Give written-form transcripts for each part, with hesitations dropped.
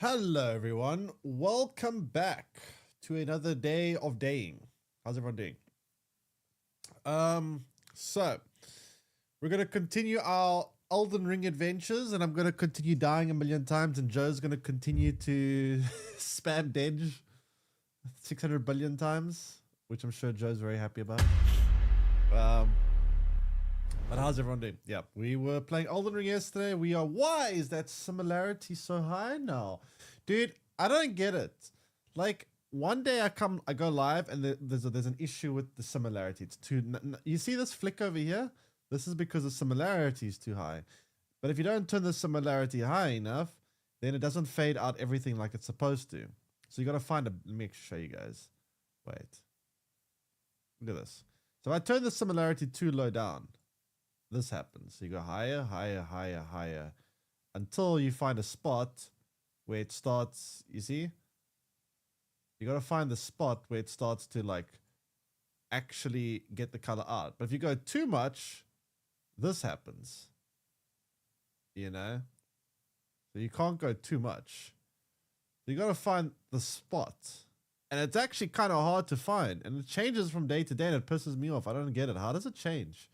Hello everyone, welcome back to another day of daying. How's everyone doing? So we're gonna continue our Elden Ring adventures, and I'm gonna continue dying a million times, and Joe's gonna continue to spam Denge 600 billion times, which I'm sure Joe's very happy about. But how's everyone doing? Yeah, we were playing Elden Ring yesterday. We are why is that similarity so high now? Dude, I don't get it. Like, one day I go live and there's an issue with the similarity. It's too, you see this flick over here? This is because the similarity is too high. But if you don't turn the similarity high enough, then it doesn't fade out everything like it's supposed to. So you got to find a, let me show you guys. Wait. Look at this. So if I turn the similarity too low down, this happens. So you go higher, higher, higher, higher, until you find a spot where it starts, you see? You got to find the spot where it starts to like actually get the color out. But if you go too much, this happens. You know? So you can't go too much. So you got to find the spot. And it's actually kind of hard to find. And it changes from day to day and it pisses me off. I don't get it. How does it change?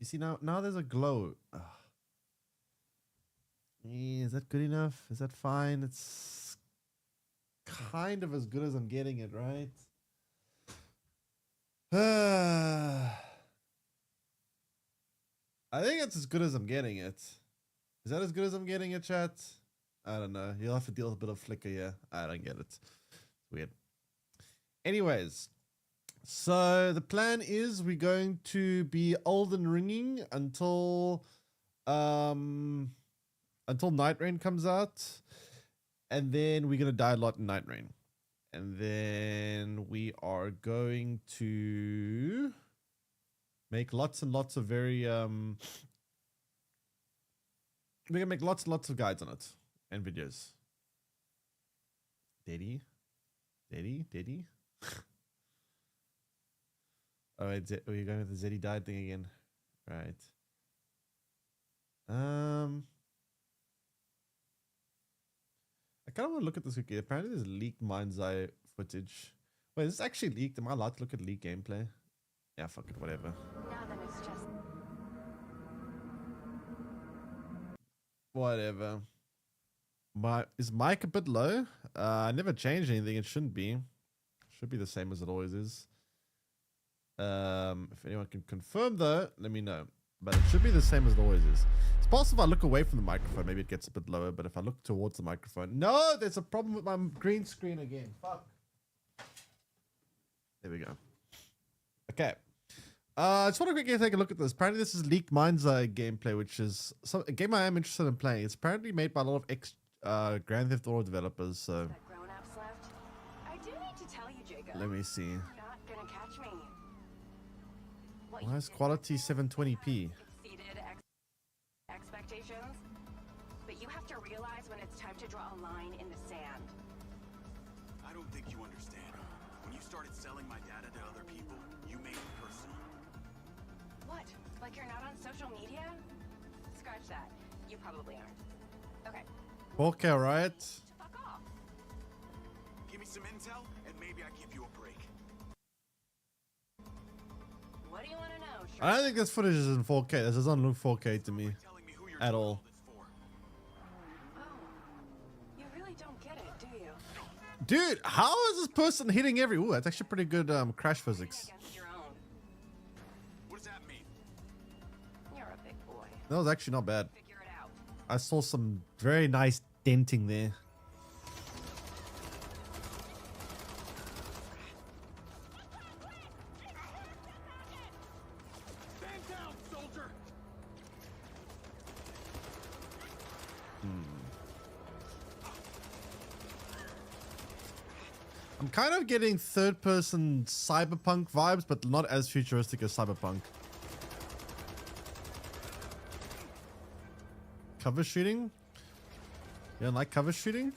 You see, now there's a glow. Ugh. Is that good enough? Is that fine? It's kind of as good as I'm getting it, right? I think it's as good as I'm getting it. Is that as good as I'm getting it, chat? I don't know. You'll have to deal with a bit of flicker here. I don't get it. It's weird. Anyways. So the plan is we're going to be Elden Ringing until Nightreign comes out, and then we're gonna die a lot in Nightreign, and then we are going to make lots and lots of very we're gonna make lots and lots of guides on it and videos. Daddy. Oh, wait, we're going with the Zeddy died thing again. Right. I kind of want to look at this quickly. Apparently there's leaked Mind's Eye footage. Wait, is this actually leaked? Am I allowed to look at leaked gameplay? Yeah, fuck it, whatever. Now that it's just... Whatever. Is mic a bit low? I never changed anything. It shouldn't be. Should be the same as it always is. If anyone can confirm though, let me know. But it should be the same as it always is. It's possible if I look away from the microphone, maybe it gets a bit lower. But if I look towards the microphone, no, there's a problem with my green screen again. Fuck. There we go. Okay. I just want to quickly take a look at this. Apparently this is Leaked Mind's Eye gameplay, which is a game I am interested in playing. It's apparently made by a lot of Grand Theft Auto developers. So grown-ups left. I do need to tell you, Jacob. let me see. You're not gonna catch me. Why is quality 720p? Exceeded expectations, but you have to realize when it's time to draw a line in the sand. I don't think you understand. When you started selling my data to other people, you made it personal. What? Like you're not on social media? Scratch that. You probably aren't. Okay. Okay, right? Fuck off. Give me some intel, and maybe I give you a break. What do you want to know, I don't think this footage is in 4K. This doesn't look 4K to me Telling me who you're at doing all. this for. Oh, you really don't get it, do you? Dude, how is this person hitting every... Ooh, that's actually pretty good crash physics. Against your own. What does that mean? You're a big boy. That was actually not bad. Figure it out. I saw some very nice denting there. Stand down, soldier! I'm kind of getting third-person cyberpunk vibes, but not as futuristic as cyberpunk. Cover shooting? You don't like cover shooting?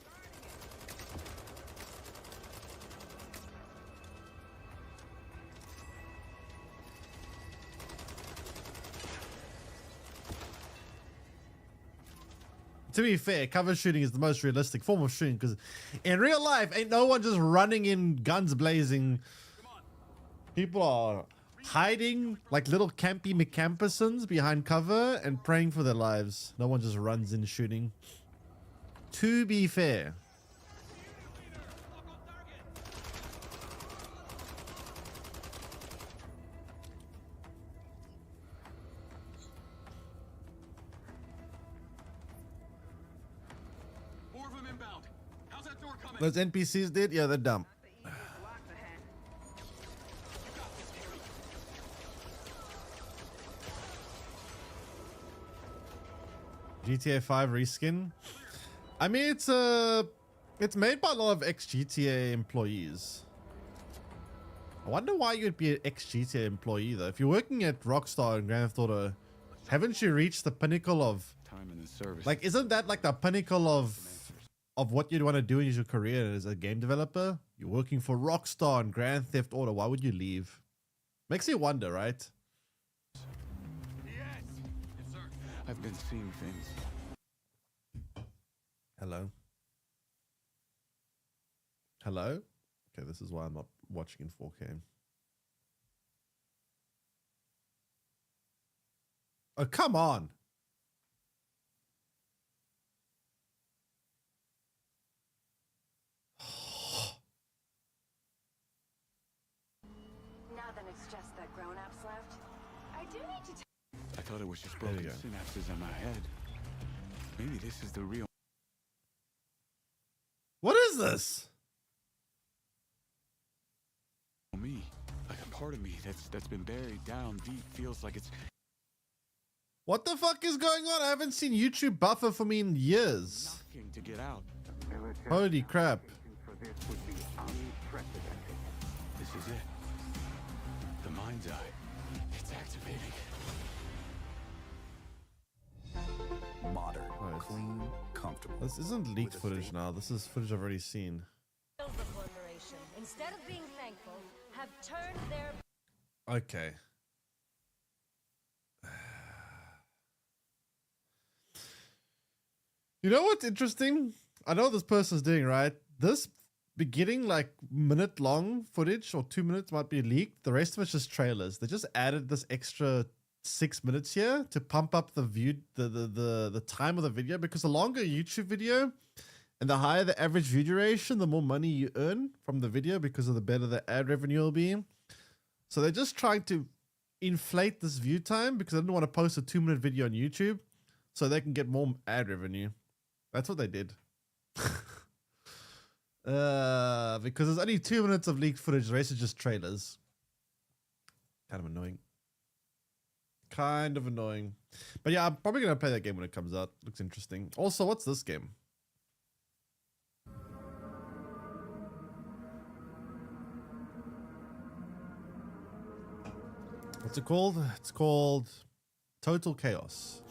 To be fair, cover shooting is the most realistic form of shooting because in real life, ain't no one just running in guns blazing. People are hiding like little campy McCampersons behind cover and praying for their lives. No one just runs in shooting. To be fair. More of them inbound. How's that door coming? Those NPCs did? Yeah, they're dumb. GTA 5 reskin. I mean, it's made by a lot of ex-GTA employees. I wonder why you'd be an ex-GTA employee though. If you're working at Rockstar and Grand Theft Auto, haven't you reached the pinnacle of Time in the service. like? Isn't that like the pinnacle of what you'd want to do in your career as a game developer? You're working for Rockstar and Grand Theft Auto. Why would you leave? Makes you wonder, right? Yes, sir. I've been seeing things. Hello. Hello? Okay, this is why I'm not watching in 4K. Oh, come on. Now then it's just the grown-ups left. I do need to I thought it was just There you broken go. synapses in my head. Maybe this is the real What is this? me. Like a part of me that's been buried down deep feels like it's What the fuck is going on? I haven't seen YouTube buffer for me in years. knocking to get out. Holy crap. This is it. The mind's eye. It's activating. Modern, Right. clean, comfortable. This isn't leaked footage now. This is footage I've already seen. The corporation, instead of being thankful, have turned their Okay. You know what's interesting? I know what this person's doing, right? This beginning like minute long footage or 2 minutes might be leaked. The rest of it's just trailers. They just added this extra 6 minutes here to pump up the view, the time of the video, because the longer YouTube video and the higher the average view duration, the more money you earn from the video because of the better the ad revenue will be. So they're just trying to inflate this view time because they didn't want to post a 2 minute video on YouTube so they can get more ad revenue. That's what they did. Because there's only 2 minutes of leaked footage, the rest is just trailers. Kind of annoying. Kind of annoying. But yeah, I'm probably going to play that game when it comes out. Looks interesting. Also, what's this game? What's it called? It's called Total Chaos.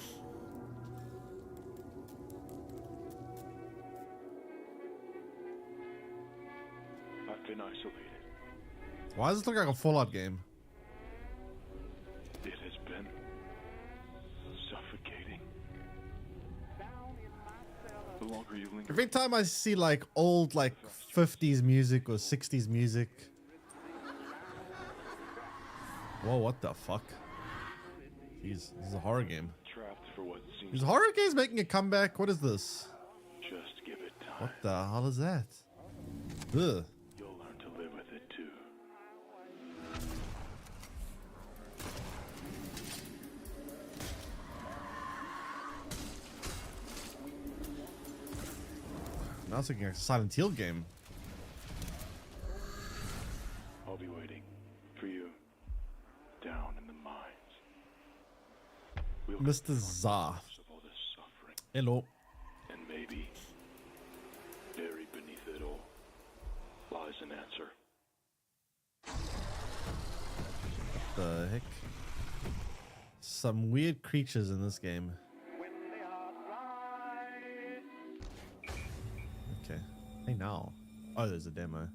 I've been isolated. Why does this look like a Fallout game? It has been suffocating. The longer longer you linger. Every time I see like old like 50s music or 60s music. Whoa, what the fuck? Jeez, this is a horror game. Trapped for what seems. Is horror games making a comeback? What is this? Just give it time. What the hell is that? Ugh. You'll learn to live with it too. Now it's looking like a Silent Hill game. I'll be waiting for you down in the mines. We'll Mr. Zah. of all this suffering, Hello. and maybe buried beneath it all lies an answer. The heck? Some weird creatures in this game. Okay. Hey now. Oh, there's a demo.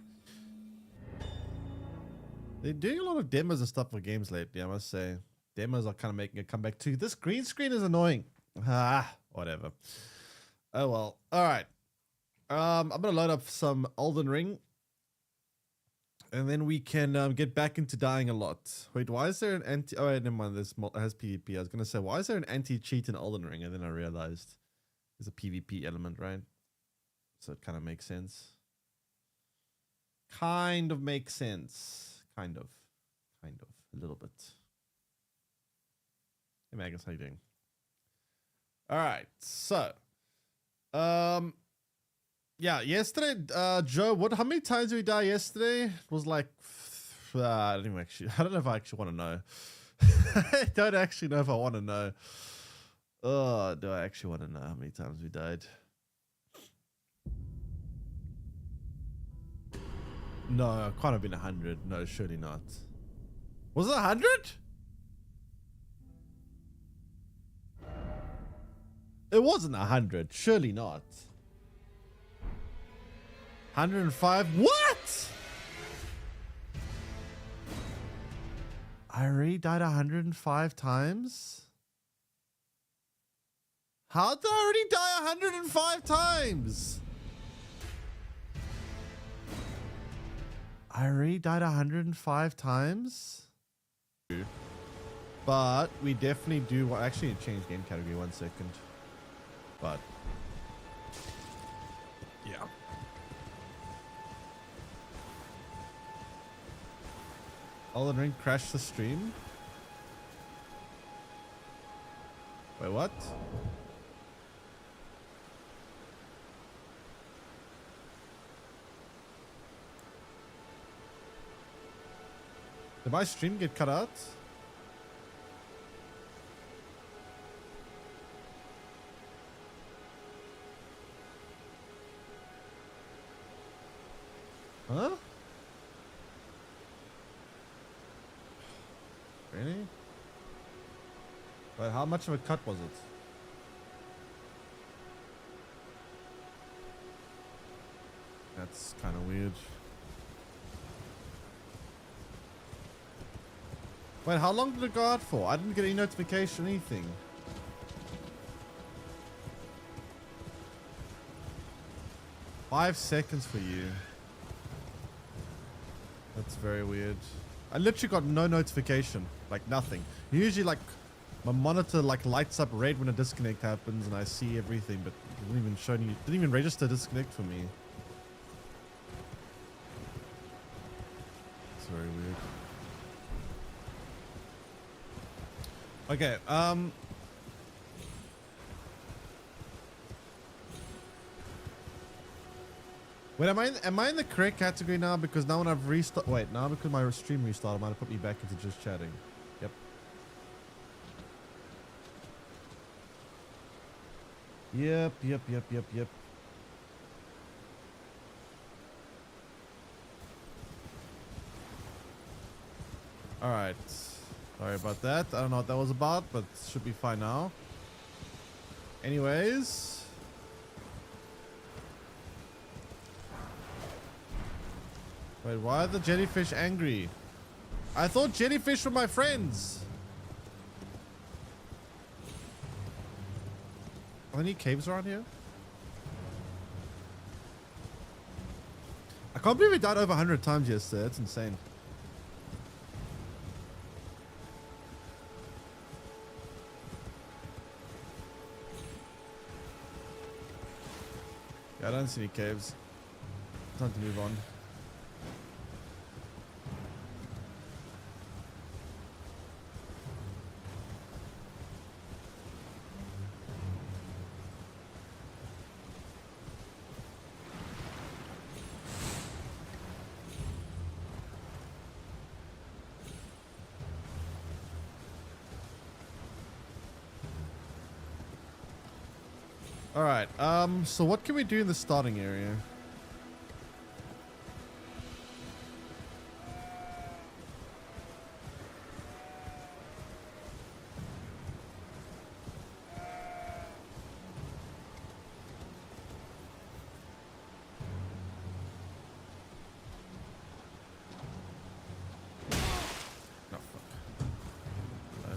They're doing a lot of demos and stuff for games lately, I must say. Demos are kind of making a comeback too. This green screen is annoying. Ah, whatever. Oh well. All right. I'm gonna load up some Elden Ring, and then we can get back into dying a lot. Wait, why is there an anti? Oh, wait, never mind. This has PvP. I was gonna say, why is there an anti-cheat in Elden Ring? And then I realized there's a PvP element, right? So it kind of makes sense. Kind of makes sense. Kind of. A little bit. Hey Magnus, how you doing? Alright, so yeah, yesterday, Joe, how many times did we die yesterday? It was like I don't know if I actually want to know. I don't actually know if I want to know. Oh, do I actually want to know how many times we died? No, it can't have been 100. No, surely not. Was it 100? It wasn't 100. Surely not. 105. What? I already died 105 times? How did I already die 105 times? I already died 105 times? But we definitely do. Actually, change game category 1 second. But yeah. Elden Ring crashed the stream. Wait, what? Did my stream get cut out? Huh? Really? But how much of a cut was it? That's kind of weird. Wait, how long did it go out for? I didn't get any notification or anything. Five seconds for you. That's very weird. I literally got no notification. Like nothing. Usually like my monitor like lights up red when a disconnect happens and I see everything, but it didn't even show any, didn't even register disconnect for me. It's very weird. Okay, wait, am I in the correct category now? Because now when I've restart, wait, now because my stream restarted, might have put me back into just chatting. Yep. Yep. All right. Sorry about that. I don't know what that was about, but it should be fine now. Anyways. Wait, why are the jellyfish angry? I thought jellyfish were my friends. Are there any caves around here? can't believe we died over 100 times yesterday. That's insane. Yeah, I don't see any caves. Time to move on. All right. So what can we do in the starting area? No, fuck. Hello.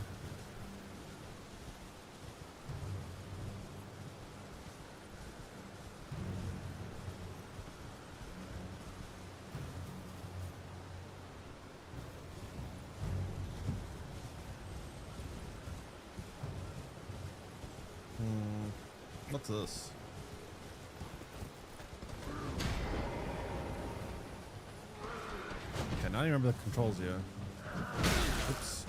What's this? Okay, now I remember the controls here. Oops.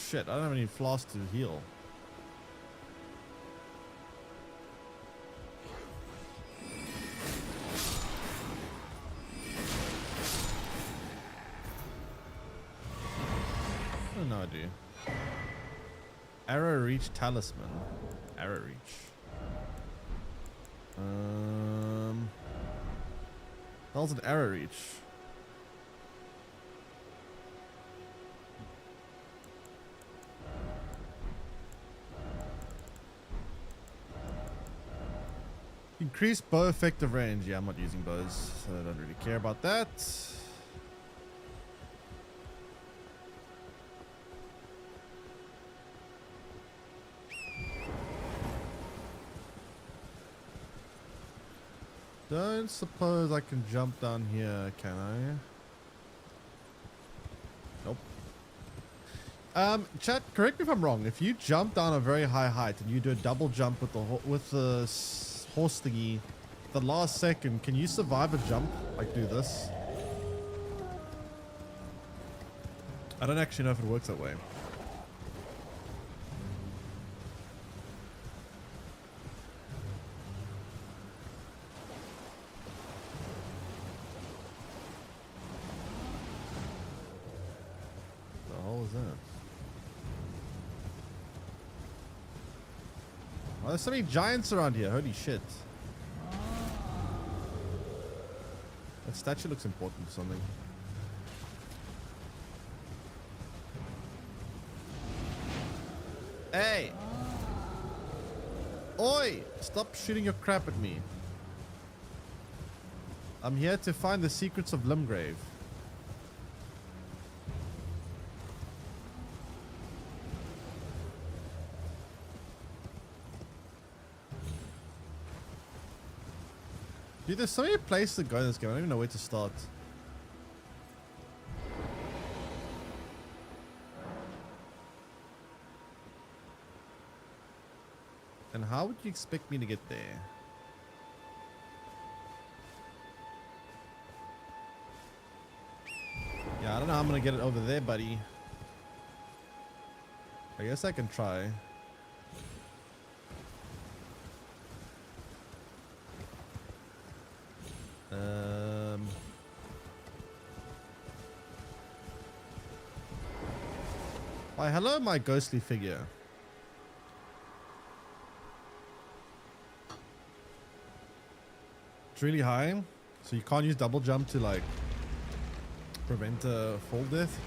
Shit, I don't have any floss to heal. Oh, no, I do. Arrow Reach Talisman. Arrow Reach. That was an Arrow Reach. Increase bow effective range. Yeah, I'm not using bows, so I don't really care about that. Don't suppose I can jump down here, can I? Nope. Chat, correct me if I'm wrong. If you jump down a very high height and you do a double jump with the horse thingy, the last second, can you survive a jump? Like do this? I don't actually know if it works that way. The hell is that? Oh, there's so many giants around here. Holy shit. That statue looks important or something. Hey! Oi! Stop shooting your crap at me. I'm here to find the secrets of Limgrave. Dude, there's so many places to go in this game. I don't even know where to start. And how would you expect me to get there? Yeah, I don't know how I'm gonna get it over there, buddy. I guess I can try. Why, hello, my ghostly figure. It's really high, so you can't use double jump to like prevent a fall death.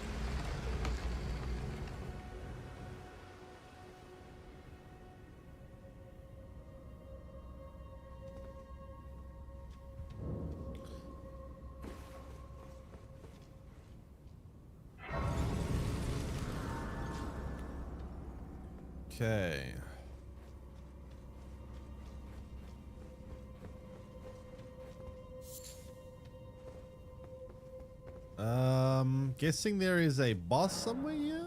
Okay. Guessing there is a boss somewhere here.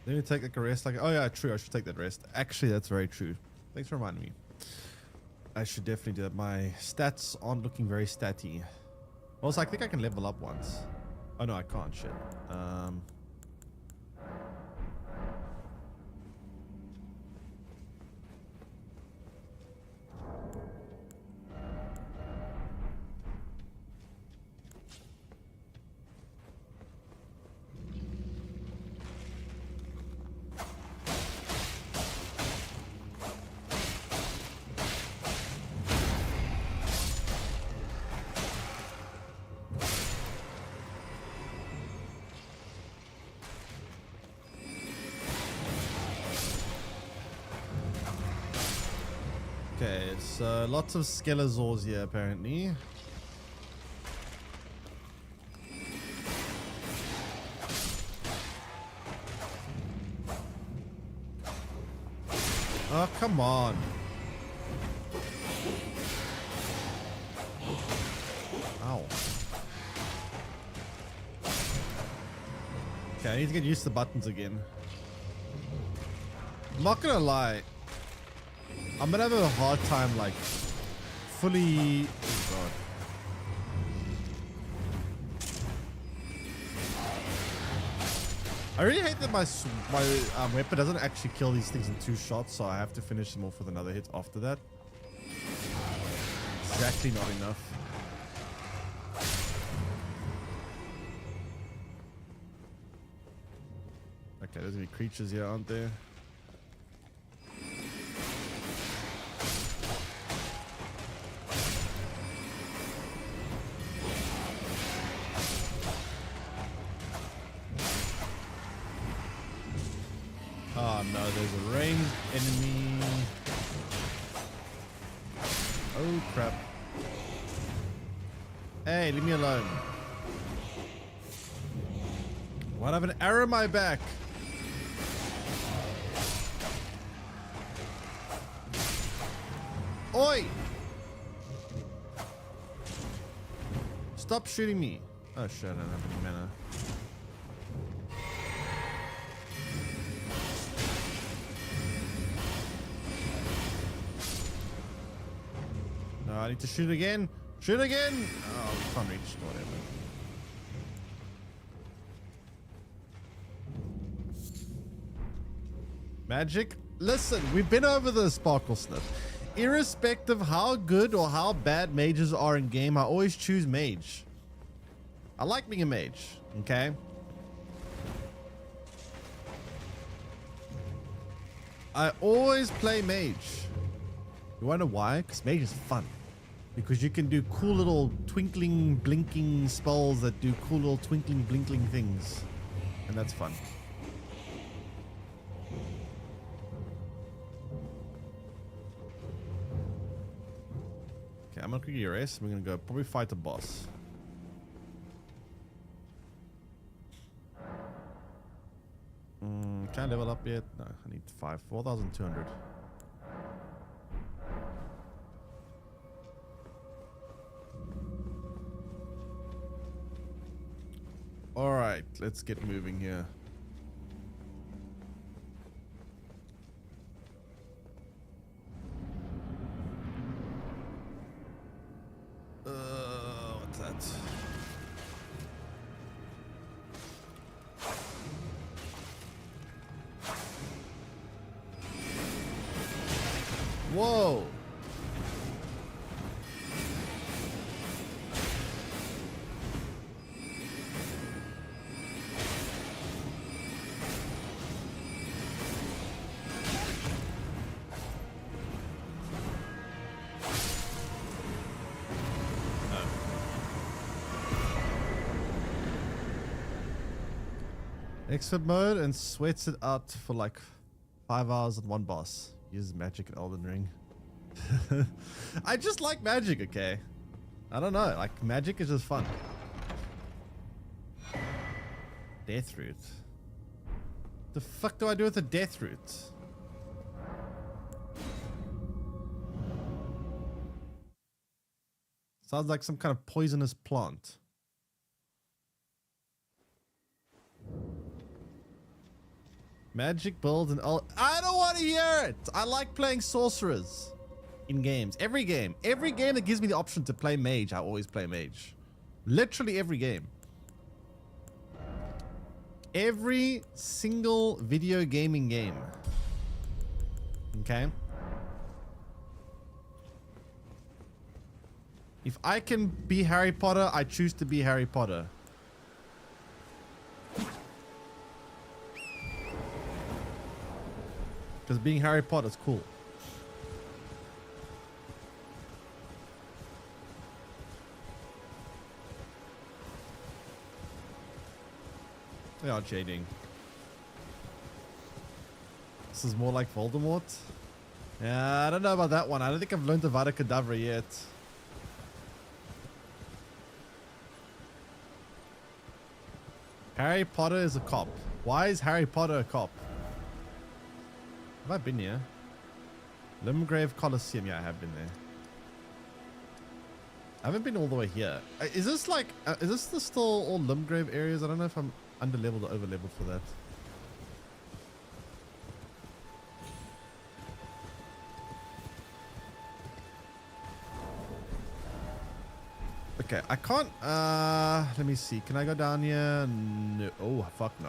Let me take like a rest. Like, oh yeah, true. I should take that rest. Actually, that's very true. Thanks for reminding me. I should definitely do that. My stats aren't looking very statty. Also, I think I can level up once. Oh no, I can't. Shit. Okay, so lots of Skelezaurs here apparently. Oh, come on. Ow. Okay, I need to get used to the buttons again. I'm not gonna lie. I'm gonna have a hard time, like, fully... Oh, God. I really hate that my weapon doesn't actually kill these things in 2 shots, so I have to finish them off with another hit after that. Exactly not enough. Okay, there's gonna be creatures here, aren't there? Oh no, there's a ranged enemy. Oh crap. Hey, leave me alone. Why do I have an arrow in my back? Oi! Stop shooting me. Oh shit, I don't have any mana. No, I need to shoot again. Shoot again! Oh, can't reach. Whatever. Magic? Listen, we've been over the Sparkle Sniff. Irrespective how good or how bad mages are in game, I always choose mage. I like being a mage, okay? I always play mage. You wanna know why? Because mage is fun. Because you can do cool little twinkling, blinking spells that do cool little twinkling, blinking things. And that's fun. Okay, I'm gonna quickly rest. We're gonna go probably fight the boss. Can't level up yet. No, I need 4,200. All right, let's get moving here. What's that? Whoa. Expert mode and sweats it out for like 5 hours on one boss. Uses magic at Elden Ring. I just like magic, okay? I don't know, like magic is just fun. Death Root. The fuck do I do with the death root? Sounds like some kind of poisonous plant. Magic builds and all. I don't want to hear it. I like playing sorcerers in games. Every game that gives me the option to play mage, I always play mage. Literally every game. Every single video gaming game. Okay. If I can be Harry Potter, I choose to be Harry Potter. Because being Harry Potter is cool. They are shading. This is more like Voldemort. Yeah, I don't know about that one. I don't think I've learned Avada Kedavra yet. Harry Potter is a cop. Why is Harry Potter a cop? Have I been here? Limgrave Coliseum. Yeah, I have been there. I haven't been all the way here. Is this like, is this still all Limgrave areas? I don't know if I'm under leveled or over leveled for that. Okay, I can't, let me see. Can I go down here? No. Oh, fuck no.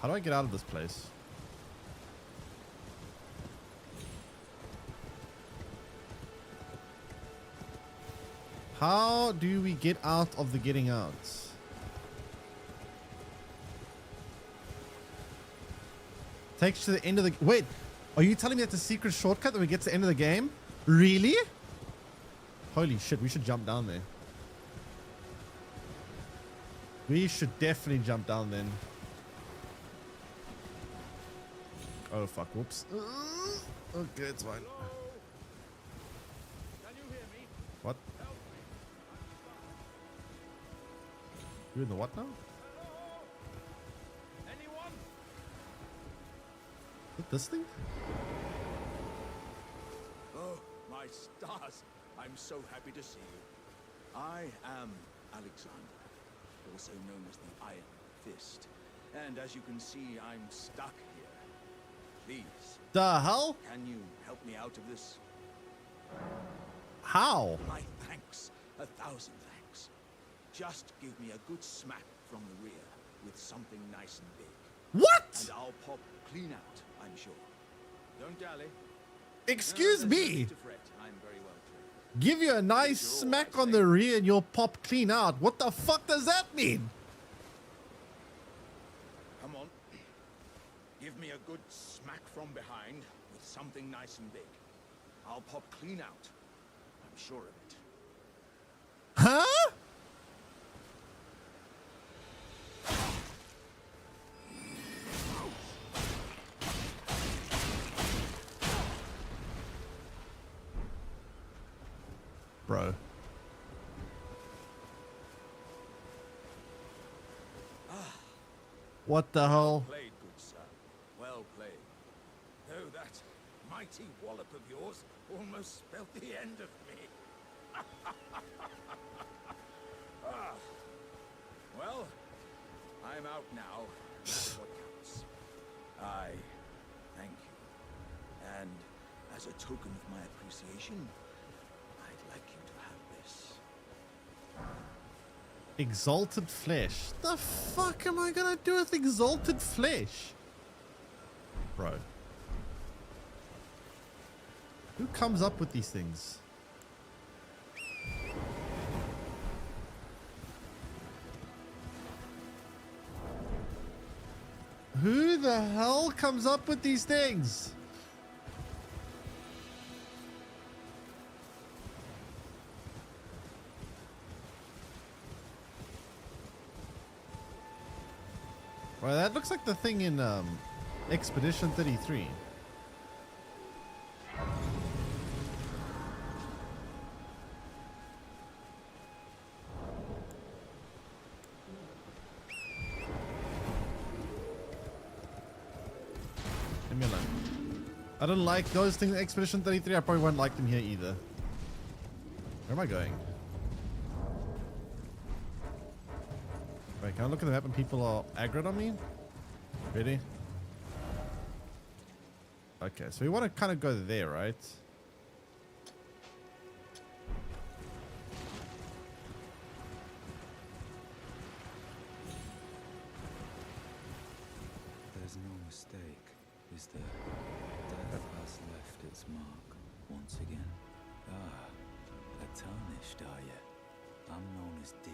How do I get out of this place? How do we get out of the getting out? Takes to the end of the... Wait, are you telling me that's a secret shortcut that we get to the end of the game? Really? Holy shit, we should jump down there. We should definitely jump down then. Oh fuck, whoops. Okay, it's fine. Can you hear me? What? You're in the what now? Anyone? Is it this thing? Oh, my stars. I'm so happy to see you. I am Alexander, also known as the Iron Fist. And as you can see, I'm stuck here. Please, The hell? can you help me out of this? How? My thanks. 1,000 thanks. Just give me a good smack from the rear with something nice and big. What? And I'll pop clean out, I'm sure. Don't dally. Excuse No, there's no me. need to fret. I'm very well trained. Give you a nice smack on the rear and you'll pop clean out. What the fuck does that mean? Come on. Give me a good smack from behind with something nice and big. I'll pop clean out. I'm sure of it. Huh? Bro. What the hell? Played, good sir. Well played. Though that mighty wallop of yours almost spelled the end of me. Ah. Well, I'm out now. That's what counts. I thank you. And as a token of my appreciation, I'd like you to have this. Exalted flesh. The fuck am I gonna do with exalted flesh? Bro. Who comes up with these things? Who the hell comes up with these things? Well, that looks like the thing in Expedition 33. I don't like those things. Expedition 33, I probably won't like them here either. Where am I going? Wait, can I look at the map and people are aggroed on me? Really? Okay, so we want to kind of go there, right? There's no mistake, is there? Death has left its mark once again. Ah, a tarnished, are you? I'm known as D.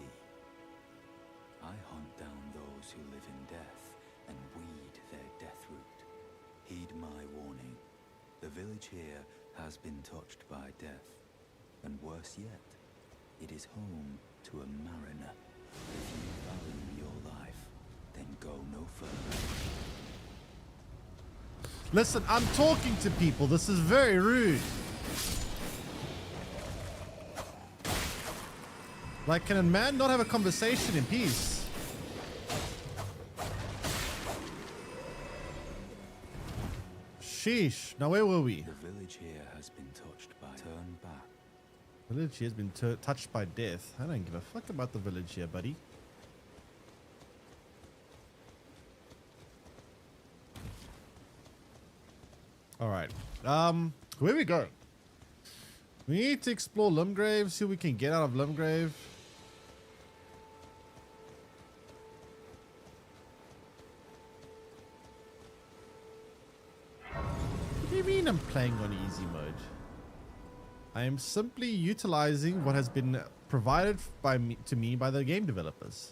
I hunt down those who live in death and weed their death root. Heed my warning. The village here has been touched by death. And worse yet, it is home to a mariner. If you value your life, then go no further. Listen, I'm talking to people. This is very rude. Like, can a man not have a conversation in peace? Sheesh. Now, where were we? The village here has been touched by... Turn back. The village here has been touched by death. I don't give a fuck about the village here, buddy. All right. Where we go? We need to explore Limgrave, see what we can get out of Limgrave. What do you mean I'm playing on easy mode? I am simply utilizing what has been provided to me by the game developers.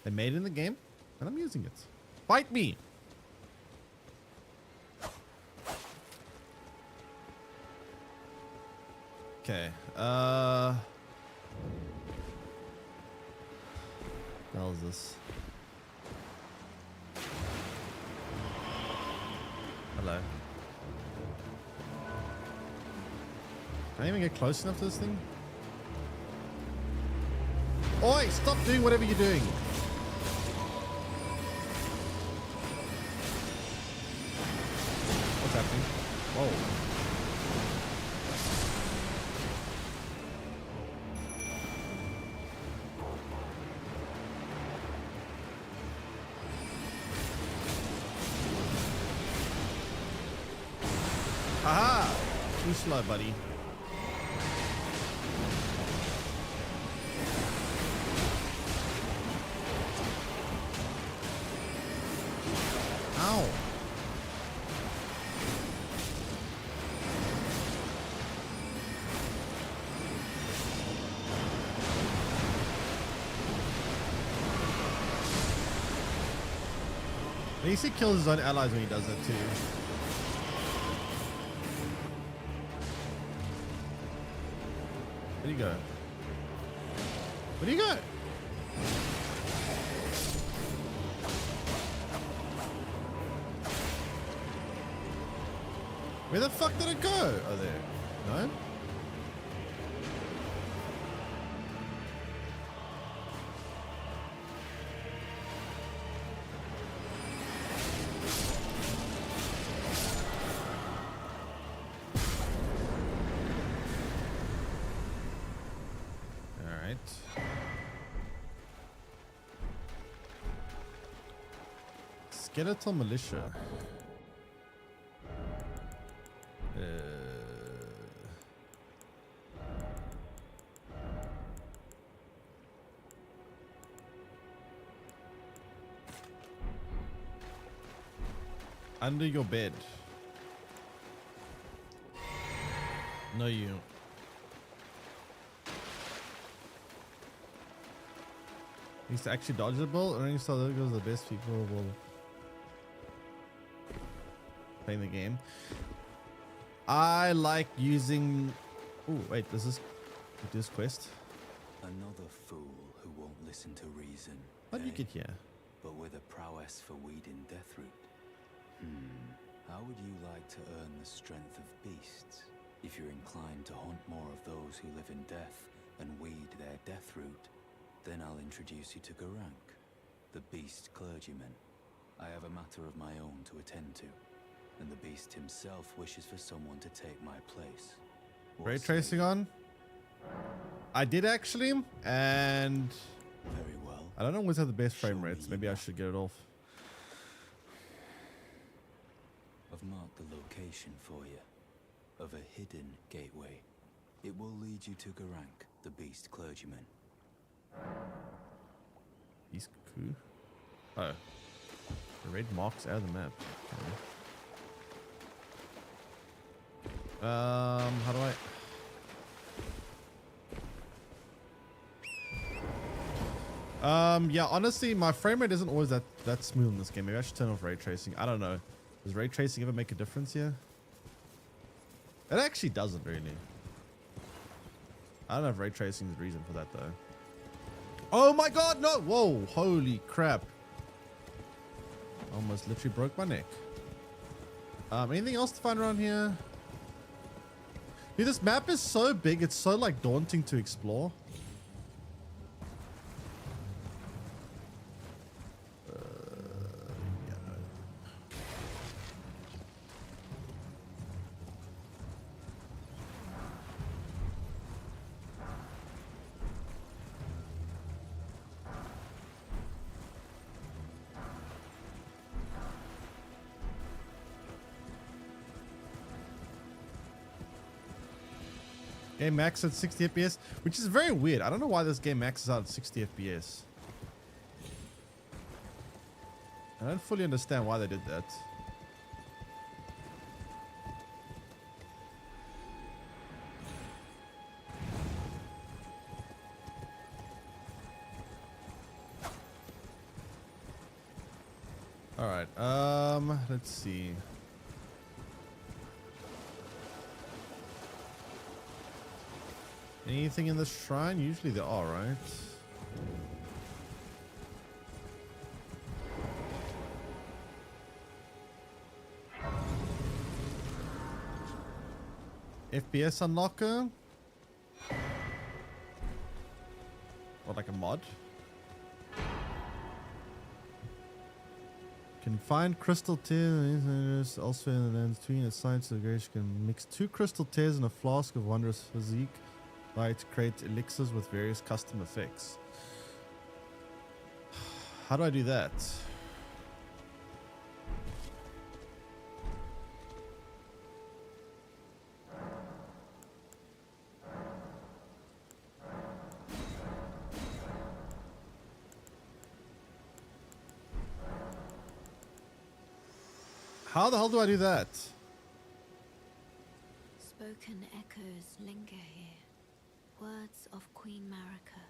They made it in the game, and I'm using it. Fight me! Okay, what the hell is this? Hello. Can I even get close enough to this thing? Oi, stop doing whatever you're doing. What's happening? Whoa. Aha! Too slow, buddy. Ow. At least he kills his own allies when he does that too. Where'd he go? Where'd he go? Where the fuck did it go? Oh, there. No? Skeletal militia. Under your bed. No, you. He's actually dodgeable. Earning star goes the best people will playing the game. I like using. Oh wait, does this do this quest? Another fool who won't listen to reason. How did you get here? But with a prowess for weeding deathroot. How would you like to earn the strength of beasts? If you're inclined to hunt more of those who live in death and weed their deathroot, then I'll introduce you to Garank, the beast clergyman. I have a matter of my own to attend to. and the beast himself wishes for someone to take my place. What Ray say tracing you? on. I did actually, and Very well. I don't always have the best frame Show me rates. Maybe I your should get it off. I've marked the location for you of a hidden gateway. It will lead you to Garank, the beast clergyman. He's cool. Oh. The red marks out of the map. Okay. How do I... yeah, honestly, my frame rate isn't always that smooth in this game. Maybe I should turn off ray tracing. I don't know. Does ray tracing ever make a difference here? It actually doesn't really. I don't know if ray tracing is the reason for that though. Oh my god, no! Whoa, holy crap. Almost literally broke my neck. Anything else to find around here? Dude, this map is so big, it's so like daunting to explore. Game max at 60 FPS, which is very weird. I don't know why this game maxes out at 60 FPS. I don't fully understand why they did that. All right, let's see. Anything in this shrine? Usually there are, right? FPS unlocker? Or like a mod? Can find crystal tears elsewhere in the lands between its sides so the grace can mix 2 crystal tears in a flask of wondrous physique. Like to create elixirs with various custom effects. How do I do that? How the hell do I do that? Spoken echoes linger here. Words of Queen Marika,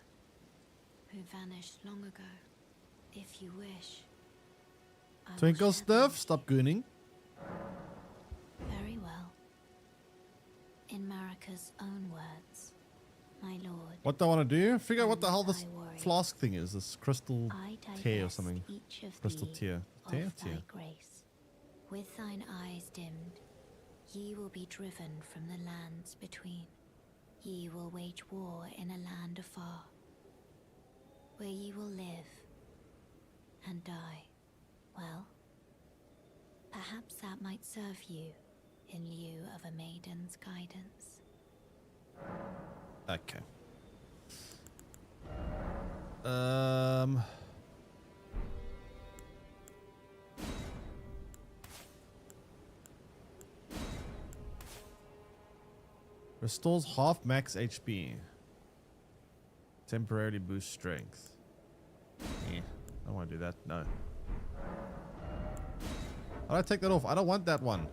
who vanished long ago. If you wish, I will Twinkle share them Sniff, stop gooning. Very well. In Marika's own words, my lord. What do I want to do? Figure out what the hell and this I worry. flask thing is. This crystal I tear or divest something. each of Crystal thee tear. of Tear? thy Tear. grace. With thine eyes dimmed, ye will be driven from the lands between. Ye will wage war in a land afar, where ye will live and die. Well, perhaps that might serve you in lieu of a maiden's guidance. Okay. Restores half max HP. Temporarily boosts strength. Yeah, I don't want to do that. No. How do I take that off? I don't want that one.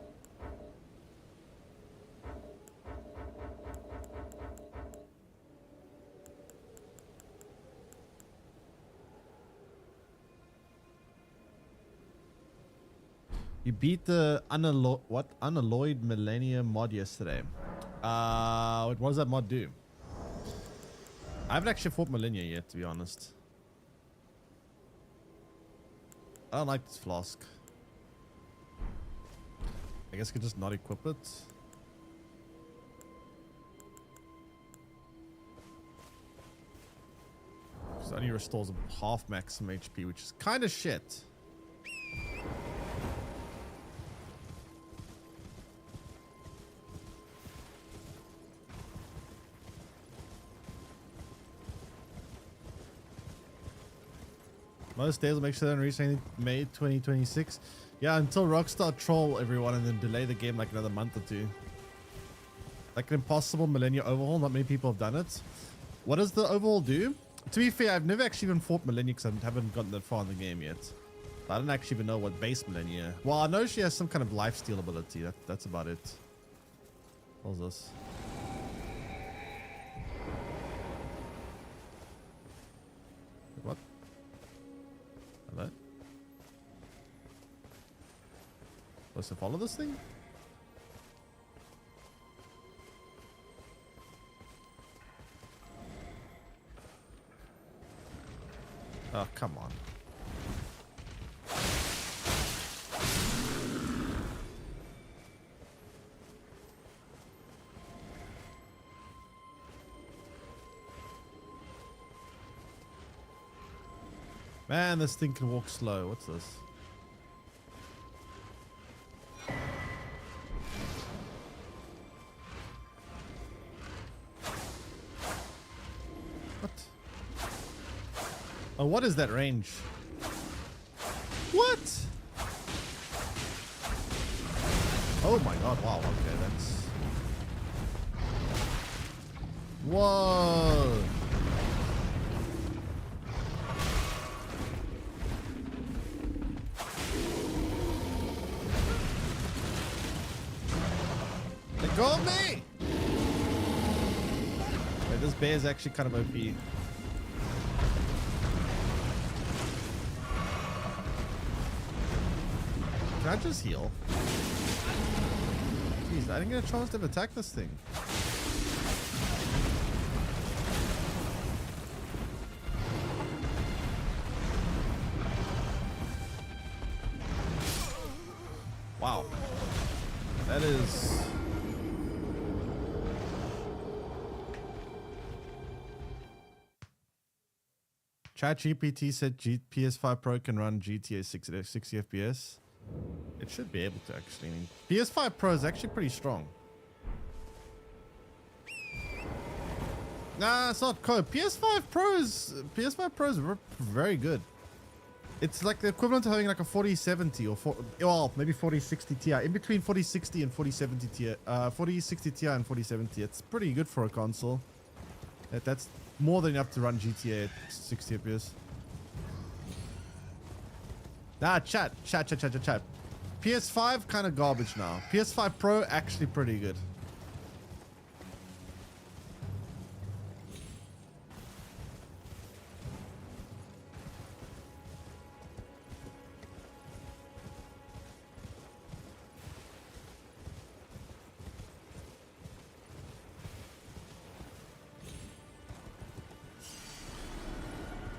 You beat the unalloyed Millennium mod yesterday. What does that mod do? I haven't actually fought Millennia yet, to be honest. I don't like this flask. I guess I could just not equip it. Because it only restores half maximum HP, which is kind of shit. Most days will make sure they don't reach anything May 2026. Yeah, until Rockstar troll everyone and then delay the game like another month or two. Like an impossible Millennia overhaul. Not many people have done it. What does the overhaul do? To be fair, I've never actually even fought Millennia because I haven't gotten that far in the game yet. I don't actually even know what base Millennia. Well, I know she has some kind of lifesteal ability. That's about it. What's this? What? Hello? Supposed to follow this thing? Oh, come on. Man, this thing can walk slow. What's this? What? Oh, what is that range? What? Oh my god, wow, okay, that's... Whoa! Let go of me! Wait, this bear is actually kind of OP. Can I just heal? Jeez, I didn't get a chance to attack this thing. Wow. That is... ChatGPT said PS5 Pro can run GTA 6 at 60 FPS. It should be able to actually. I mean, PS5 Pro is actually pretty strong. Nah, it's not code. PS5 Pro is very good. It's like the equivalent of having like a 4070 or well, maybe 4060 Ti. In between 4060 and 4070 Ti, 4060 Ti and 4070. It's pretty good for a console. That's more than enough to run GTA at 60 FPS. Nah, chat. PS5 kind of garbage now. PS5 Pro actually pretty good.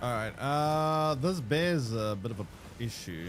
All right, this bear's a bit of a issue.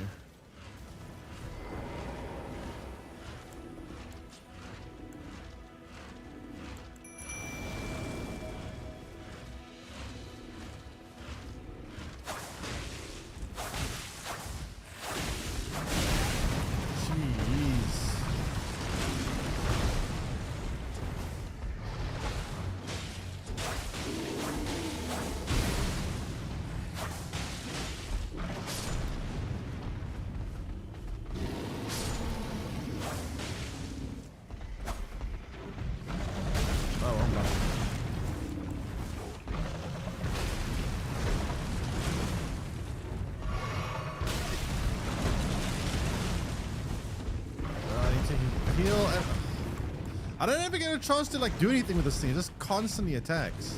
I don't ever get a chance to like do anything with this thing. It just constantly attacks.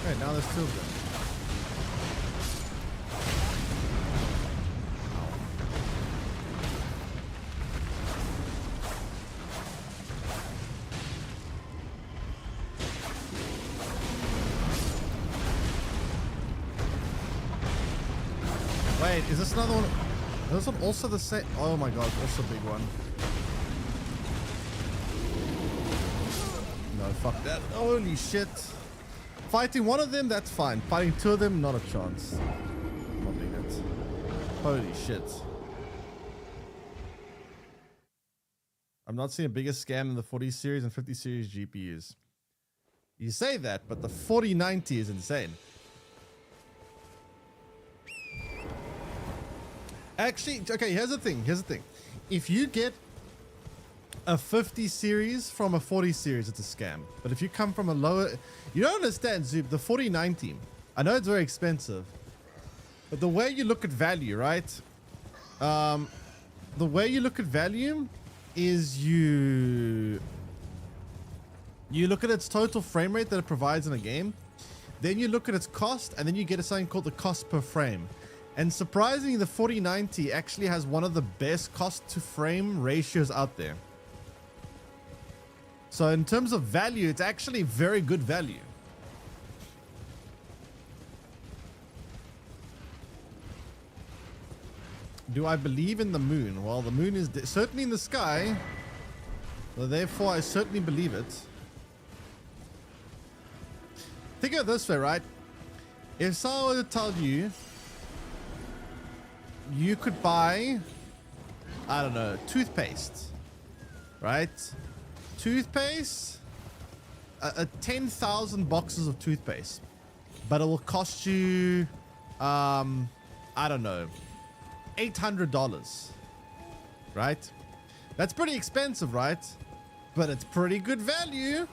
Okay, now there's two of them. Wait, is this another one? Is this one also the same? Oh my god, also a big one. No, fuck that. Holy shit. Fighting one of them, that's fine. Fighting two of them, not a chance. Not doing it. Holy shit. I'm not seeing a bigger scam than the 40 series and 50 series GPUs. You say that, but the 4090 is insane. Actually, okay, here's the thing. If you get a 50 series from a 40 series, it's a scam. But if you come from a lower... You don't understand, Zoop, the 4090. I know it's very expensive. But the way you look at value, right? The way you look at value is you look at its total frame rate that it provides in a game. Then you look at its cost, and then you get something called the cost per frame. And surprisingly, the 4090 actually has one of the best cost to frame ratios out there. So in terms of value, it's actually very good value. Do I believe in the moon? Well, the moon is certainly in the sky. So therefore, I certainly believe it. Think of it this way, right? If someone were to tell you, you could buy, I don't know, toothpaste, right? Toothpaste, 10,000 boxes of toothpaste, but it will cost you, I don't know, $800, right? That's pretty expensive, right? But it's pretty good value.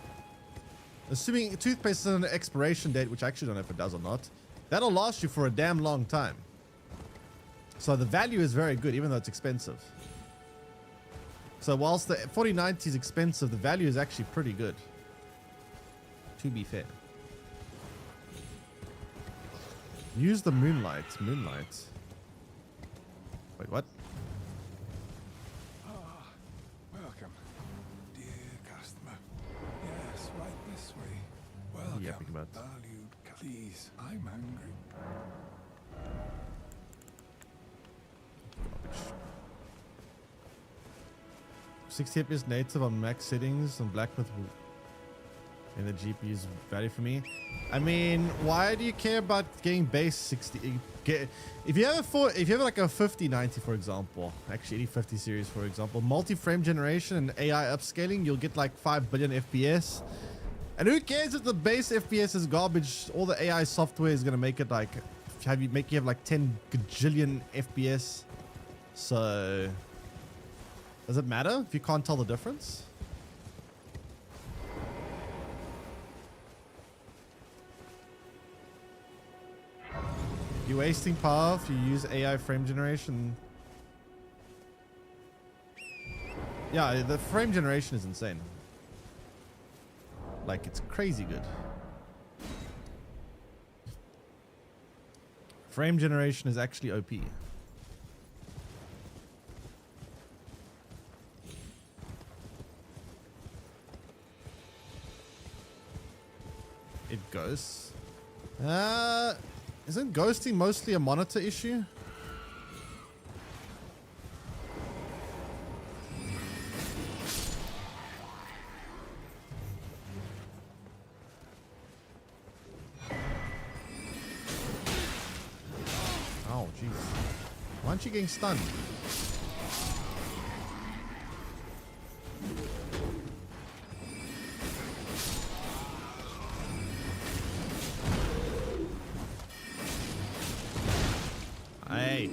Assuming toothpaste has an expiration date, which I actually don't know if it does or not, that'll last you for a damn long time. So the value is very good, even though it's expensive. So whilst the 4090 is expensive, the value is actually pretty good, to be fair. Use the moonlight. Wait, what? Welcome, dear customer. Yes, right this way. Welcome, yapping about? valued please, I'm hungry. 60 FPS native on max settings on Blacksmith and the GPU is value for me. I mean, why do you care about getting base 60? If you have like a 5090, for example, actually 8050 series, for example, multi-frame generation and AI upscaling, you'll get like 5 billion FPS. And who cares if the base FPS is garbage? All the AI software is gonna make it like you have like 10 gajillion FPS. So does it matter if you can't tell the difference? You're wasting power if you use AI frame generation. Yeah, the frame generation is insane. Like, it's crazy good. Frame generation is actually OP. It ghosts. Isn't ghosting mostly a monitor issue? Oh, jeez. Why aren't you getting stunned? Hey.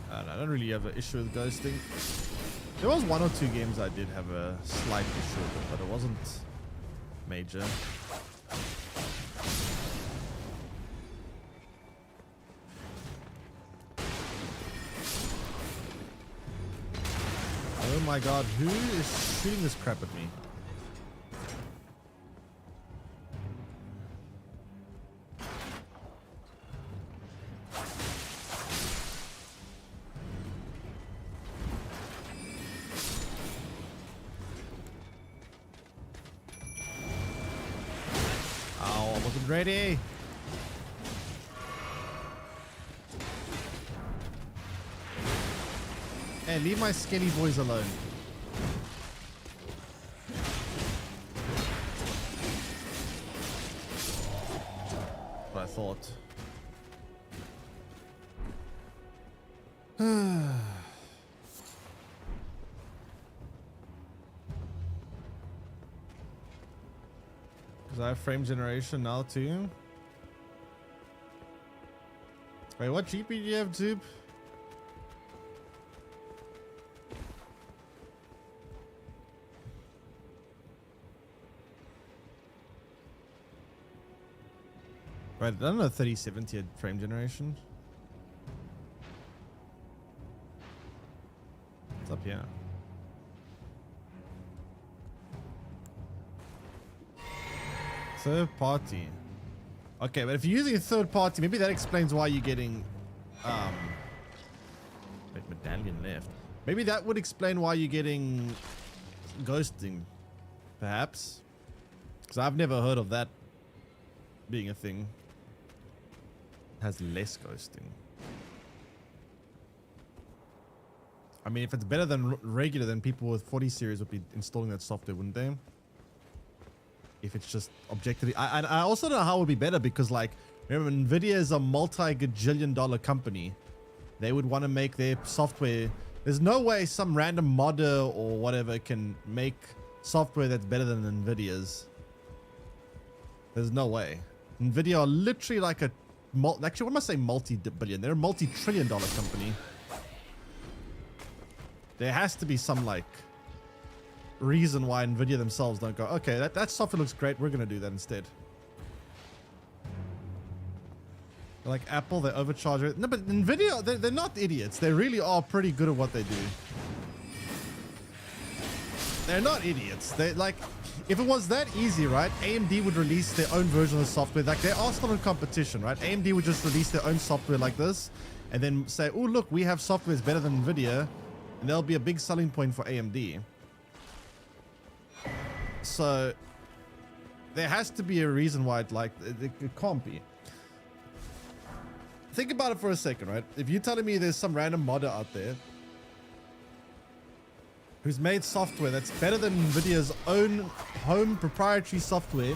I don't really have an issue with ghosting. There was one or two games I did have a slight issue with it, but it wasn't major. Oh my god, who is shooting this crap at me? Ow. Get ready. Hey, leave my skinny boys alone. What I thought. Because I have frame generation now too. Wait, what GP do you have, Tube? Right, I don't know 3070 had frame generation. It's up here. Third party. Okay, but if you're using a third party, maybe that explains why you're getting wait, medallion left. Maybe that would explain why you're getting ghosting, perhaps. Because I've never heard of that being a thing. Has less ghosting. I mean, if it's better than regular, then people with 40 series would be installing that software, wouldn't they? If it's just objectively, I also don't know how it would be better, because like, remember, Nvidia is a multi-gajillion-dollar company. They would want to make their software. There's no way some random modder or whatever can make software that's better than Nvidia's. There's no way. Nvidia are literally like a actually, what must I say, multi-billion? They're a multi-trillion-dollar company. There has to be some like reason why Nvidia themselves don't go, okay, that software looks great, we're gonna do that instead. Like Apple, they overcharge it. No, but Nvidia, they're not idiots. They really are pretty good at what they do. They're not idiots. They like, if it was that easy, right, AMD would release their own version of the software. Like, they are still in competition, right? AMD would just release their own software like this and then say, oh, look, we have software that's better than Nvidia, and that'll be a big selling point for AMD. So there has to be a reason why it can't be. Think about it for a second, right? If you're telling me there's some random modder out there who's made software that's better than Nvidia's own home proprietary software,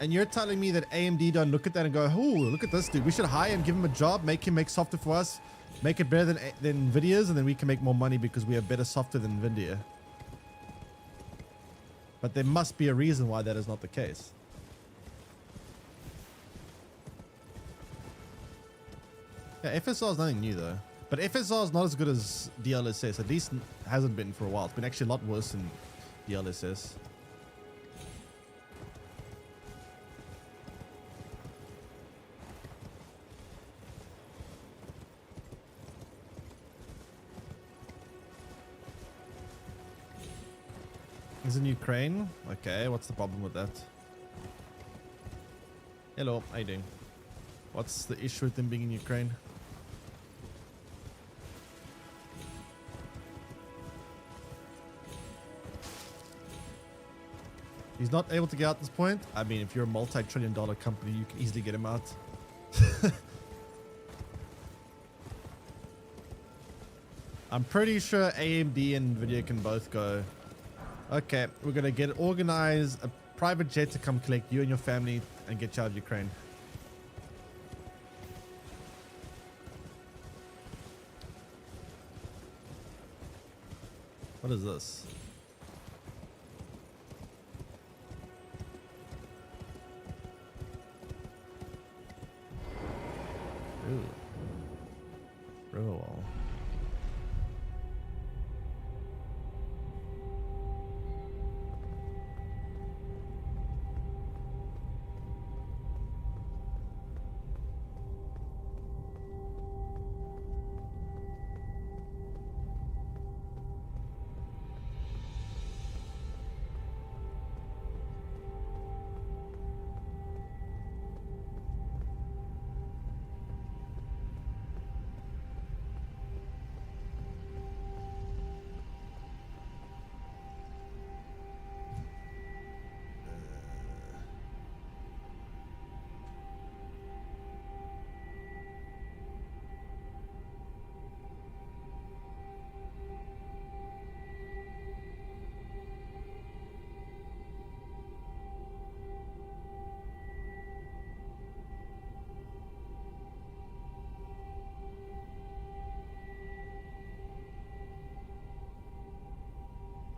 and you're telling me that AMD don't look at that and go, oh, look at this dude, we should hire him, give him a job, make him make software for us, make it better than Nvidia's, and then we can make more money because we have better software than Nvidia. But there must be a reason why that is not the case. Yeah, FSR is nothing new though. But FSR is not as good as DLSS. At least hasn't been for a while. It's been actually a lot worse than DLSS. Is in Ukraine? Okay, what's the problem with that? Hello, how you doing? What's the issue with them being in Ukraine? He's not able to get out at this point. I mean, if you're a multi-trillion-dollar company, you can easily get him out. I'm pretty sure AMD and Nvidia can both go, okay, we're going to organize a private jet to come collect you and your family and get you out of Ukraine. What is this? Ooh. River wall.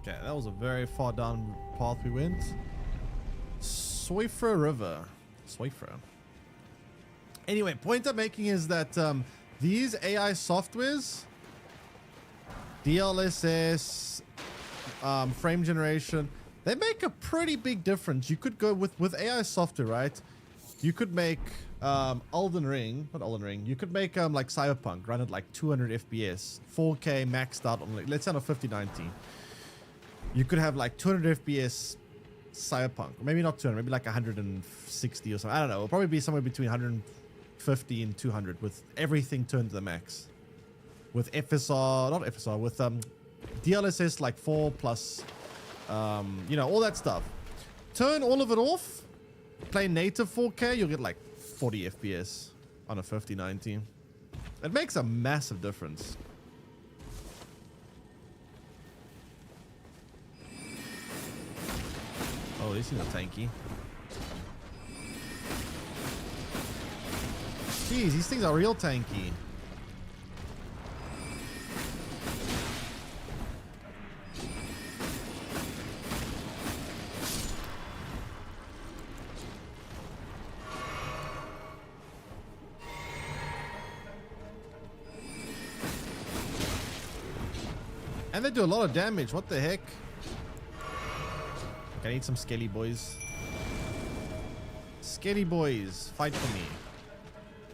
Okay, that was a very far down path we went. Soifra River. Soifra. Anyway, point I'm making is that these AI softwares, DLSS, frame generation, they make a pretty big difference. You could go with AI software, right? You could make Elden Ring, not Elden Ring. You could make like Cyberpunk run at like 200 FPS, 4K maxed out on, like, let's say on a 5090. You could have like 200 FPS Cyberpunk, or maybe not 200, maybe like 160 or something. I don't know. It'll probably be somewhere between 150 and 200 with everything turned to the max. With FSR, not FSR, with DLSS like 4 plus, you know, all that stuff. Turn all of it off, play native 4K, you'll get like 40 FPS on a 5090. It makes a massive difference. Oh, these things are tanky. Jeez, these things are real tanky. And they do a lot of damage. What the heck? I need some skelly boys. Skelly boys, fight for me.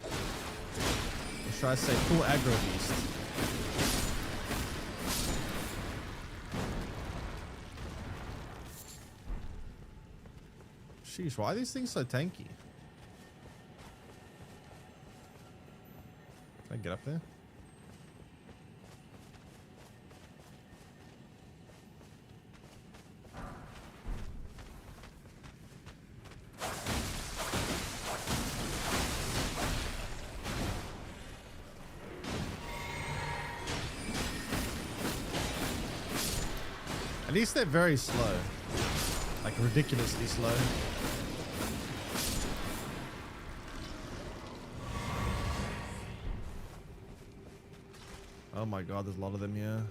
Or should I say full aggro beast? Sheesh, why are these things so tanky? Can I get up there? At least they're very slow. Like ridiculously slow. Oh my god, there's a lot of them here.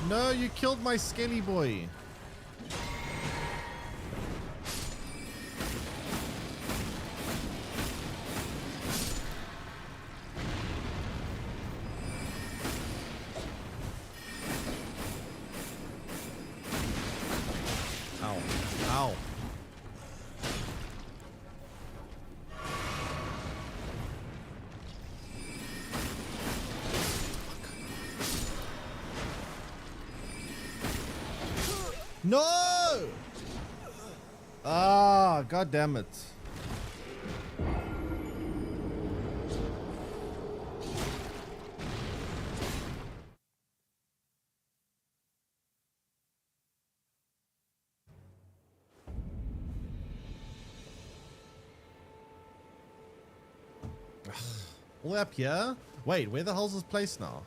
No, you killed my skelly boy. No! Ah, god damn it. All the way up here? Wait, where the hell's this place now?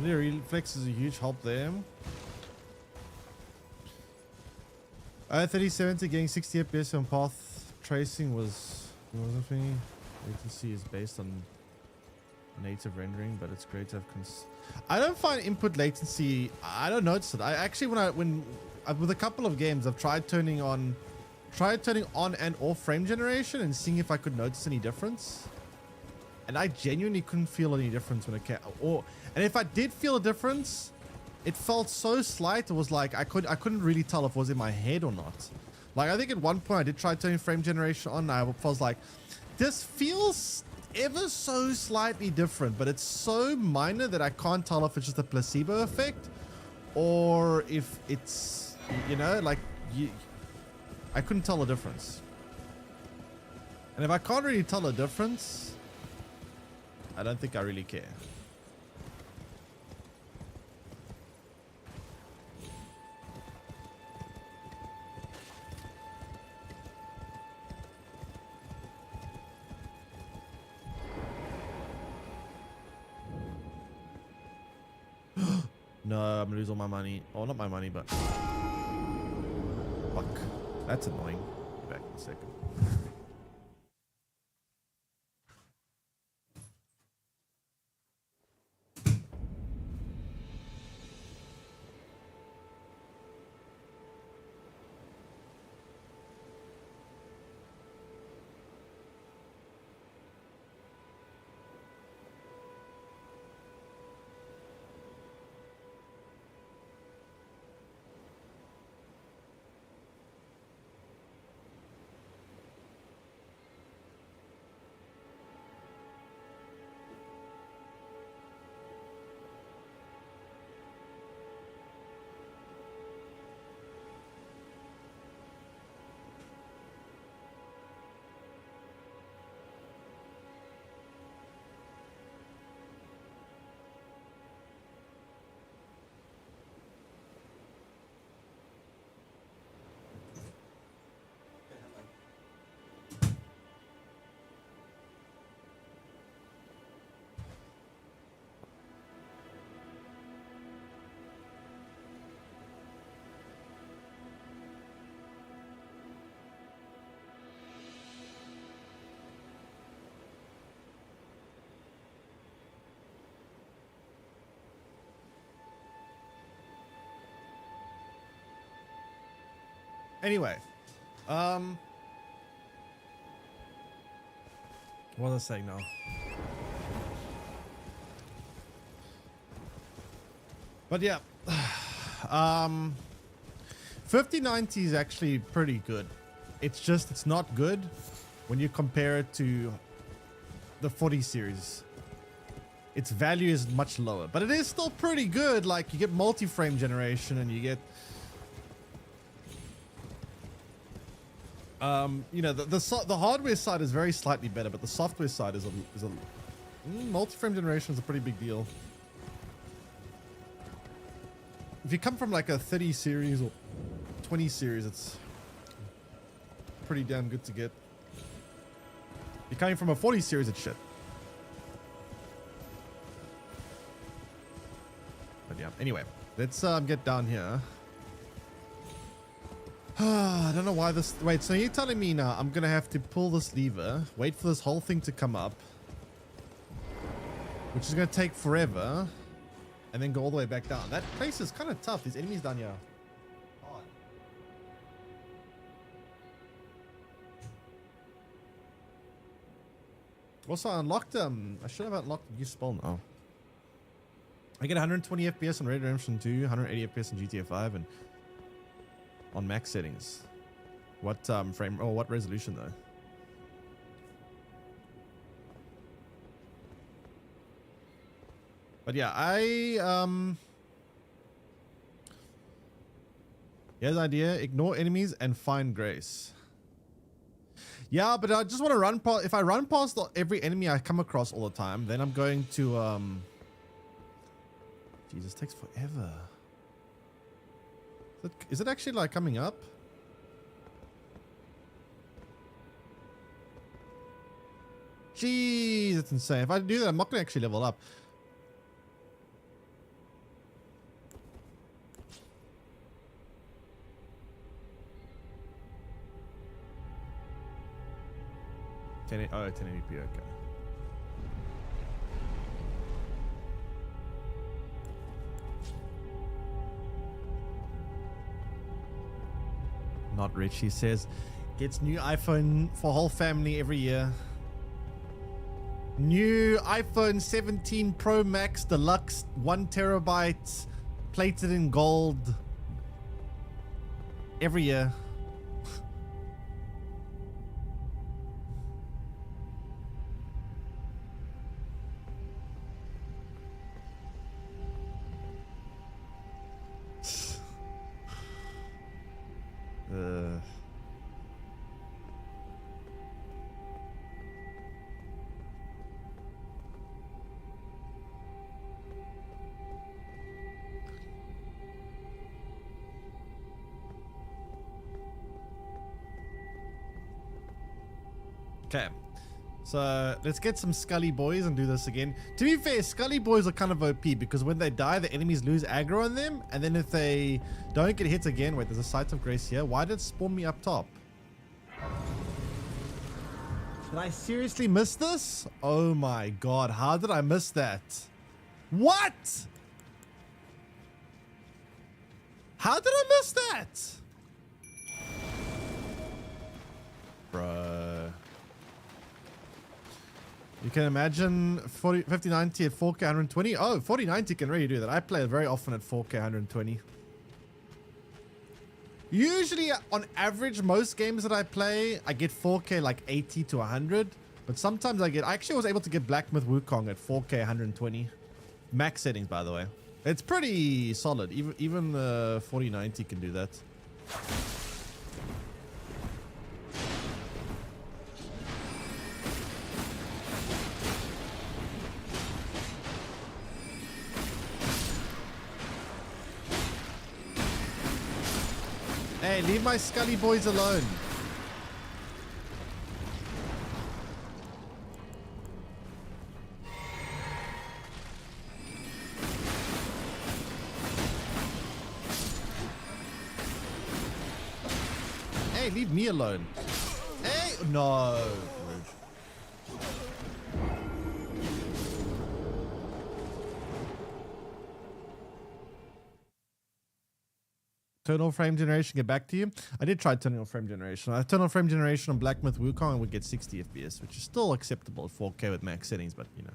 The reflex is a huge help there. 3070 getting 60 FPS on path tracing wasn't for me. Latency is based on native rendering, but it's great to have I don't find input latency. I don't notice it. I actually when with a couple of games I've tried turning on and off frame generation and seeing if I could notice any difference. And I genuinely couldn't feel any difference when it came, and if I did feel a difference, it felt so slight. It was like I couldn't really tell if it was in my head or not. Like I think at one point I did try turning frame generation on. I was like, this feels ever so slightly different, but it's so minor that I can't tell if it's just a placebo effect or if it's, you know, like I couldn't tell the difference. And if I can't really tell the difference, I don't think I really care. No, I'm gonna lose all my money. Oh, not my money, but fuck. That's annoying. Be back in a second. Anyway, what was I saying now? But yeah, 5090 is actually pretty good. It's just, it's not good when you compare it to the 40 series. Its value is much lower, but it is still pretty good. Like, you get multi-frame generation and you get you know, the hardware side is very slightly better, but the software side is a multi-frame generation is a pretty big deal. If you come from like a 30 series or 20 series, it's pretty damn good to get. If you're coming from a 40 series, it's shit. But yeah, anyway, let's get down here. I don't know why this... Wait, so you're telling me now I'm going to have to pull this lever, wait for this whole thing to come up, which is going to take forever, and then go all the way back down. That place is kind of tough. These enemies down here. Hard. Also, I unlocked... I should have unlocked new spawn now. I get 120 FPS on Red Dead Redemption 2, 180 FPS on GTA 5, and... on max settings. What frame or what resolution though? But yeah, here's the idea: ignore enemies and find grace. Yeah, but I just want to run past. If I run past every enemy I come across all the time, then I'm going to Jesus, takes forever. Is it actually like coming up? Jeez, it's insane. If I do that, I'm not gonna actually level up. Oh, 1080p, okay. Not rich, he says. Gets new iPhone for whole family every year. New iPhone 17 Pro Max Deluxe, 1 terabyte, plated in gold. Every year. Okay, So let's get some Scully boys and do this again. To be fair, Scully boys are kind of OP because when they die, the enemies lose aggro on them. And then if they don't get hit again, wait, there's a Sight of Grace here. Why did it spawn me up top? Did I seriously miss this? Oh my god, how did I miss that? What? How did I miss that? Bro. You can imagine 5090 at 4K 120. Oh, 4090 can really do that. I play it very often at 4K 120. Usually, on average, most games that I play, I get 4K like 80 to 100. But sometimes I actually was able to get Black Myth Wukong at 4K 120. Max settings, by the way. It's pretty solid. Even the 4090 can do that. Hey, leave my Scully boys alone. Hey, leave me alone. Hey, no. Turn off frame generation, get back to you. I did try turning off frame generation. I turned off frame generation on Black Myth Wukong and would get 60 FPS, which is still acceptable at 4K with max settings, but you know.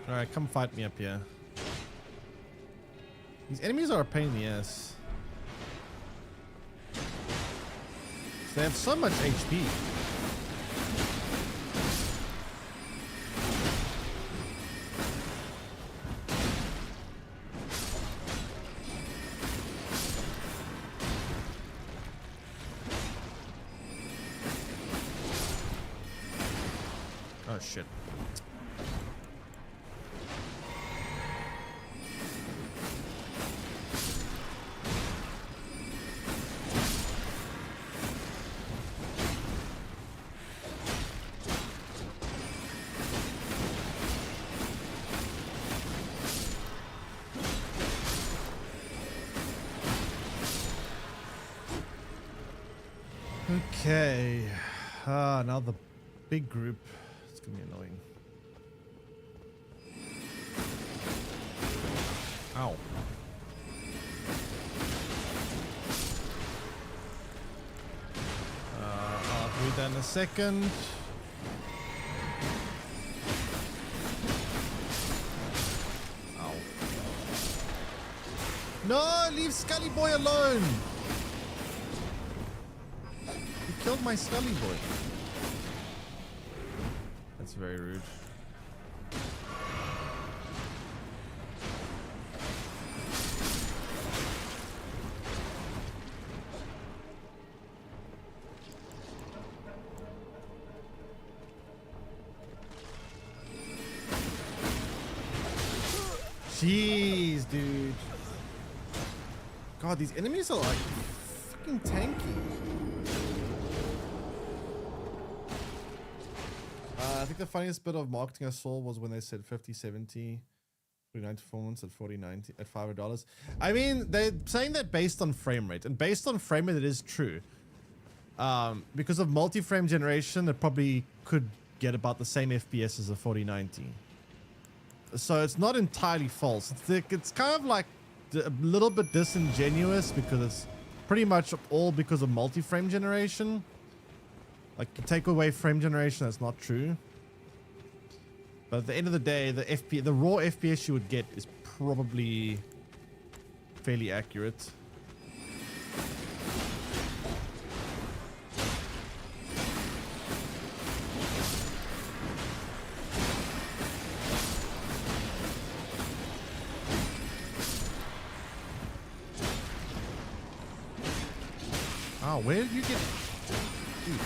Alright, come fight me up here. These enemies are a pain in the ass. They have so much HP. Oh shit. Okay, now the big group. It's gonna be annoying. Ow. I'll do that in a second. Ow. No, leave Scully Boy alone. Killed my Scully boy. That's very rude. Jeez, dude. God, these enemies are like fucking tanky. I think the funniest bit of marketing I saw was when they said 5070 49 performance at 4090 at $500. I mean, they're saying that based on frame rate, and based on frame rate, it is true. Because of multi-frame generation, it probably could get about the same FPS as a 4090. So it's not entirely false. It's kind of like a little bit disingenuous because it's pretty much all because of multi-frame generation. Like, you take away frame generation, that's not true. But at the end of the day, the raw FPS you would get is probably fairly accurate. Wow, where did you get... Dude.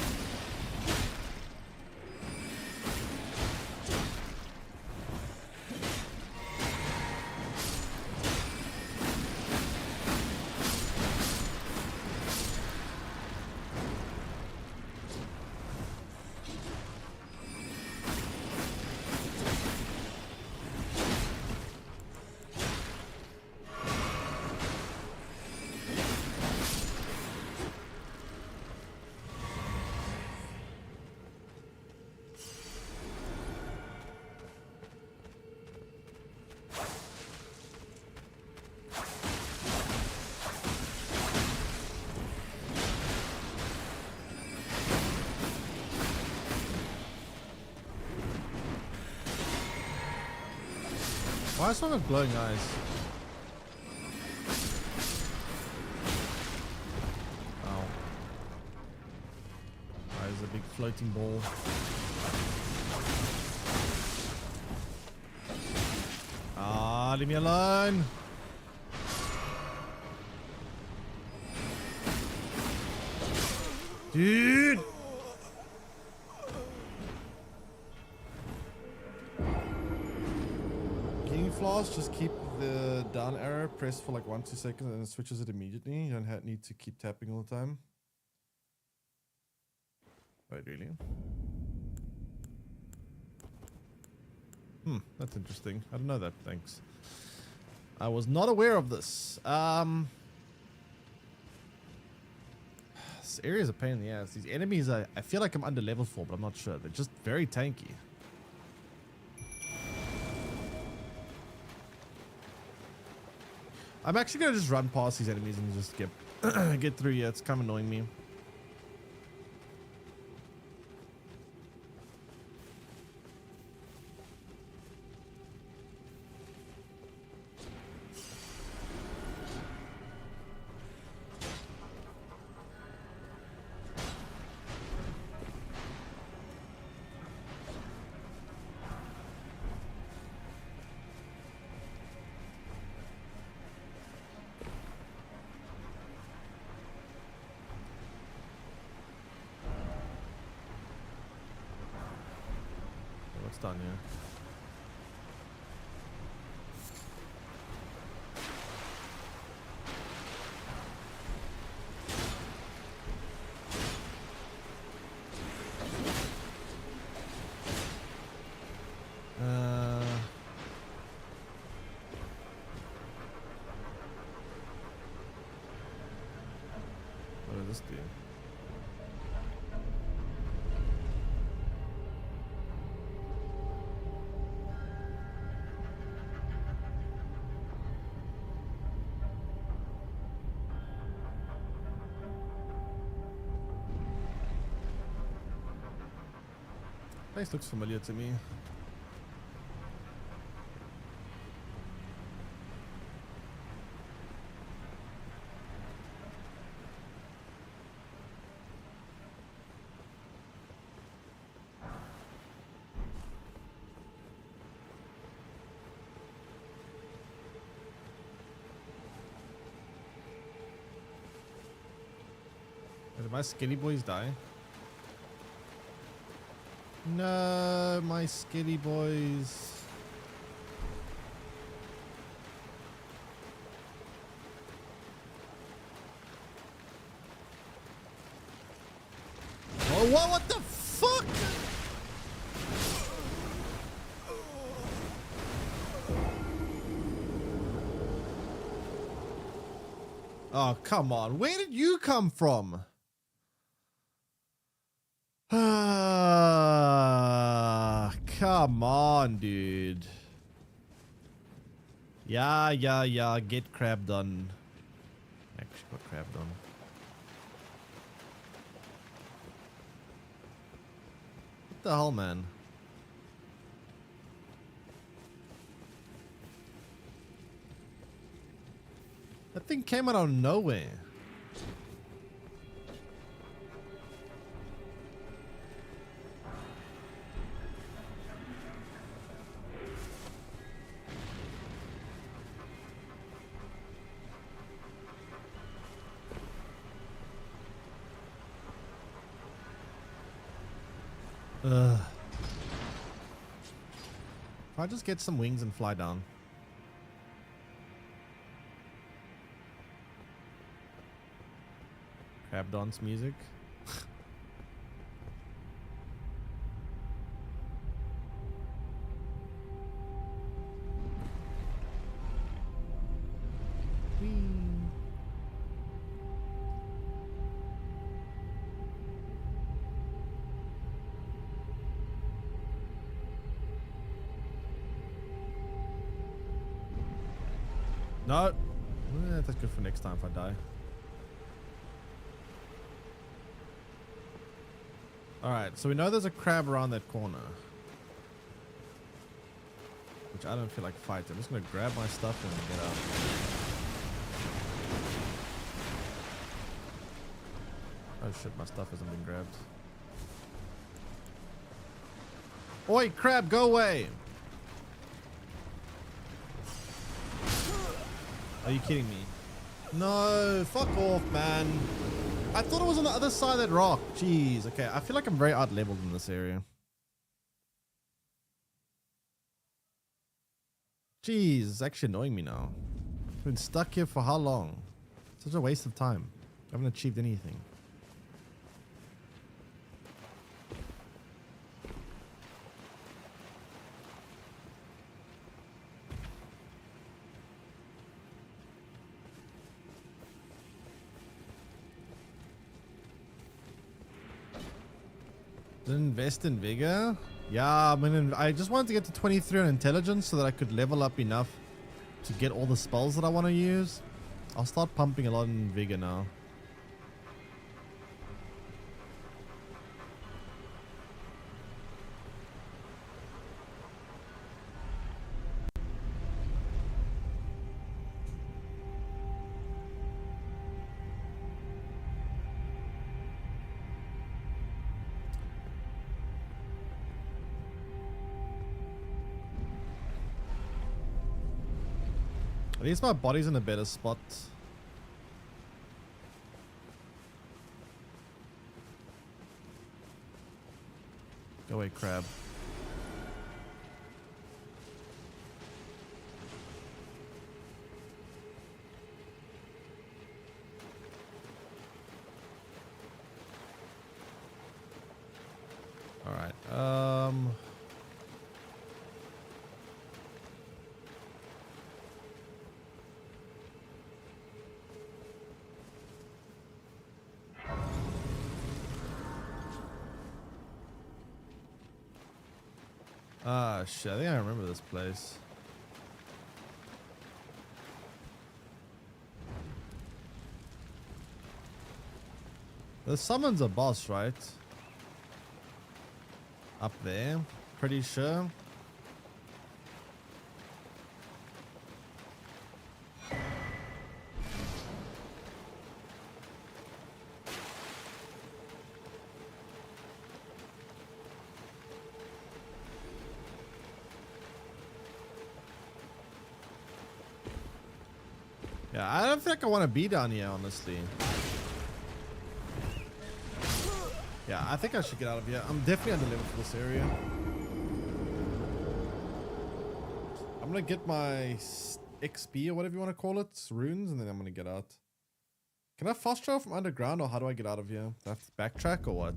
Why is someone with glowing eyes? Oh. Why is a big floating ball? Ah, leave me alone. Dude. Flaws, just keep the down arrow pressed for like 1-2 seconds and it switches it immediately. You don't need to keep tapping all the time. Wait, really? That's interesting. I don't know that. Thanks. I was not aware of this. This area is a pain in the ass. These enemies, I feel like I'm under level 4, but I'm not sure. They're just very tanky. I'm actually gonna just run past these enemies and just get through here. It's kind of annoying me. Done, yeah. What does this do? Place looks familiar to me. Did my skinny boys die? No, my skinny boys. Oh, what the fuck? Oh, come on. Where did you come from? Ah, come on, dude. Yeah, get crab done. Actually got crab done. What the hell, man? That thing came out of nowhere. Ugh. If I just get some wings and fly down. Crab dance music. No. That's good for next time if I die. Alright, so we know there's a crab around that corner. Which I don't feel like fighting. I'm just going to grab my stuff and get out. Oh shit, my stuff hasn't been grabbed. Oi, crab, go away! Are you kidding me? No, fuck off, man. I thought it was on the other side of that rock. Jeez, okay. I feel like I'm very out-leveled in this area. Jeez, it's actually annoying me now. I've been stuck here for how long? Such a waste of time. I haven't achieved anything. Invest in vigor. Yeah, I mean, I just wanted to get to 23 on intelligence so that I could level up enough to get all the spells that I want to use. I'll start pumping a lot in vigor now. At least my body's in a better spot. Go away, crab. All right. Ah, shit. I think I remember this place. The summons a boss, right? Up there. Pretty sure. Yeah, I don't think I want to be down here, honestly. Yeah, I think I should get out of here. I'm definitely under level for this area. I'm gonna get my XP or whatever you want to call it, runes, and then I'm gonna get out. Can I fast travel from underground, or how do I get out of here? Do I have to backtrack or what?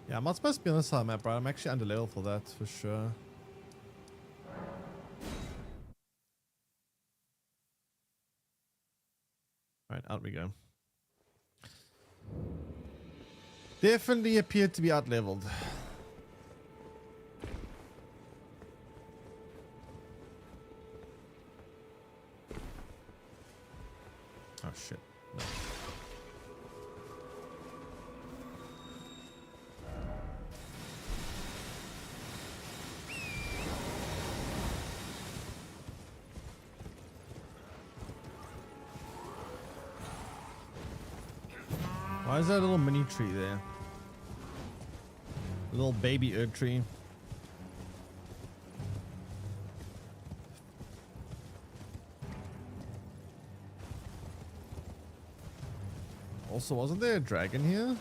Yeah, I'm not supposed to be on this side map, right? I'm actually under level for that, for sure. Alright, out we go. Definitely appeared to be out leveled. Oh shit. No. Why is there a little mini tree there? A little baby Erd tree. Also, wasn't there a dragon here?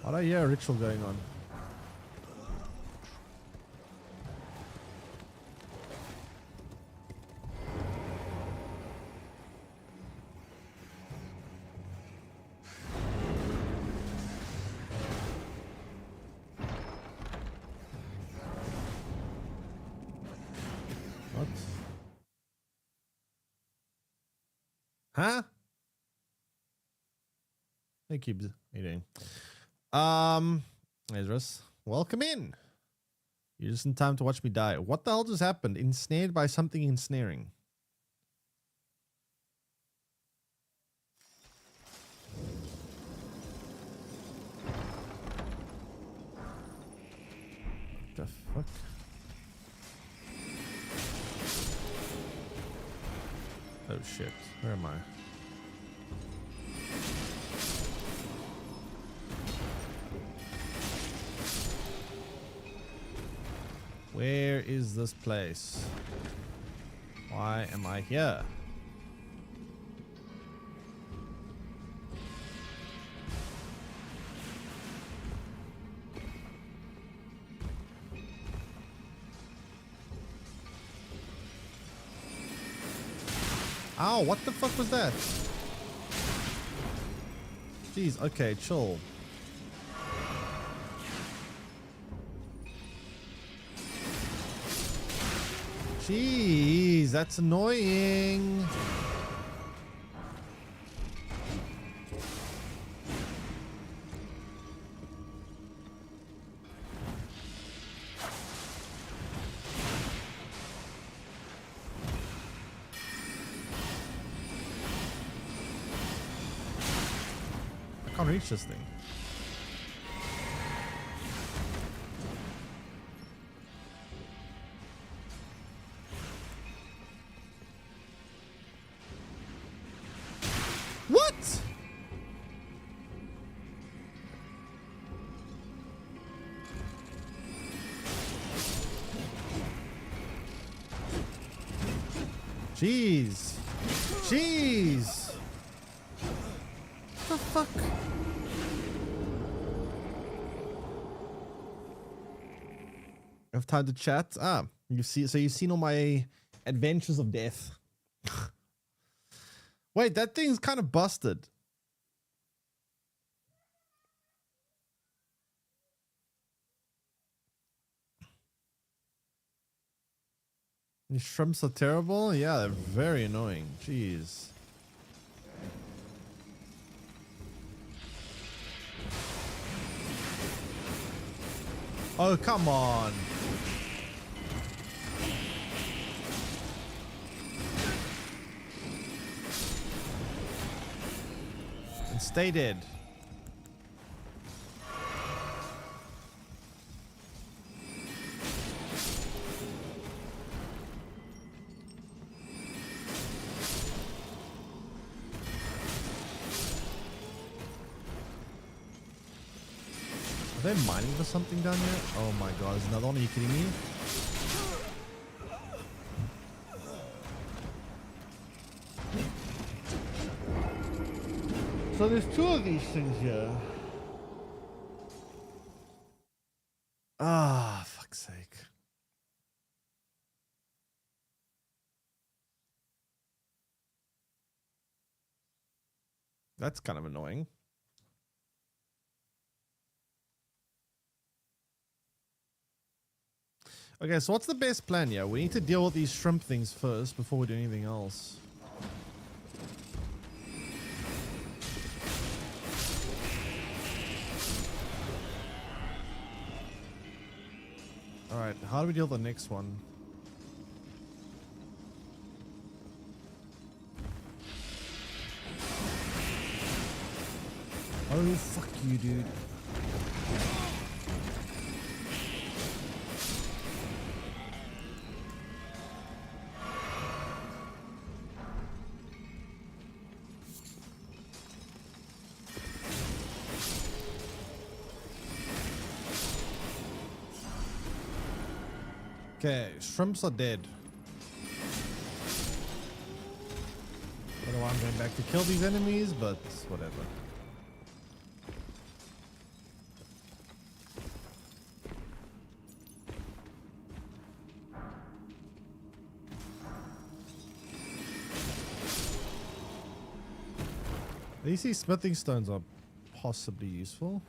Why do I hear a ritual going on? What? Huh? Hey, Cubes. How you doing? Ezra's, welcome in. You're just in time to watch me die. What the hell just happened? Ensnared by something ensnaring. The fuck? Oh shit. Where am I? Where is this place? Why am I here? Ow, what the fuck was that? Jeez, okay, chill. Jeez, that's annoying. I can't reach this thing. What? Jeez. Jeez. What the fuck? I have time to chat. Ah, you see, so you've seen all my adventures of death. Wait, that thing's kind of busted. These shrimps are terrible? Yeah, they're very annoying. Jeez. Oh, come on. And stay dead. Are they mining for something down here? Oh my god, there's another one. Are you kidding me? So there's two of these things here. Ah, fuck's sake. That's kind of annoying. Okay, so what's the best plan here? We need to deal with these shrimp things first before we do anything else. Alright, how do we deal with the next one? Oh, fuck you, dude. Okay, shrimps are dead. I don't know why I'm going back to kill these enemies, but whatever. These smithing stones are possibly useful.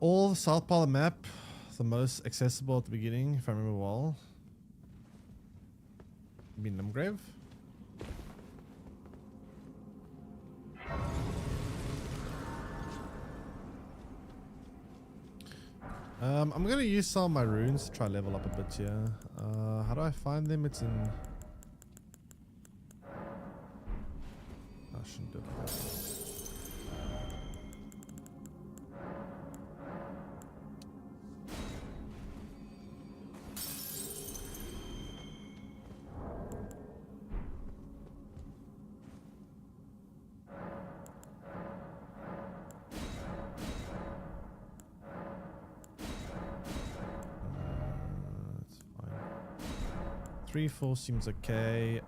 All the south part of the map, the most accessible at the beginning, if I remember well. Be Numgrave. I'm gonna use some of my runes to try level up a bit here. How do I find them? It's in. I shouldn't do it like that. That's fine. 3, 4 seems okay.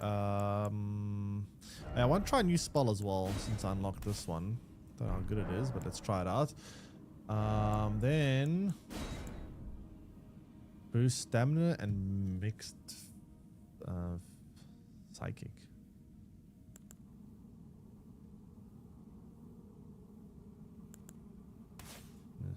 I want to try a new spell as well since I unlocked this one. Don't know how good it is, but let's try it out. Then boost stamina and mixed psychic. Yes.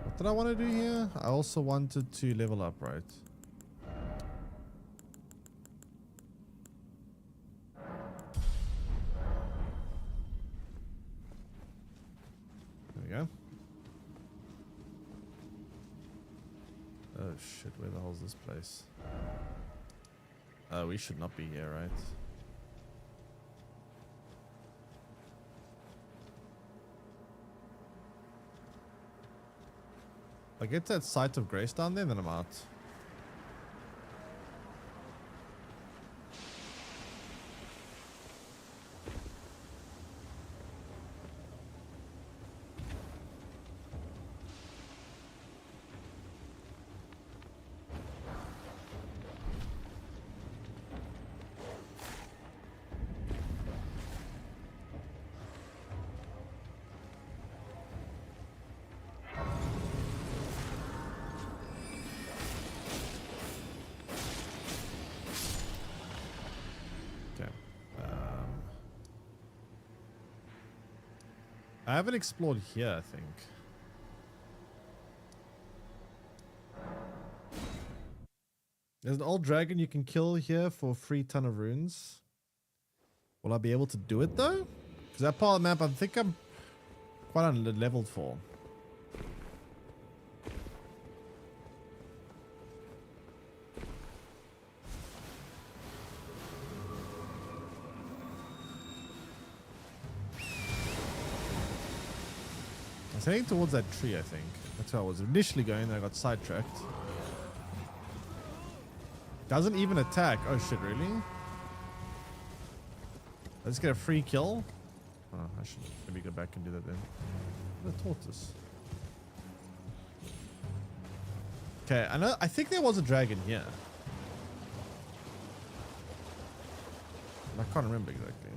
What did I want to do here? I also wanted to level up, right? There we go. Oh shit, where the hell is this place? We should not be here, right? I get that Sight of Grace down there, then I'm out. I haven't explored here, I think. There's an old dragon you can kill here for a free ton of runes. Will I be able to do it though? Because that part of the map I think I'm quite unleveled for. I was heading towards that tree, I think. That's where I was initially going, then I got sidetracked. Doesn't even attack. Oh shit, really? Let's get a free kill. Oh, I should maybe go back and do that then. The tortoise. Okay, I think there was a dragon here. I can't remember exactly.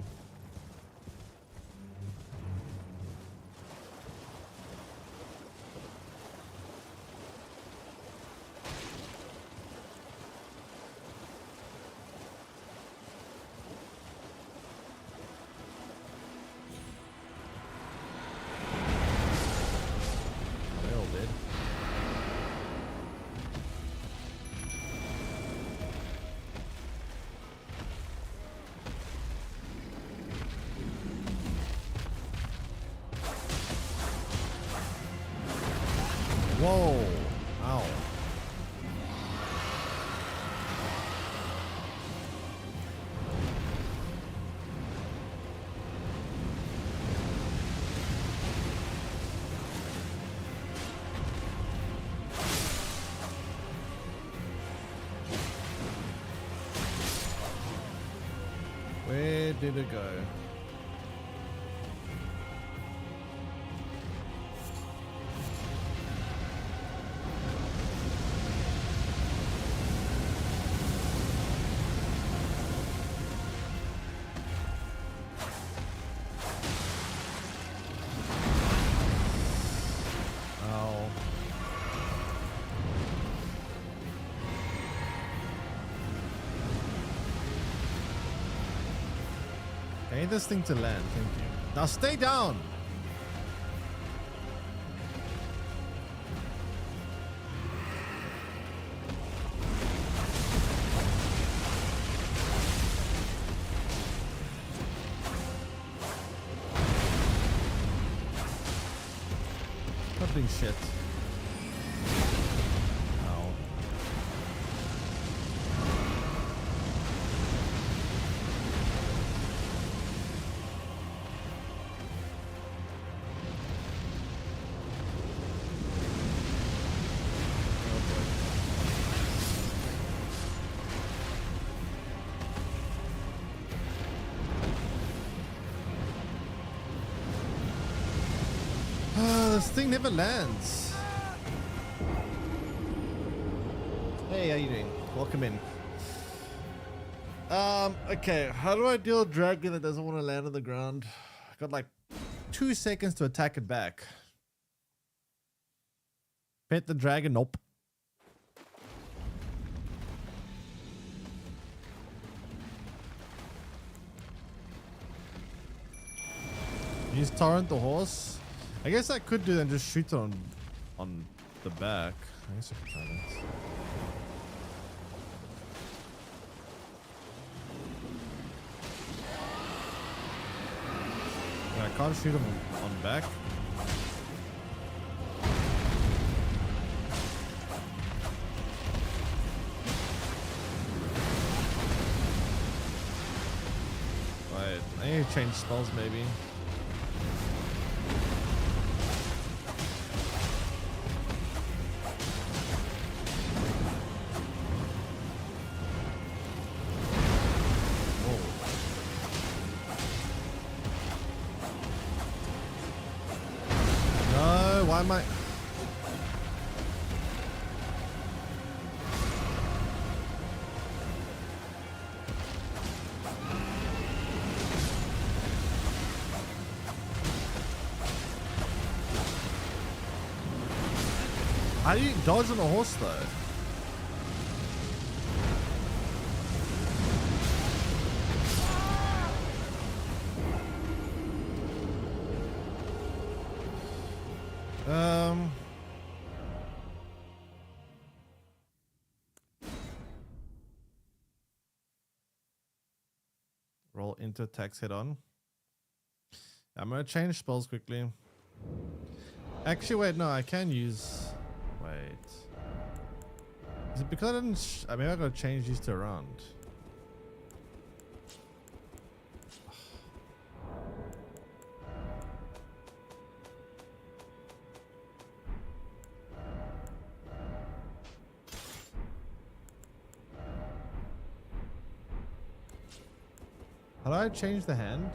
Whoa. Ow. Where did it go? Ow. I need this thing to land, thank you. Now stay down! Not doing shit. Ow. This thing never lands. Hey, how you doing? Welcome in. Okay, how do I deal with a dragon that doesn't want to land on the ground? I got like 2 seconds to attack it back. Pet the dragon, nope. Use Torrent the horse. I guess I could do that and just shoot it on the back. I guess I could try that. Yeah, I can't shoot him on back. Right, I need to change spells maybe. Why am I? How do you dodge on a horse though? Roll into attacks head on. I'm gonna change spells quickly. Actually, wait, no, I can use. Wait. Is it because I didn't? I mean, I gotta change these to around. How do I change the hand?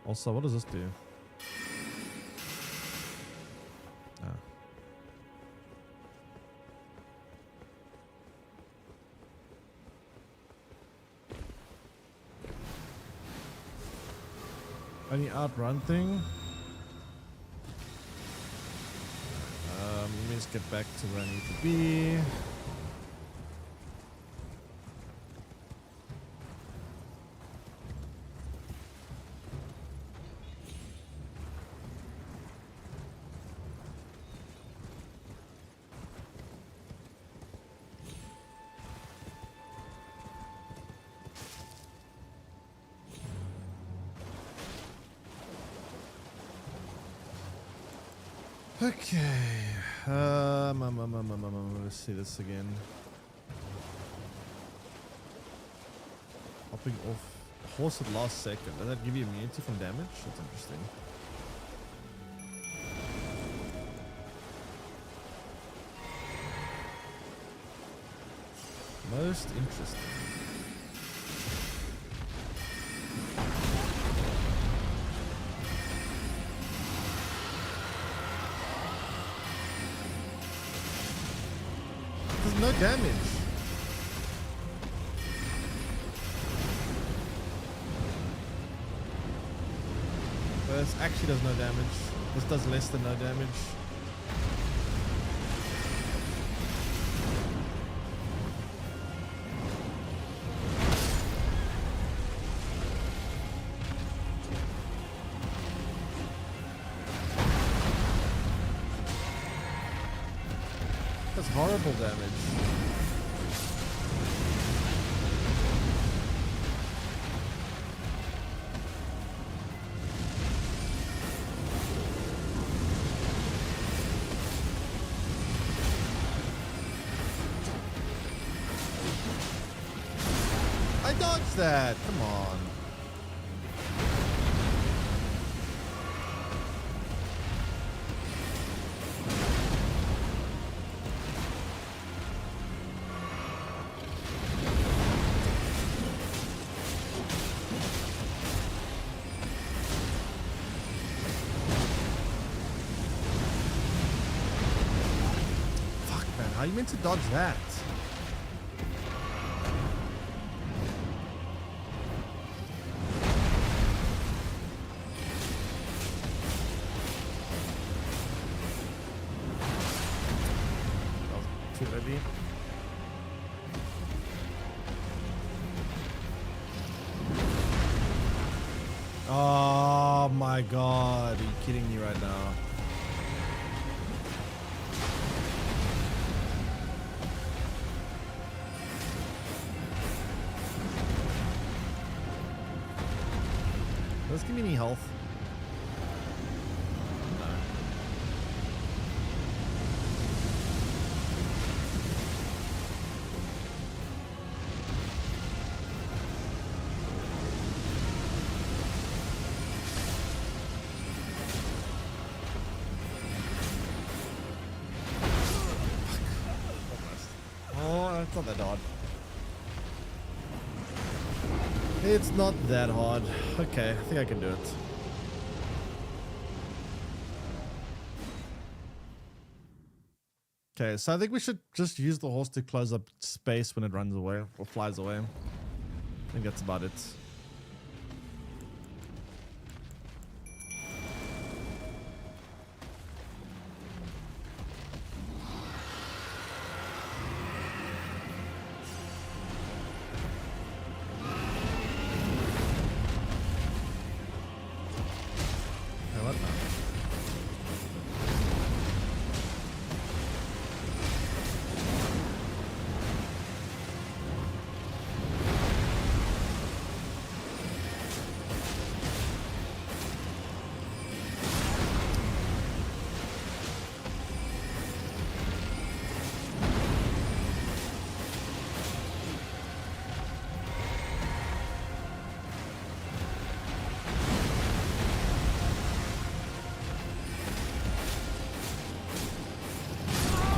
Also, what does this do? Ah. Any outrun thing? Let me just get back to where I need to be. Okay. Let's see this again. Hopping off horse at last second. Does that give you immunity from damage? That's interesting. Most interesting. There's no damage. This actually does no damage. This does less than no damage. That's horrible damage. I dodged that. Come on. How are you meant to dodge that? That was too heavy. Oh my god, are you kidding me right now? Does this give me any health? No. Oh, it's not that hard. It's not that hard. Okay, I think I can do it. Okay, so I think we should just use the horse to close up space when it runs away or flies away. I think that's about it.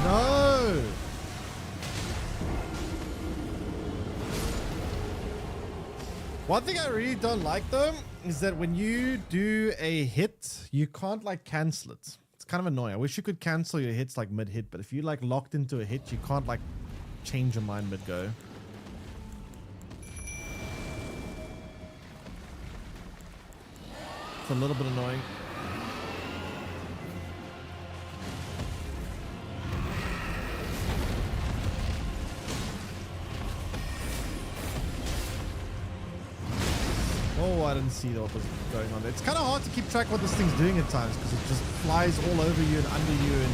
No! One thing I really don't like though is that when you do a hit, you can't like cancel it. It's kind of annoying. I wish you could cancel your hits like mid-hit, but if you like locked into a hit, you can't like change your mind mid-go. It's a little bit annoying. Oh, I didn't see what was going on there. It's kind of hard to keep track what this thing's doing at times because it just flies all over you and under you and...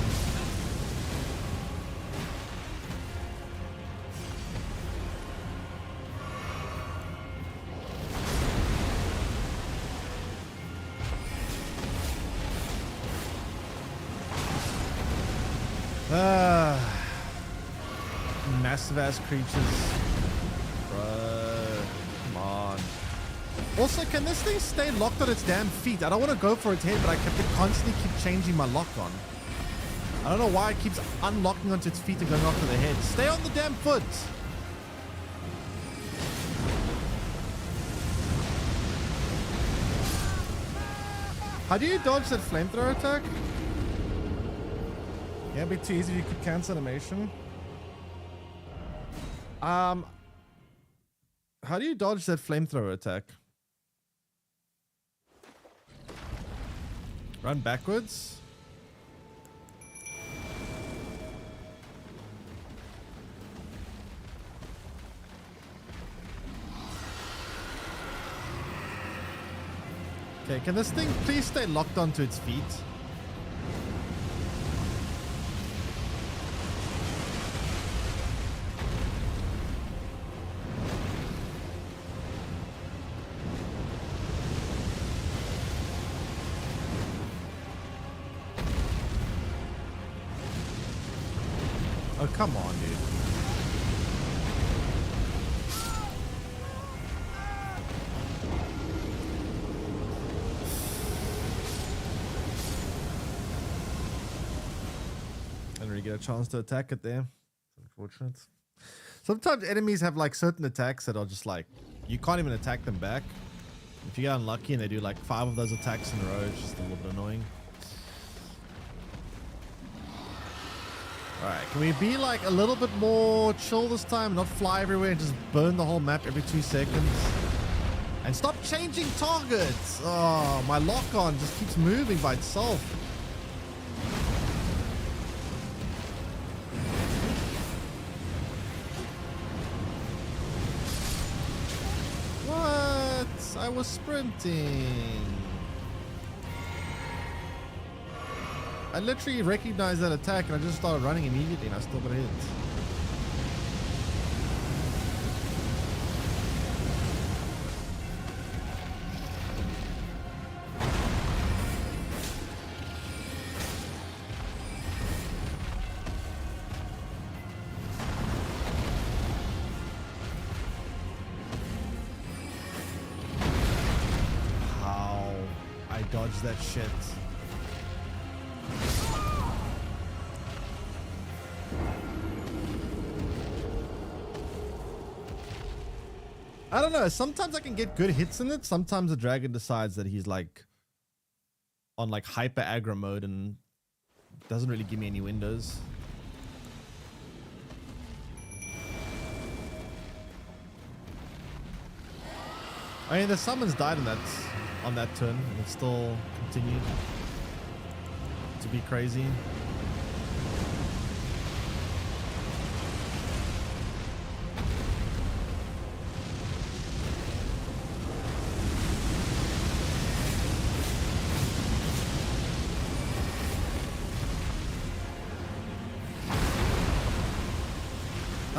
massive ass creatures. Bro, come on. Also, can this thing stay locked on its damn feet? I don't want to go for its head, but I have to constantly keep changing my lock on. I don't know why it keeps unlocking onto its feet and going after the head. Stay on the damn foot. How do you dodge that flamethrower attack? Yeah, it'd be too easy if you could cancel animation. How do you dodge that flamethrower attack? Run backwards? Okay, can this thing please stay locked onto its feet? Oh, come on, dude. Didn't really get a chance to attack it there. It's unfortunate. Sometimes enemies have like certain attacks that are just like, you can't even attack them back. If you get unlucky and they do like 5 of those attacks in a row, it's just a little bit annoying. Alright, can we be like a little bit more chill this time? Not fly everywhere and just burn the whole map every 2 seconds? And stop changing targets! Oh, my lock-on just keeps moving by itself. What? I was sprinting. I literally recognized that attack and I just started running immediately and I still got hit. How I dodged that shit. I don't know. Sometimes I can get good hits in it. Sometimes the dragon decides that he's like on like hyper aggro mode and doesn't really give me any windows. I mean, the summons died on that turn and it still continued to be crazy.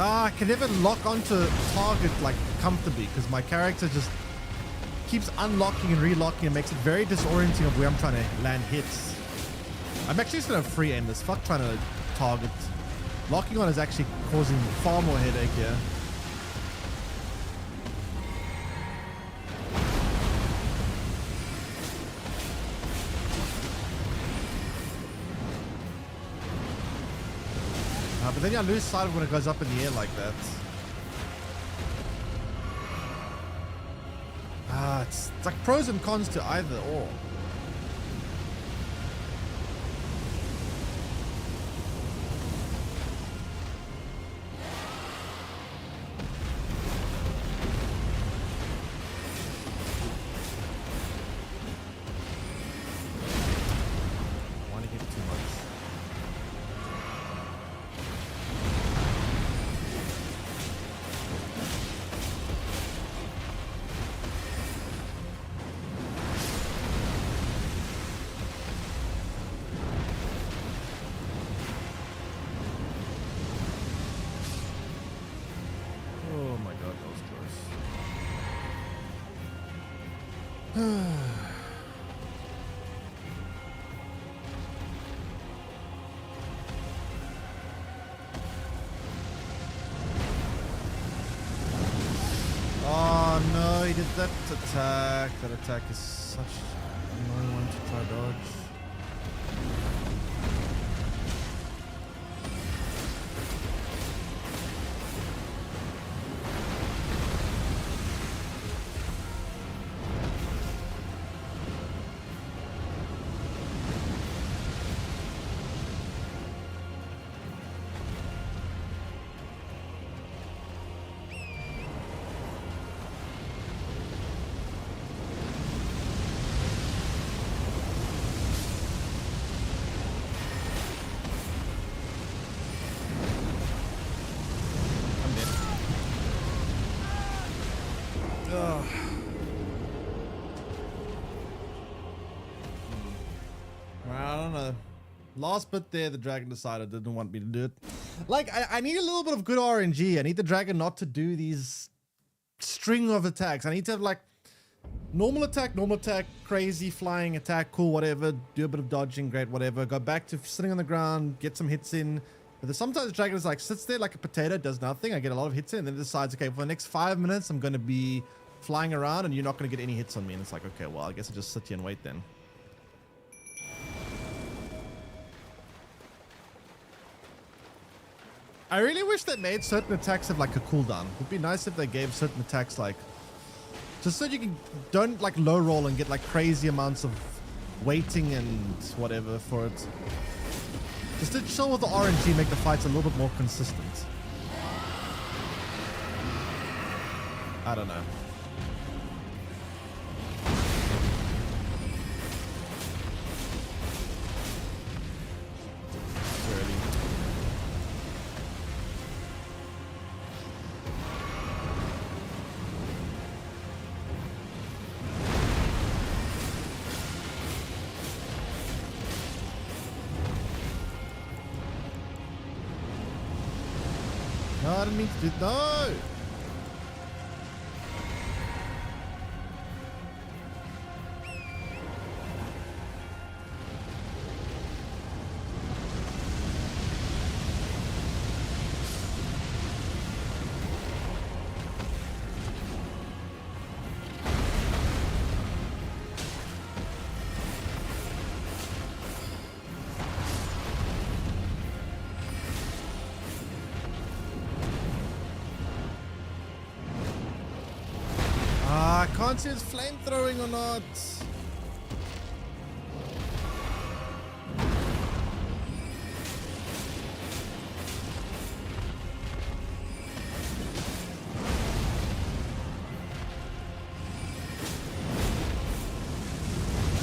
I can never lock onto target like comfortably because my character just keeps unlocking and relocking and makes it very disorienting of where I'm trying to land hits. I'm actually just going to free aim this. Fuck trying to target. Locking on is actually causing far more headache here. But then you lose sight of when it goes up in the air like that. It's like pros and cons to either or. Oh no, he did that attack. That attack is such an annoying one to try dodge. I don't know. Last bit there, the dragon decided didn't want me to do it. Like, I need a little bit of good RNG. I need the dragon not to do these string of attacks. I need to have like normal attack, crazy flying attack, cool, whatever. Do a bit of dodging, great, whatever. Go back to sitting on the ground, get some hits in. But sometimes the dragon is like sits there like a potato, does nothing. I get a lot of hits in, and then it decides, okay, for the next 5 minutes, I'm going to be flying around, and you're not going to get any hits on me. And it's like, okay, well, I guess I just sit here and wait then. I really wish they made certain attacks have like a cooldown. It'd be nice if they gave certain attacks like, just so you can don't like low roll and get like crazy amounts of waiting and whatever for it. Just to chill with the RNG, make the fights a little bit more consistent. I don't know. No, I didn't mean to do no. I can't see it's flamethrowing or not.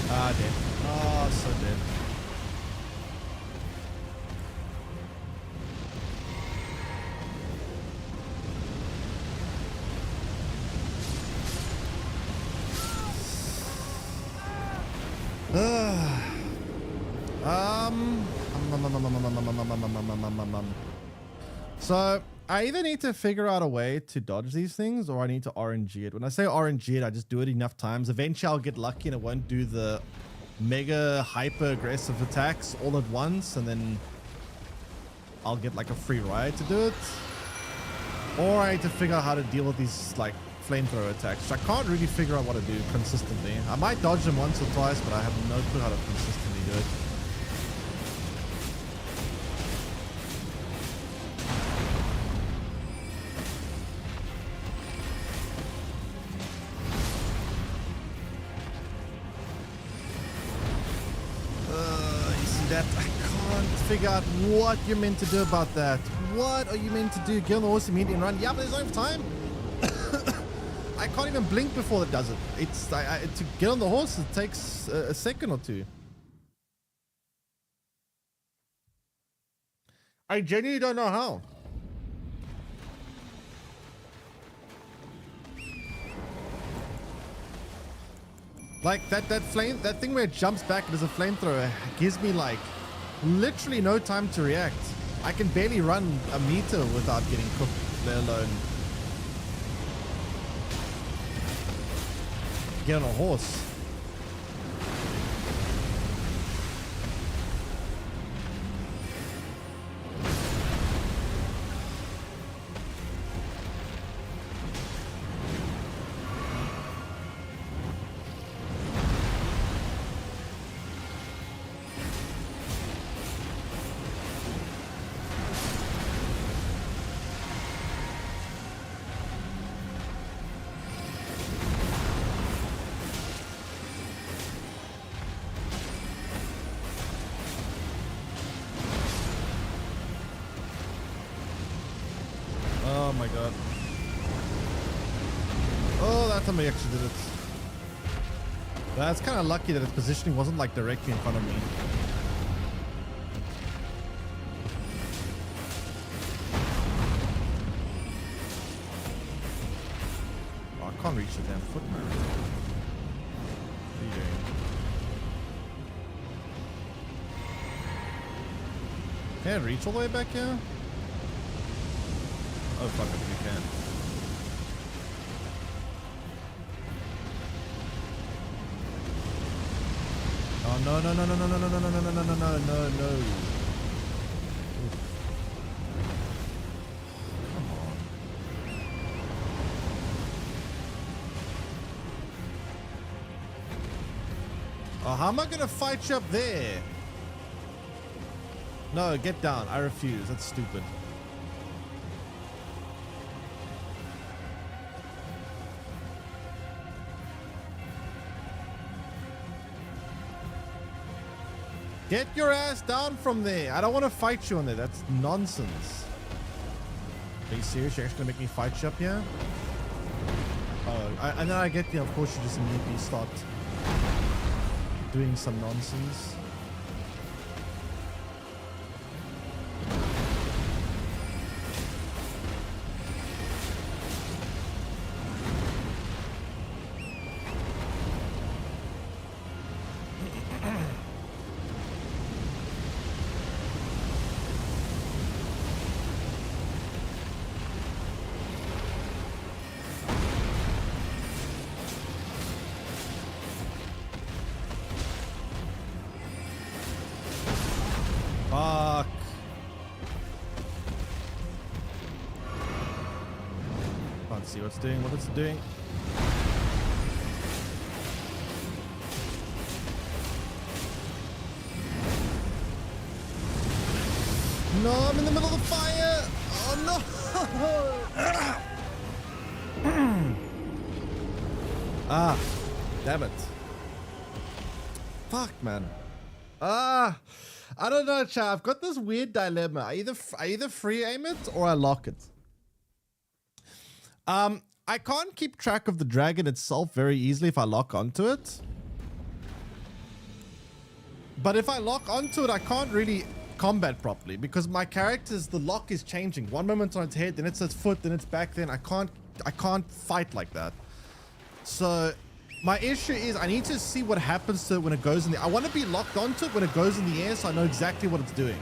Ah, dead. Oh, so dead. So I either need to figure out a way to dodge these things, or I need to RNG it. When I say RNG it, I just do it enough times. Eventually I'll get lucky and it won't do the mega hyper aggressive attacks all at once, and then I'll get like a free ride to do it. Or I need to figure out how to deal with these like flamethrower attacks, which I can't really figure out what to do consistently. I might dodge them once or twice, but I have no clue how to consistently do it. You see that? I can't figure out what you're meant to do about that. What are you meant to do? Get on the horse immediately and run? Yeah, but there's no time. I can't even blink before it does it. It's to get on the horse, it takes a second or two. I genuinely don't know how. Like that thing where it jumps back and there's a flamethrower gives me like literally no time to react. I can barely run a meter without getting cooked, let alone get on a horse. time we actually did it. That's kind of lucky that its positioning wasn't like directly in front of me. Oh, I can't reach the damn foot, man. What are you doing? Can't reach all the way back here? Oh fuck, I think you can. Oh no no no no no no no no no no no no no no no. Come on. Oh, how am I gonna fight you up there? No, get down. I refuse. That's stupid. Get your ass down from there. I don't want to fight you on there. That's nonsense. Are you serious? You're actually going to make me fight you up here? Oh, and then I get, of course, you just immediately start doing some nonsense. Fuck. Can't see what's doing, what it's doing. No, I'm in the middle of the fire. Oh no. Ah, damn it. Fuck, man. I don't know, chat. I've got this weird dilemma. I either free aim it or I lock it. I can't keep track of the dragon itself very easily if I lock onto it. But if I lock onto it, I can't really combat properly because my character's, the lock is changing. One moment on its head, then it's its foot, then it's back, then I can't fight like that. So my issue is I need to see what happens to it when it goes in the... I want to be locked onto it when it goes in the air so I know exactly what it's doing.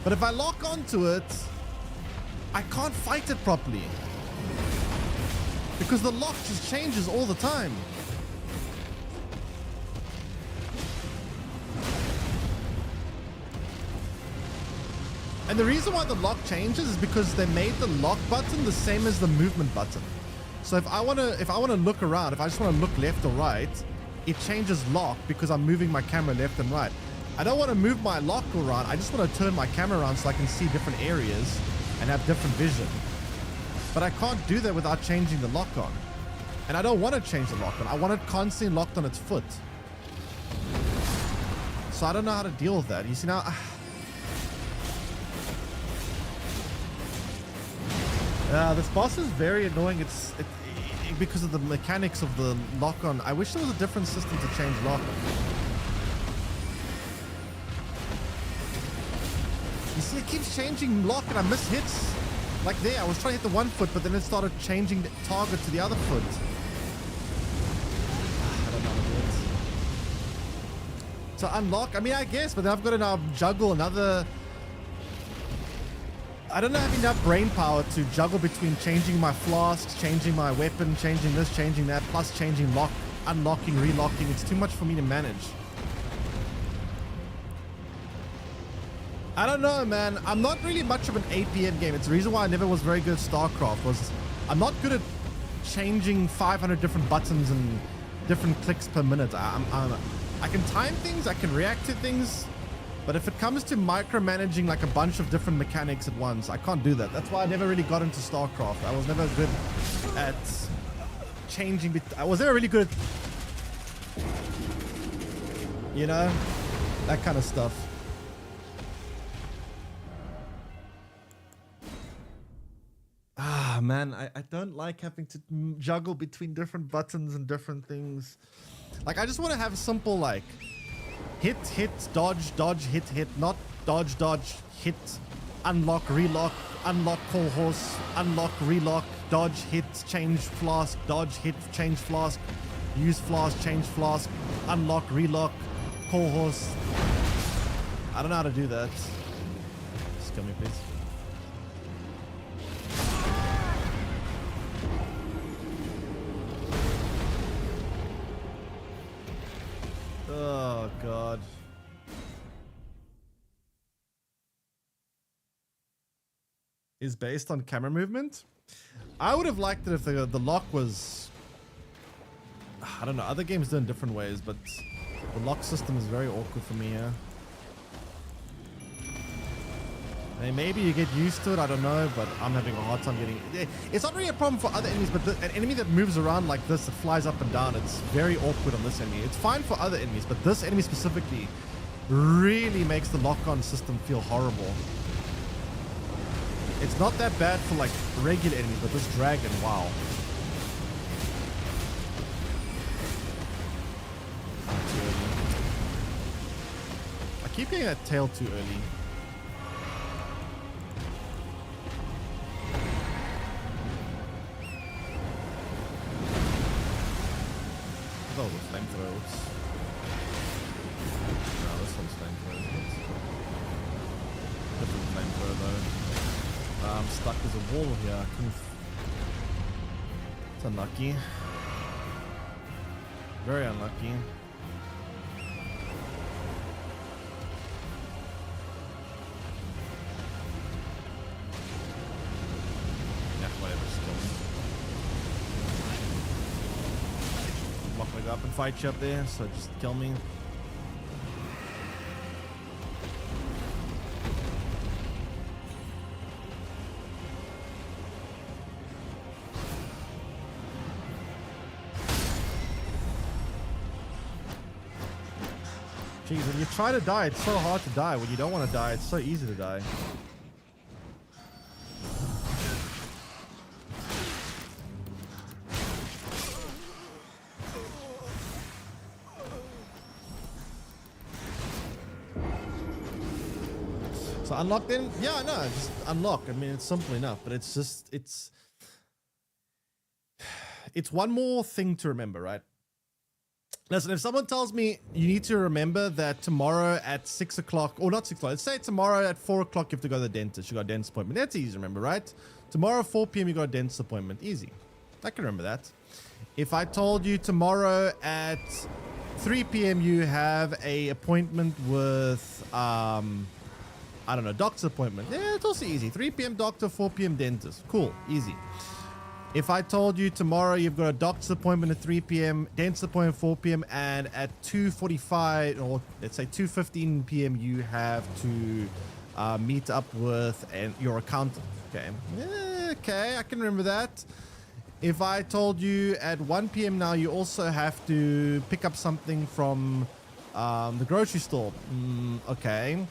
But if I lock onto it, I can't fight it properly. Because the lock just changes all the time. And the reason why the lock changes is because they made the lock button the same as the movement button. So if I want to look around, if I just want to look left or right, it changes lock because I'm moving my camera left and right. I don't want to move my lock around. I just want to turn my camera around so I can see different areas and have different vision. But I can't do that without changing the lock on. And I don't want to change the lock on. I want it constantly locked on its foot. So I don't know how to deal with that. You see now... this boss is very annoying. Because of the mechanics of the lock-on. I wish there was a different system to change lock-on. You see, it keeps changing lock and I miss hits. Like there, I was trying to hit the one foot, but then it started changing the target to the other foot. I don't know how to do it. To unlock, I mean, I guess, but then I've got to now juggle another... I don't have enough brain power to juggle between changing my flasks, changing my weapon, changing this, changing that, plus changing lock, unlocking, relocking. It's too much for me to manage. I don't know, man. I'm not really much of an APM game. It's the reason why I never was very good at StarCraft. Was I'm not good at changing 500 different buttons and different clicks per minute. I can time things, I can react to things. But if it comes to micromanaging like a bunch of different mechanics at once, I can't do that. That's why I never really got into StarCraft. I was never good at changing. I was never really good at, you know, that kind of stuff. man, I don't like having to juggle between different buttons and different things. Like, I just want to have a simple, like, hit, dodge, hit, not dodge, hit, unlock, relock, unlock, call horse, unlock, relock, dodge, hit, change flask, dodge, hit, change flask, use flask, change flask, unlock, relock, call horse. I don't know how to do that. Just kill me, please. Oh, God. Is based on camera movement. I would have liked it if the lock was... I don't know, other games do it in different ways, but the lock system is very awkward for me here. And maybe you get used to it, I don't know, but I'm having a hard time getting... It's not really a problem for other enemies, but an enemy that moves around like this, it flies up and down, it's very awkward on this enemy. It's fine for other enemies, but this enemy specifically really makes the lock-on system feel horrible. It's not that bad for like regular enemies, but this dragon, wow. Too early. I keep getting that tail too early. Oh, the flamethrowers. No, this one's flamethrower, isn't it? Different flamethrower though. I'm stuck. There's a wall here. I couldn't... It's unlucky. Very unlucky. Yeah, whatever. Just kill me. I'm not gonna go up and fight you up there, so just kill me. Jeez, when you try to die, it's so hard to die. When you don't want to die, it's so easy to die. So unlock then? Yeah, no, just unlock. I mean, it's simple enough, but it's just, it's one more thing to remember, right? Listen, if someone tells me you need to remember that tomorrow at 6 o'clock, or not 6 o'clock, let's say tomorrow at 4 o'clock you have to go to the dentist. You got a dentist appointment. That's easy to remember, right? Tomorrow 4 p.m. you got a dentist appointment. Easy. I can remember that. If I told you tomorrow at 3 p.m. you have a appointment with, I don't know, doctor's appointment. Yeah, it's also easy. 3 p.m. doctor, 4 p.m. dentist. Cool. Easy. If I told you tomorrow you've got a doctor's appointment at 3 p.m., dentist appointment at 4 p.m., and at 2:45 or let's say 2:15 p.m. you have to meet up with your accountant. Okay. Okay, I can remember that. If I told you at 1 p.m. now you also have to pick up something from the grocery store. Okay.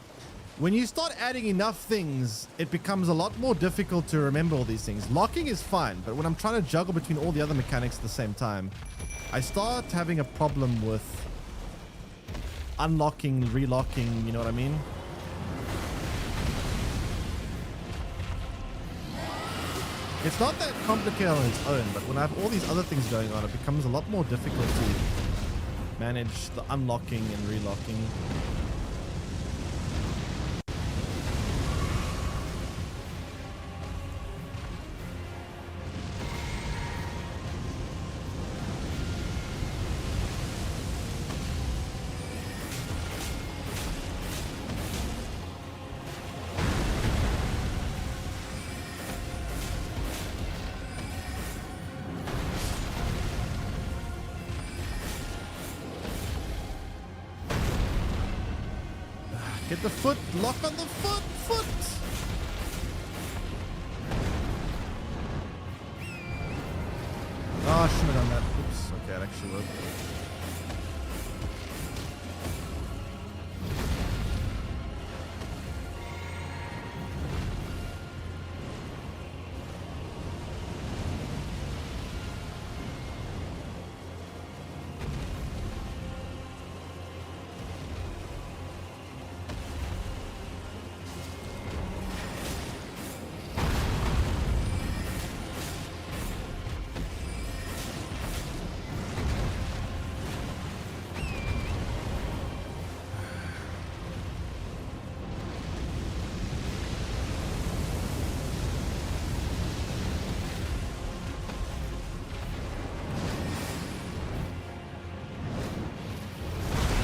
When you start adding enough things, it becomes a lot more difficult to remember all these things. Locking is fine, but when I'm trying to juggle between all the other mechanics at the same time, I start having a problem with unlocking, relocking, you know what I mean? It's not that complicated on its own, but when I have all these other things going on, it becomes a lot more difficult to manage the unlocking and relocking. Get the foot, lock on the foot. Oh, I shouldn't have done that. Oops, okay, it actually worked.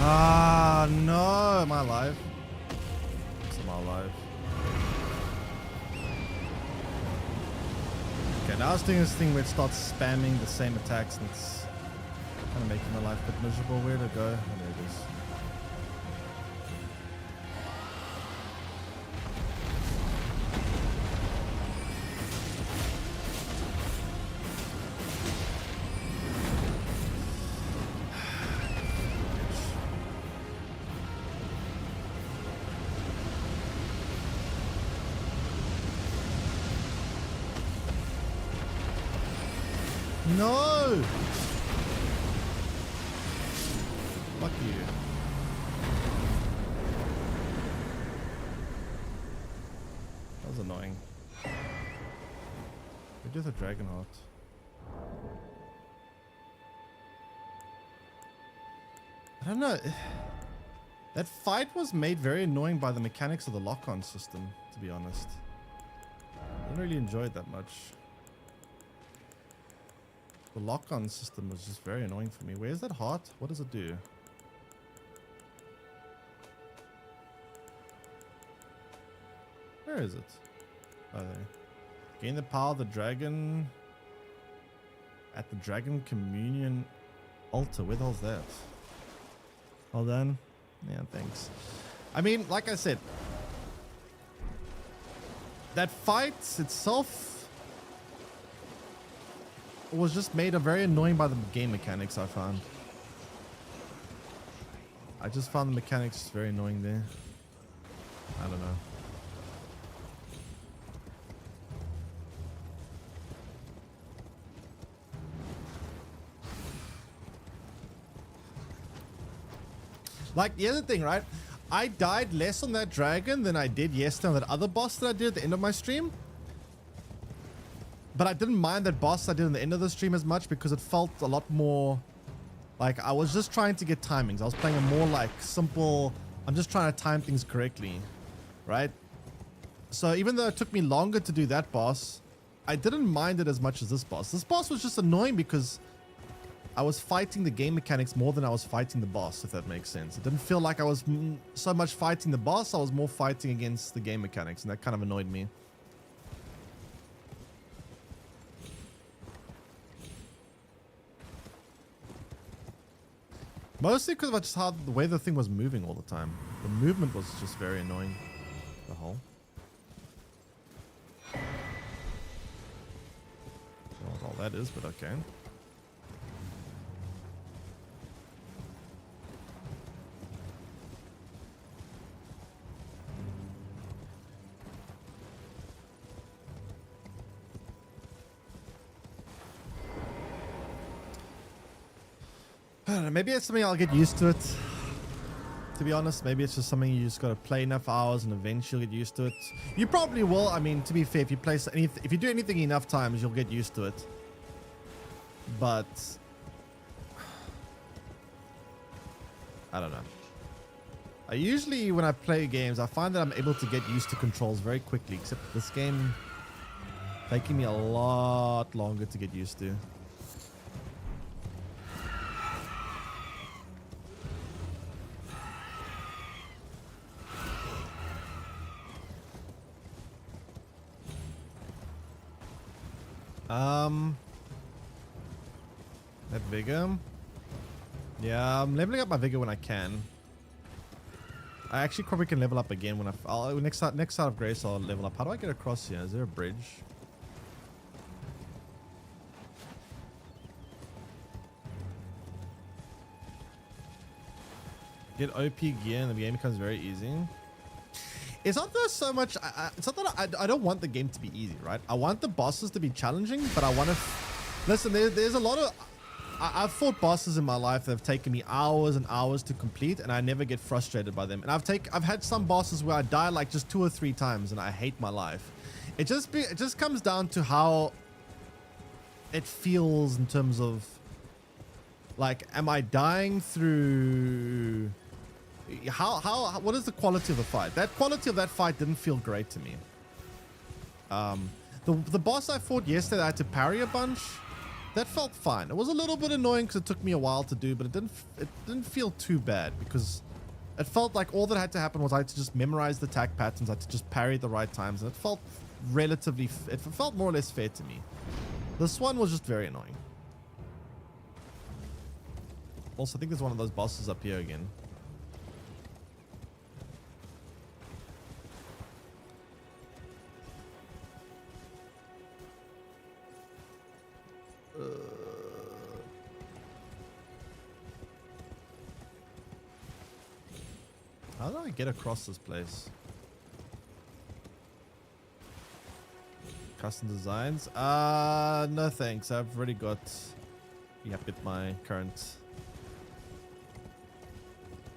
Ah, no. Am I alive? Am I alive? Okay, now it's doing this thing where it starts spamming the same attacks and it's kind of making my life a bit miserable. Where to go? Oh, there it is. No! Fuck you. That was annoying. We did the dragon heart. I don't know. That fight was made very annoying by the mechanics of the lock-on system, to be honest. I didn't really enjoy it that much. The lock-on system was just very annoying for me. Where's that heart? What does it do? Where is it? Oh, there. Gain the power of the dragon at the Dragon Communion altar. Where the hell's that? Hold on. Yeah, thanks. I mean, like I said, that fight itself was just made very annoying by the game mechanics, I found. I just found the mechanics very annoying there. I don't know. Like, the other thing, right? I died less on that dragon than I did yesterday on that other boss that I did at the end of my stream. But I didn't mind that boss I did on the end of the stream as much because it felt a lot more like I was just trying to get timings. I was playing a more like simple, I'm just trying to time things correctly, right? So even though it took me longer to do that boss, I didn't mind it as much as this boss. This boss was just annoying because I was fighting the game mechanics more than I was fighting the boss, if that makes sense. It didn't feel like I was so much fighting the boss, I was more fighting against the game mechanics, and that kind of annoyed me. Mostly because of just how the way the thing was moving all the time. The movement was just very annoying. The whole. I don't know what all that is, but okay. I don't know, maybe it's something I'll get used to it. To be honest, maybe it's just something you just got to play enough hours and eventually you'll get used to it. You probably will. I mean, to be fair, if you play if you do anything enough times, you'll get used to it. But I don't know. I usually, when I play games, I find that I'm able to get used to controls very quickly, except this game taking me a lot longer to get used to. That vigor. Yeah, I'm leveling up my vigor when I can. I actually probably can level up again when next side of Grace I'll level up. How do I get across here? Is there a bridge? Get OP gear and the game becomes very easy. It's not that so much. It's not that I don't want the game to be easy, right? I want the bosses to be challenging, but I want to listen. There's a lot of. I've fought bosses in my life that have taken me hours and hours to complete, and I never get frustrated by them. And I've had some bosses where I die like just 2 or 3 times, and I hate my life. It just comes down to how it feels in terms of like, am I dying through? What is the quality of the fight? That quality of that fight didn't feel great to me. The boss I fought yesterday, I had to parry a bunch. that felt fine. It was a little bit annoying because it took me a while to do, but it didn't feel too bad because it felt like all that had to happen was I had to just memorize the attack patterns. I had to just parry at the right times, and it felt relatively, it felt more or less fair to me. This one was just very annoying. Also, I think there's one of those bosses up here again. How do I get across this place? Custom designs? No thanks. I've already got with my current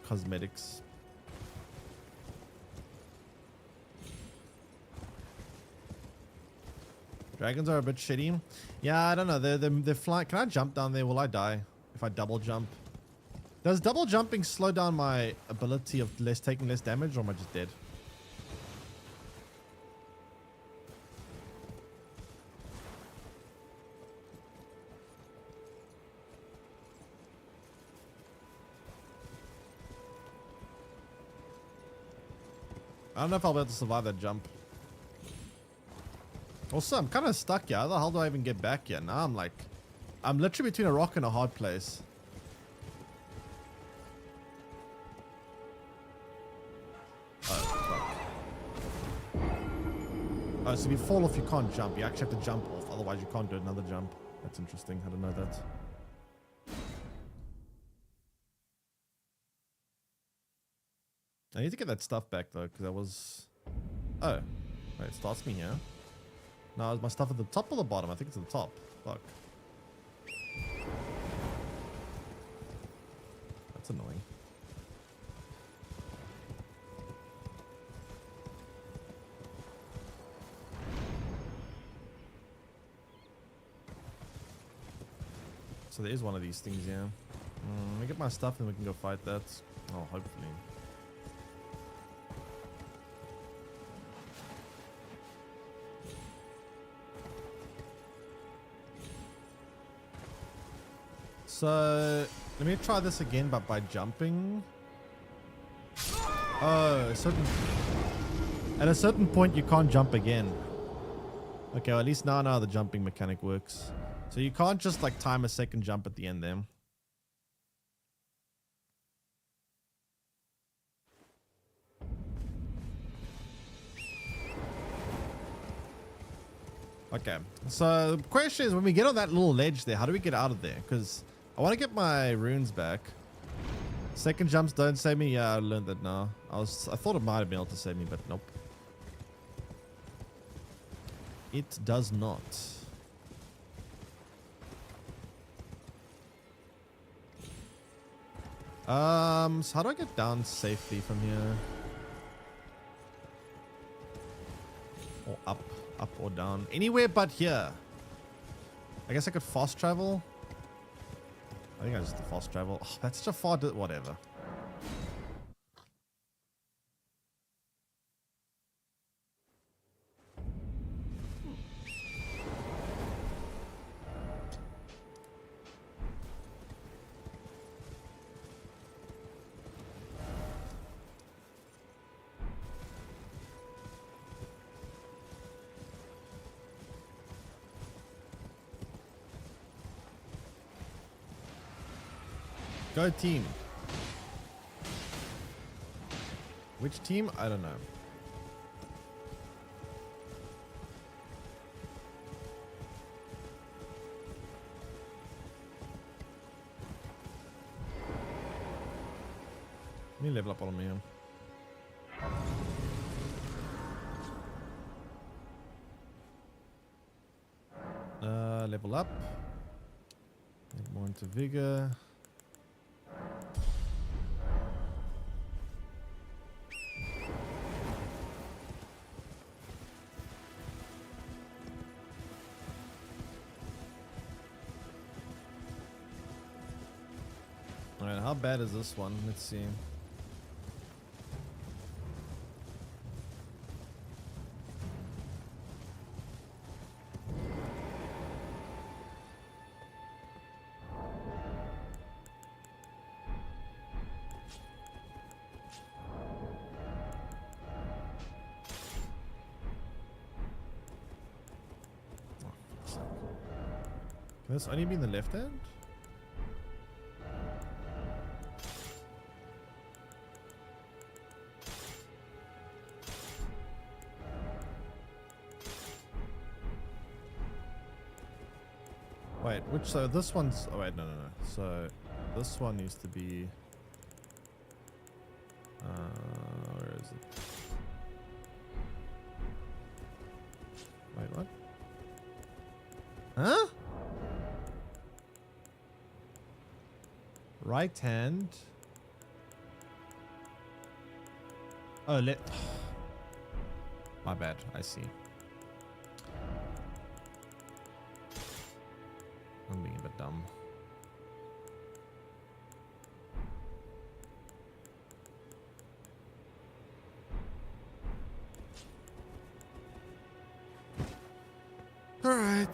cosmetics. Dragons are a bit shitty. Yeah, I don't know. They're flying. Can I jump down there? Will I die if I double jump? Does double jumping slow down my ability of taking less damage, or am I just dead? I don't know if I'll be able to survive that jump. Also, I'm kind of stuck here. How the hell do I even get back here? Now I'm literally between a rock and a hard place. Oh, fuck. Oh, so if you fall off, you can't jump. You actually have to jump off. Otherwise, you can't do another jump. That's interesting. I didn't know that. I need to get that stuff back, though, because I was... Oh. Wait, it starts me here. No, is my stuff at the top or the bottom? I think it's at the top. Fuck. That's annoying. So there is one of these things, yeah. Let me get my stuff and we can go fight that. Oh, hopefully. So let me try this again, but by jumping. Oh, at a certain point you can't jump again. Okay, well, at least now I know how the jumping mechanic works. So you can't just like time a second jump at the end then. Okay, so the question is, when we get on that little ledge there, how do we get out of there? Because I want to get my runes back. Second jumps don't save me. Yeah, I learned that now. I thought it might have been able to save me, but nope. It does not. So how do I get down safely from here? Or up or down? Anywhere but here. I guess I could fast travel. I think I just fast travel. Oh, that's such a far whatever. Go team. Which team? I don't know. Let me level up on me. Level up. Get more into vigor. Alright, how bad is this one? Let's see. Can this only be in the left hand? Wait, which, so this one's, oh wait, no. So this one needs to be, where is it? Wait, what? Huh? Right hand. Oh, my bad, I see. I'm being a bit dumb. All right.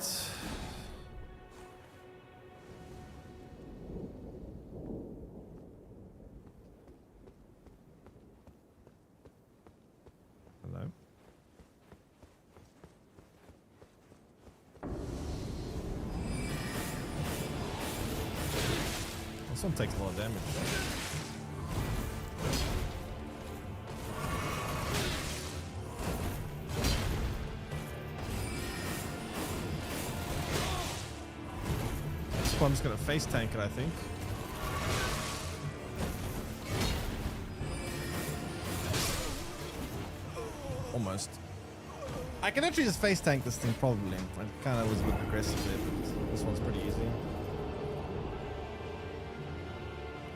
Hello. This one takes a lot of damage. This one's gonna face tank it, I think. Almost. I can actually just face tank this thing probably. I kind of was a bit aggressive there, but this one's pretty easy.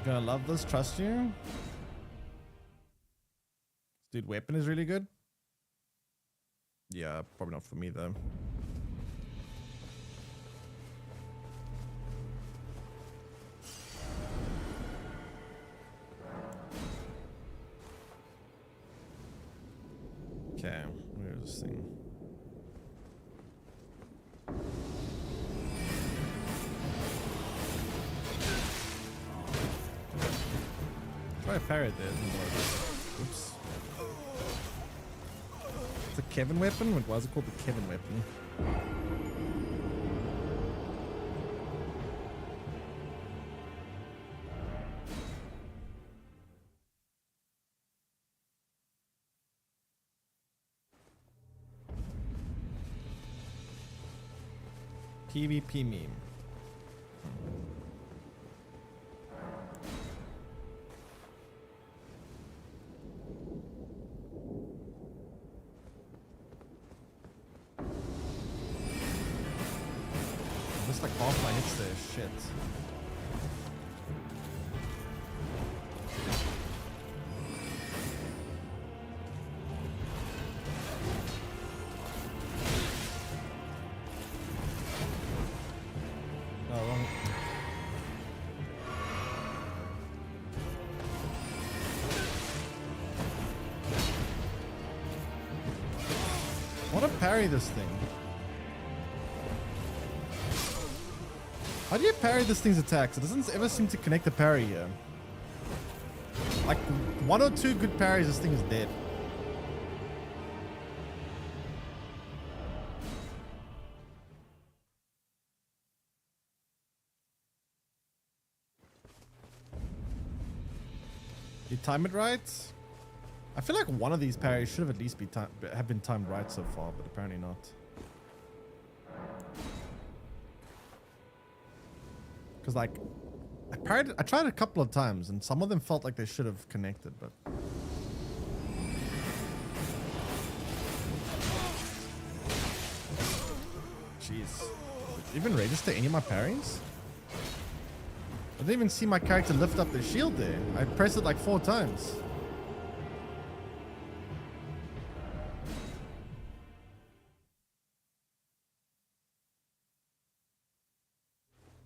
Gonna love this, trust you. Dude, weapon is really good. Yeah, probably not for me though. Okay, where's this thing? Try a parry there. Oops. It's a Kevin weapon? Why is it called the Kevin weapon? PvP meme. Just like half my hits there, shit. Oh, wrong. I want to parry this thing. How do you parry this thing's attacks? It doesn't ever seem to connect the parry here. Like, one or two good parries, this thing is dead. You time it right? I feel like one of these parries should have at least been timed right so far, but apparently not. Because like, I tried a couple of times and some of them felt like they should have connected, but. Jeez. Even register any of my parries? I didn't even see my character lift up their shield there. I pressed it like 4 times.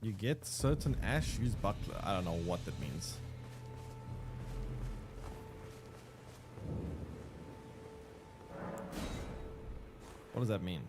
You get certain Ash use buckler. I don't know what that means. What does that mean?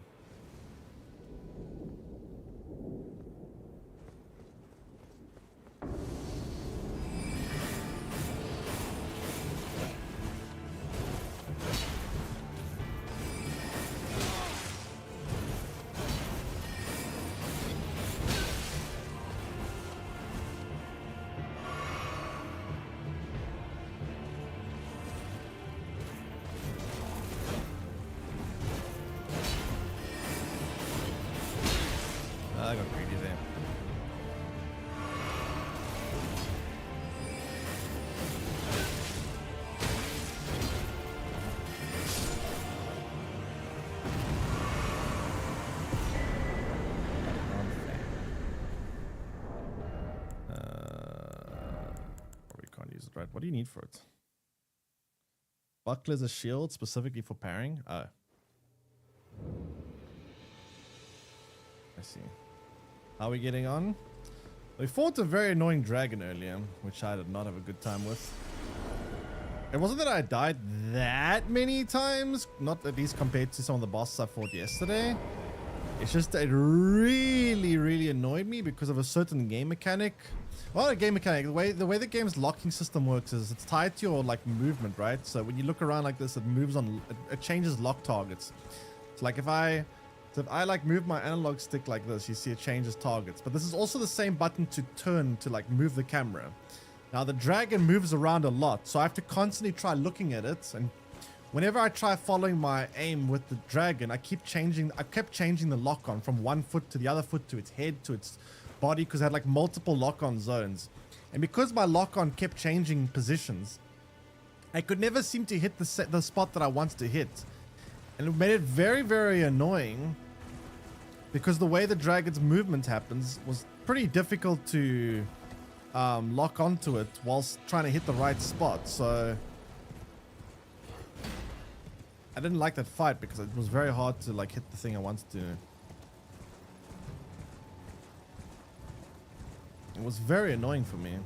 it? What do you need for it? Buckler's a shield specifically for parrying? Oh. I see. How are we getting on? We fought a very annoying dragon earlier, which I did not have a good time with. It wasn't that I died that many times, not at least compared to some of the bosses I fought yesterday. It's just that it really, really annoyed me because of a certain game mechanic. Well, a game mechanic, the way the game's locking system works is it's tied to your like movement, right? So when you look around like this, it moves on, it changes lock targets. So like if I like move my analog stick like this, you see it changes targets. But this is also the same button to turn to like move the camera. Now the dragon moves around a lot, so I have to constantly try looking at it. And whenever I try following my aim with the dragon, I kept changing the lock on from one foot to the other foot to its head to its body because I had like multiple lock on zones. And because my lock on kept changing positions, I could never seem to hit the spot that I wanted to hit. And it made it very, very annoying because the way the dragon's movement happens was pretty difficult to lock onto it whilst trying to hit the right spot. So I didn't like that fight because it was very hard to like hit the thing I wanted to. It was very annoying for me.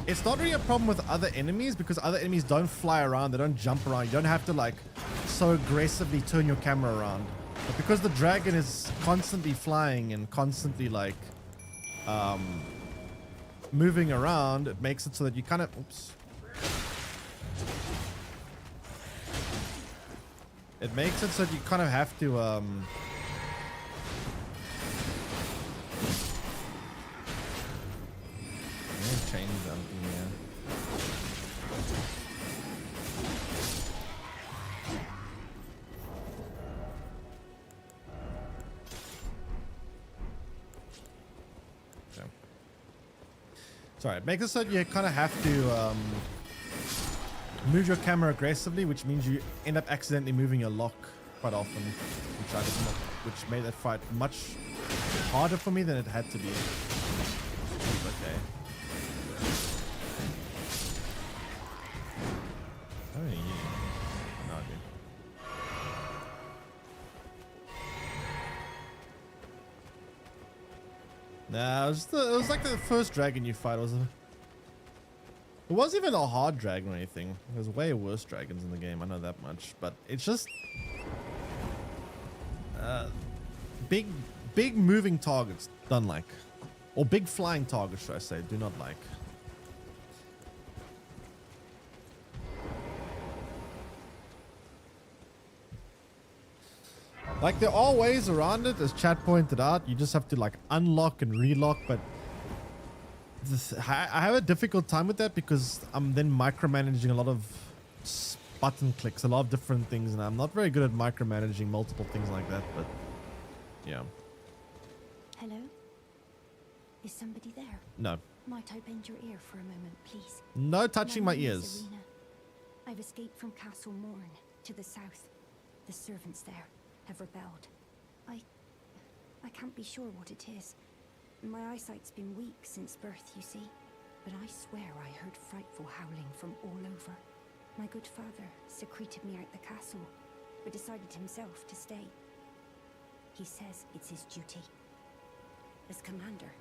It's not really a problem with other enemies because other enemies don't fly around, they don't jump around. You don't have to like so aggressively turn your camera around. But because the dragon is constantly flying and constantly like moving around, it makes it so that you kind of it makes it so that you kind of have to change something here. Okay. Sorry, it makes it so that you kind of have to move your camera aggressively, which means you end up accidentally moving your lock quite often, which made that fight much harder for me than it had to be. Okay. Oh, yeah. No, dude. Nah, it was like the first dragon you fight. It wasn't even a hard dragon or anything. There's way worse dragons in the game. I know that much, but it's just big moving targets. Don't like, or big flying targets, should I say? Do not like. Like, there are ways around it, as chat pointed out. You just have to like unlock and relock, but I have a difficult time with that because I'm then micromanaging a lot of button clicks, a lot of different things, and I'm not very good at micromanaging multiple things like that, but yeah. Hello? Is somebody there? No. Might I bend your ear for a moment, please? No touching my name is ears. Irina. I've escaped from Castle Morn to the south. The servants there have rebelled. I can't be sure what it is. My eyesight's been weak since birth, you see. But I swear I heard frightful howling from all over. My good father secreted me out the castle, but decided himself to stay. He says it's his duty. As commander.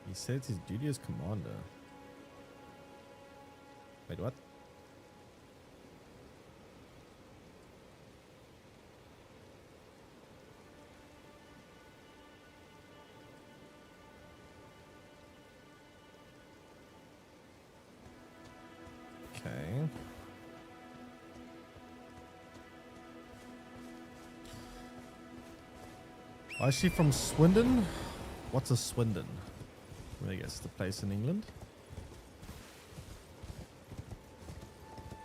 He said it's his duty as commander. Wait, what? Okay. Why is she from Swindon? What's a Swindon? I guess the place in England.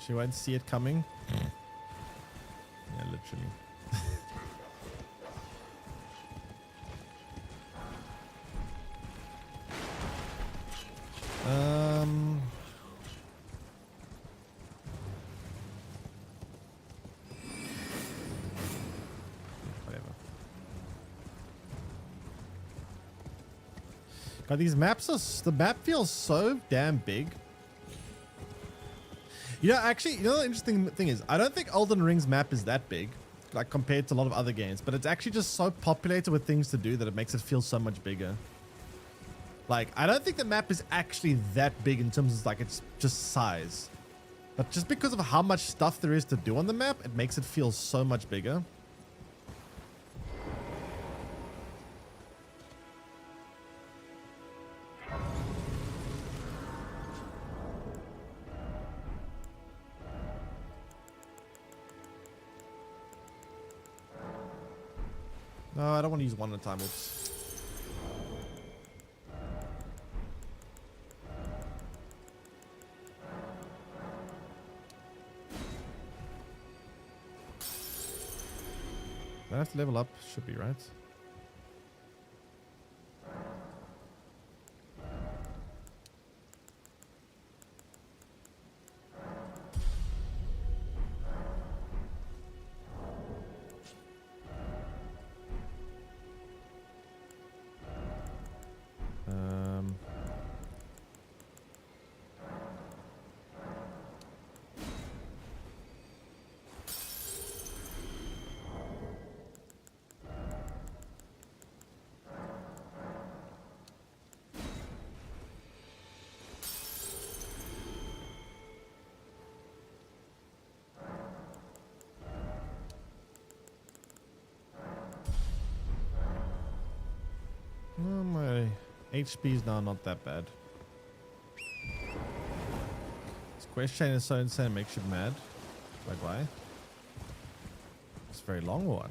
She won't see it coming. Yeah, literally. God, these maps are... The map feels so damn big. You know, actually, you know the interesting thing is, I don't think Elden Ring's map is that big, like compared to a lot of other games, but it's actually just so populated with things to do that it makes it feel so much bigger. Like, I don't think the map is actually that big in terms of like it's just size. But just because of how much stuff there is to do on the map, it makes it feel so much bigger. No, I don't want to use one at a time. Oops. Do I have to level up? Should be, right? My HP is now not that bad. This quest chain is so insane, it makes you mad. Like, why? It's very long or what?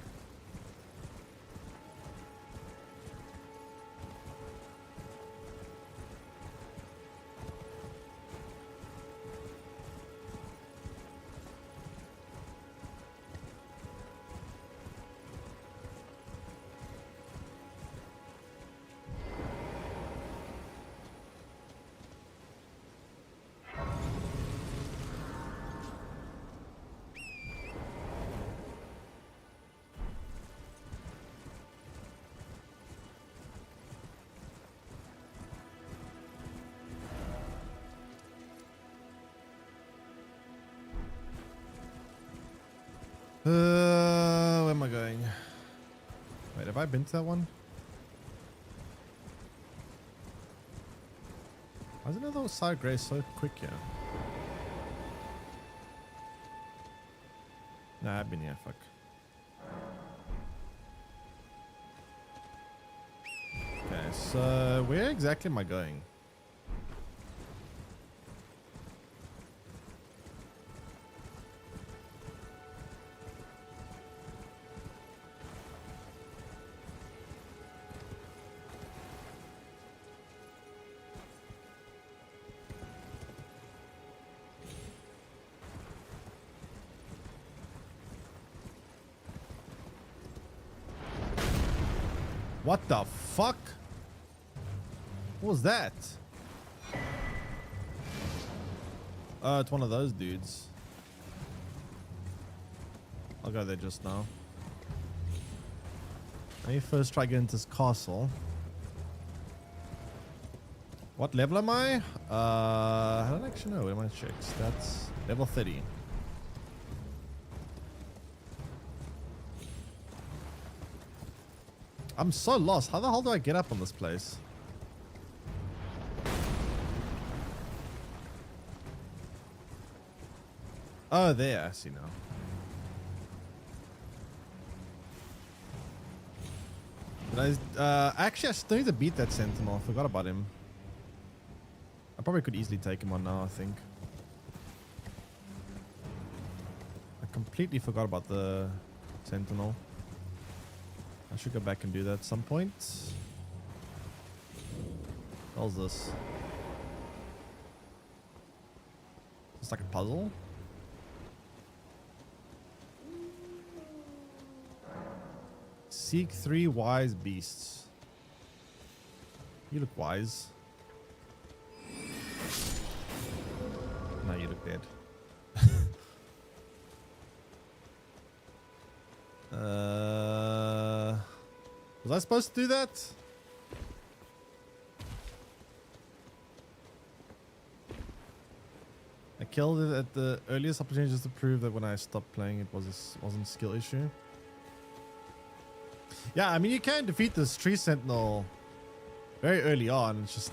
Where am I going? Wait, have I been to that one? Why is another side gray so quick here? Nah, I've been here, fuck. Okay, so where exactly am I going? What the fuck? What was that? Oh, it's one of those dudes. I'll go there just now. Let me first try getting into this castle. What level am I? I don't actually know. Where am I check? That's level 30. I'm so lost. How the hell do I get up on this place? Oh, there. I see now. But actually, I still need to beat that sentinel. I forgot about him. I probably could easily take him on now, I think. I completely forgot about the sentinel. I should go back and do that at some point. What is this? It's like a puzzle. Seek 3 wise beasts. You look wise. No, you look dead. Was I supposed to do that? killed it at the earliest opportunity just to prove that when I stopped playing it wasn't a skill issue. Yeah, I mean you can defeat this tree sentinel very early on. It's just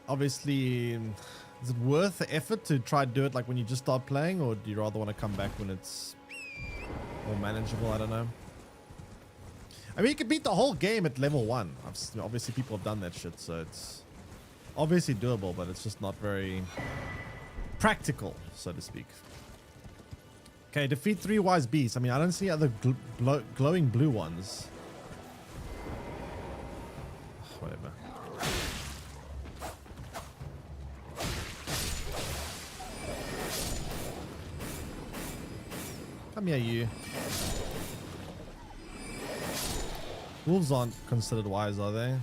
obviously, is it worth the effort to try to do it like when you just start playing, or do you rather want to come back when it's more manageable? I don't know. I mean, you can beat the whole game at level 1. Obviously, people have done that shit, so it's obviously doable, but it's just not very practical, so to speak. Okay, defeat 3 wise beasts. I mean, I don't see other glowing blue ones. Whatever. Come here, you. Wolves aren't considered wise, are they?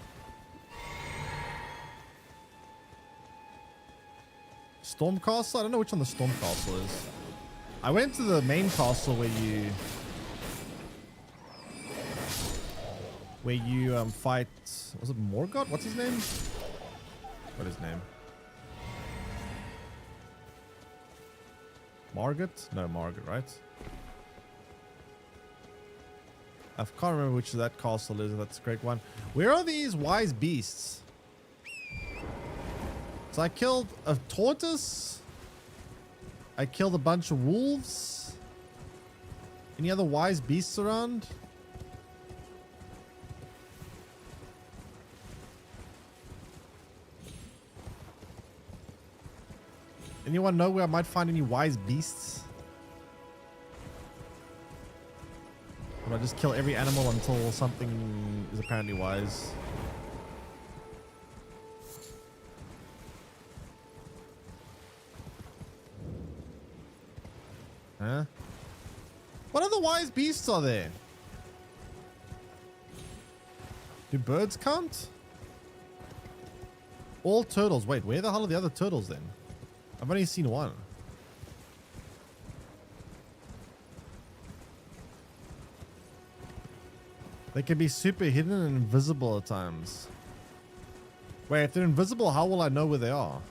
Storm Castle? I don't know which one the Storm Castle is. I went to the main castle where you fight. Was it Morgoth? What's his name? What is his name? Margaret? No, Margaret, right? I can't remember which of that castle is. That's the correct one. Where are these wise beasts? So I killed a tortoise. I killed a bunch of wolves. Any other wise beasts around? Anyone know where I might find any wise beasts? Or I just kill every animal until something is apparently wise? Huh? What other wise beasts are there? Do birds count? All turtles. Wait, where the hell are the other turtles then? I've only seen one. They can be super hidden and invisible at times. Wait, if they're invisible, how will I know where they are?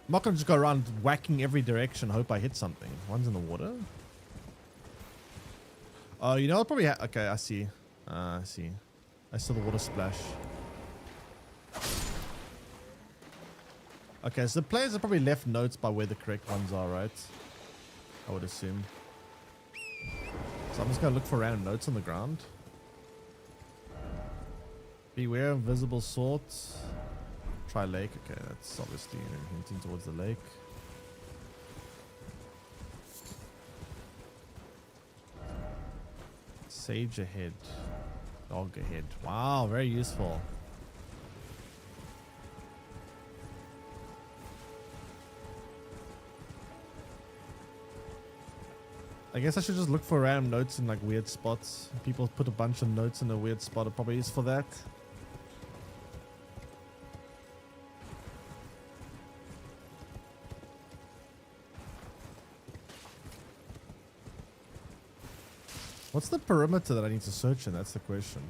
I'm not going to just go around whacking every direction, hope I hit something. One's in the water. Oh, you know, I'll probably okay, I see. I see. I saw the water splash. Okay, so the players have probably left notes by where the correct ones are, right? I would assume. So I'm just going to look for random notes on the ground. Beware of invisible swords. Try lake. Okay, that's obviously hinting towards the lake. Sage ahead. Dog ahead. Wow, very useful. I guess I should just look for random notes in like weird spots. People put a bunch of notes in a weird spot. It probably is for that. What's the perimeter that I need to search in? That's the question.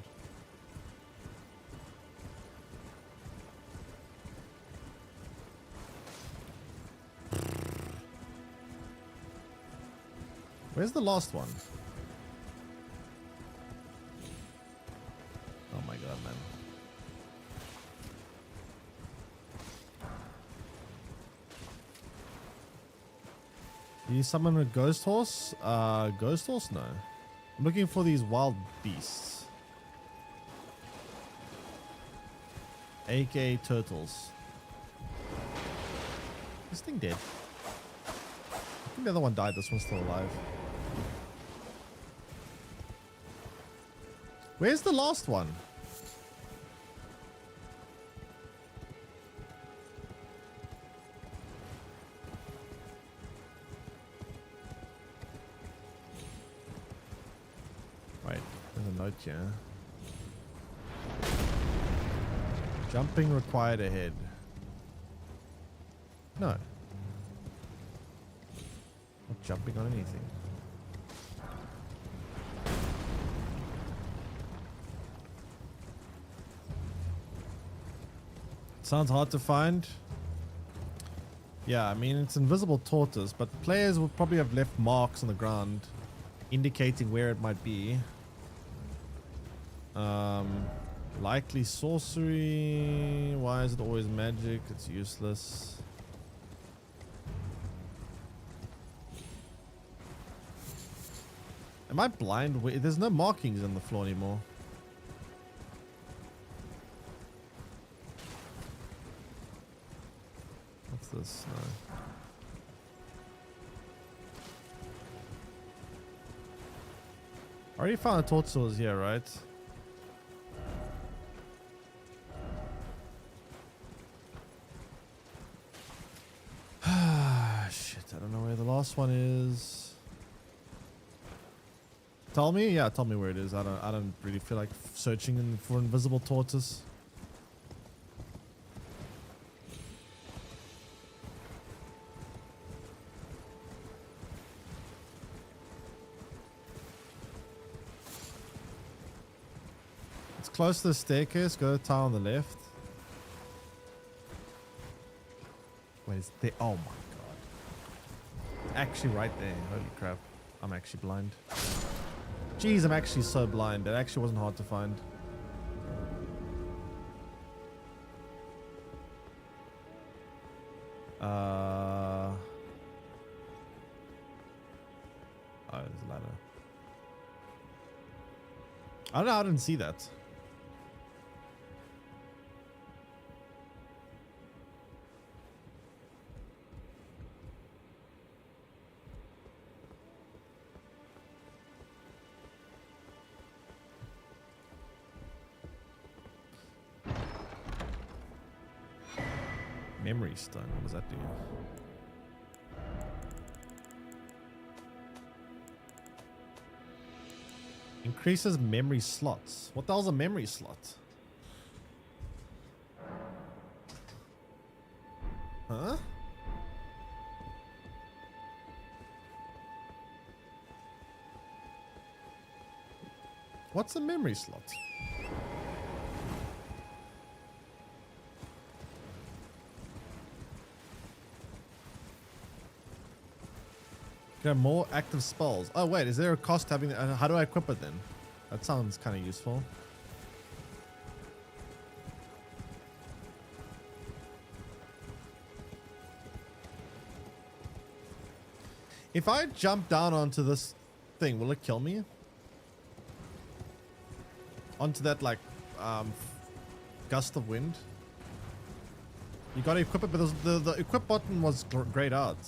Where's the last one? Oh my god, man. Can you summon a ghost horse? Ghost horse? No. I'm looking for these wild beasts. AKA turtles. This thing dead. I think the other one died. This one's still alive. Where's the last one? Wait, there's a note here. Jumping required ahead. No. Not jumping on anything. Sounds hard to find. Yeah, I mean, it's invisible tortoise, but players would probably have left marks on the ground indicating where it might be. Likely sorcery. Why is it always magic? It's useless. Am I blind? Wait, there's no markings on the floor anymore. What's this? No. I already found a tortoise here, right? Shit, I don't know where the last one is. Tell me? Yeah, tell me where it is. I don't really feel like searching for invisible tortoise. It's close to the staircase. Go to the tower on the left. Wait, is there? Oh my god. It's actually right there. Holy crap. I'm actually blind. Jeez, I'm actually so blind. It actually wasn't hard to find. Oh, there's a ladder. I don't know. I didn't see that. Memory stone. What does that do? Increases memory slots. What the hell's a memory slot? Huh? What's a memory slot? Okay, more active spells. Oh wait, is there a cost having? How do I equip it then? That sounds kind of useful. If I jump down onto this thing, will it kill me? Onto that like gust of wind. You gotta equip it, but the equip button was grayed out.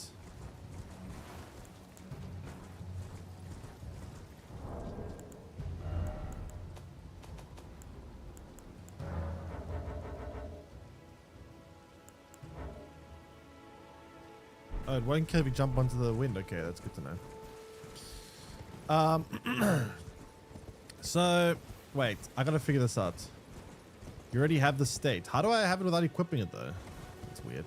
Oh, it won't kill if you jump onto the wind. Okay, that's good to know. So, wait. I gotta figure this out. You already have the state. How do I have it without equipping it, though? That's weird.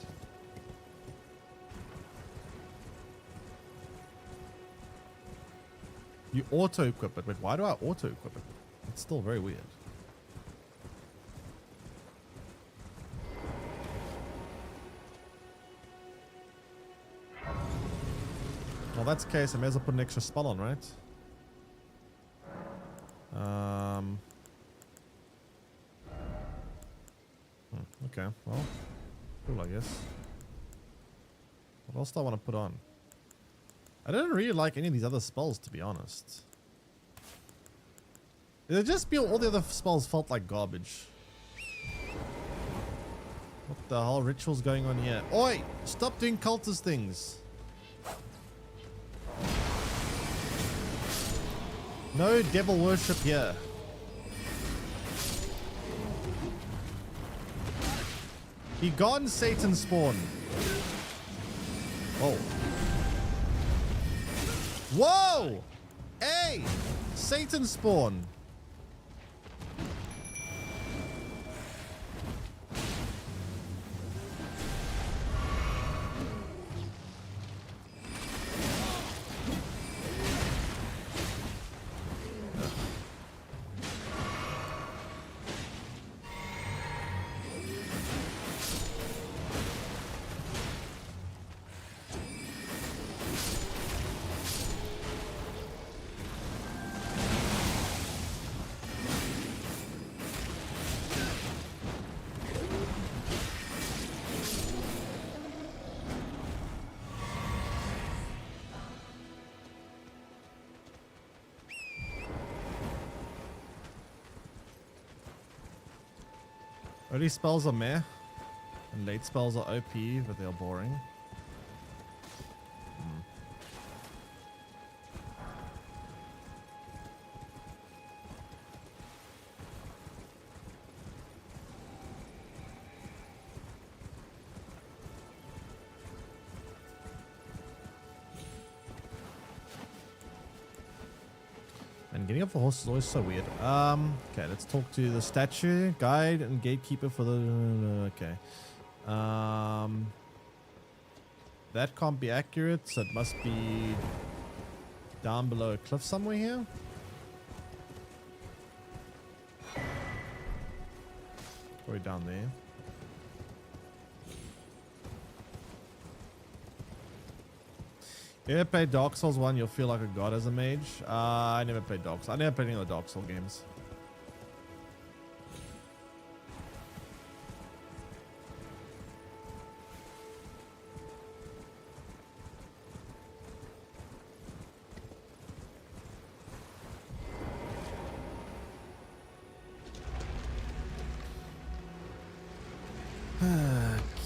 You auto-equip it. Wait, why do I auto-equip it? It's still very weird. Well, that's the case. I may as well put an extra spell on, right? Okay, well, cool, I guess. What else do I want to put on? I didn't really like any of these other spells, to be honest. It just feel all the other spells felt like garbage. What the hell rituals going on here? Oi! Stop doing cultist things. No devil worship here. Be gone, Satan spawn. Whoa. Whoa! Hey! Satan spawn. Early spells are meh, and late spells are OP, but they're boring. And getting up the horse is always so weird. Okay, let's talk to the statue, guide, and gatekeeper for the... Okay. That can't be accurate, so it must be down below a cliff somewhere here. Or down there. You ever played Dark Souls 1, you'll feel like a god as a mage. I never played Dark Souls. I never played any of the Dark Souls games.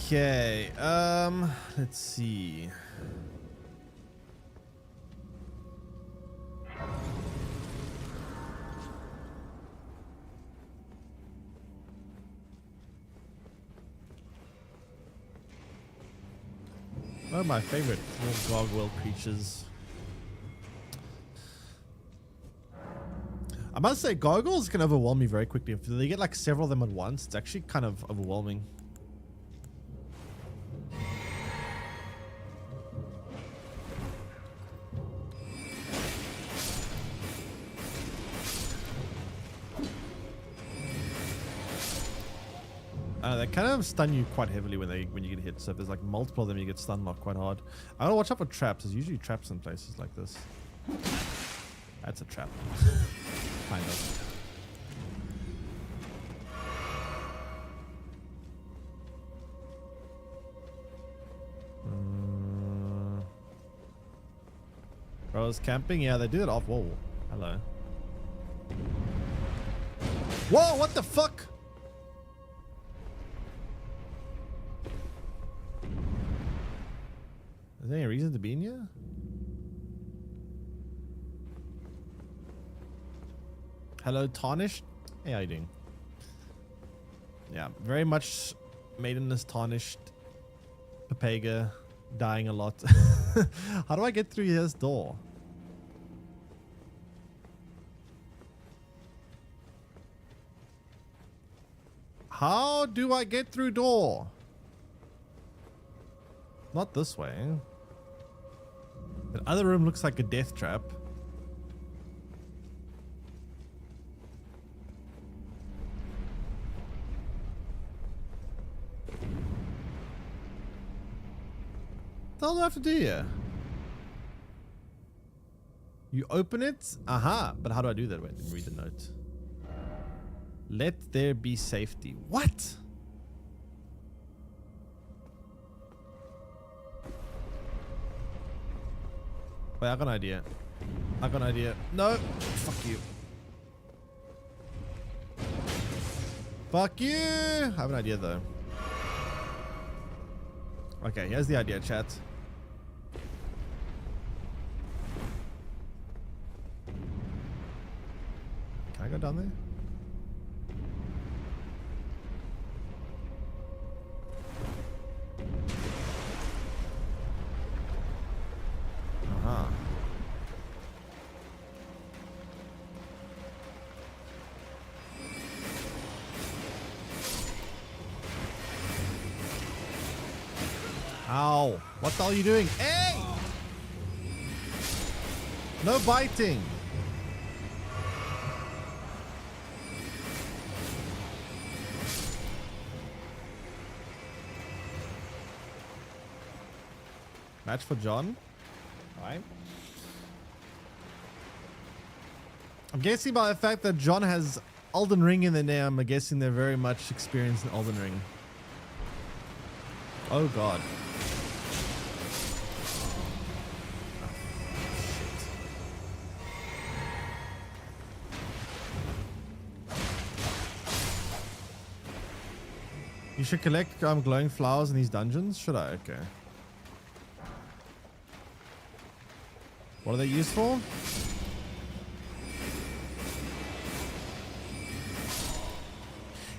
Okay, let's see. One of my favorite little gargoyle creatures. I must say, gargoyles can overwhelm me very quickly. If they get like several of them at once, it's actually kind of overwhelming. They kind of stun you quite heavily when you get hit. So if there's like multiple of them, you get stun locked quite hard. I gotta watch out for traps. There's usually traps in places like this. That's a trap. Kind of. Bros camping? Yeah, they do it off. Whoa. Hello. Whoa, what the fuck? Is there any reason to be in here? Hello, Tarnished. Hey, how you doing? Yeah, very much made in this Tarnished. Papega dying a lot. How do I get through this door? How do I get through door? Not this way. The other room looks like a death trap. What the hell do I have to do here? You open it? Aha. But how do I do that? Wait, let me read the note. Let there be safety. What? Wait, I got an idea. I got an idea. No. Fuck you. Fuck you. I have an idea though. Okay, here's the idea, chat. Can I go down there? Ow. What the hell are you doing? Hey! No biting. Match for John. Alright. I'm guessing by the fact that John has Elden Ring in their name, I'm guessing they're very much experienced in Elden Ring. Oh god. You should collect glowing flowers in these dungeons. Should I? Okay. What are they used for?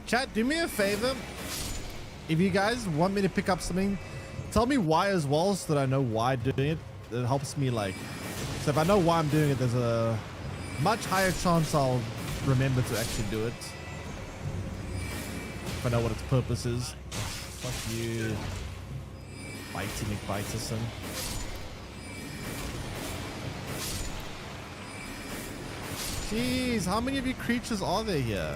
Chat, do me a favor. If you guys want me to pick up something, tell me why as well so that I know why doing it. It helps me like... So if I know why I'm doing it, there's a much higher chance I'll remember to actually do it. If I know what its purpose is. Fuck you. Bitey McBiterson. Jeez, how many of you creatures are there here?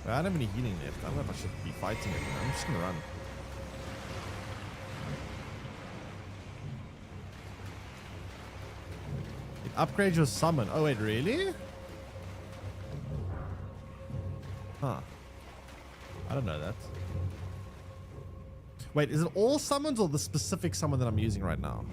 I don't have any healing left. I don't know if I should be fighting it. I'm just gonna run. It upgrades your summon. Oh wait, really? Huh. I don't know that. Wait, is it all summons or the specific summon that I'm using right now?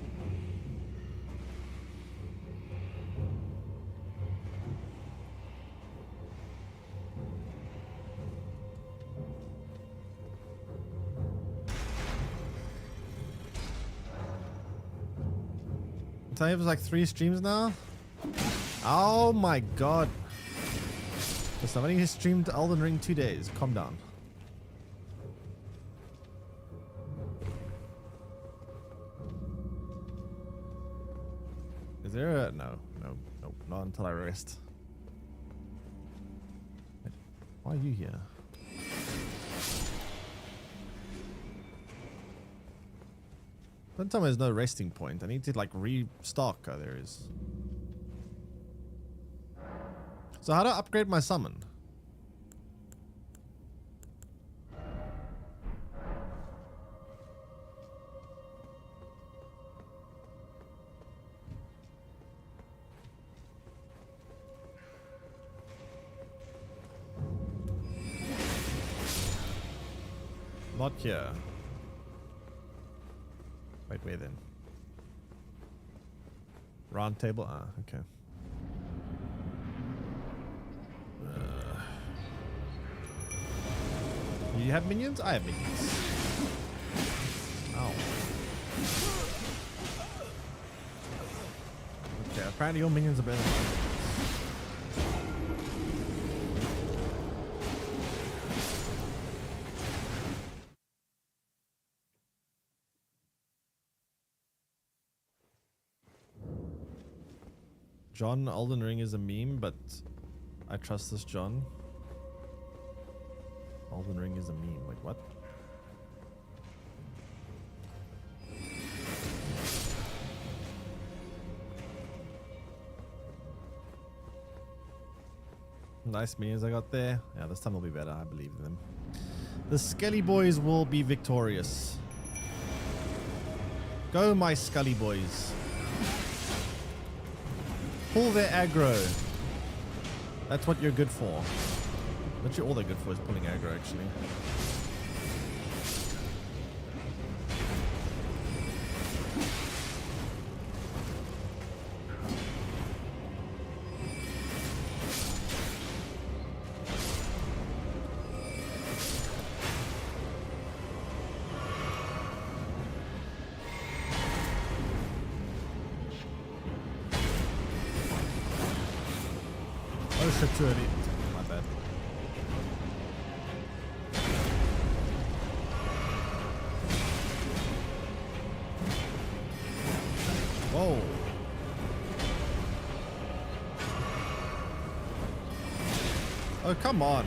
Tell you it was like 3 streams now. Oh my god. So somebody has streamed Elden Ring 2 days. Calm down. Is there a... No, not until I rest. Wait, why are you here? Don't tell me there's no resting point. I need to like restock. Oh, there is. So how do I upgrade my summon? Not here. Wait, where then? Round table? Ah, okay. You have minions? I have minions. Ow. Okay, apparently your minions are better than mine. John, Elden Ring is a meme, but I trust this John. Elden Ring is a meme. Wait, what? Nice minions I got there. Yeah, this time will be better. I believe in them. The Skelly Boys will be victorious. Go, my Scully Boys. Pull their aggro. That's what you're good for. That's all they're good for is pulling aggro, actually. Oh shit, too early. My bad. Whoa. Oh, come on.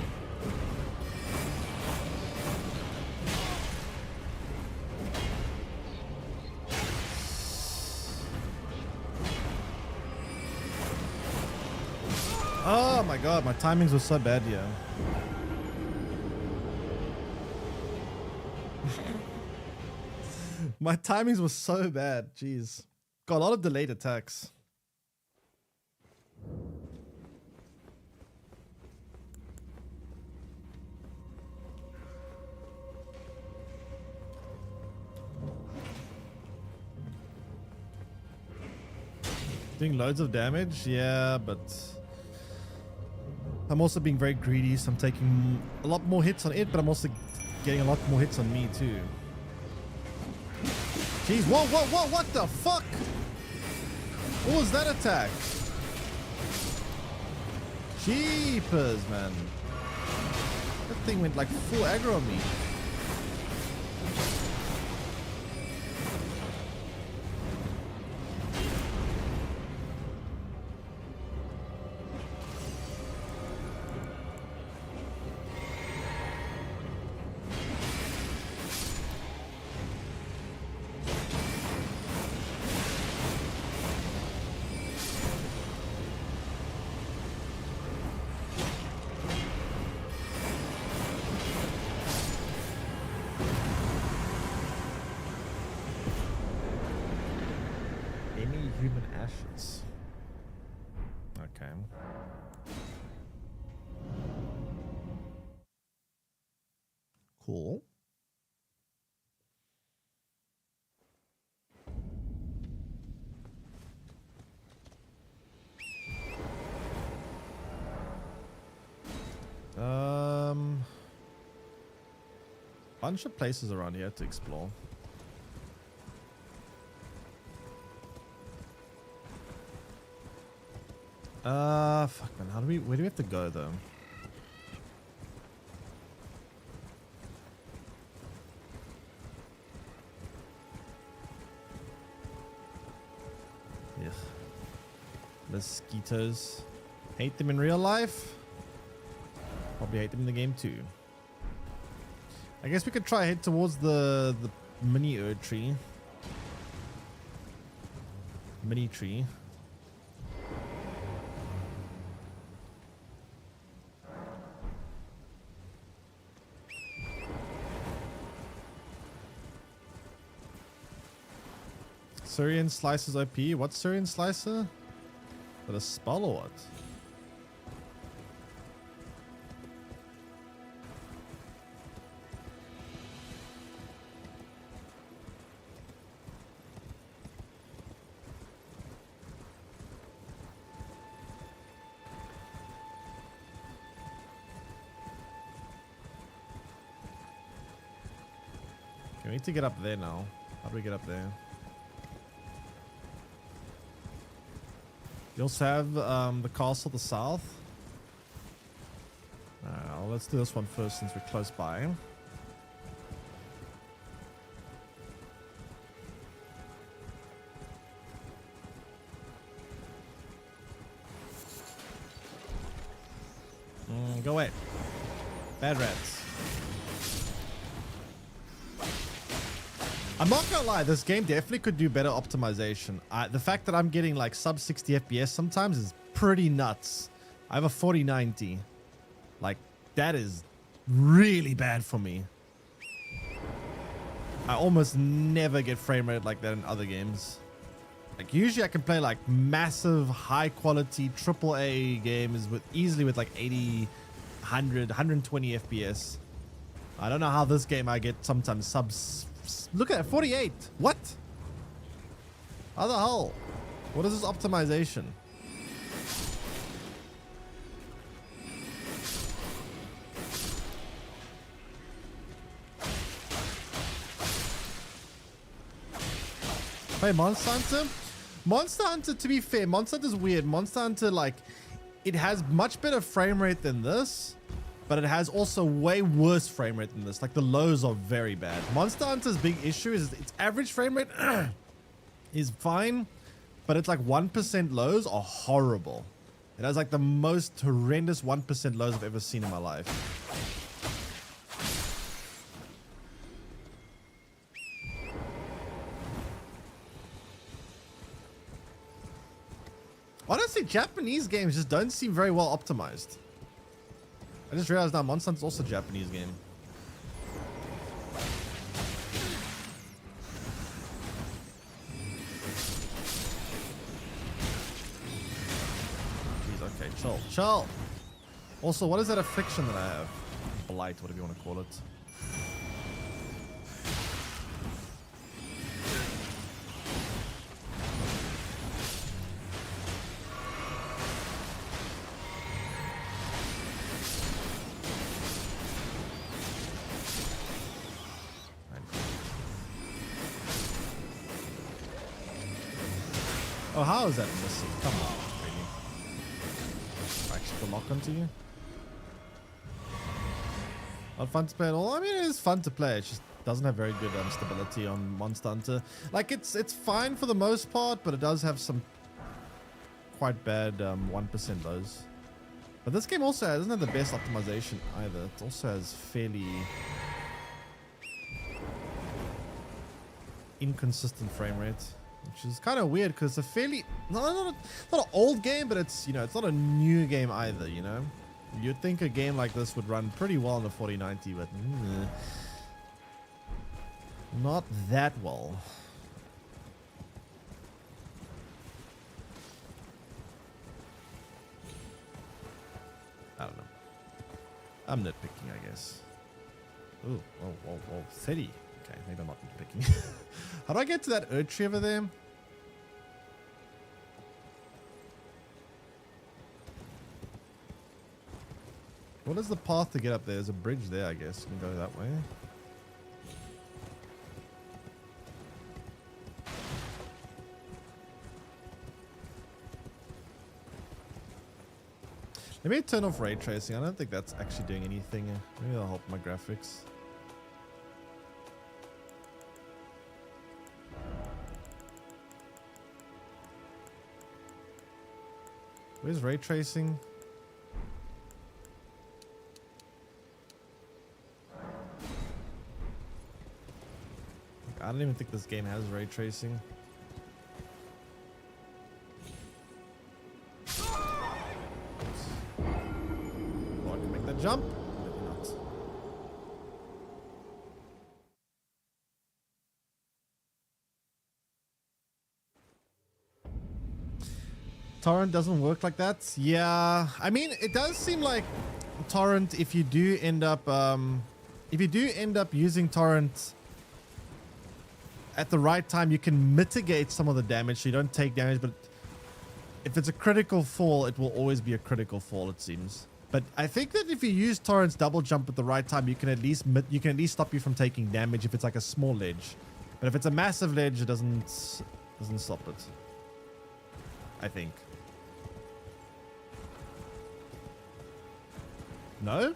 Oh my god, my timings were so bad here. My timings were so bad, jeez. Got a lot of delayed attacks. Doing loads of damage, yeah, but I'm also being very greedy, so I'm taking a lot more hits on it, but I'm also getting a lot more hits on me too. Jeez, whoa, what the fuck? What was that attack? Jeepers, man. That thing went like full aggro on me. Human ashes. Okay. Cool. Bunch of places around here to explore. Fuck man, where do we have to go though? Ugh. Mosquitoes. Hate them in real life. Probably hate them in the game too. I guess we could try head towards the mini Erd tree. Mini tree. Syrian Slicer's OP. What's Syrian Slicer? Is that a spell or what? Okay, we need to get up there now. How do we get up there? You also have the castle to the south. Let's do this one first since we're close by. Go away. Bad rats. I'm not gonna lie, this game definitely could do better optimization. The fact that I'm getting like sub 60 FPS sometimes is pretty nuts. I have a 4090. Like, that is really bad for me. I almost never get frame rate like that in other games. Like, usually I can play like massive, high quality AAA games easily with like 80, 100, 120 FPS. I don't know how this game I get sometimes subs. Look at it, 48. What? How the hell? What is this optimization? Hey, Monster Hunter? Monster Hunter, to be fair, Monster Hunter is weird. Monster Hunter, like, it has much better frame rate than this. But it has also way worse frame rate than this. Like, the lows are very bad. Monster Hunter's big issue is its average frame rate is fine, but it's like 1% lows are horrible. It has like the most horrendous 1% lows I've ever seen in my life. Honestly, Japanese games just don't seem very well optimized. I just realized now Monster Hunter is also a Japanese game. Jeez, okay, chill. Also, what is that affliction that I have? Blight, whatever you want to call it. Oh, how is that missing? Come on, really. Actually, lock onto you. Not fun to play at all. I mean, it is fun to play. It just doesn't have very good stability on Monster Hunter. Like, it's fine for the most part, but it does have some quite bad 1% lows. But this game also doesn't have the best optimization either. It also has fairly inconsistent frame rate, which is kind of weird because it's a fairly not an old game, but it's, you know, it's not a new game either, you know. You'd think a game like this would run pretty well in the 4090, but not that well. I don't know. I'm nitpicking, I guess. Ooh, whoa, 30. Okay, maybe I'm not nitpicking. How do I get to that Earth tree over there? What is the path to get up there? There's a bridge there, I guess. You can go that way. Let me turn off ray tracing. I don't think that's actually doing anything. Maybe that'll help my graphics. Where's ray tracing? I don't even think this game has ray tracing. Oh, I can make that jump. Maybe not. Torrent doesn't work like that. Yeah, I mean, it does seem like torrent, if you do end up using torrent at the right time, you can mitigate some of the damage so you don't take damage. But if it's a critical fall, it will always be a critical fall, it seems. But I think that if you use torrent's double jump at the right time, you can at least stop you from taking damage if it's like a small ledge. But if it's a massive ledge, it doesn't stop it, I think. No?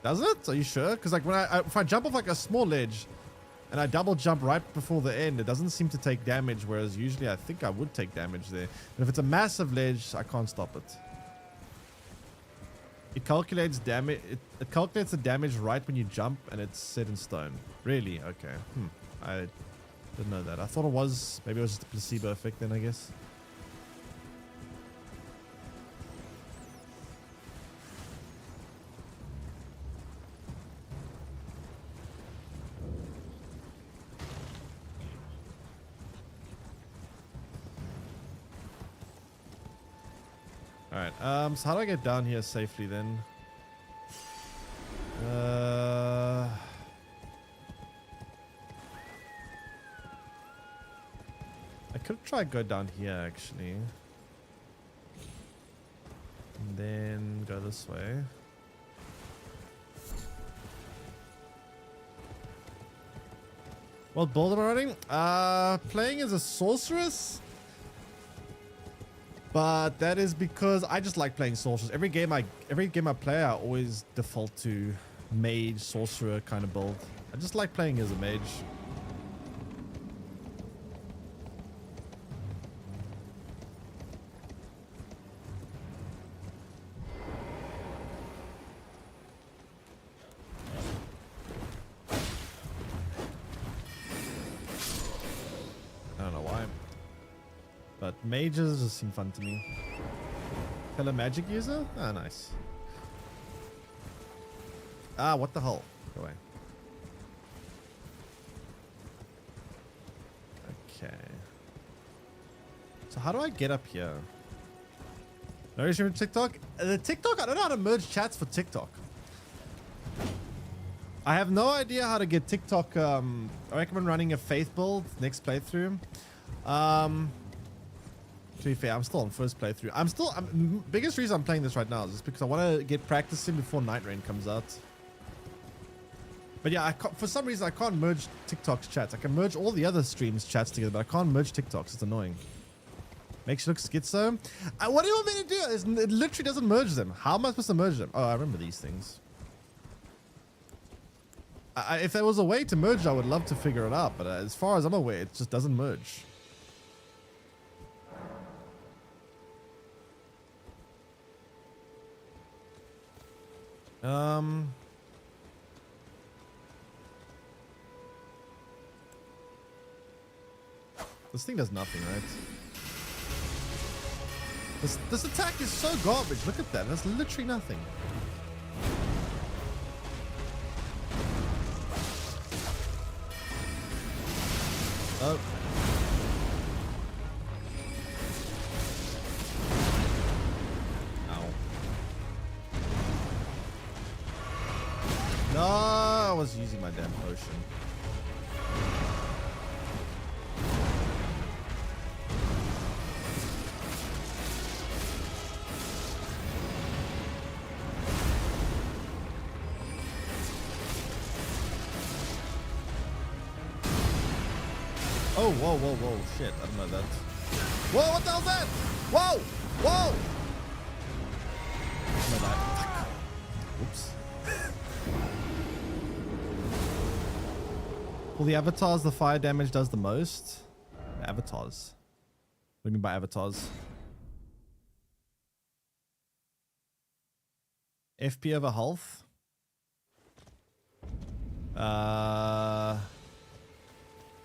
Does it? Are you sure? Because like when if I jump off like a small ledge and I double jump right before the end, it doesn't seem to take damage, whereas usually I think I would take damage there. But if it's a massive ledge, I can't stop it. It calculates damage. It calculates the damage right when you jump, and it's set in stone. Really? Okay. I didn't know that. I thought it was, maybe it was just a placebo effect then, I guess. Alright, so how do I get down here safely then? I could try go down here actually. And then go this way. What build am I running? Playing as a sorceress. But that is because I just like playing sorcerers. Every game I play, I always default to mage, sorcerer kind of build. I just like playing as a mage. I don't know why. But mages just seem fun to me. Fellow magic user? Ah, nice. Ah, what the hell? Go away. Okay. So how do I get up here? No issue with TikTok? The TikTok, I don't know how to merge chats for TikTok. I have no idea how to get TikTok. I recommend running a faith build next playthrough. To be fair, I'm still on first playthrough. Biggest reason I'm playing this right now is just because I want to get practicing before Nightreign comes out. But yeah, for some reason I can't merge TikTok's chats. I can merge all the other streams chats together, but I can't merge TikTok's. It's annoying. Makes you look schizo. What do you want me to do? It literally doesn't merge them. How am I supposed to merge them? Oh, I remember these things. If there was a way to merge, I would love to figure it out. But as far as I'm aware, it just doesn't merge. This thing does nothing, right? This attack is so garbage. Look at that. That's literally nothing. Oh. Ow. No, I was using my damn potion. Oh, whoa, whoa, whoa, shit, I don't know that. Whoa, what the hell's that? Whoa, whoa! Oh my God. Oops. For the avatars, the fire damage does the most. The avatars. What do you mean by avatars? FP over health?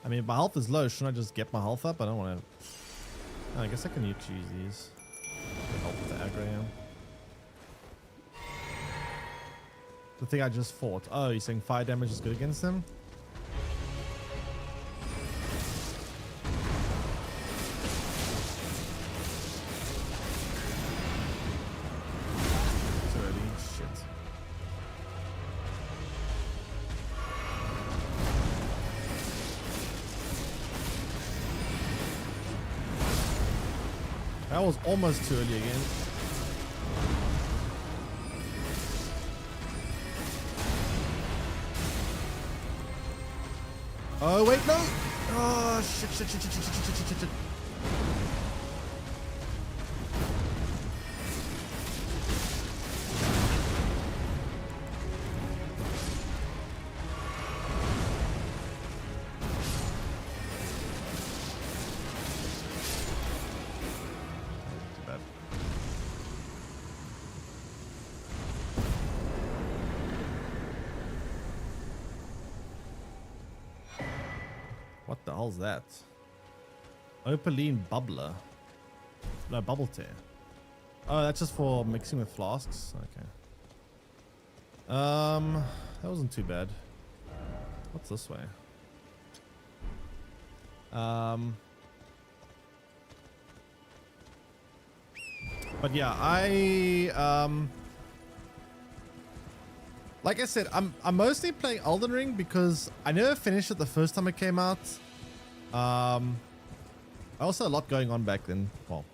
I mean, if my health is low, shouldn't I just get my health up? I don't want to... I guess I can use these to help with the aggro. The thing I just fought. Oh, you're saying fire damage is good against them? Too early. Shit. That was almost too early again. Oh, wait, no! Oh, shit, shit, shit, shit, shit, shit, shit, shit, shit. What the hell's that? Opaline bubbler. No, bubble tear. Oh, that's just for mixing with flasks. Okay. That wasn't too bad. What's this way? But yeah, like I said, I'm mostly playing Elden Ring because I never finished it the first time it came out. I also had a lot going on back then. Well,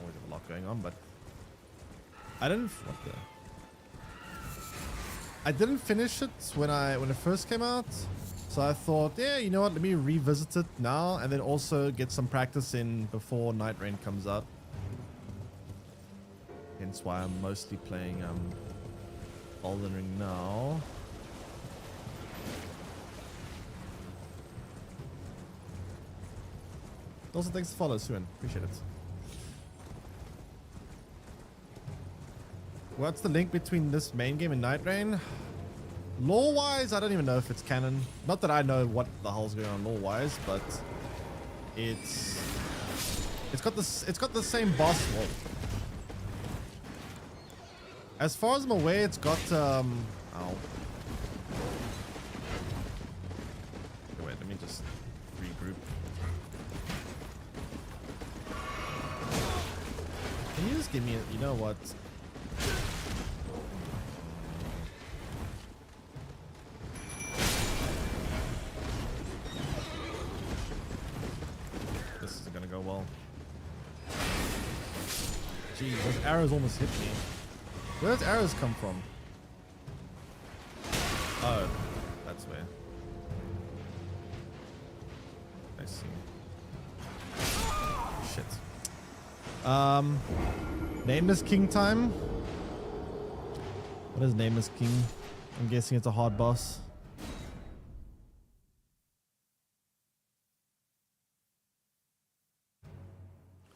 always a lot going on, but I didn't. What the? I didn't finish it when it first came out, so I thought, yeah, you know what? Let me revisit it now, and then also get some practice in before Nightreign comes out. Hence why I'm mostly playing Elden Ring now. Also, thanks to follow, Suin. Appreciate it. What's the link between this main game and Nightreign? Lore-wise, I don't even know if it's canon. Not that I know what the hell's going on lore-wise, but it's got the same boss. Well, as far as I'm aware, it's got ow. Wait, let me just regroup. Can you just give me a, you know what? This isn't gonna go well. Jeez, those arrows almost hit me. Where does arrows come from? Oh, that's where. I see. Shit. Nameless King time. What is Nameless King? I'm guessing it's a hard boss.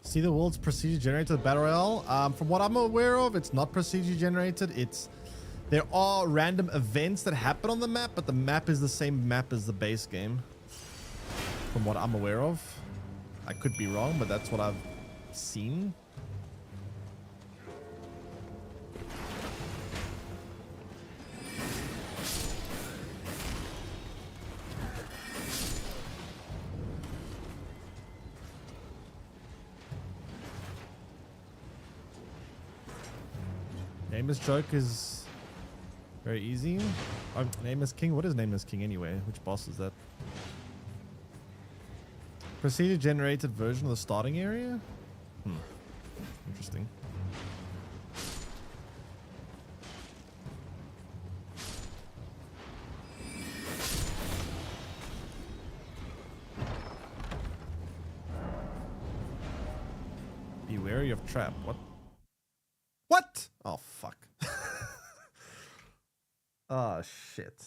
See the world's procedure generated battle royale. From what I'm aware of, it's not procedure generated. There are random events that happen on the map, but the map is the same map as the base game. From what I'm aware of. I could be wrong, but that's what I've seen. Nameless joke is very easy. Nameless King. What is Nameless King anyway? Which boss is that? Procedure generated version of the starting area? Interesting. Be wary of trap. What? What? Oh, fuck. Oh, shit.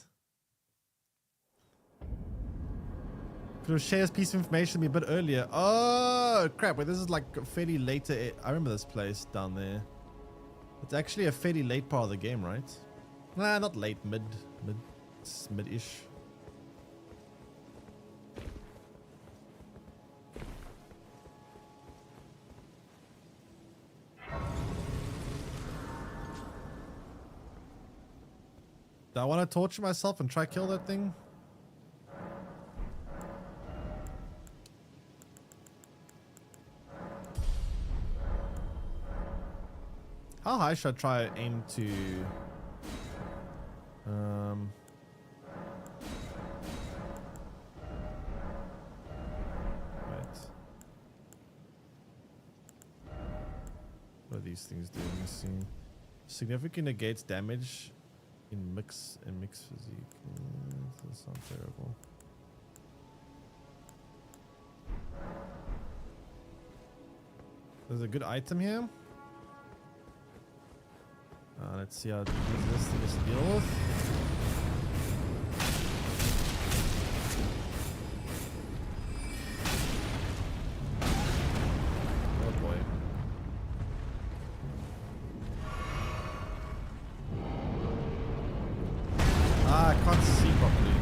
Could have shared this piece of information a bit earlier. Oh, crap. Wait, this is like fairly later. I remember this place down there. It's actually a fairly late part of the game, right? Nah, not late. Mid-ish. Do I want to torture myself and try kill that thing? How high should I try aim to? Right. What are these things doing? Let me see. Significant negates damage in mix physique. That sounds terrible. There's a good item here. Let's see how easy this thing is to deal with. Oh boy. I can't see properly.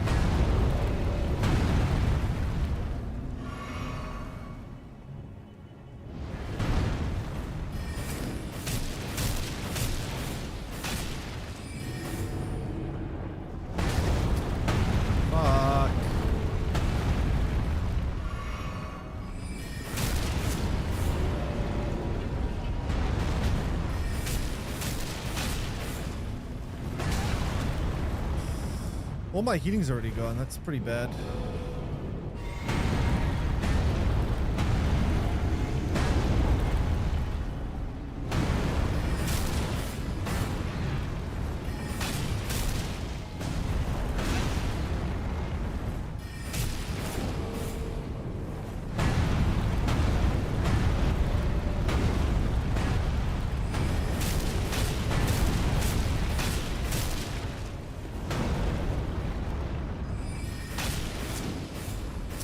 All my healing's already gone. That's pretty bad.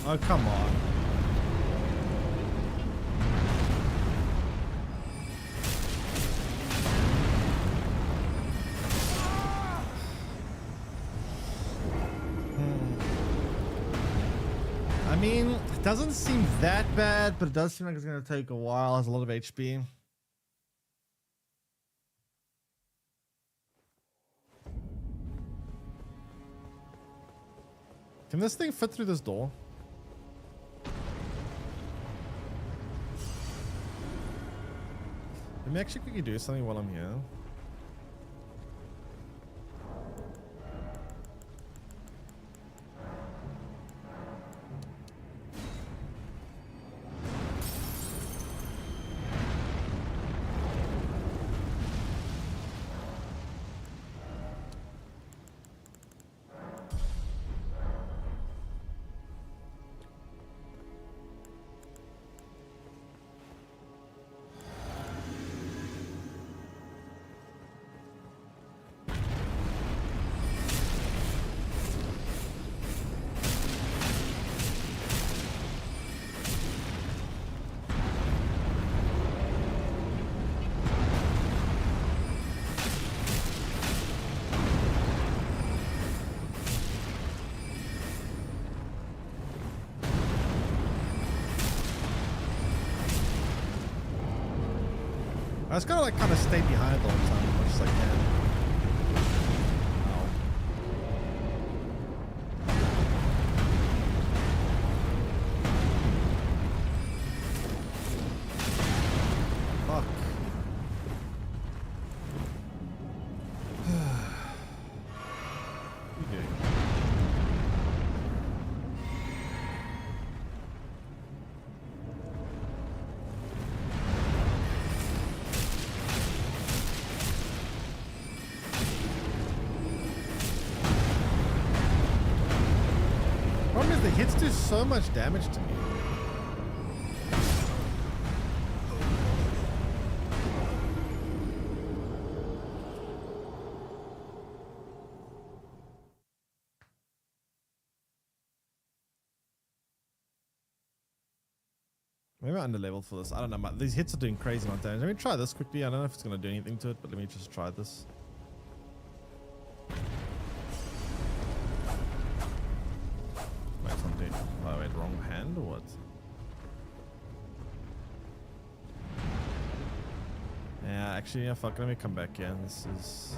Oh, come on. I mean, it doesn't seem that bad, but it does seem like it's going to take a while. It has a lot of HP. Can this thing fit through this door? Let me actually quickly do something while I'm here. I was gonna like kind of stay behind the whole time as much as I can. Fuck. What are you doing? Problem is the hits do so much damage to me. Maybe I'm underleveled for this. I don't know. These hits are doing crazy amount of damage. Let me try this quickly. I don't know if it's going to do anything to it, but let me just try this. Wait, something. Oh, wait, wrong hand or what? Yeah, actually, yeah, fuck. Let me come back here. This is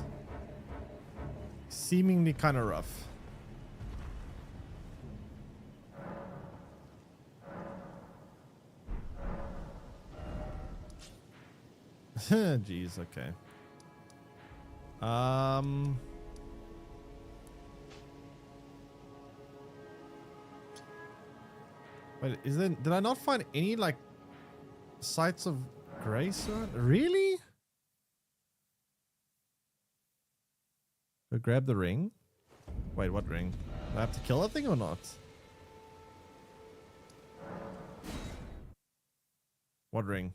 seemingly kind of rough. Jeez, okay. Wait, is there, did I not find any like sites of grace around? Really? Go grab the ring. Wait, what ring? Do I have to kill that thing or not? What ring?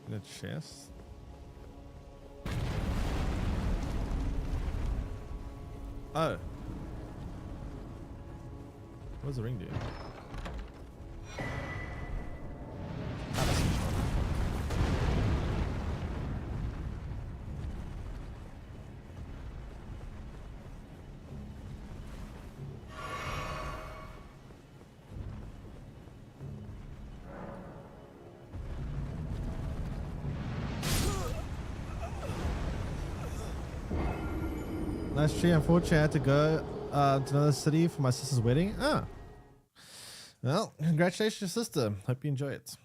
In a chest? Oh. What does the ring do? Nice tree. Unfortunately, I had to go to another city for my sister's wedding. Ah. Well, congratulations, sister. Hope you enjoy it.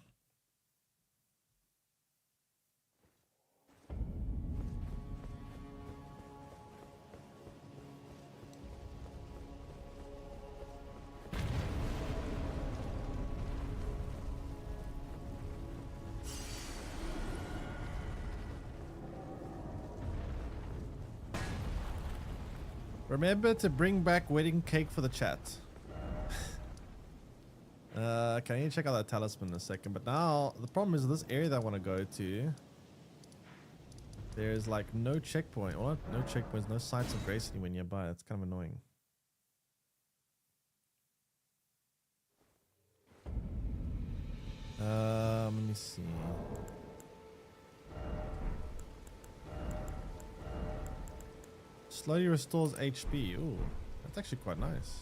Remember to bring back wedding cake for the chat. Okay, I need to check out that talisman in a second. But now, the problem is this area that I want to go to, there's like no checkpoint. What? No checkpoints, no sites of grace anywhere nearby. That's kind of annoying. Let me see. Slowly restores HP. Ooh, that's actually quite nice.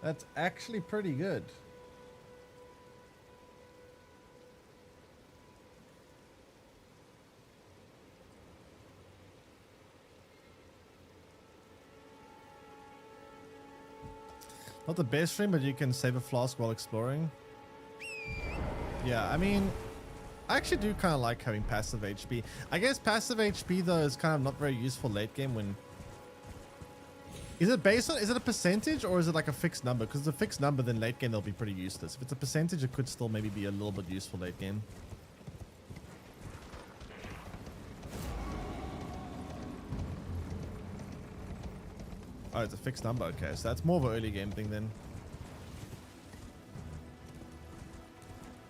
That's actually pretty good. Not the best stream, but you can save a flask while exploring. Yeah, I mean, I actually do kind of like having passive HP. I guess passive HP though is kind of not very useful late game when... Is it based on, is it a percentage or is it like a fixed number? Because if it's a fixed number, then late game they'll be pretty useless. If it's a percentage, it could still maybe be a little bit useful late game. Oh, it's a fixed number. Okay, so that's more of an early game thing then.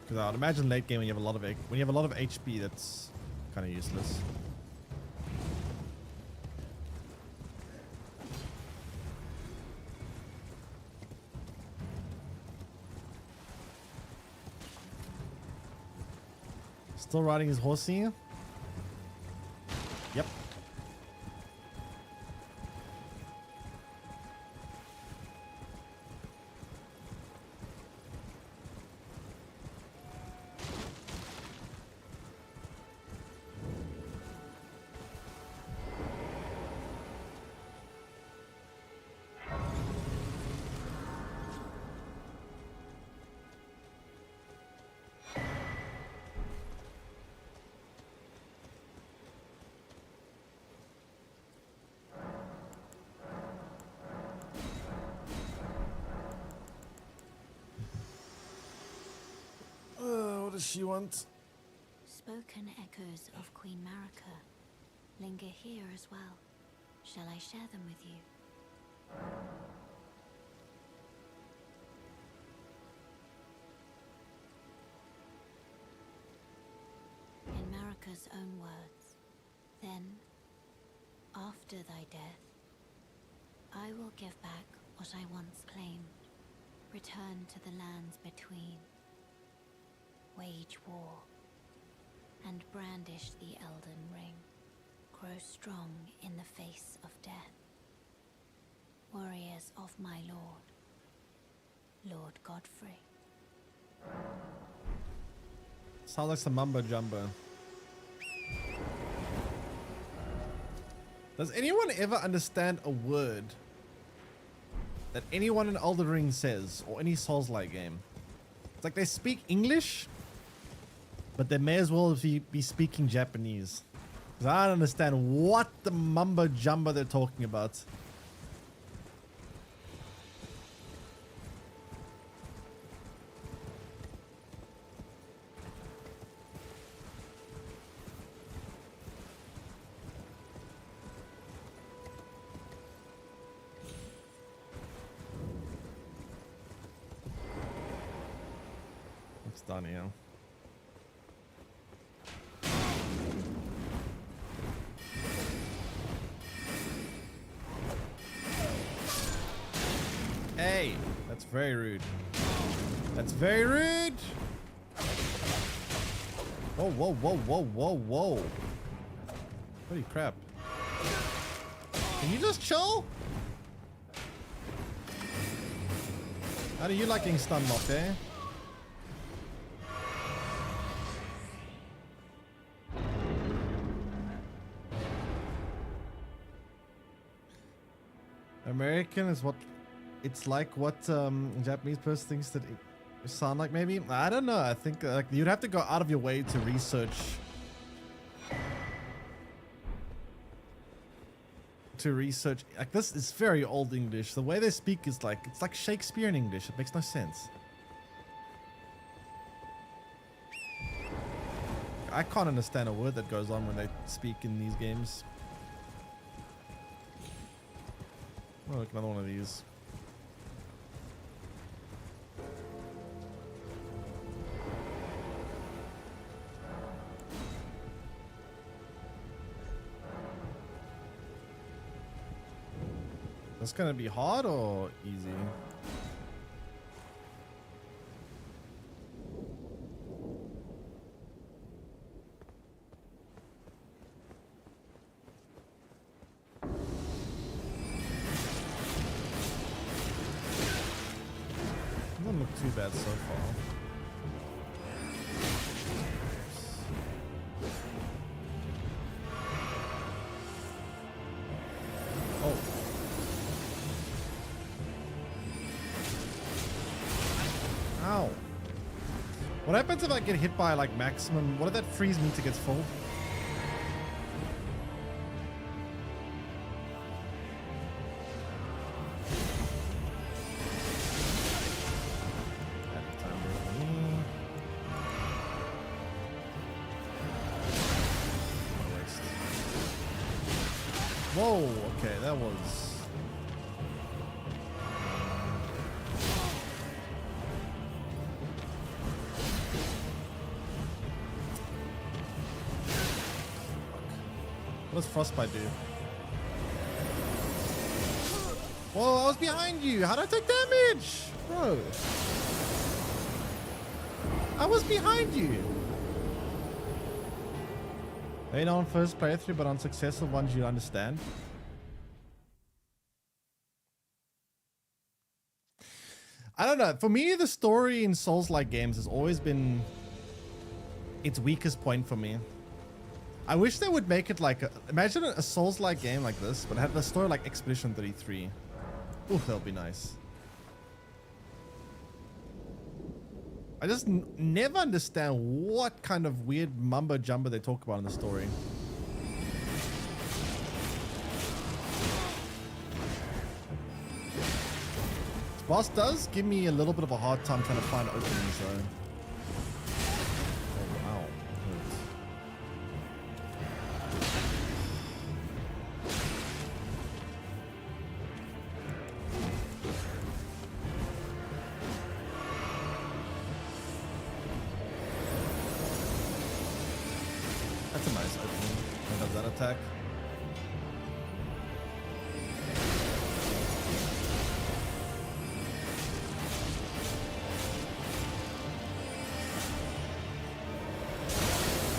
Because I'd imagine late game when you have a lot of HP, that's kind of useless. Still riding his horsey? Yep. What does she want? Spoken echoes of Queen Marika linger here as well. Shall I share them with you? In Marika's own words, then, after thy death, I will give back what I once claimed, return to the lands between, wage war, and brandish the Elden ring, grow strong in the face of death. Warriors of my lord, Lord Godfrey. Sounds like some mumbo jumbo. Does anyone ever understand a word that anyone in Elden Ring says, or any Souls-like game? It's like they speak English, but they may as well be speaking Japanese. Because I don't understand what the mumbo jumbo they're talking about. It's done here. Hey, that's very rude. That's very rude. Whoa, whoa, whoa, whoa, whoa, whoa. Holy crap. Can you just chill? How do you like getting stun locked, eh? American is what it's like. What Japanese person thinks that it sound like? Maybe, I don't know. I think like you'd have to go out of your way to research like this is very old English. The way they speak is like it's like Shakespearean English. It makes no sense. I can't understand a word that goes on when they speak in these games. Oh, look, another one of these. That's gonna be hard or easy? Doesn't look too bad so far. Oh. Ow. What happens if I get hit by like maximum? What did that freeze me to get full? Whoa, okay, that was... What does Frostbite do? Whoa, I was behind you! How did I take damage? Bro. I was behind you! Maybe not on first playthrough, but on successful ones you understand. I don't know. For me, the story in Souls-like games has always been its weakest point for me. I wish they would make it like imagine a Souls-like game like this, but have the story like Expedition 33. Oof, that would be nice. I just never understand what kind of weird mumbo jumbo they talk about in the story. This boss does give me a little bit of a hard time trying to find openings though. That's a nice opening. When does that attack?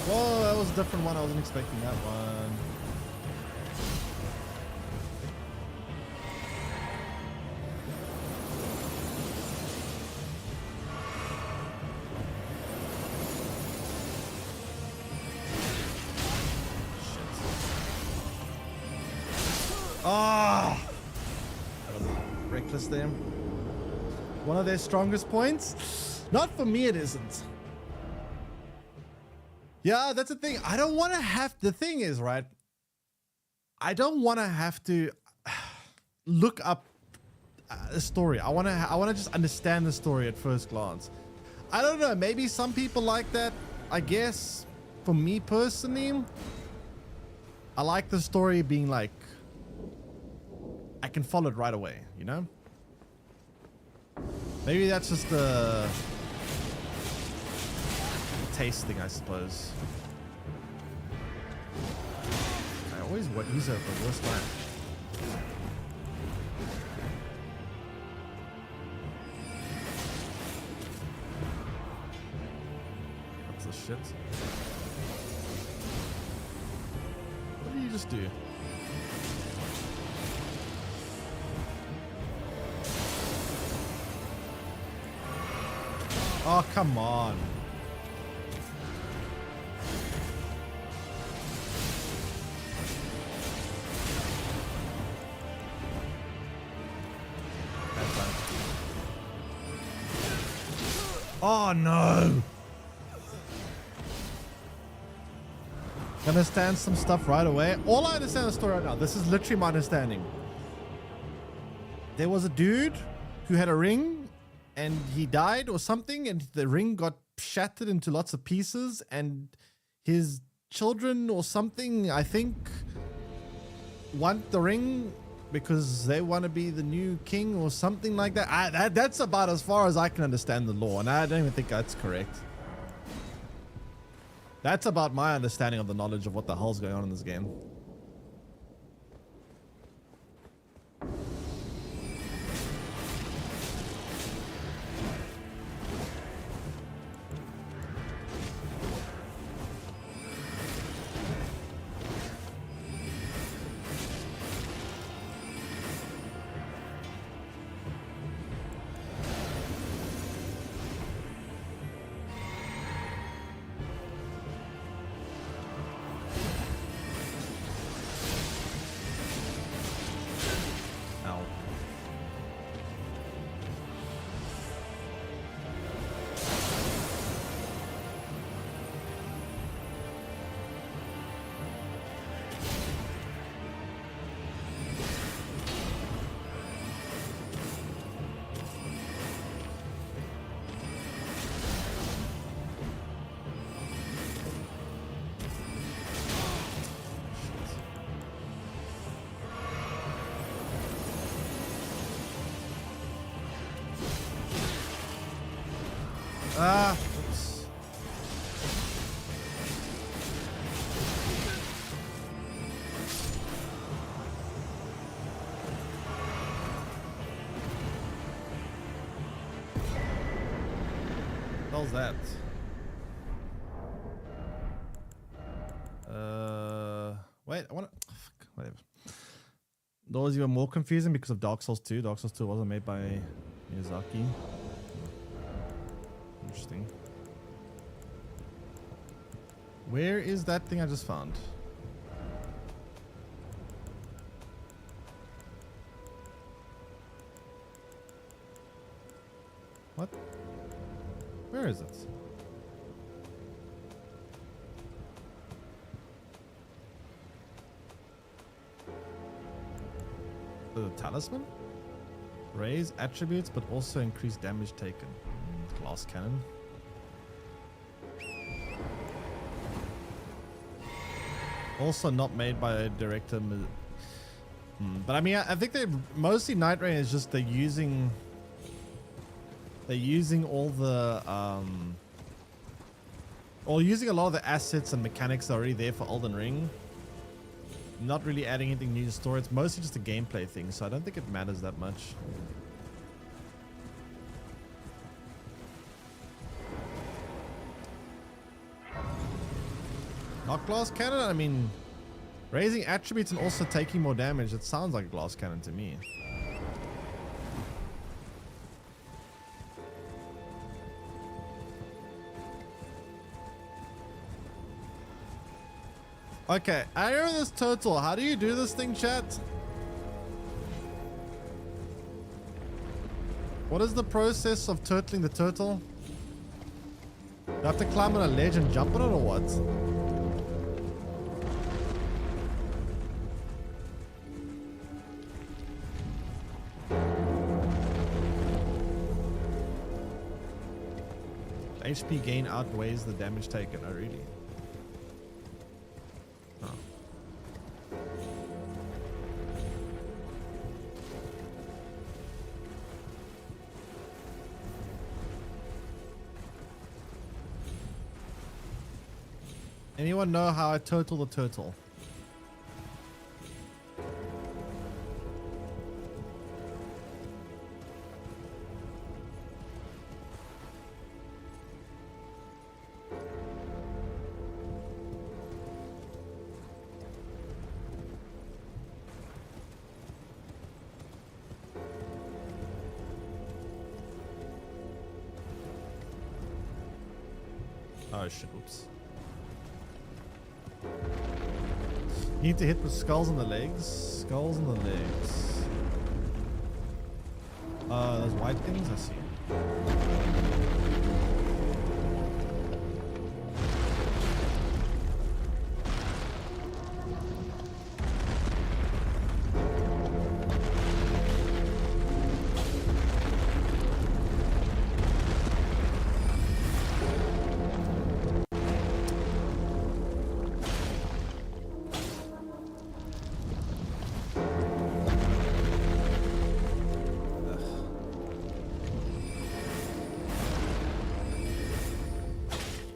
Whoa, that was a different one. I wasn't expecting that one. Ah, that was reckless there. One of their strongest points. Not for me, it isn't. Yeah, that's the thing. I don't want to have. The thing is, right? I don't want to have to look up the story. I want to just understand the story at first glance. I don't know. Maybe some people like that. I guess for me personally, I like the story being like, I can follow it right away, you know? Maybe that's just the taste thing, I suppose. I always use it at the worst time. What's the shit? What did you just do? Oh, come on. Oh, no. Understand some stuff right away. All I understand the story right now. This is literally my understanding. There was a dude who had a ring and he died or something, and the ring got shattered into lots of pieces, and his children or something, I think, want the ring because they want to be the new king or something like that. That's about as far as I can understand the law, and I don't even think that's correct. That's about my understanding of the knowledge of what the hell's going on in this game. Oops. How's that? Wait, I want to. Whatever. That was even more confusing because of Dark Souls 2. Dark Souls 2 wasn't made by Miyazaki. Interesting. Where is that thing I just found? What? Where is it? The talisman? Raise attributes, but also increase damage taken. Glass cannon. Also not made by a director. But I mean, I think they mostly Nightreign is just they're using all the or using a lot of the assets and mechanics that are already there for Elden Ring. Not really adding anything new to the story. It's mostly just a gameplay thing, so I don't think it matters that much. Not glass cannon? I mean, raising attributes and also taking more damage. It sounds like a glass cannon to me. Okay, I remember this turtle. How do you do this thing, chat? What is the process of turtling the turtle? Do I have to climb on a ledge and jump on it or what? The HP gain outweighs the damage taken. Oh, really? Oh. Anyone know how I turtle the turtle? Oh shit, oops. Need to hit with skulls on the legs. Skulls on the legs. Those white things, I see.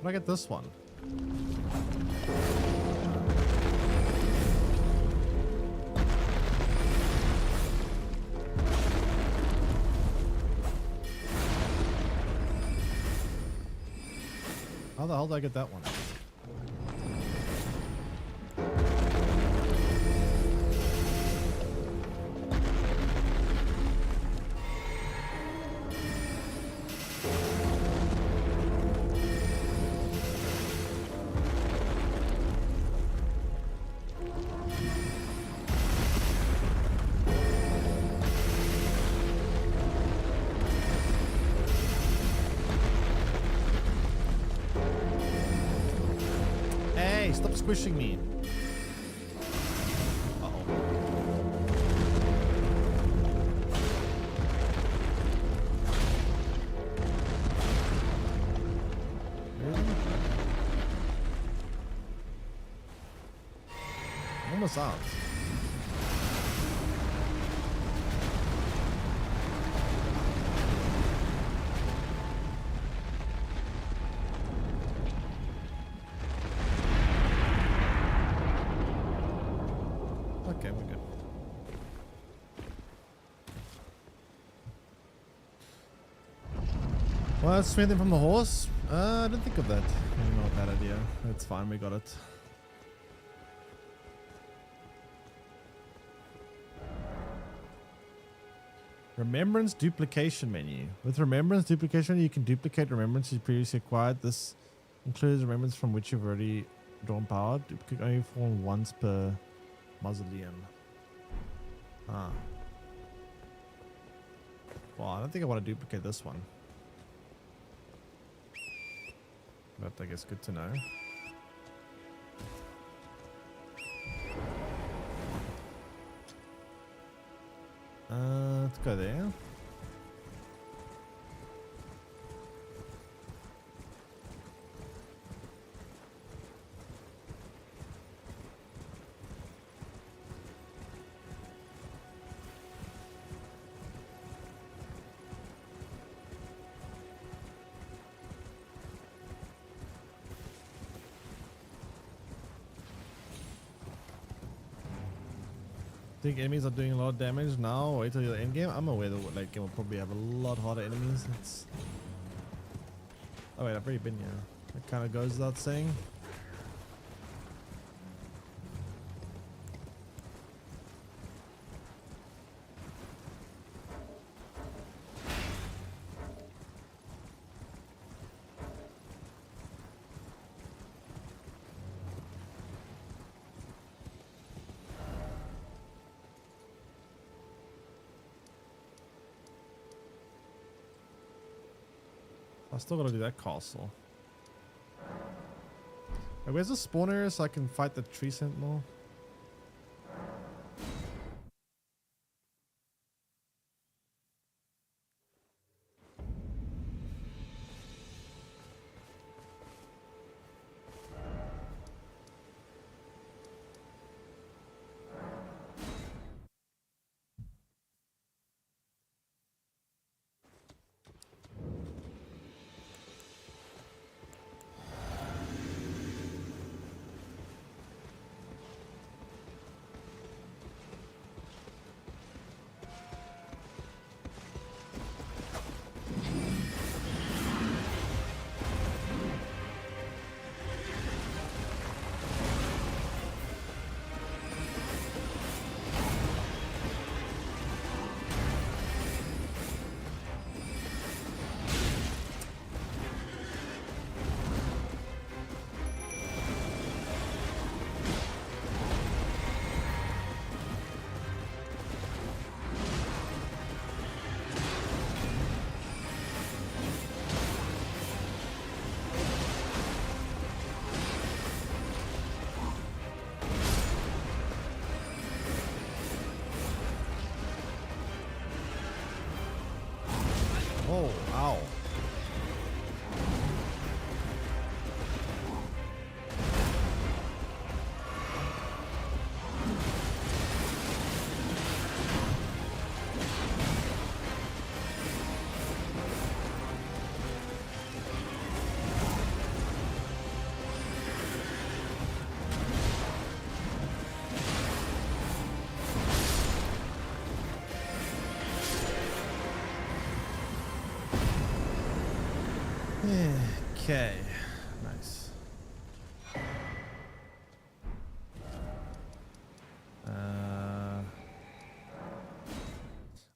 How do I get this one? How the hell did I get that one? Stop squishing me. Uh-oh. Really? Almost out. Okay, we're good. Well, smithing from the horse? I didn't think of that. Not a bad idea. It's fine, we got it. Remembrance duplication menu. With remembrance duplication, you can duplicate remembrance you previously acquired. This includes remembrance from which you've already drawn power. Duplicate only form once per mausoleum. Ah. Well, I don't think I want to duplicate this one. But I guess good to know. Let's go there. Think enemies are doing a lot of damage now. Wait till the end game. I'm aware that late game will probably have a lot harder enemies. Oh wait, I've already been here. That kind of goes without saying. I still gotta do that castle. Wait, where's the spawner so I can fight the tree sentinel? Oh, ow. Okay, nice.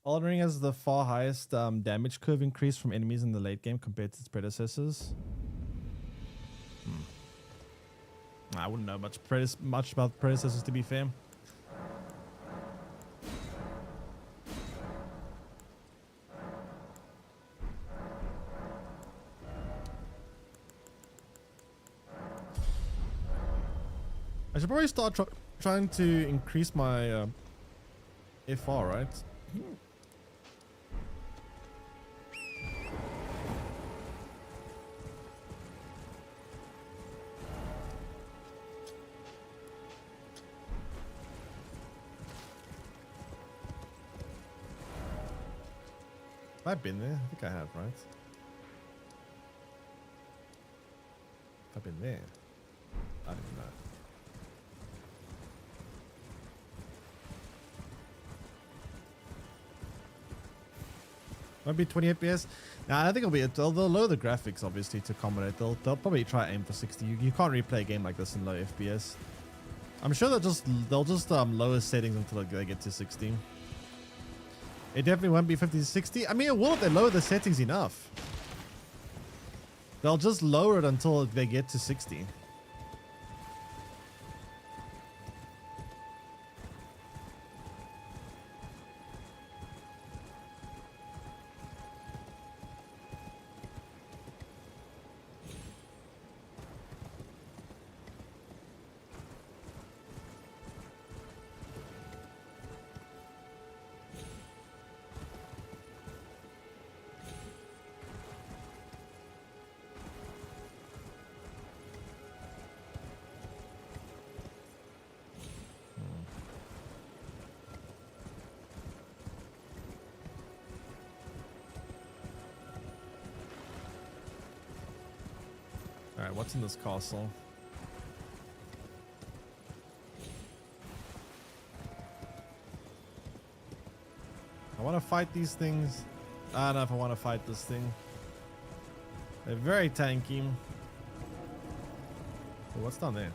Elden Ring has the far highest damage curve increase from enemies in the late game compared to its predecessors. I wouldn't know much about predecessors, to be fair. I should probably start trying to increase my FR, right? Have I been there? I think I have, right? Have I been there? I don't even know. Might be 20 FPS. Nah, I think it'll be. They'll lower the graphics obviously to accommodate. They'll probably try aim for 60. You can't replay a game like this in low FPS. I'm sure they'll just lower settings until they get to 60. It definitely won't be 50 to 60. I mean, it will if they lower the settings enough. They'll just lower it until they get to 60. Alright, what's in this castle? I want to fight these things. I don't know if I want to fight this thing. They're very tanky. Oh, what's down there?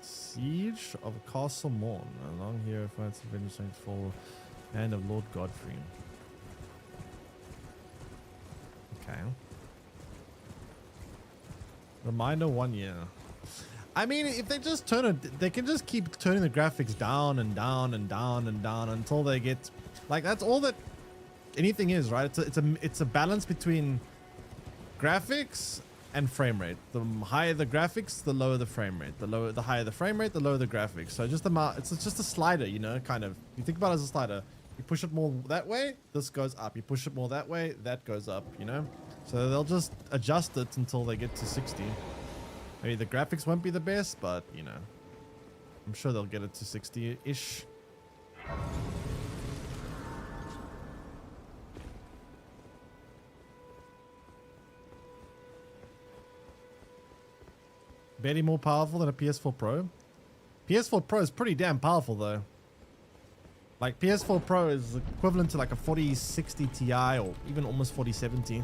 Siege of Castle Morn. Along here, fights the vengeance for hand of Lord Godfrey. Okay. Reminder 1 year. I mean, if they just turn it, they can just keep turning the graphics down and down and down and down until they get, like, that's all that anything is, right? It's a balance between graphics and frame rate. The higher the graphics, the lower the frame rate. The higher the frame rate, the lower the graphics. So just it's just a slider, you know, kind of. You think about it as a slider. You push it more that way, this goes up. You push it more that way, that goes up, you know? So they'll just adjust it until they get to 60. Maybe the graphics won't be the best, but, you know, I'm sure they'll get it to 60-ish. Barely more powerful than a PS4 Pro. PS4 Pro is pretty damn powerful, though. Like, PS4 Pro is equivalent to like a 4060 Ti or even almost 4070.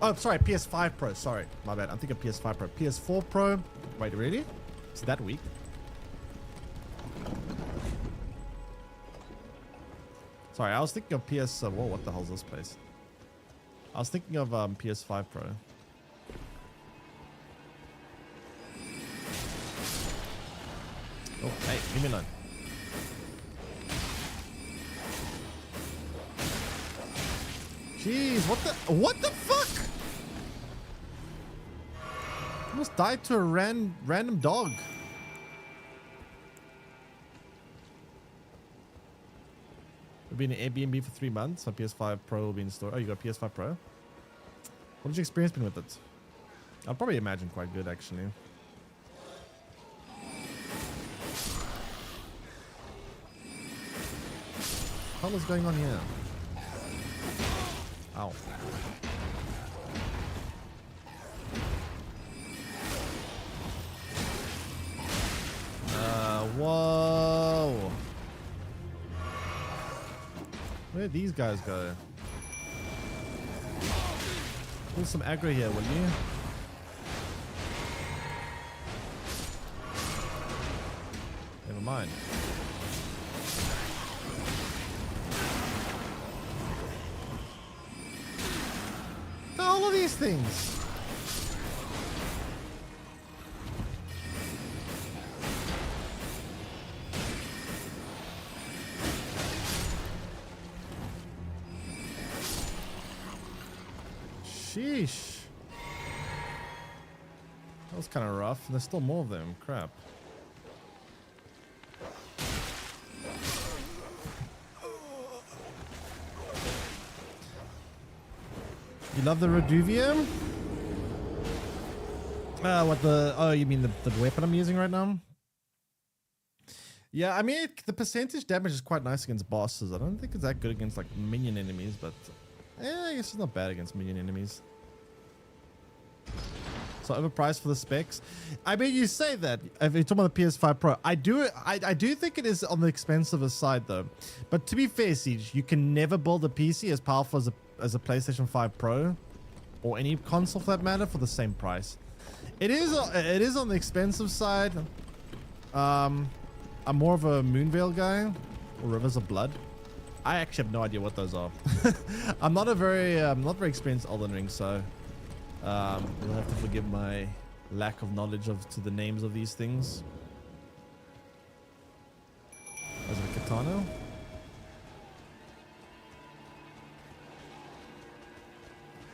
Oh, sorry, PS5 Pro. Sorry, my bad. I'm thinking PS5 Pro. PS4 Pro. Wait, really? Is that weak? Sorry, I was thinking of PS... whoa, what the hell is this place? I was thinking of PS5 Pro. Oh, hey, leave me alone. Jeez, what the fuck? Almost died to a random dog. We've been in Airbnb for 3 months. My PS5 Pro will be in store. Oh, you got a PS5 Pro? What has your experience been with it? I'll probably imagine quite good, actually. What is going on here? Ow. Whoa. Where'd these guys go? Pull some aggro here, will you? Never mind. All of these things. Sheesh. That was kind of rough. And there's still more of them. Crap. You love the Reduvium? What the... Oh, you mean the weapon I'm using right now? Yeah, I mean, the percentage damage is quite nice against bosses. I don't think it's that good against, like, minion enemies, but... I guess it's not bad against minion enemies. So overpriced for the specs. I mean, you say that if you're talking about the PS5 Pro. I do think it is on the expensive side, though. But to be fair, Siege, you can never build a PC as powerful as a PlayStation 5 Pro or any console for that matter for the same price. It is on the expensive side. I'm more of a Moonveil guy or Rivers of Blood. I actually have no idea what those are. I'm not very experienced Elden Ring, so you'll have to forgive my lack of knowledge to the names of these things. Is it a katana?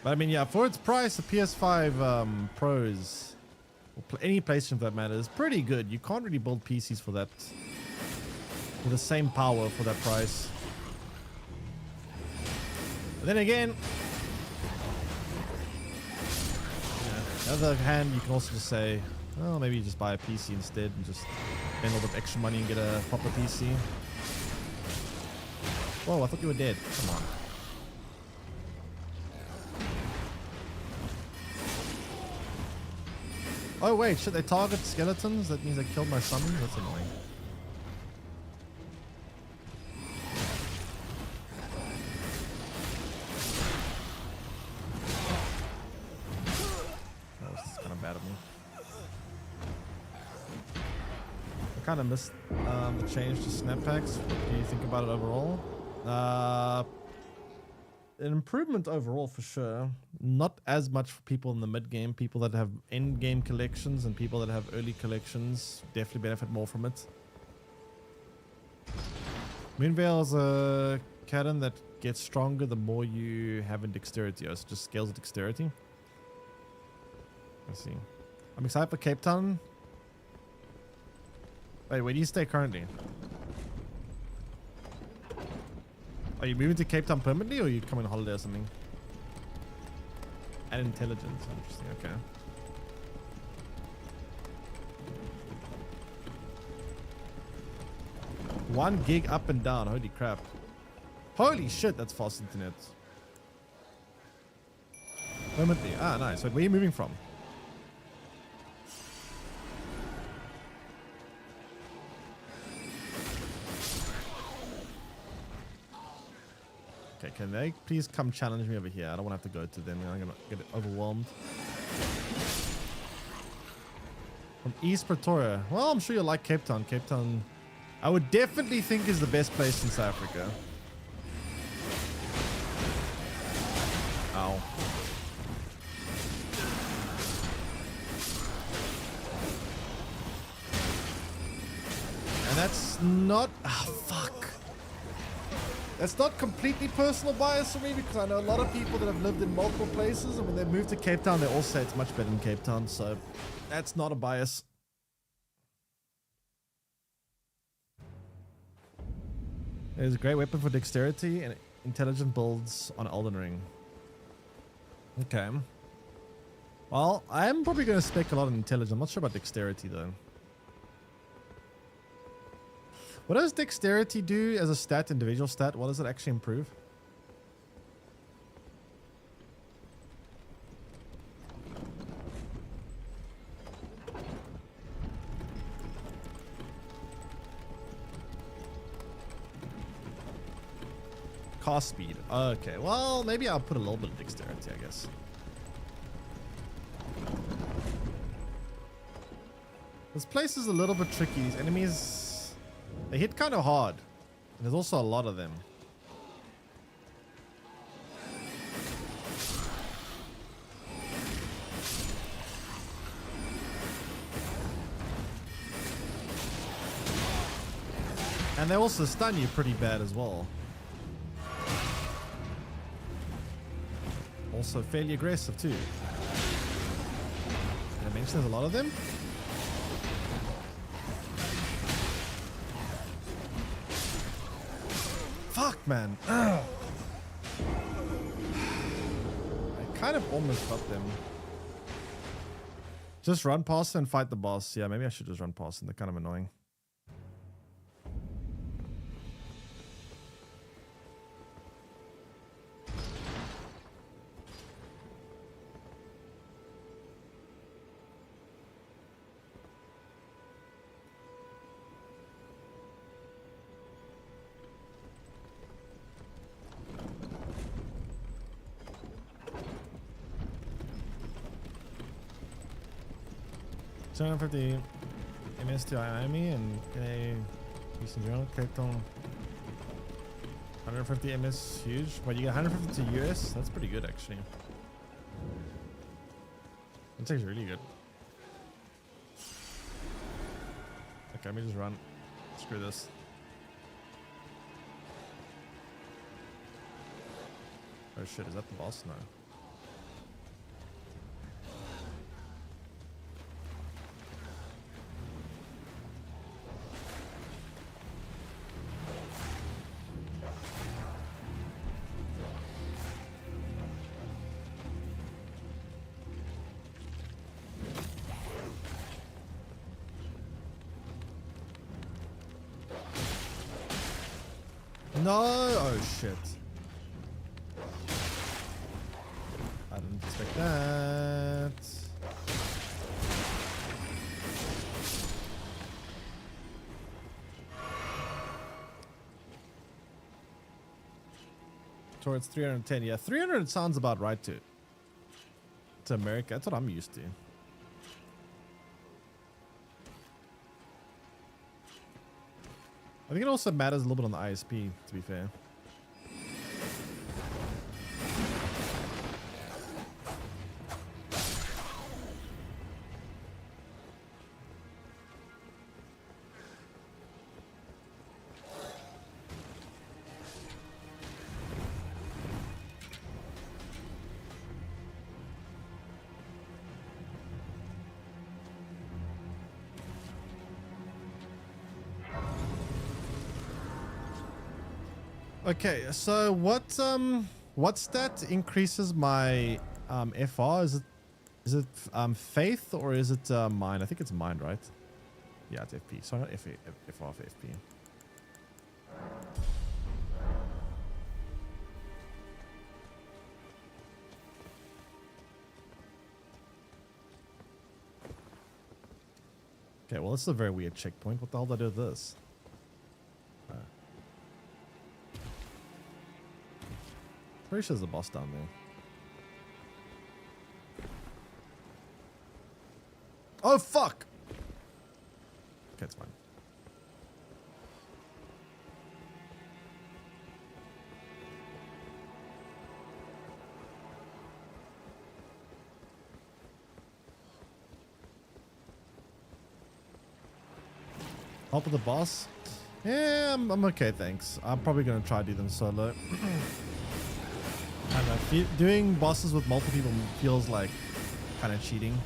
But I mean, yeah, for its price, the PS5 Pros, or any PlayStation for that matter, is pretty good. You can't really build PCs for that, with the same power for that price. But then again, on the other hand, you can also just say, well, maybe you just buy a PC instead and just spend a little bit of extra money and get a proper PC. Whoa, I thought you were dead. Come on. Oh wait, should they target skeletons? That means they killed my summons? That's annoying. That was kind of bad of me. I kind of missed the change to snap packs. What do you think about it overall? An improvement overall for sure. Not as much for people in the mid game. People that have end game collections and people that have early collections definitely benefit more from it. Moonveil is a cannon that gets stronger the more you have in dexterity. Oh, so it just scales with dexterity. Let's see. I'm excited for Cape Town. Wait, where do you stay currently? Are you moving to Cape Town permanently, or are you coming on holiday or something? And intelligence, interesting. Okay. One gig up and down. Holy crap! Holy shit, that's fast internet. Permanently. Ah, nice. Wait, where are you moving from? Okay, can they please come challenge me over here? I don't want to have to go to them. I'm gonna get overwhelmed. From East Pretoria. Well, I'm sure you'll like Cape Town. Cape Town, I would definitely think is the best place in South Africa. Ow. And that's not... Ah, fuck. That's not completely personal bias for me, because I know a lot of people that have lived in multiple places, and when they move to Cape Town, they all say it's much better in Cape Town, so that's not a bias. There's a great weapon for dexterity and intelligent builds on Elden Ring. Okay. Well, I am probably going to spec a lot on intelligence. I'm not sure about dexterity, though. What does dexterity do as a stat, individual stat? What does it actually improve? Cast speed. Okay, well, maybe I'll put a little bit of dexterity, I guess. This place is a little bit tricky. These enemies, they hit kind of hard. And there's also a lot of them. And they also stun you pretty bad as well. Also fairly aggressive too. Did I mention there's a lot of them? Fuck, man. Ugh. I kind of almost got them. Just run past and fight the boss. Yeah, maybe I should just run past them. They're kind of annoying. Turn 50 MS to Miami and a decent general. Clicked on 150 MS, huge. But you get 150 to US. That's pretty good, actually. That's actually really good. Okay, let me just run. Screw this. Oh shit, is that the boss? No. No! Oh shit. I didn't expect that. Towards 310. Yeah, 300 sounds about right to America. That's what I'm used to. I think it also matters a little bit on the ISP, to be fair. Okay, so what stat increases my FR? Is it faith or is it mind? I think it's mind, right? Yeah, it's FP. Sorry, not FR for FP. Okay, well, this is a very weird checkpoint. What the hell did I do with this? Pretty sure there's a boss down there. Oh, fuck! Okay, it's fine. Help with the boss? Yeah, I'm okay, thanks. I'm probably going to try to do them solo. I don't know, doing bosses with multiple people feels like kind of cheating.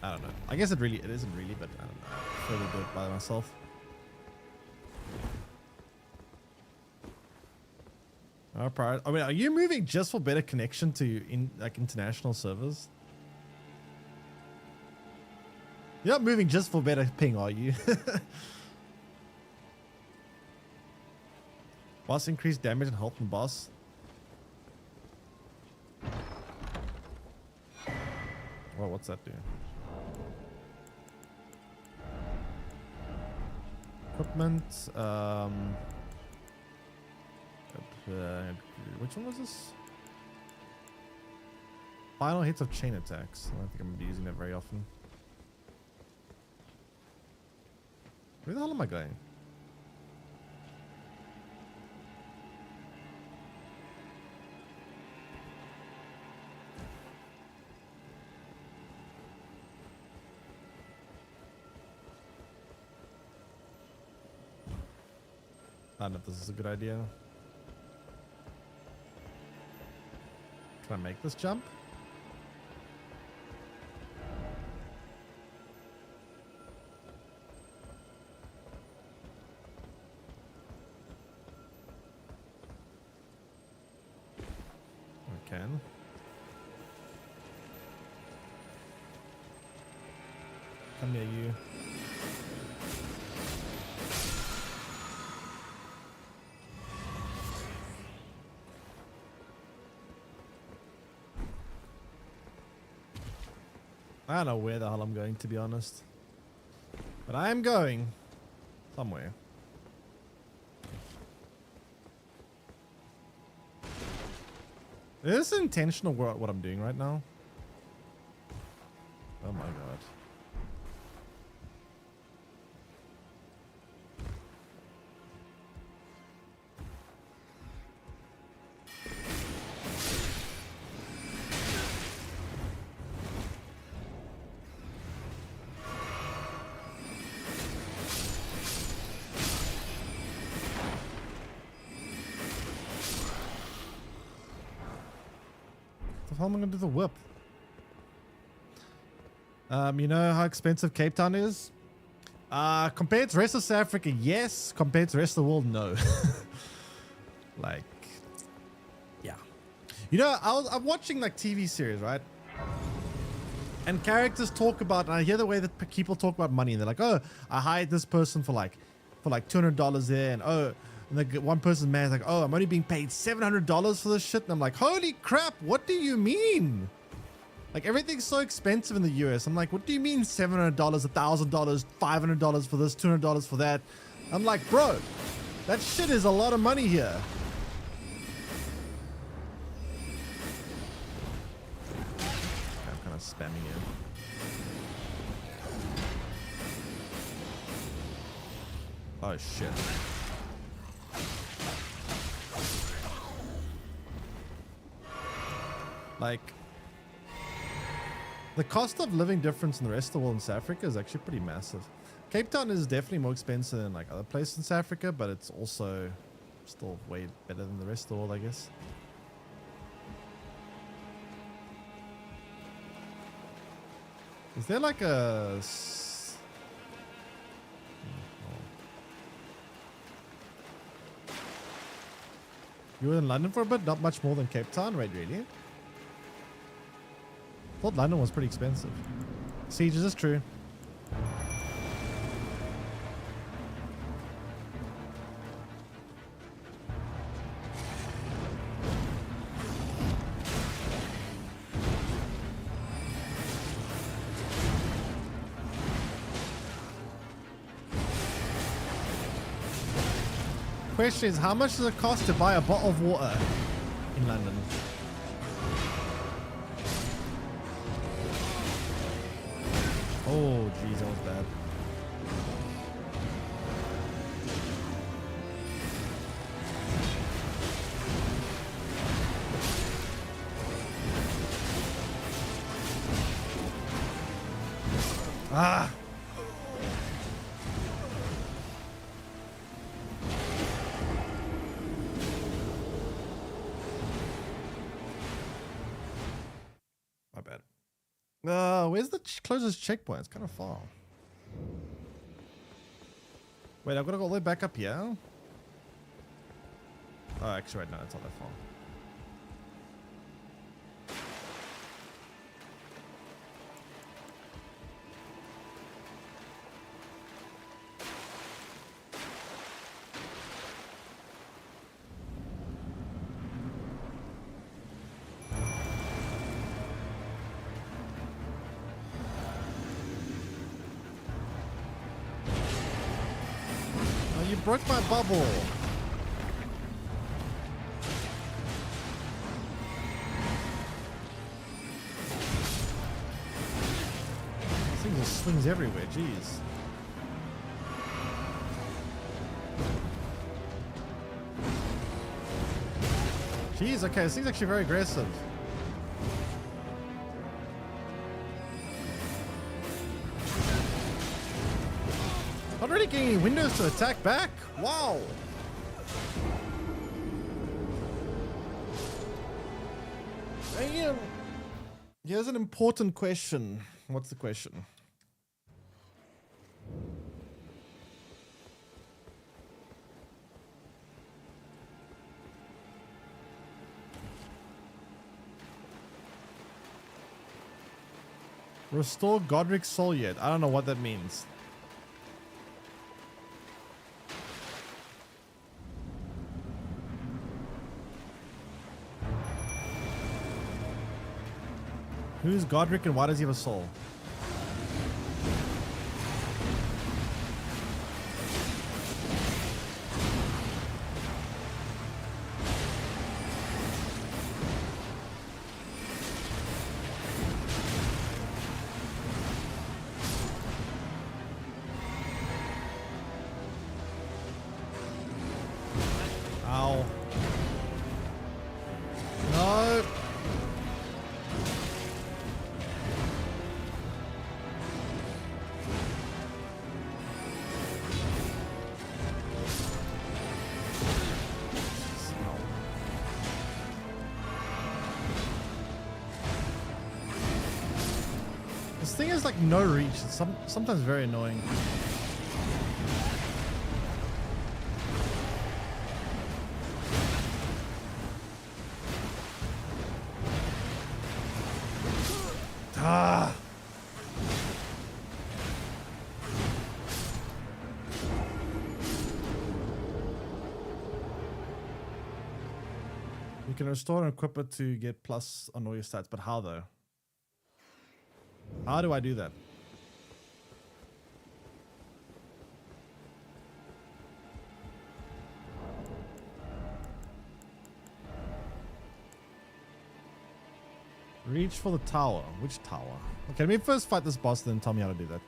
I don't know. I guess it isn't really, but I don't know. I prefer to do it by myself. Alright, I mean, are you moving just for better connection to international servers? You're not moving just for better ping, are you? Boss increased damage and health from boss. Well, what's that do? Equipment. Which one was this? Final hits of chain attacks. I don't think I'm gonna be using that very often. Where the hell am I going? I don't know if this is a good idea. Can I make this jump? I can. Come near you. I don't know where the hell I'm going, to be honest. But I am going somewhere. Is this intentional what I'm doing right now? Oh my god. How am I gonna do the whip? You know how expensive Cape Town is? Compared to the rest of South Africa, yes. Compared to the rest of the world, no. Like, yeah. You know, I'm watching like TV series, right? And characters talk about, and I hear the way that people talk about money, and they're like, oh, I hired this person for like $200 there, and oh, and like one person man's like, oh, I'm only being paid $700 for this shit. And I'm like, holy crap, what do you mean? Like, everything's so expensive in the US. I'm like, what do you mean $700, $1,000, $500 for this, $200 for that? I'm like, bro, That shit is a lot of money here. I'm kind of spamming it. Oh shit. Like, the cost of living difference in the rest of the world in South Africa is actually pretty massive. Cape Town is definitely more expensive than like other places in South Africa, but it's also still way better than the rest of the world, I guess. Is there like a... You were in London for a bit? Not much more than Cape Town, right, really? Thought London was pretty expensive. Sieges is true. Question is, how much does it cost to buy a bottle of water in London? Oh, jeez, that was bad. Ah! My bad. Where's the closest checkpoint? It's kind of far. Wait, I've got to go all the way back up here? Oh, actually, right now, it's not that far. You broke my bubble. This thing just swings everywhere, jeez. Jeez, okay, this thing's actually very aggressive. Not really getting any windows to attack back? Wow. Damn. Here's an important question. What's the question? Restore Godric's soul yet? I don't know what that means. Who's Godric and why does he have a soul? Ow. No. This thing is like no reach. It's sometimes very annoying. Ah. You can restore and equip it to get plus on all your stats, but how though? How do I do that? reach for the tower. Which tower? Okay, let me first fight this boss, then tell me how to do that.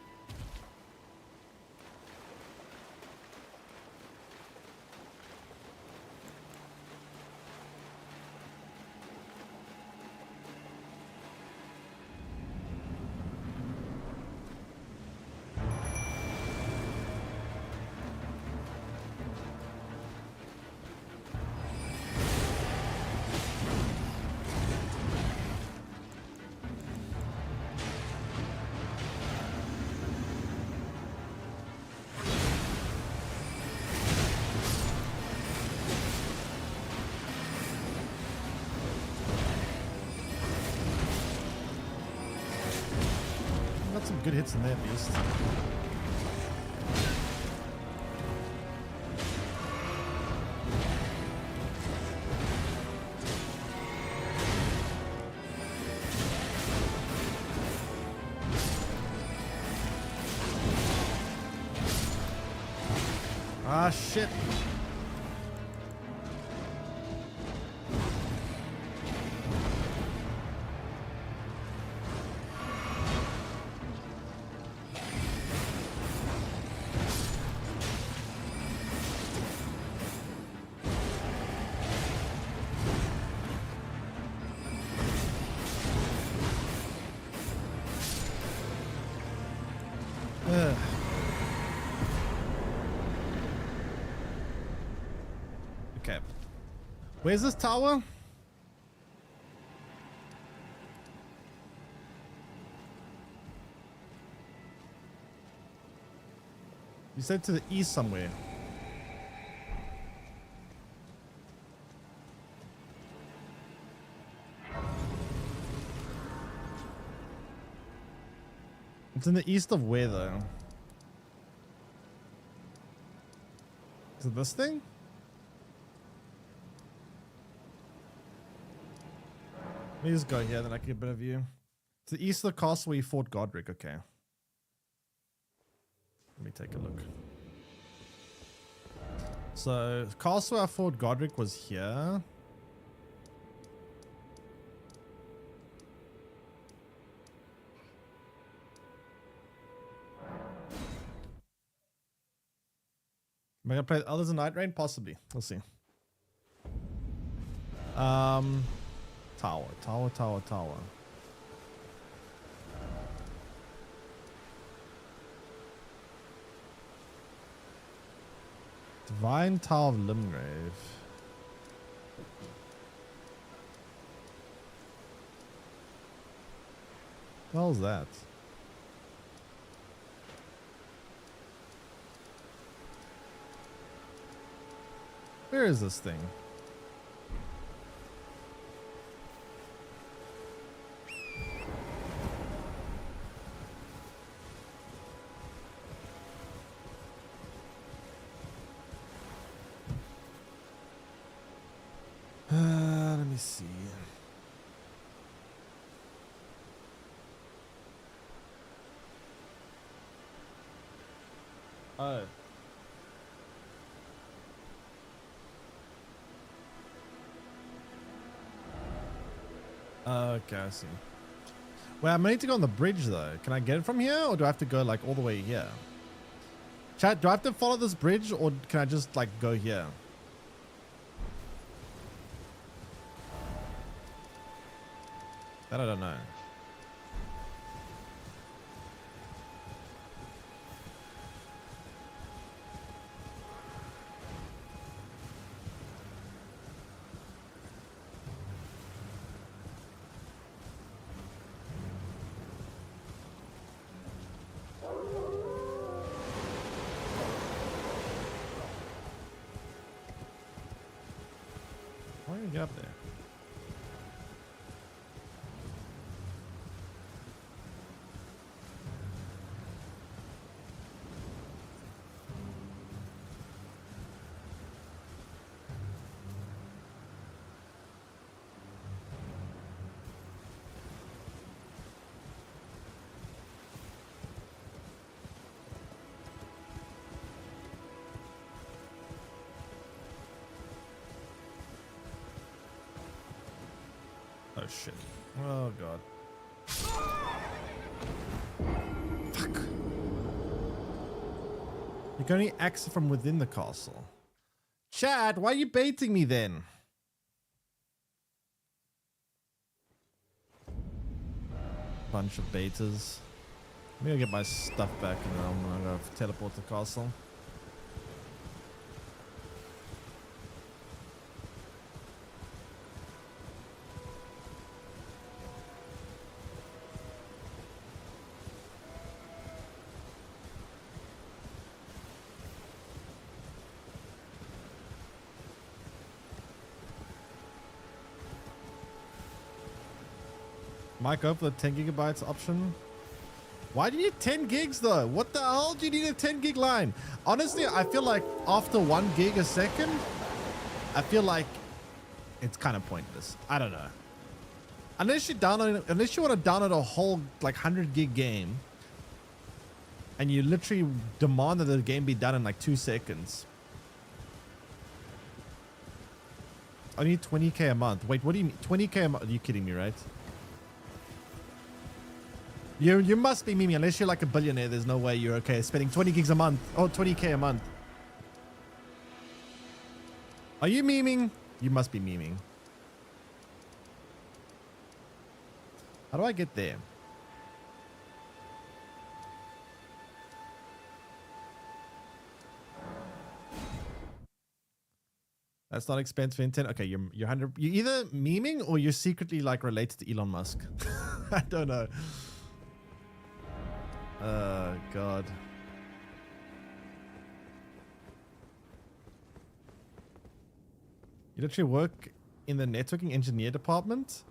Got some good hits in there, beast. Ah, shit. Ugh. Okay. Where's this tower? You said to the east somewhere. It's in the east of where though? Is it this thing? Let me just go here, then I can get a better view. It's the east of the castle where you fought Godric, okay. Let me take a look. So, castle where I fought Godric was here. Am I gonna play others in Nightreign? Possibly. We'll see. Tower. Divine Tower of Limgrave. What the hell is that? Where is this thing? Let me see. Oh. Okay, I see. Well, I'm need to go on the bridge though. Can I get it from here, or do I have to go like all the way here? Chat, do I have to follow this bridge, or can I just like go here? That I don't know. Why do you get up there? Oh shit. Oh god. Fuck. You can only access from within the castle. Chad, why are you baiting me then? Bunch of betas. I'm gonna get my stuff back and then I'm gonna go teleport to the castle. Mike, go for the 10 gigabytes option. Why do you need 10 gigs though? What the hell do you need a 10 gig line? Honestly, I feel like after 1 gig a second, I feel like it's kind of pointless. I don't know. Unless you want to download a whole like 100 gig game and you literally demand that the game be done in like 2 seconds. I need 20k a month. Wait, what do you mean? 20k a month? Are you kidding me, right? You must be memeing. Unless you're like a billionaire, there's no way you're okay spending 20 gigs a month. Oh, 20k a month. Are you memeing? You must be memeing. How do I get there? That's not expensive intent. Okay, you're either memeing or you're secretly like related to Elon Musk. I don't know. God. You literally work in the networking engineer department?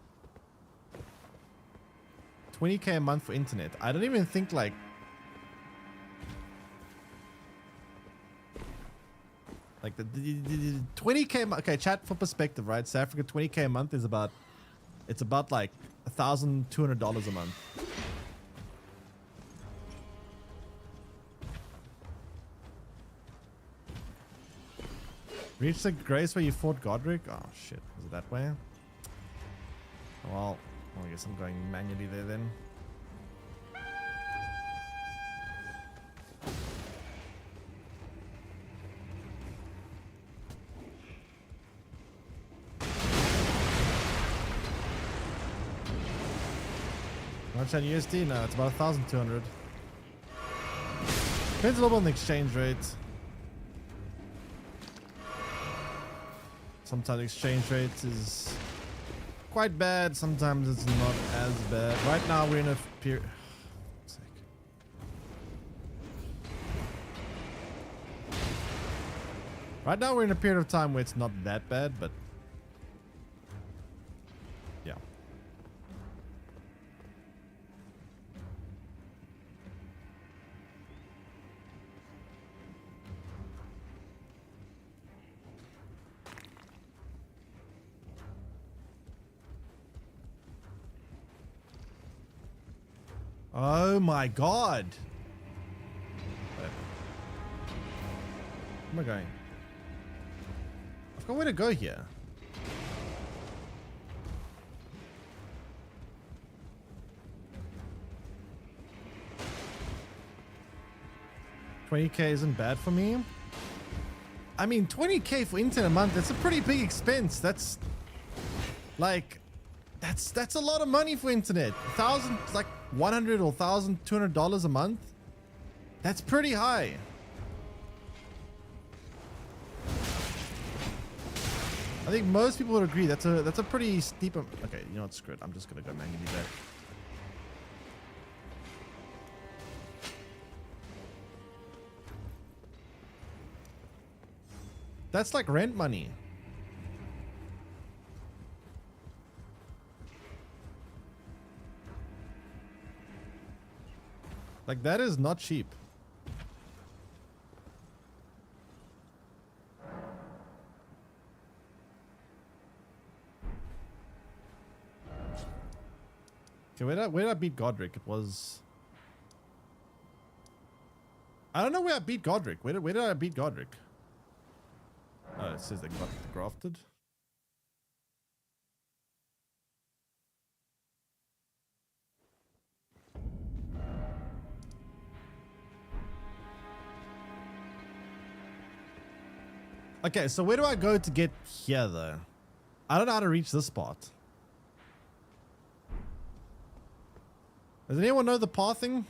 20k a month for internet. I don't even think like... Like the 20k... Okay, chat for perspective, right? South Africa, 20k a month is about... It's about like $1,200 a month. Reach the grace where you fought Godric? Oh shit, was it that way? Well, I guess I'm going manually there then. How much on USD? No, it's about 1,200. Depends a little on the exchange rate. Sometimes exchange rate is quite bad. Sometimes it's not as bad. Right now we're in a period. Right now we're in a period of time where it's not that bad, but yeah. Oh my god. Where am I going? I've got where to go here. $20k isn't bad for me. I mean, 20k for internet a month, that's a pretty big expense. That's like, that's a lot of money for internet. 1,000, like 100 or $1,200 a month. That's pretty high. I think most people would agree that's a pretty steep. Okay, you know what? Screw it. I'm just gonna go manually back. That's like rent money. Like that is not cheap. Okay, where did I beat Godric? It was... I don't know where I beat Godric. Where did I beat Godric? Oh, it says they got grafted. Okay, so where do I go to get here, though? I don't know how to reach this spot. Does anyone know the pathing?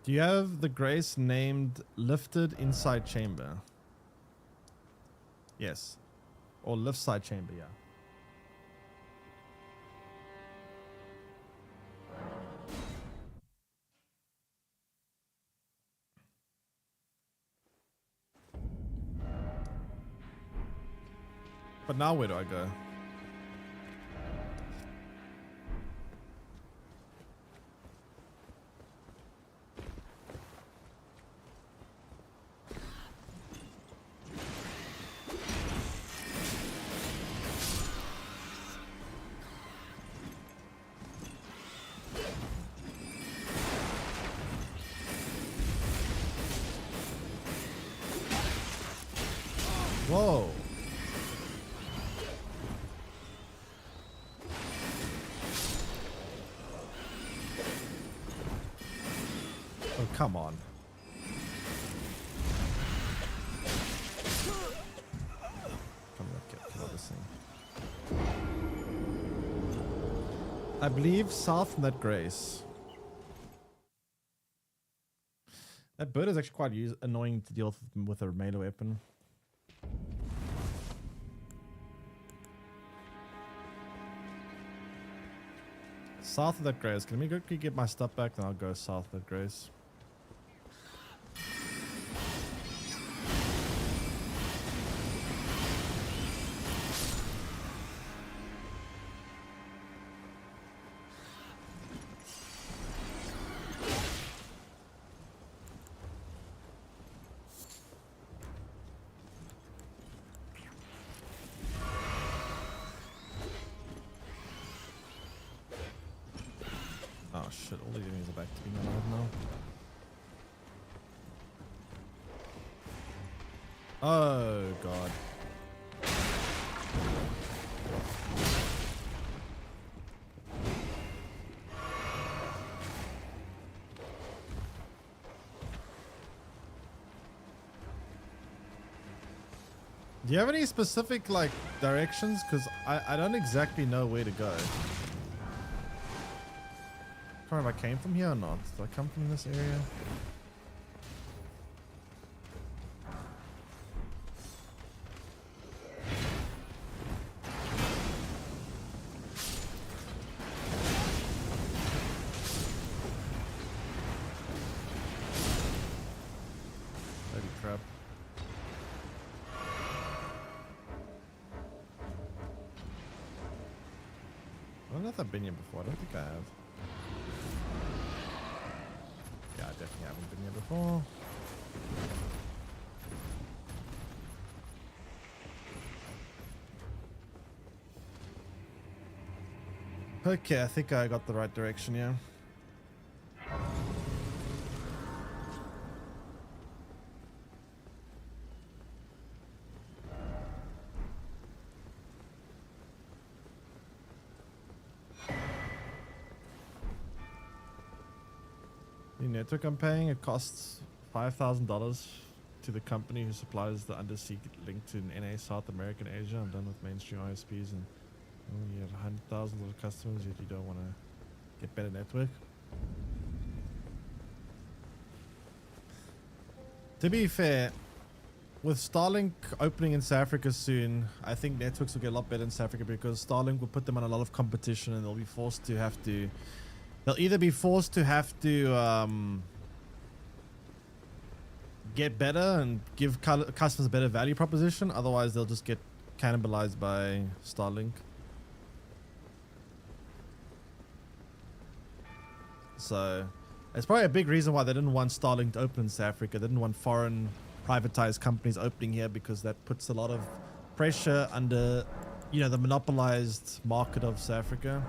Do you have the grace named lifted inside chamber? Yes. Or lift side chamber, yeah. But now where do I go? Whoa. Oh, come on. Come on, kill this thing. I believe south from that grace. That bird is actually quite annoying to deal with a melee weapon. South of that grace. Can we go get my stuff back? Then I'll go south of that grace. Oh shit, all the enemies are back to being alive now. Oh god. Do you have any specific like directions? Because I don't exactly know where to go. I don't know if I came from here or not. Did I come from this area? Holy crap. I don't know if I've been here before. I don't think I have. Yeah, I definitely haven't been here before. Okay, I think I got the right direction, yeah. The network I'm paying, it costs $5,000 to the company who supplies the undersea link to NA South America and Asia. I'm done with mainstream ISPs and you have 100,000 little customers yet you don't want to get better network. To be fair, with Starlink opening in South Africa soon, I think networks will get a lot better in South Africa because Starlink will put them on a lot of competition and they'll be forced to have to... They'll either be forced to have to get better and give customers a better value proposition. Otherwise, they'll just get cannibalized by Starlink. So, it's probably a big reason why they didn't want Starlink to open in South Africa. They didn't want foreign privatized companies opening here because that puts a lot of pressure under, you know, the monopolized market of South Africa.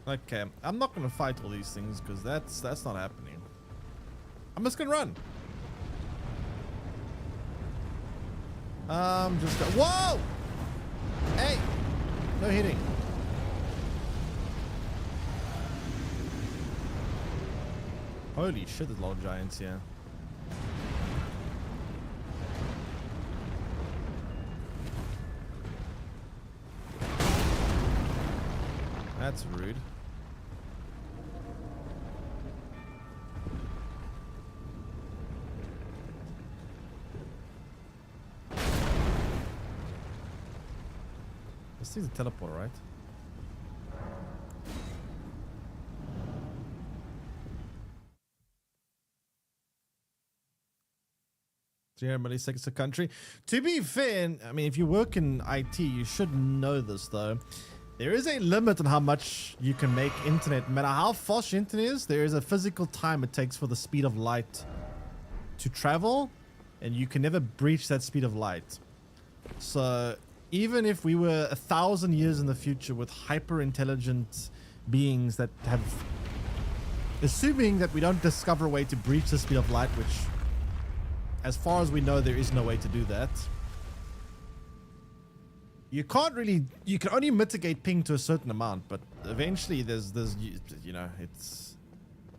Okay, I'm not gonna fight all these things because that's not happening. I'm just gonna run. Just go. Whoa! Hey! No hitting. Holy shit, there's a lot of giants here. That's rude. This thing's a teleport, right? Milliseconds a country. To be fair, I mean, if you work in IT, you should know this though. There is a limit on how much you can make internet. No matter how fast your internet is, there is a physical time it takes for the speed of light to travel, and you can never breach that speed of light. So even if we were 1,000 years in the future with hyper intelligent beings that have, assuming that we don't discover a way to breach the speed of light, which as far as we know there is no way to do that, you can't really, you can only mitigate ping to a certain amount, but eventually there's you know,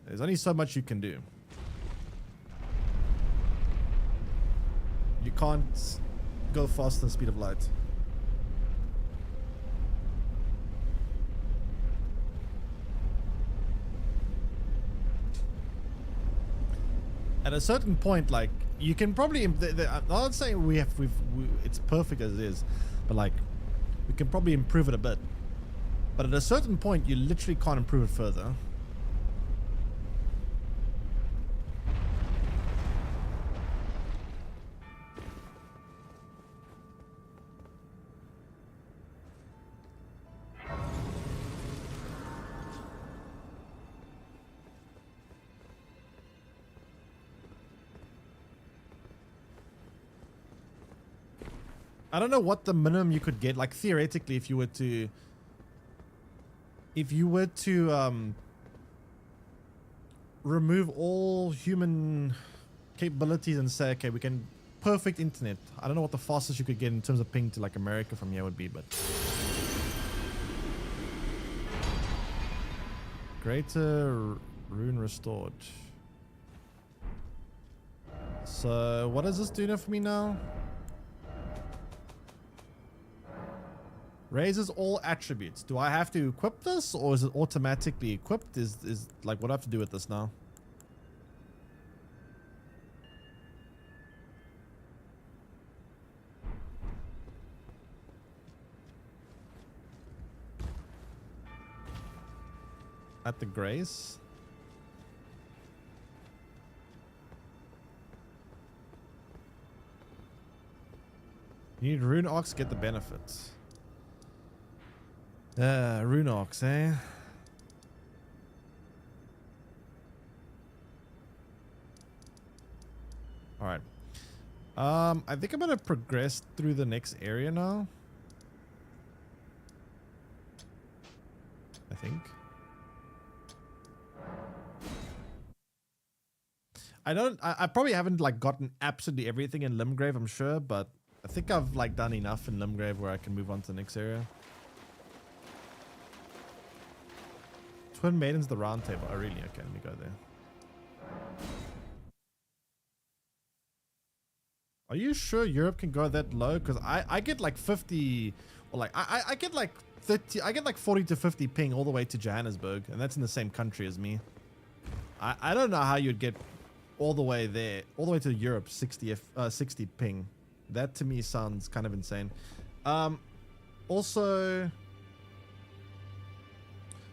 there's only so much you can do. You can't go faster than the speed of light. At a certain point, like, you can probably, I'm not saying it's perfect as it is, but like, we can probably improve it a bit. But at a certain point, you literally can't improve it further. I don't know what the minimum you could get, like theoretically, if you were to remove all human capabilities and say, okay, we can perfect internet. I don't know what the fastest you could get in terms of ping to like America from here would be, but greater rune restored. So what does this do now for me now? Raises all attributes. Do I have to equip this, or is it automatically equipped? Is like, what do I have to do with this now? At the grace. You need rune ox, get the benefits. Rune ox, eh? Alright. I think I'm gonna progress through the next area now. I think. I probably haven't like gotten absolutely everything in Limgrave, I'm sure, but I think I've like done enough in Limgrave where I can move on to the next area. Twin Maidens, the round table. Oh, really? Okay, let me go there. Are you sure Europe can go that low? Because I get like 50, or like I get like 30, I get like 40 to 50 ping all the way to Johannesburg, and that's in the same country as me. I don't know how you'd get all the way there, all the way to Europe, 60 ping. That to me sounds kind of insane. Also.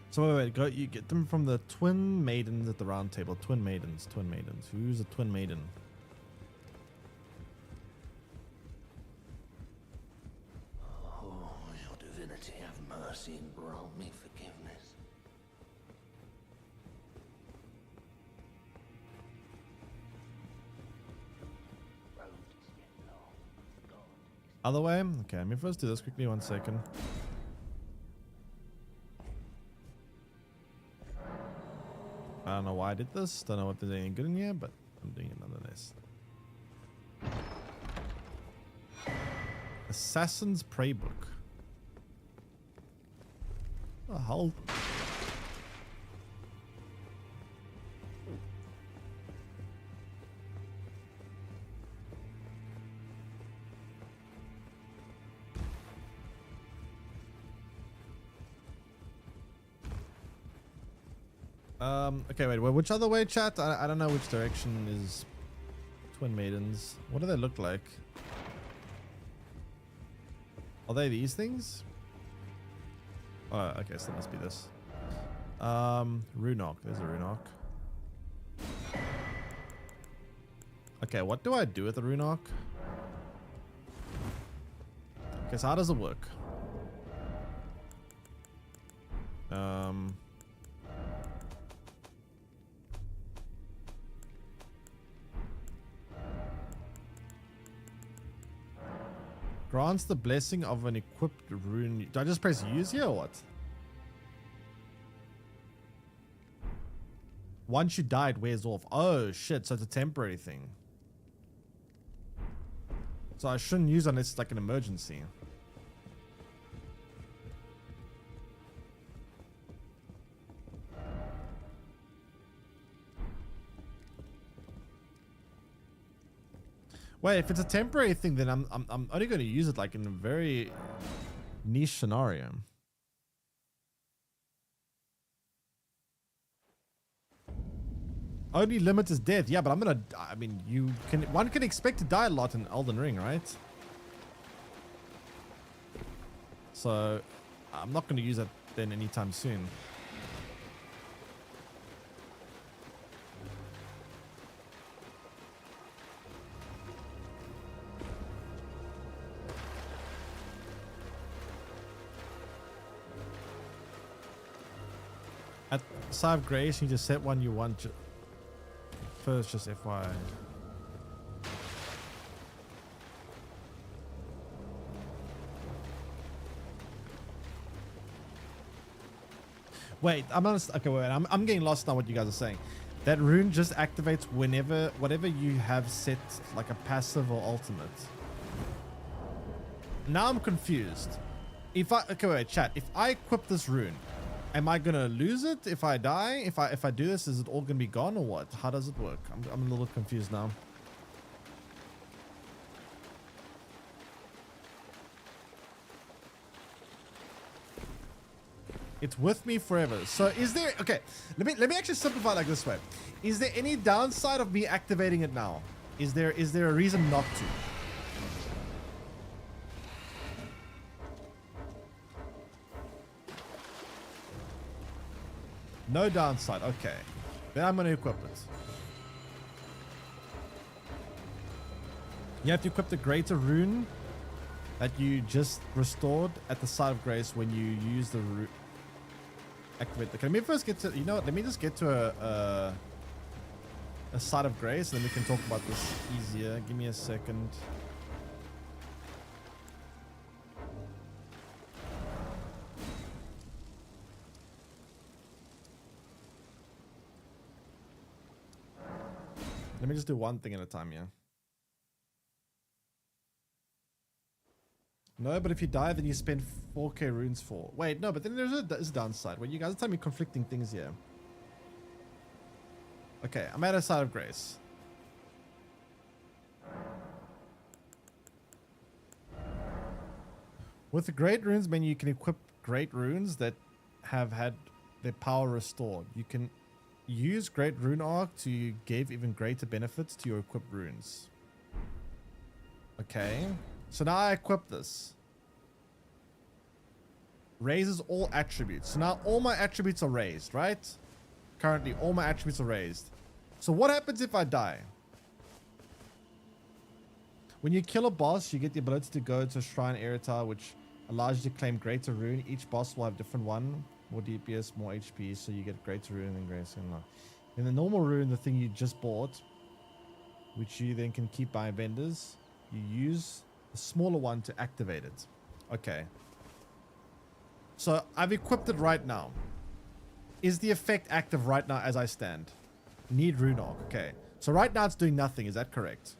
So wait, go. You get them from the Twin Maidens at the round table. Twin Maidens. Twin Maidens. Who's a Twin Maiden? Oh, your divinity, have mercy and grant me forgiveness. Other way? Okay, let me first do this quickly. 1 second. don't know why I did this. Don't know if there's anything good in here, but I'm doing it nonetheless. Assassin's Prey Book. What the hell? Okay, wait, which other way, chat? I don't know which direction is Twin Maidens. What do they look like? Are they these things? Oh, okay, so it must be this. Runok. There's a Runok. Okay, what do I do with the Runok? Okay, so how does it work? Grants the blessing of an equipped rune. Do I just press use here or what? Once you die, it wears off. Oh shit, so it's a temporary thing. So I shouldn't use it unless it's like an emergency. Wait, if it's a temporary thing, then I'm only going to use it like in a very niche scenario. Only limit is death. Yeah, but I'm gonna. I mean, one can expect to die a lot in Elden Ring, right? So I'm not going to use that then anytime soon. At Side of Grace, you just set one you want first, just FYI. Wait, I'm honest. Okay, wait, I'm getting lost now what you guys are saying. That rune just activates whenever, whatever you have set, like a passive or ultimate. Now I'm confused. Okay, wait, chat. If I equip this rune, am I gonna lose it if I die? If I do this, is it all gonna be gone or what? How does it work? I'm a little confused now. It's with me forever. So is there, okay, let me actually simplify it like this way. Is there any downside of me activating it now? Is there a reason not to? No downside. Okay. Then I'm going to equip it. You have to equip the greater rune that you just restored at the Side of Grace when you use the rune. Activate the. Can we first get to, you know what? Let me just get to a Side of Grace, and then we can talk about this easier. Give me a second. Let me just do one thing at a time, yeah. No, but if you die, then you spend 4k runes for. Wait, no, but then there's a downside. Well, you guys are telling me conflicting things here. Okay, I'm at a Side of Grace. With the Great Runes menu, you can equip Great Runes that have had their power restored. You can use Great Rune Arc to give even greater benefits to your equipped runes. Okay. So now I equip this. Raises all attributes. So now all my attributes are raised, right? Currently, all my attributes are raised. So what happens if I die? When you kill a boss, you get the ability to go to Shrine Eritar, which allows you to claim Greater Rune. Each boss will have different one. More DPS, more HP, so you get Greater Rune and Grace. In the normal rune, the thing you just bought, which you then can keep buying vendors, you use the smaller one to activate it. Okay. So I've equipped it right now. is the effect active right now as I stand? Need rune arc. Okay. So right now it's doing nothing. Is that correct?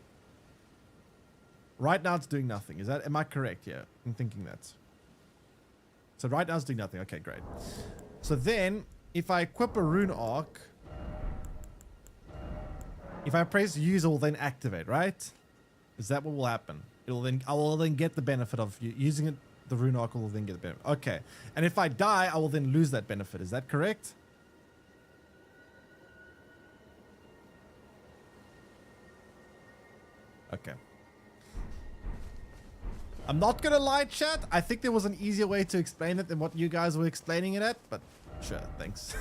Right now it's doing nothing. Am I correct here in thinking that? So right now it's doing nothing. Okay, great. So then if I equip a rune arc, if I press use, it will then activate, right? Is that what will happen? I will then get the benefit of using it. The rune arc will then get the benefit. Okay. And if I die, I will then lose that benefit. Is that correct? Okay. I'm not gonna lie, chat. I think there was an easier way to explain it than what you guys were explaining it at, but sure, thanks.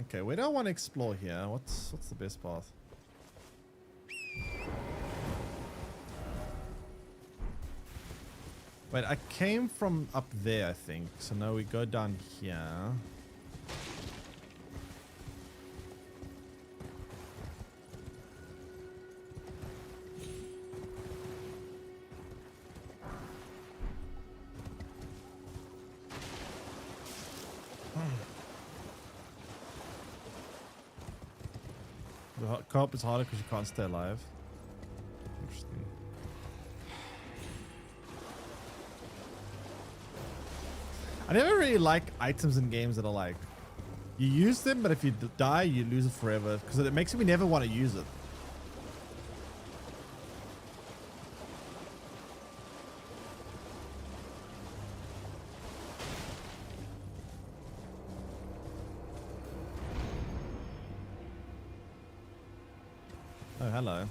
Okay, where do I want to explore here? What's the best path? Wait, I came from up there, I think. So now we go down here. The co-op is harder because you can't stay alive. Interesting. I never really like items in games that are like, you use them, but if you die, you lose it forever. Because it makes me never want to use it. Oh, hello.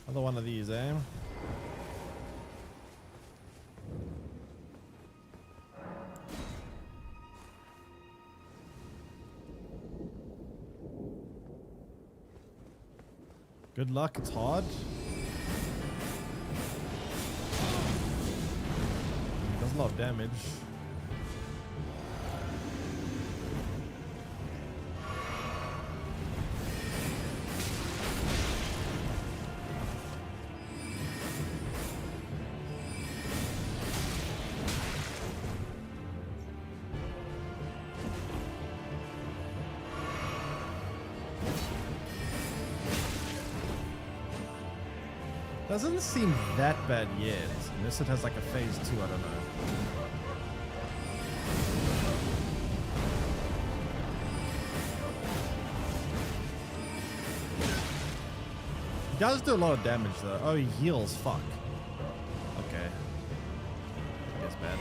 Another one of these, eh? Good luck, it's hard. Does a lot of damage. Doesn't seem that bad yet, unless it has like a phase 2, I don't know. He does do a lot of damage though. Oh, he heals, fuck. Okay. That's bad.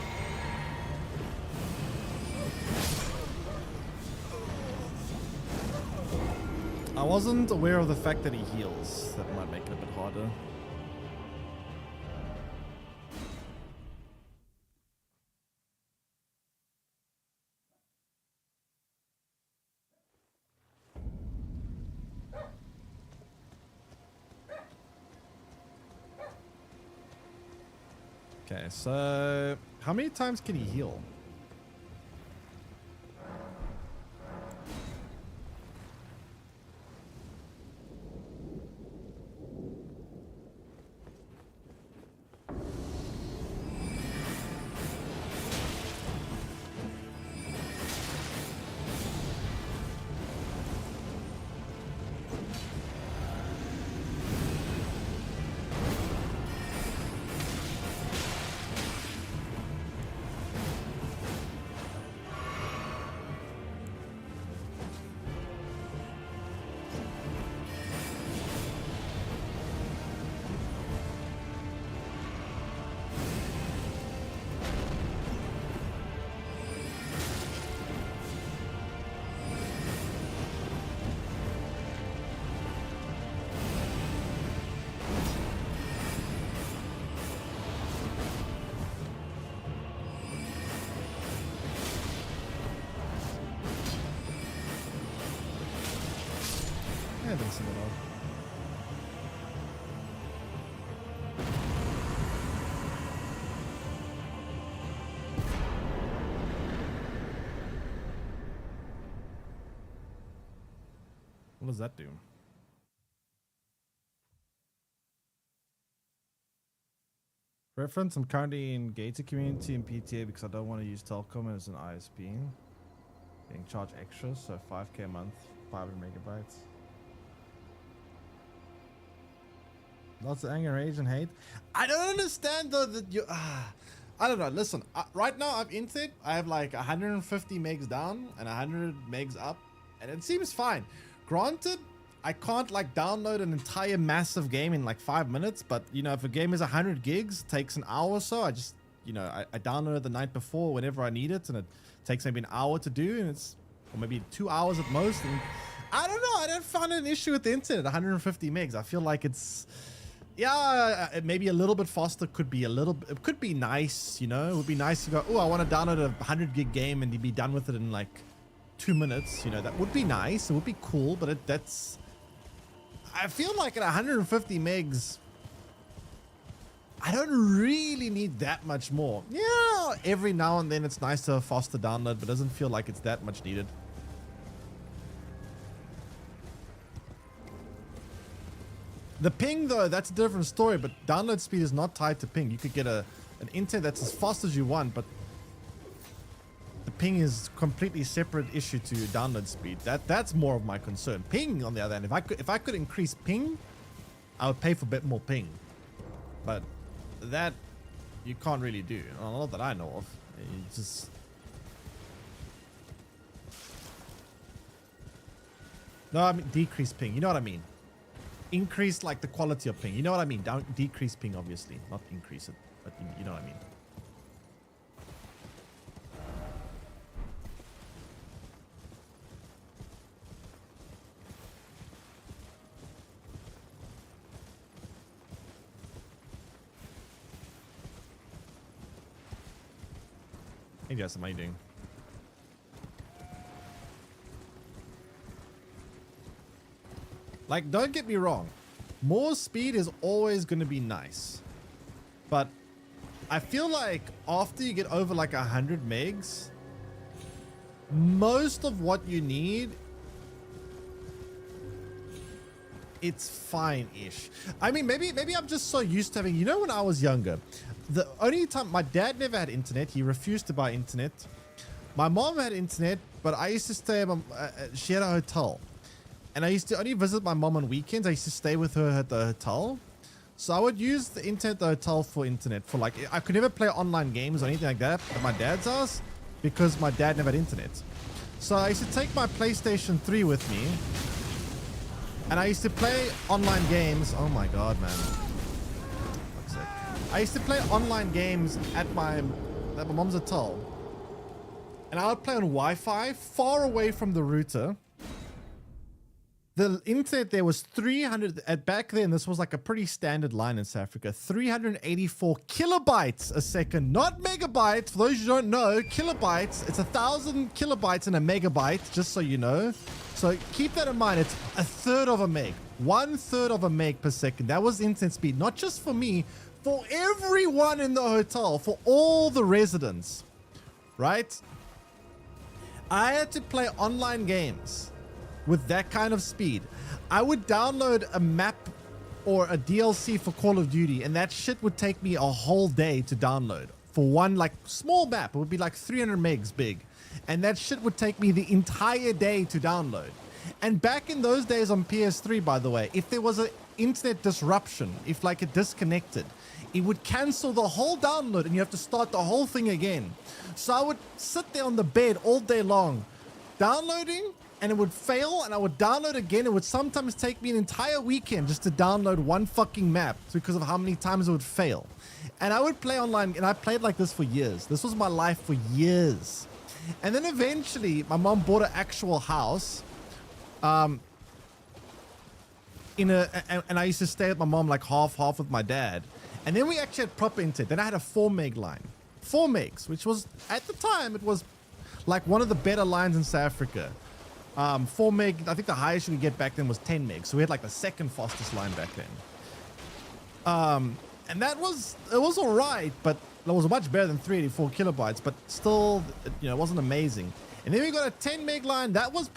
I wasn't aware of the fact that he heals. That might make it a bit harder. Okay, so how many times can he heal? I haven't seen it all. What does that do? Reference, I'm currently in gated community in PTA because I don't want to use telecom as an ISP. Getting charged extra, so 5k a month, 500 megabytes. Lots of anger, rage, and hate. I don't understand though that you. I don't know. Listen, right now I'm internet. I have like 150 megs down and 100 megs up, and it seems fine. Granted, I can't like download an entire massive game in like 5 minutes, but you know, if a game is 100 gigs, takes an hour or so. I just, you know, I download it the night before whenever I need it, and it takes maybe an hour to do, and it's, or maybe 2 hours at most. And I don't know. I don't find an issue with the internet. 150 megs. I feel like it's. Yeah, maybe a little bit faster could be it could be nice, you know. It would be nice to go, oh, I want to download a 100 gig game and be done with it in like 2 minutes, you know. That would be nice. It would be cool, but that's, I feel like at 150 megs, I don't really need that much more. Yeah, every now and then it's nice to have faster download, but it doesn't feel like it's that much needed. The ping though, that's a different story, but download speed is not tied to ping. You could get an internet that's as fast as you want, but the ping is completely separate issue to download speed. That's more of my concern. Ping, on the other hand, if I could increase ping, I would pay for a bit more ping. But that you can't really do. Not that I know of. You just. No, I mean decrease ping. You know what I mean? Increase like the quality of ping. You know what I mean? Don't decrease ping, obviously, not increase it, but you know what I mean. Hey Justin, how you doing? Like, don't get me wrong, more speed is always going to be nice, but I feel like after you get over like 100 megs, most of what you need, it's fine-ish. I mean, maybe I'm just so used to having, you know, when I was younger, the only time my dad never had internet, he refused to buy internet. My mom had internet, but I used to stay at she had a hotel. And I used to only visit my mom on weekends. I used to stay with her at the hotel. So I would use the internet at the hotel for internet. For like, I could never play online games or anything like that at my dad's house because my dad never had internet. So I used to take my PlayStation 3 with me. And I used to play online games. Oh my God, man. I used to play online games at my mom's hotel. And I would play on Wi-Fi far away from the router. The internet there was 300, back then this was like a pretty standard line in South Africa, 384 kilobytes a second, not megabytes. For those who don't know, kilobytes, it's 1,000 kilobytes in a megabyte, just so you know. So keep that in mind, it's a third of a meg, 1/3 of a meg per second. That was internet speed, not just for me, for everyone in the hotel, for all the residents, right? I had to play online games with that kind of speed. I would download a map or a DLC for Call of Duty, and that shit would take me a whole day to download. For one, like, small map, it would be like 300 megs big. And that shit would take me the entire day to download. And back in those days on PS3, by the way, if there was an internet disruption, if like it disconnected, it would cancel the whole download and you have to start the whole thing again. So I would sit there on the bed all day long, downloading, and it would fail, and I would download again. It would sometimes take me an entire weekend just to download one fucking map because of how many times it would fail. And I would play online, and I played like this for years. This was my life for years. And then eventually, my mom bought an actual house. And I used to stay with my mom like half with my dad. And then we actually had proper internet. Then I had a 4 meg line. 4 megs, which was, at the time, it was like one of the better lines in South Africa. 4 meg, I think the highest you could get back then was 10 meg. So we had like the second fastest line back then. And it was all right, but it was much better than 384 kilobytes, but still, you know, it wasn't amazing. And then we got a 10 meg line. That was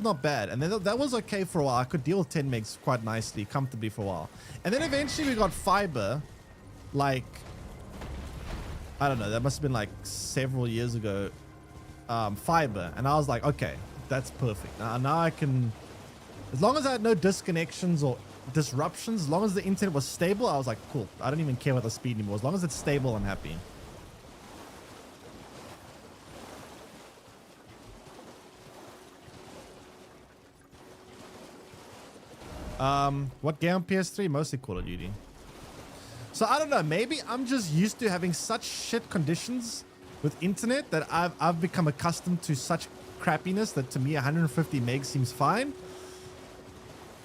not bad. And then that was okay for a while. I could deal with 10 megs quite nicely, comfortably for a while. And then eventually we got fiber, like I don't know, that must have been like several years ago, fiber. And I was like, okay, that's perfect. Now I can, as long as I had no disconnections or disruptions, as long as the internet was stable, I was like, cool. I don't even care about the speed anymore. As long as it's stable, I'm happy. What game on PS3? Mostly Call of Duty. So I don't know, maybe I'm just used to having such shit conditions with internet that I've become accustomed to such crappiness that to me 150 meg seems fine.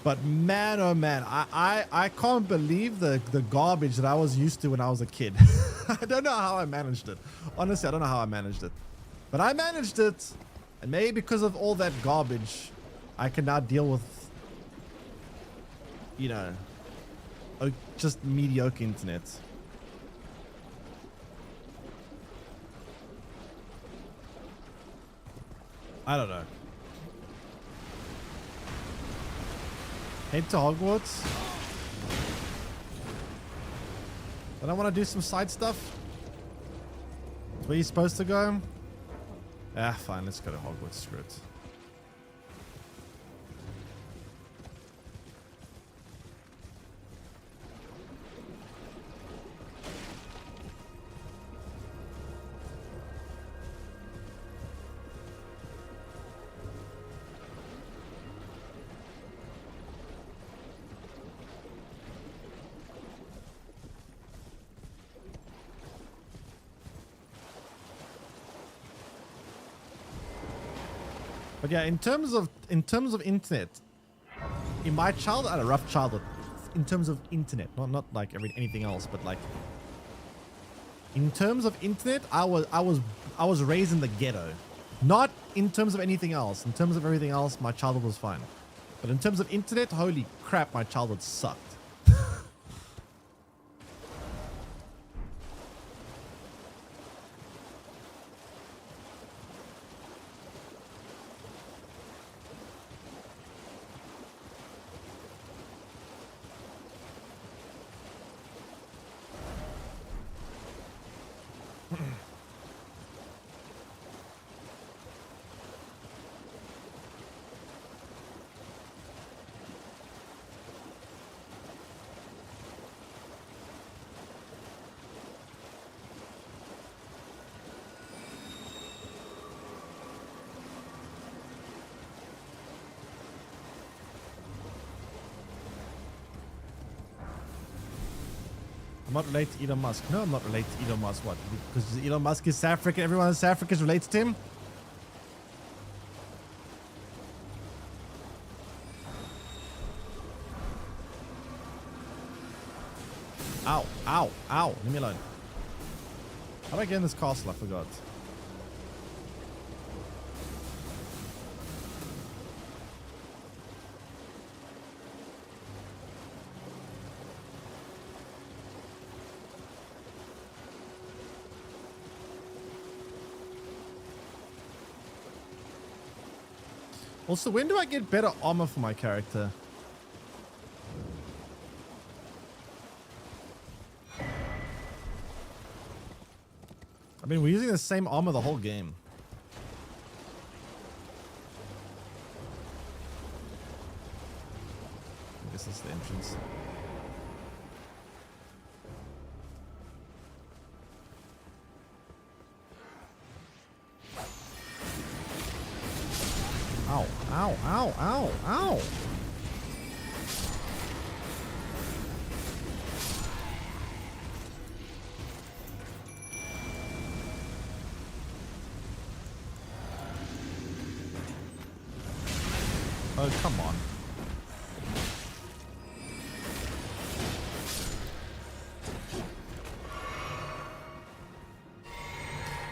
But man, oh man, I can't believe the garbage that I was used to when I was a kid. I don't know how I managed it. Honestly, I don't know how I managed it. But I managed it. And maybe because of all that garbage, I can now deal with, you know, just mediocre internet. I don't know. Head to Hogwarts. But I want to do some side stuff. That's where you're supposed to go. Ah, fine. Let's go to Hogwarts. Screw it. But yeah, in terms of internet, in my childhood, I had a rough childhood. In terms of internet, not like anything else, but like in terms of internet, I was raised in the ghetto. Not in terms of anything else. In terms of everything else, my childhood was fine. But in terms of internet, holy crap, my childhood sucked. I'm not related to Elon Musk. No, I'm not related to Elon Musk. What? Because Elon Musk is South African. Everyone in South Africa is related to him? Ow, ow, ow. Leave me alone. How do I get in this castle? I forgot. Also, when do I get better armor for my character? I mean, we're using the same armor the whole game. I guess that's the entrance. Ow, ow, ow, ow, ow. Oh, come on.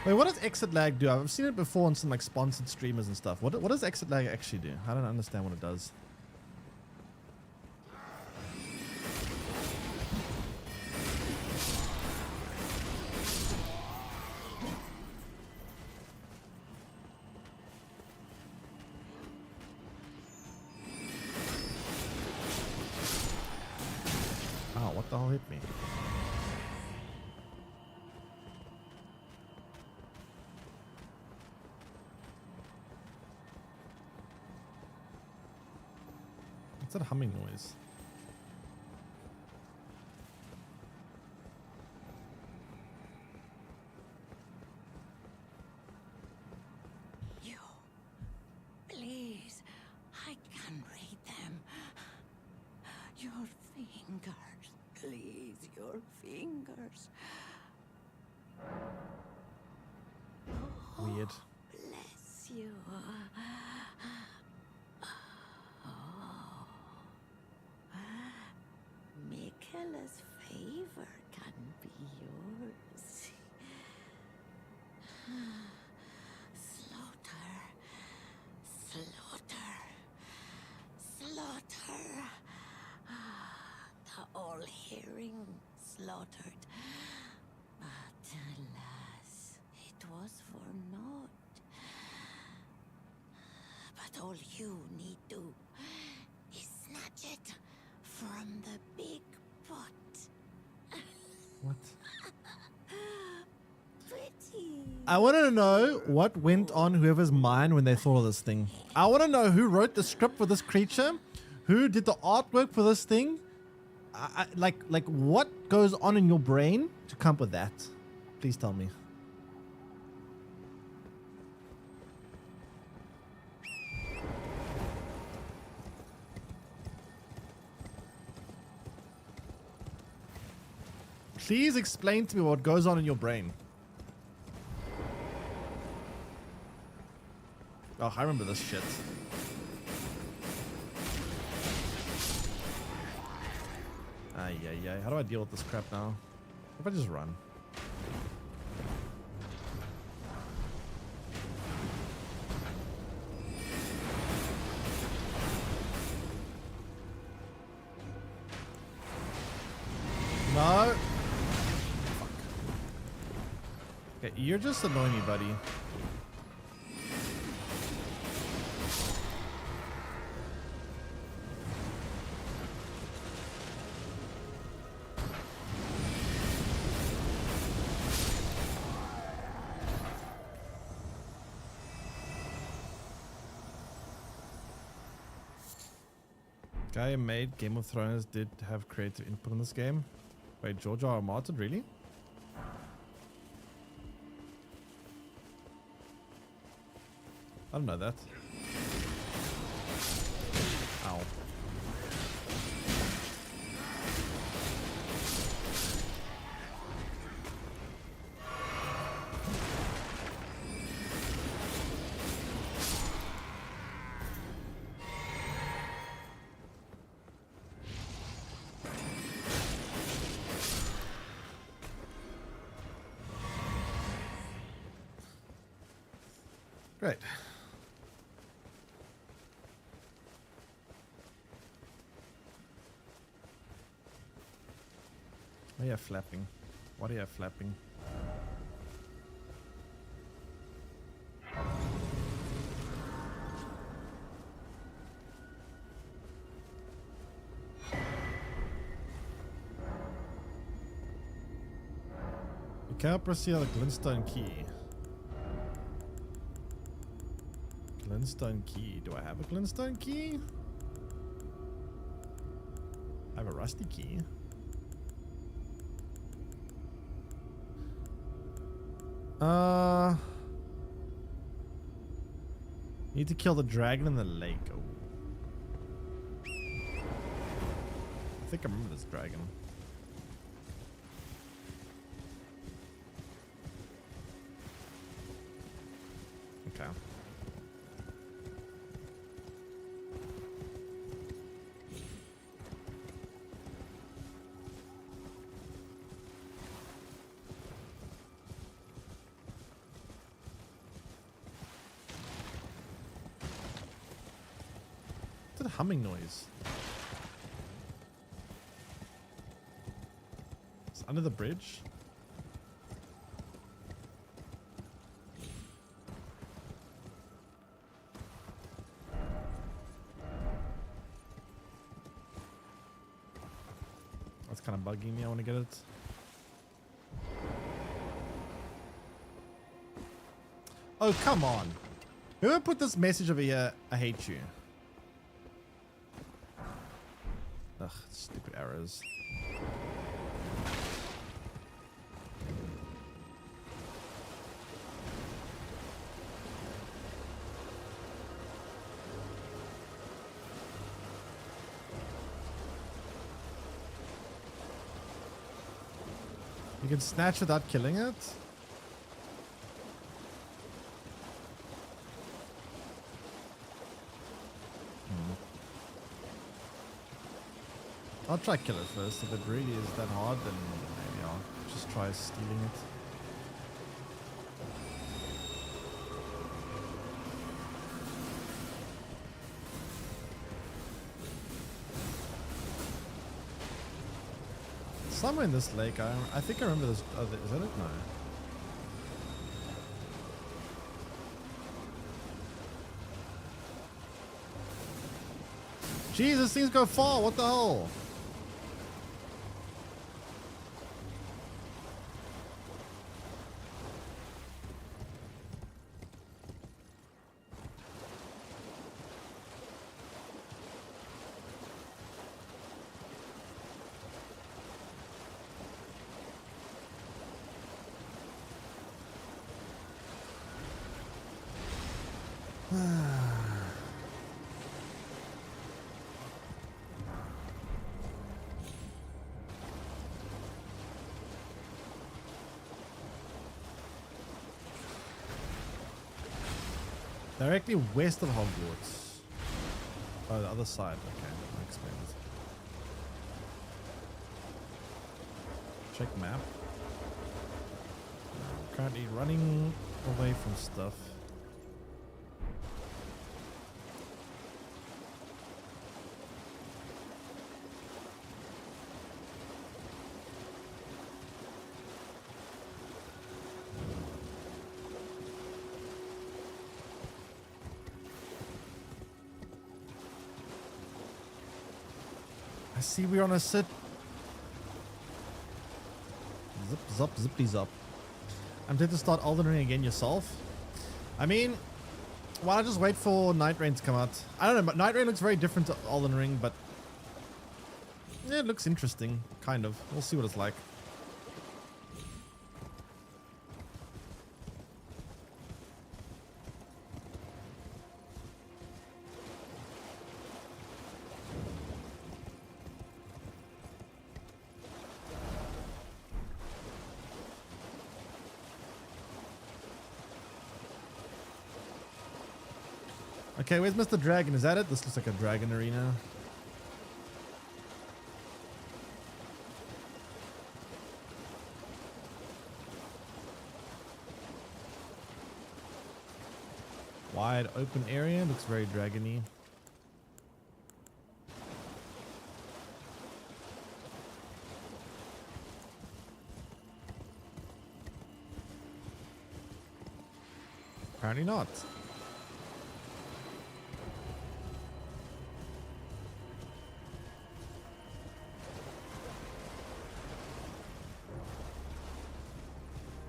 Wait, what does exit lag do? I've seen it before on some like sponsored streamers and stuff. What does exit lag actually do? I don't understand what it does. Oh, what the hell hit me? What's that humming noise? You, please, I can read them. Your fingers, please, your fingers. Weird. Bless you. Michaela's favor can be yours. Slaughter, slaughter, slaughter. The all-hearing slaughtered. But alas, it was for naught. But all you need do is snatch it from the big pot. What? Pretty. I want to know what went on whoever's mind when they thought of this thing. I want to know who wrote the script for this creature, who did the artwork for this thing. Like what goes on in your brain to come up with that? Please tell me. Please explain to me what goes on in your brain. Oh, I remember this shit. Ay, ay, ay. How do I deal with this crap now? If I just run. No. Fuck. Okay, you're just annoying me, buddy. Guy who made Game of Thrones did have creative input in this game. Wait, George R. R. Martin, really? I don't know that. Ow. Great. Why are you flapping? What are you flapping? You can't proceed on the glintstone key. Glintstone key. Do I have a glintstone key? I have a rusty key. Need to kill the dragon in the lake. Oh. I think I remember this dragon. Okay. What's that humming noise? It's under the bridge. That's kind of bugging me. I want to get it. Oh, come on. Whoever put this message over here, I hate you. Ugh, stupid arrows. You can snatch without killing it? I'll try kill it first. If it really is that hard, then maybe I'll just try stealing it. Somewhere in this lake, I think I remember this. Oh, is that it? No. Jesus, things go far. What the hell? Directly west of Hogwarts. Oh, the other side. Okay, that explains. Check map. I'm currently running away from stuff. I see we're on a sit. Zip, zop, zippy zop. I'm tempted to start Elden Ring again yourself. I mean, why not just wait for Nightreign to come out? I don't know, but Nightreign looks very different to Elden Ring, but yeah, it looks interesting, kind of. We'll see what it's like. Okay, where's Mr. Dragon? Is that it? This looks like a dragon arena. Wide open area. Looks very dragony. Apparently not.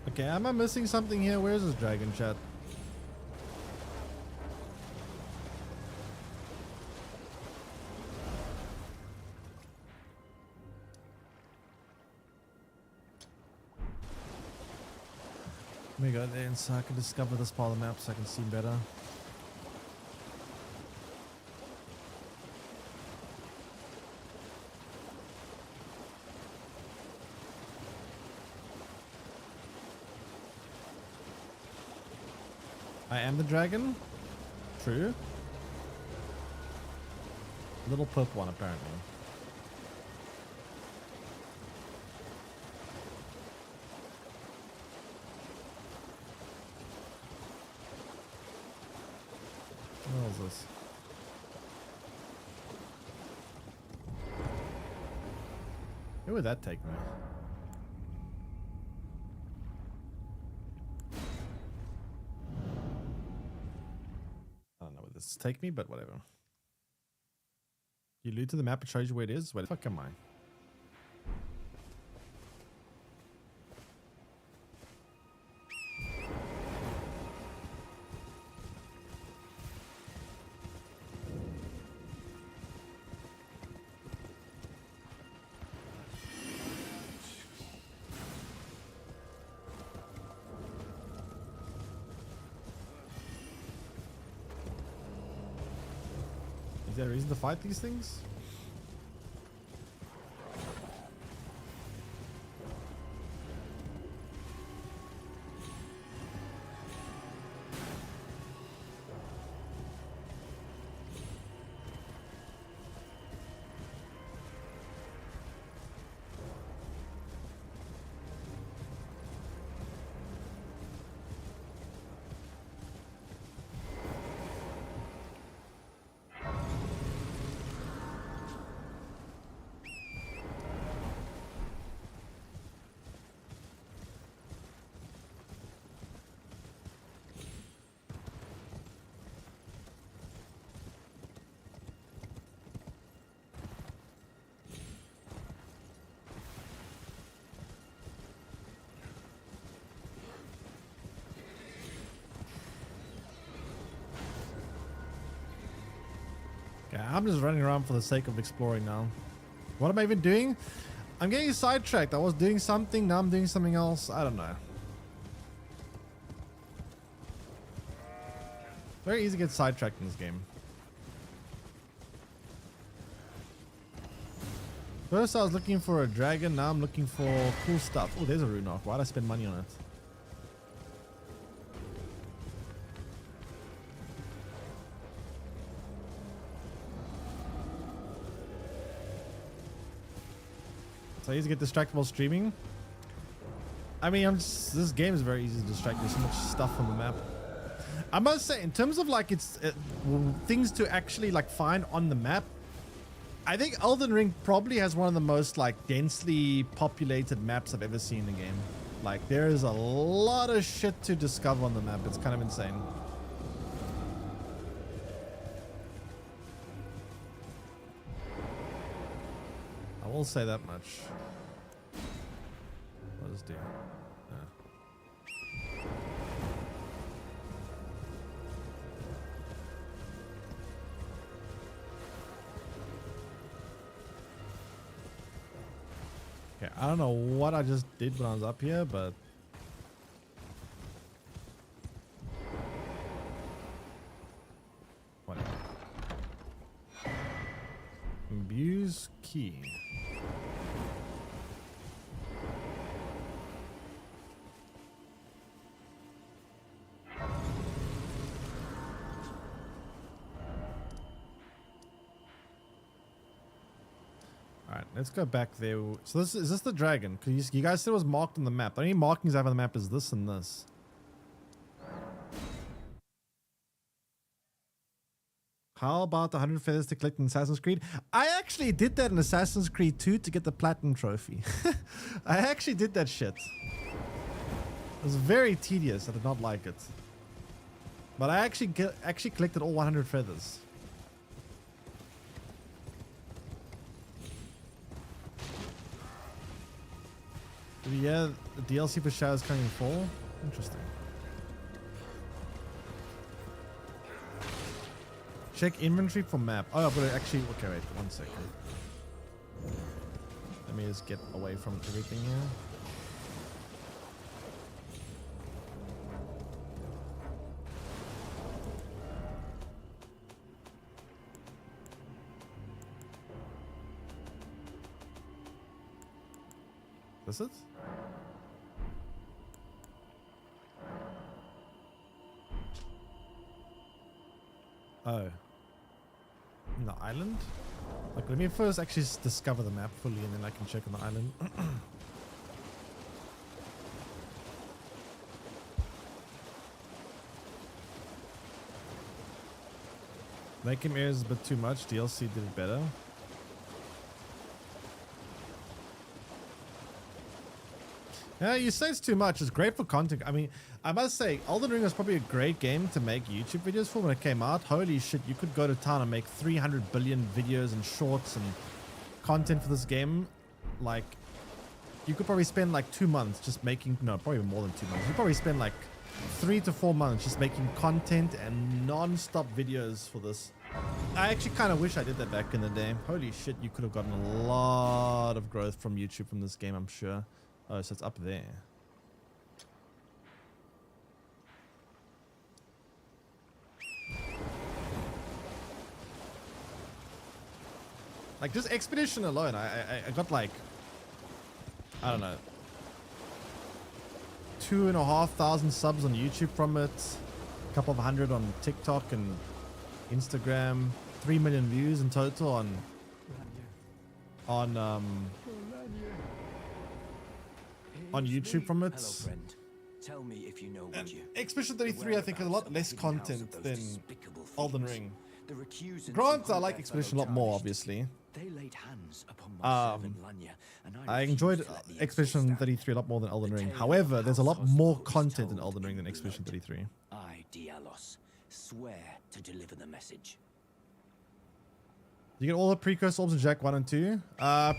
Okay, am I missing something here? Where's this dragon chat? Let me go there and so I can discover this part of the map so I can see better. I am the dragon. True. Little purple one, apparently. What is this? Where would that take me? I don't know where this take me, but whatever. You loot to the map, it shows you where it is. Where the fuck am I? Is there a reason to fight these things? Yeah, I'm just running around for the sake of exploring now. What am I even doing? I'm getting sidetracked. I was doing something, now I'm doing something else. I don't know. Very easy to get sidetracked in this game. First I was looking for a dragon, now I'm looking for cool stuff. Oh, there's a rune arc. Why'd I spend money on it? So easy to get distracted while streaming. I mean, this game is very easy to distract. There's so much stuff on the map. I must say, in terms of like things to actually like find on the map, I think Elden Ring probably has one of the most like densely populated maps I've ever seen in the game. Like there is a lot of shit to discover on the map. It's kind of insane. I will say that much. What does this do? Okay, I don't know what I just did when I was up here, but whatever. Imbues key. Alright, let's go back there. So is this the dragon? Because you guys said it was marked on the map. The only markings I have on the map is this and this. How about 100 feathers to collect in Assassin's Creed? I actually did that in Assassin's Creed 2 to get the platinum trophy. I actually did that shit. It was very tedious. I did not like it. But I actually collected all 100 feathers. Yeah, the DLC for Shadows coming in fall. Interesting. Check inventory for map. Oh, but actually, okay, wait, 1 second. Let me just get away from everything here. This it? Oh. In the island? Like, let me first actually discover the map fully and then I can check on the island. Making areas is a bit too much. DLC did it better. Yeah, you say it's too much. It's great for content. I mean, I must say, Elden Ring was probably a great game to make YouTube videos for when it came out. Holy shit, you could go to town and make 300 billion videos and shorts and content for this game. Like, you could probably spend like 2 months just making, no, probably more than 2 months. You probably spend like 3 to 4 months just making content and non-stop videos for this. I actually kind of wish I did that back in the day. Holy shit, you could have gotten a lot of growth from YouTube from this game, I'm sure. Oh, so it's up there. Like just Expedition alone, I got like, I don't know, 2,500 subs on YouTube from it, a couple of hundred on TikTok and Instagram, 3 million views in total on YouTube from it. Hello, friend. Tell me if you know what you. Expedition 33, I think, has a lot less content than Elden Ring. The recusants Grant, who I like their Expedition a fellow lot more, tarnished. obviously. They laid hands upon my servant Lanya, and I refused enjoyed to let the Expedition insult 33 a lot more than Elden Ring. tale However, of there's a lot House more Oswald is content in told Elden Ring than in Expedition blood. 33. I, Dialos, swear to deliver the message. You get all the precursor orbs in Jack 1 and 2.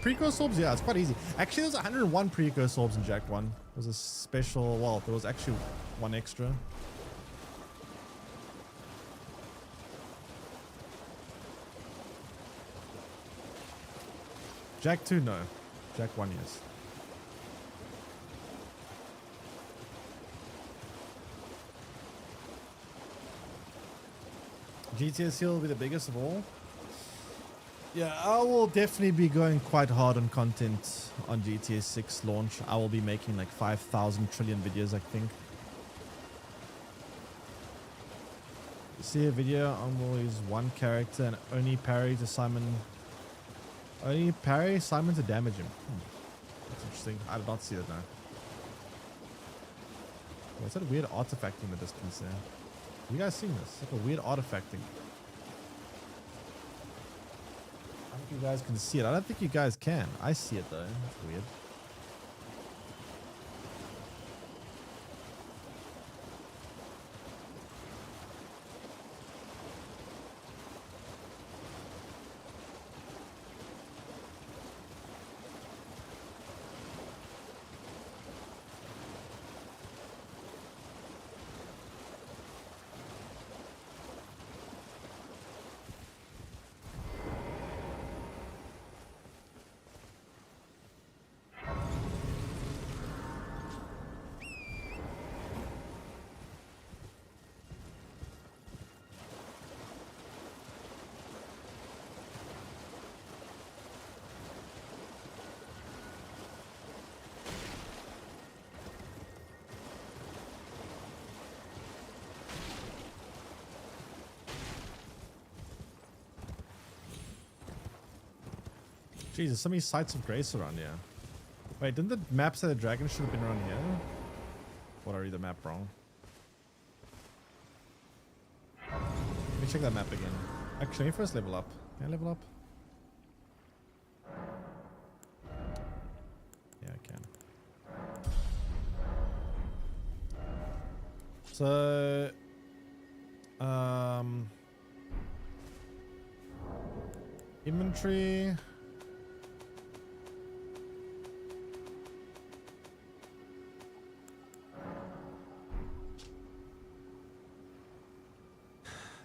Precursor orbs, yeah, it's quite easy. Actually, there's 101 precursor orbs in Jack 1. There was a special, well, there was actually one extra. Jack 2, no. Jack 1, yes. GTS Hill will be the biggest of all. Yeah, I will definitely be going quite hard on content on GTA 6 launch. I will be making like 5,000 trillion videos, I think. See a video on always one character and only parry to Simon. Only parry Simon to damage him. That's interesting. I did not see that now. What's that weird artifacting in the distance there? You guys seen this? It's like a weird artifacting. I don't think you guys can see it. I don't think you guys can. I see it though. It's weird. Jesus, so many sites of grace around here. Wait, didn't the map say the dragon should have been around here? What, I read the map wrong? Let me check that map again. Actually, let me first level up. Can I level up? Yeah, I can. So, inventory.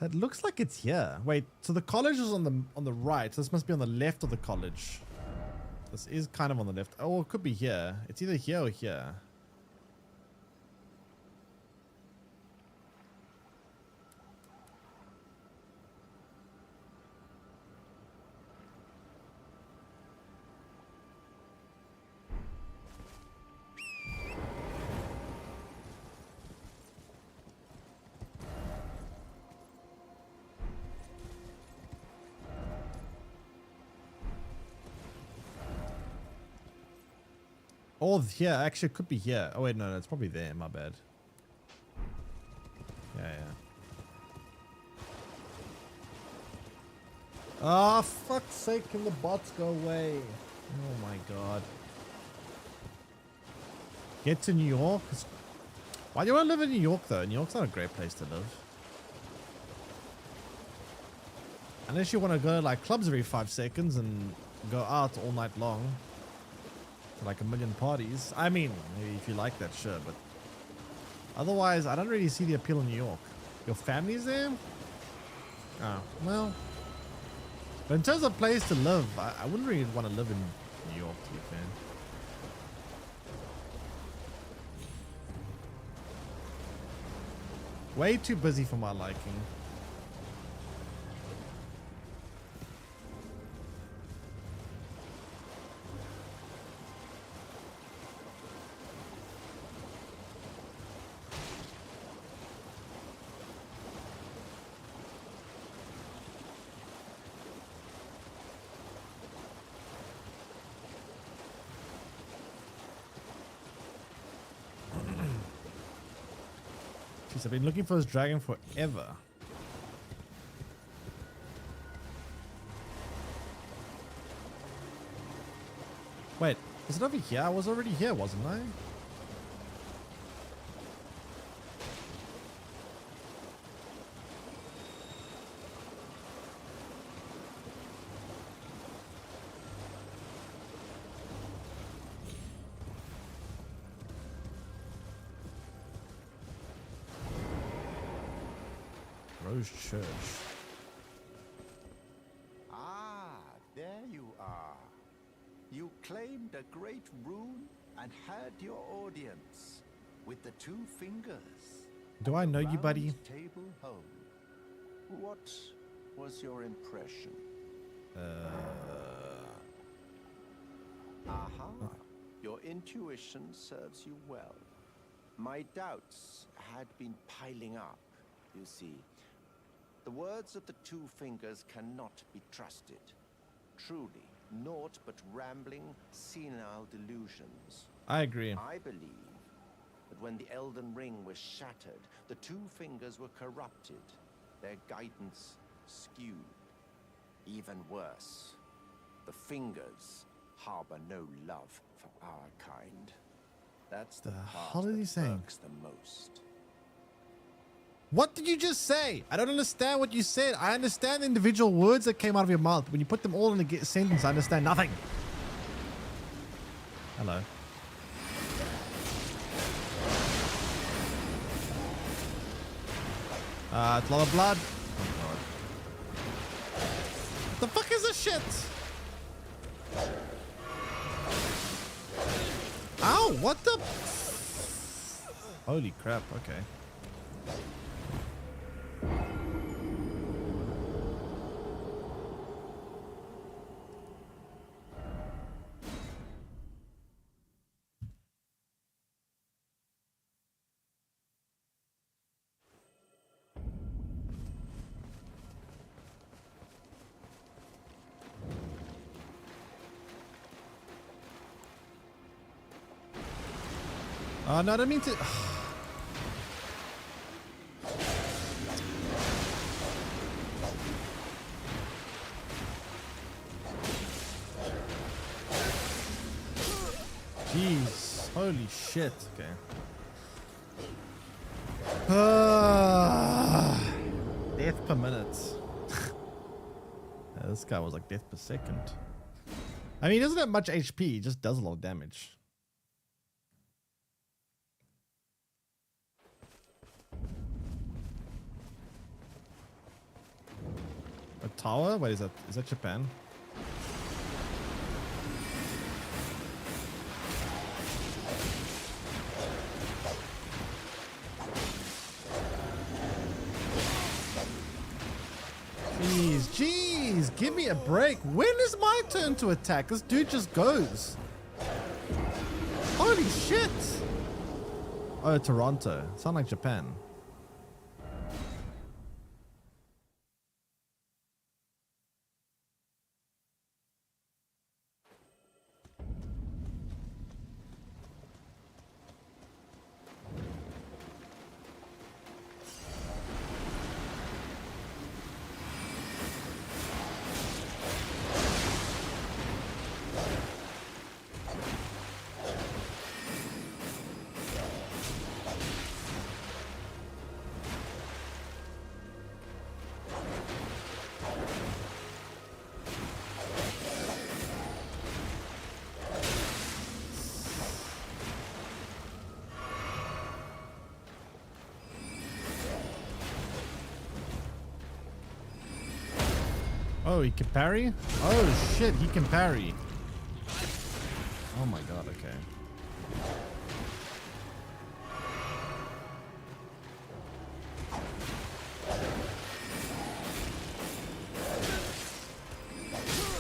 It looks like it's here. Wait, so the college is on the right. This must be on the left of the college. This is kind of on the left. Oh, it could be here. It's either here or here. Oh, here. Actually, it could be here. Oh, wait, no, it's probably there. My bad. Yeah, yeah. Oh, fuck's sake. Can the bots go away? Oh, my God. Get to New York? Why do you want to live in New York, though? New York's not a great place to live. Unless you want to go, like, clubs every 5 seconds and go out all night long. Like a million parties. I mean, maybe if you like that, sure, but otherwise, I don't really see the appeal of New York. Your family's there? Oh, well. But in terms of place to live, I wouldn't really want to live in New York, to be fair. Way too busy for my liking. Jeez, I've been looking for this dragon forever. Wait, is it over here? I was already here, wasn't I? Rose Church. Ah, there you are. You claimed a great rune and had your audience with the two fingers. Do I know you, buddy? Table home. What was your impression? Aha. Your intuition serves you well. My doubts had been piling up, you see. The words of the two fingers cannot be trusted. Truly, naught but rambling, senile delusions. I agree. I believe that when the Elden Ring was shattered, the two fingers were corrupted, their guidance skewed. Even worse, the fingers harbor no love for our kind. That's the part hell are you that saying? irks the most. What did you just say? I don't understand what you said. I understand the individual words that came out of your mouth. When you put them all in a sentence, I understand nothing. Hello. It's a lot of blood. Oh god. What the fuck is this shit? Ow, what the? Holy crap, okay. No, I don't mean to. Jeez, holy shit. Okay. Death per minute. Yeah, this guy was like death per second. I mean, he doesn't have much HP, he just does a lot of damage. A tower? Wait, is that Japan? Jeez, give me a break. When is my turn to attack? This dude just goes. Holy shit. Oh, Toronto. Sound like Japan. Oh, he can parry? Oh shit, he can parry. Oh my god, okay.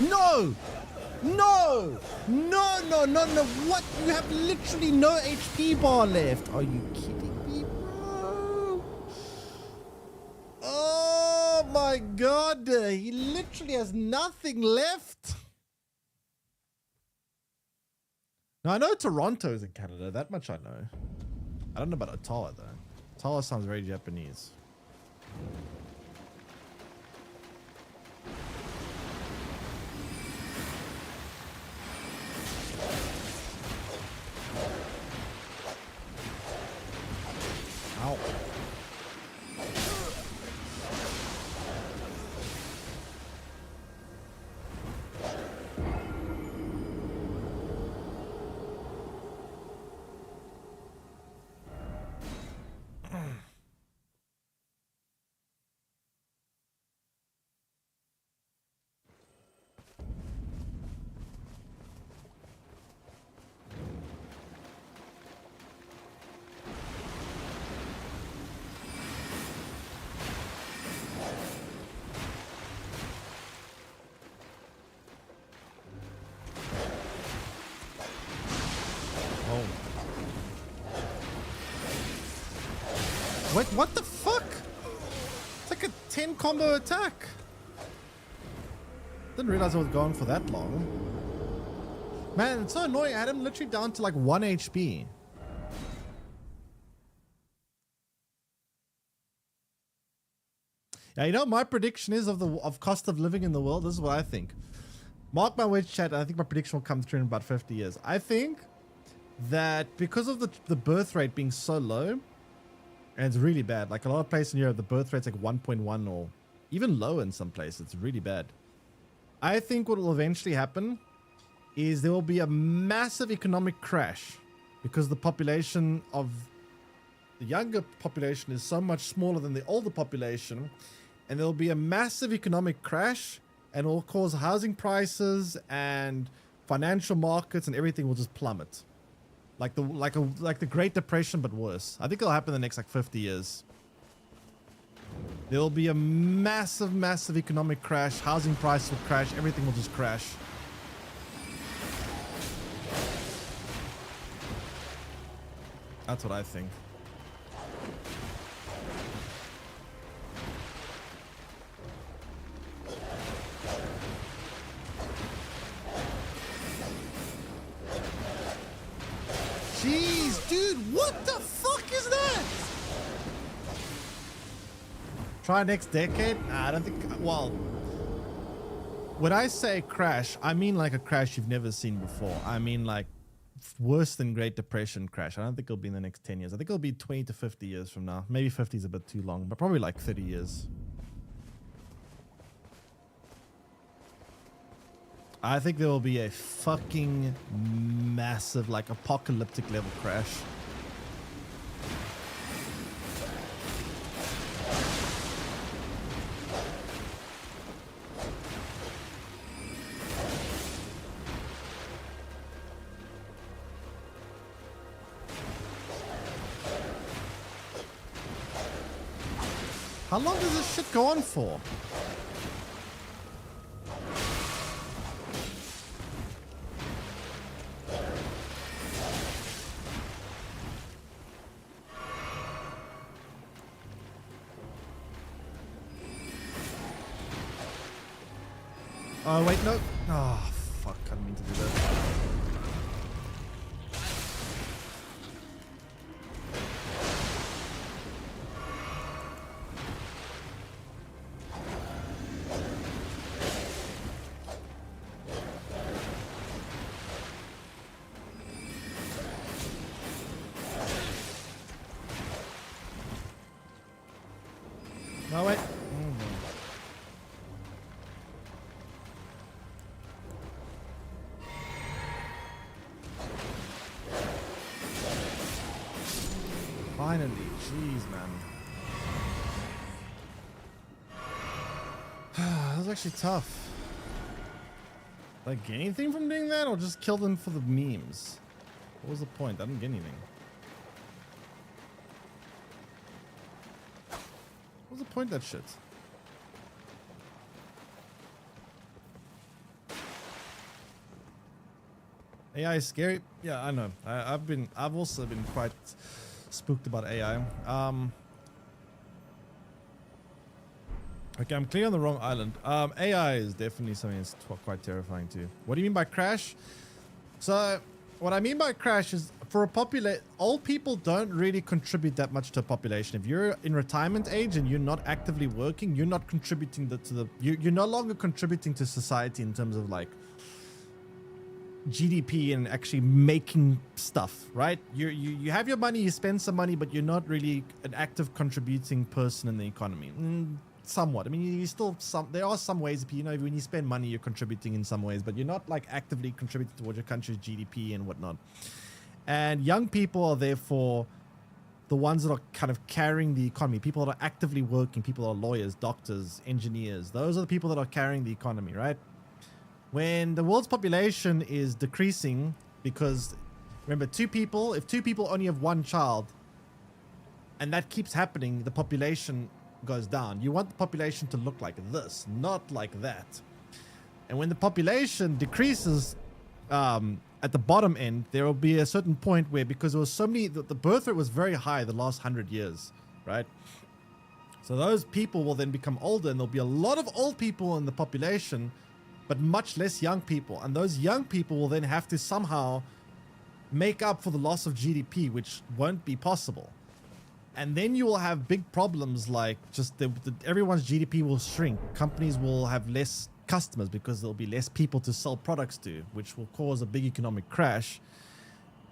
No! No! No, no, no, no. What? You have literally no HP bar left. Are you kidding me, bro? Oh my god. He literally has nothing left. Now, I know Toronto is in Canada. That much I know. I don't know about Ottawa, though. Tower sounds very Japanese. Ow. Wait, what the fuck? It's like a 10 combo attack. Didn't realize I was going for that long. Man, it's so annoying. I had him literally down to like 1 HP. Yeah, you know my prediction is of cost of living in the world. This is what I think. Mark my words, chat. I think my prediction will come true in about 50 years. I think that because of the birth rate being so low, and it's really bad. Like a lot of places in Europe, the birth rate's like 1.1 or even lower in some places. It's really bad. I think what will eventually happen is there will be a massive economic crash because the population of the younger population is so much smaller than the older population, and there'll be a massive economic crash, and it will cause housing prices and financial markets and everything will just plummet. Like the Great Depression, but worse. I think it'll happen in the next like 50 years. There will be a massive, massive economic crash. Housing prices will crash. Everything will just crash. That's what I think. Jeez, dude, what the fuck is that? Try next decade? Nah, I don't think, well, when I say crash, I mean like a crash you've never seen before. I mean like worse than Great Depression crash. I don't think it'll be in the next 10 years. I think it'll be 20 to 50 years from now. Maybe 50 is a bit too long, but probably like 30 years. I think there will be a fucking massive, like, apocalyptic level crash. How long does this shit go on for? Oh, wait, no. Oh, fuck. I didn't mean to do that. No, wait. Finally, jeez, man. That was actually tough. Did I get anything from doing that, or just kill them for the memes? What was the point? I didn't get anything. What was the point of that shit? AI is scary. Yeah, I know. I've also been quite spooked about AI. Okay, I'm clear on the wrong island. AI is definitely something that's quite terrifying too. What do you mean by crash? So what I mean by crash is for a old people don't really contribute that much to a population. If you're in retirement age and you're not actively working, you're not contributing you're no longer contributing to society in terms of like GDP and actually making stuff, right? You have your money, you spend some money, but you're not really an active contributing person in the economy. Somewhat. I mean, you still there are some ways, you know, when you spend money, you're contributing in some ways, but you're not like actively contributing towards your country's GDP and whatnot. And young people are therefore the ones that are kind of carrying the economy. People that are actively working, people that are lawyers, doctors, engineers. Those are the people that are carrying the economy, right? When the world's population is decreasing, because remember, if two people only have one child, and that keeps happening, the population goes down. You want the population to look like this, not like that. And when the population decreases at the bottom end, there will be a certain point where, because there was so many, the birth rate was very high the last 100 years, right? So those people will then become older, and there'll be a lot of old people in the population, but much less young people. And those young people will then have to somehow make up for the loss of GDP, which won't be possible. And then you will have big problems like just everyone's GDP will shrink. Companies will have less customers because there'll be less people to sell products to, which will cause a big economic crash.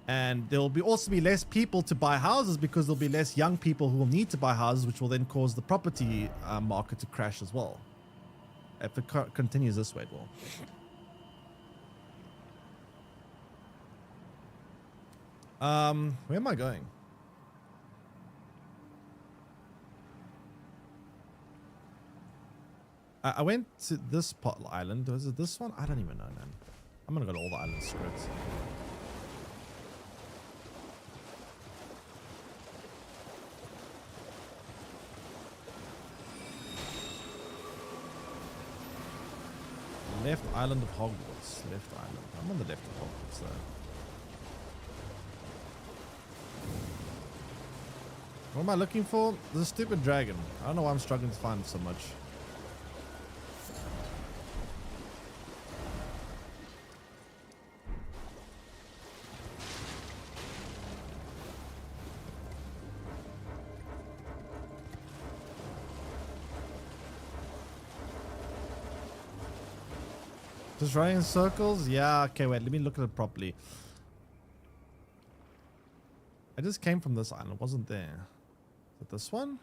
And there will also be less people to buy houses because there'll be less young people who will need to buy houses, which will then cause the property market to crash as well. If it continues this way, it will. Where am I going? I went to this island. Was it this one? I don't even know, man. I'm gonna go to all the island scripts. Left island of Hogwarts. Left island. I'm on the left of Hogwarts though. What am I looking for? There's a stupid dragon. I don't know why I'm struggling to find it so much. Just running in circles? Yeah, okay, wait, let me look at it properly. I just came from this island, it wasn't there. Is it this one?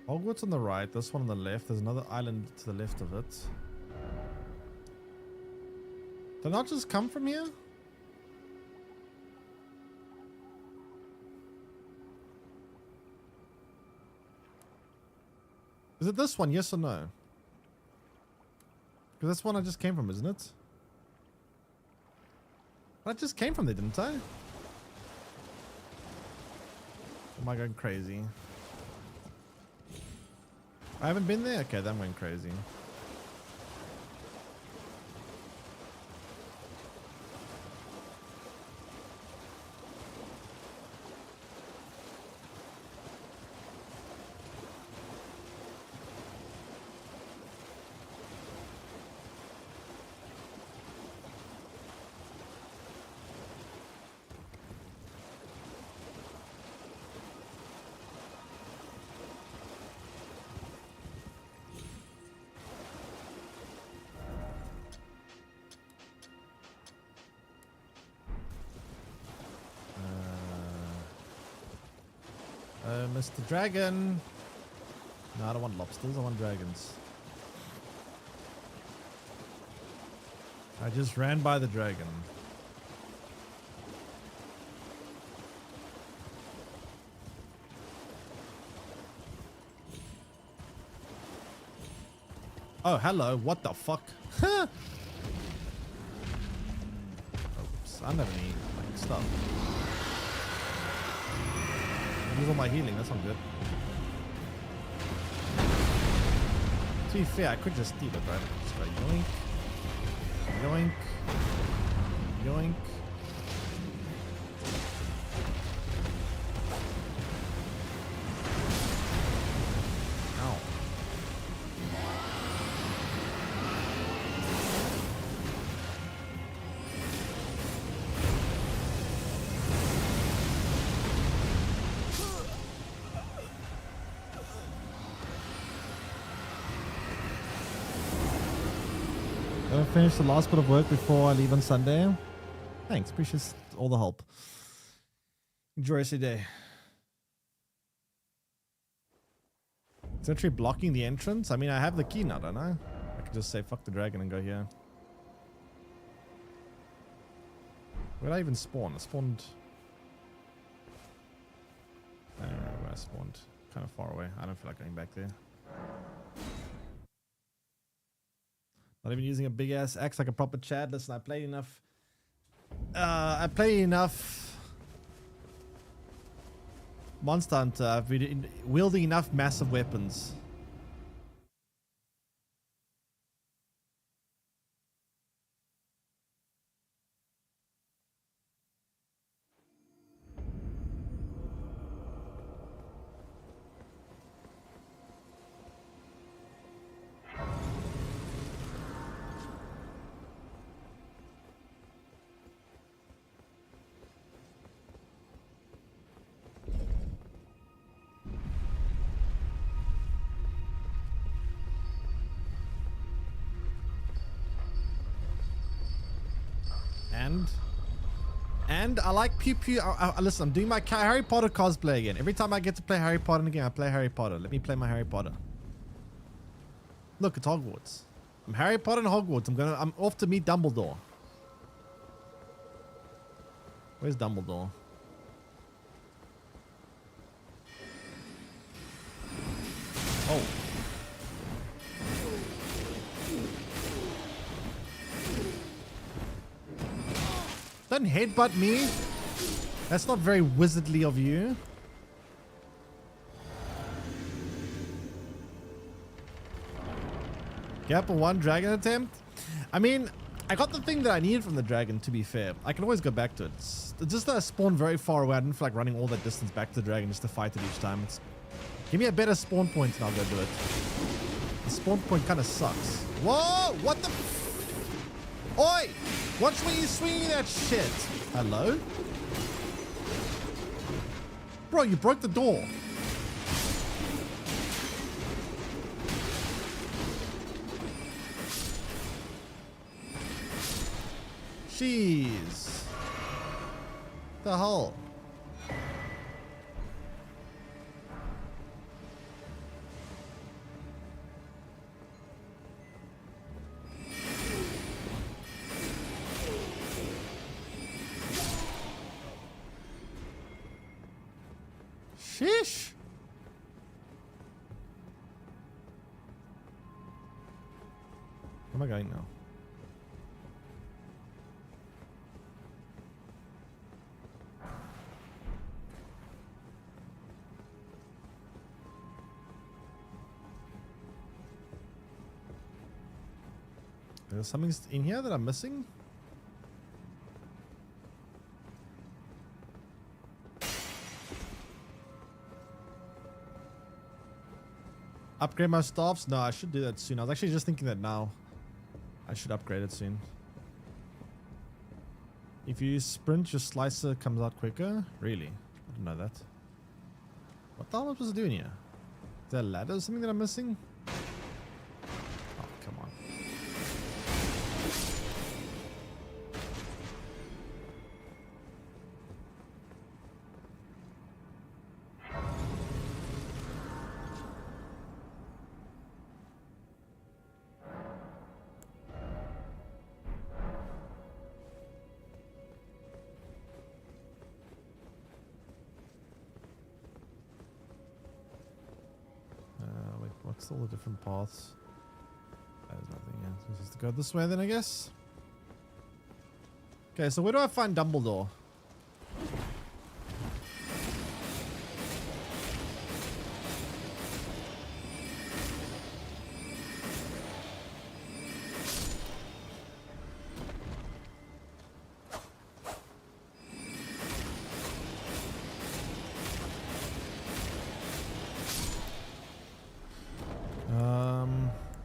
Hogwarts on the right, this one on the left. There's another island to the left of it. Did I not just come from here? Is it this one, yes or no? Because that's one I just came from, isn't it? I just came from there, didn't I? Am I going crazy? I haven't been there? Okay, then I'm going crazy. Mr. Dragon. No, I don't want lobsters. I want dragons. I just ran by the dragon. Oh, hello. What the fuck? Oops. I don't have any like, stuff. Use all my healing, that's not good. To be fair, I could just steal it, right? Just go yoink. Yoink. Yoink. finish the last bit of work before I leave on Sunday. Thanks, appreciate all the help. Enjoy the rest of your day. It's actually blocking the entrance. I mean, I have the key now, don't I? I could just say fuck the dragon and go here. Where did I even spawn? I spawned... I don't know where I spawned. Kind of far away. I don't feel like going back there. Not even using a big ass axe like a proper Chad. Listen, I played enough. I play enough Monster Hunter. I've been wielding enough massive weapons. And I like pew pew. Listen, I'm doing my Harry Potter cosplay again. Every time I get to play Harry Potter again, I play Harry Potter. Let me play my Harry Potter. Look, it's Hogwarts. I'm Harry Potter in Hogwarts. I'm off to meet Dumbledore. Where's Dumbledore? Oh. Don't headbutt me. That's not very wizardly of you. Gap of 1 dragon attempt. I mean, I got the thing that I needed from the dragon, to be fair. I can always go back to it. It's just that I spawned very far away. I didn't feel like running all that distance back to the dragon just to fight it each time. Give me a better spawn point and I'll go do it. The spawn point kind of sucks. Whoa! What the... Oi! Watch where you swinging that shit. Hello? Bro, you broke the door. Jeez. The hell? Sheesh. Where am I going now? There's something in here that I'm missing. Upgrade my staffs? No, I should do that soon. I was actually just thinking that now. I should upgrade it soon. If you sprint, your slicer comes out quicker? Really? I didn't know that. What the hell am I supposed to do in here? Is there a ladder or something that I'm missing? Oh, come on. What's all the different paths? There's nothing here. So just to go this way then, I guess. Okay, so where do I find Dumbledore?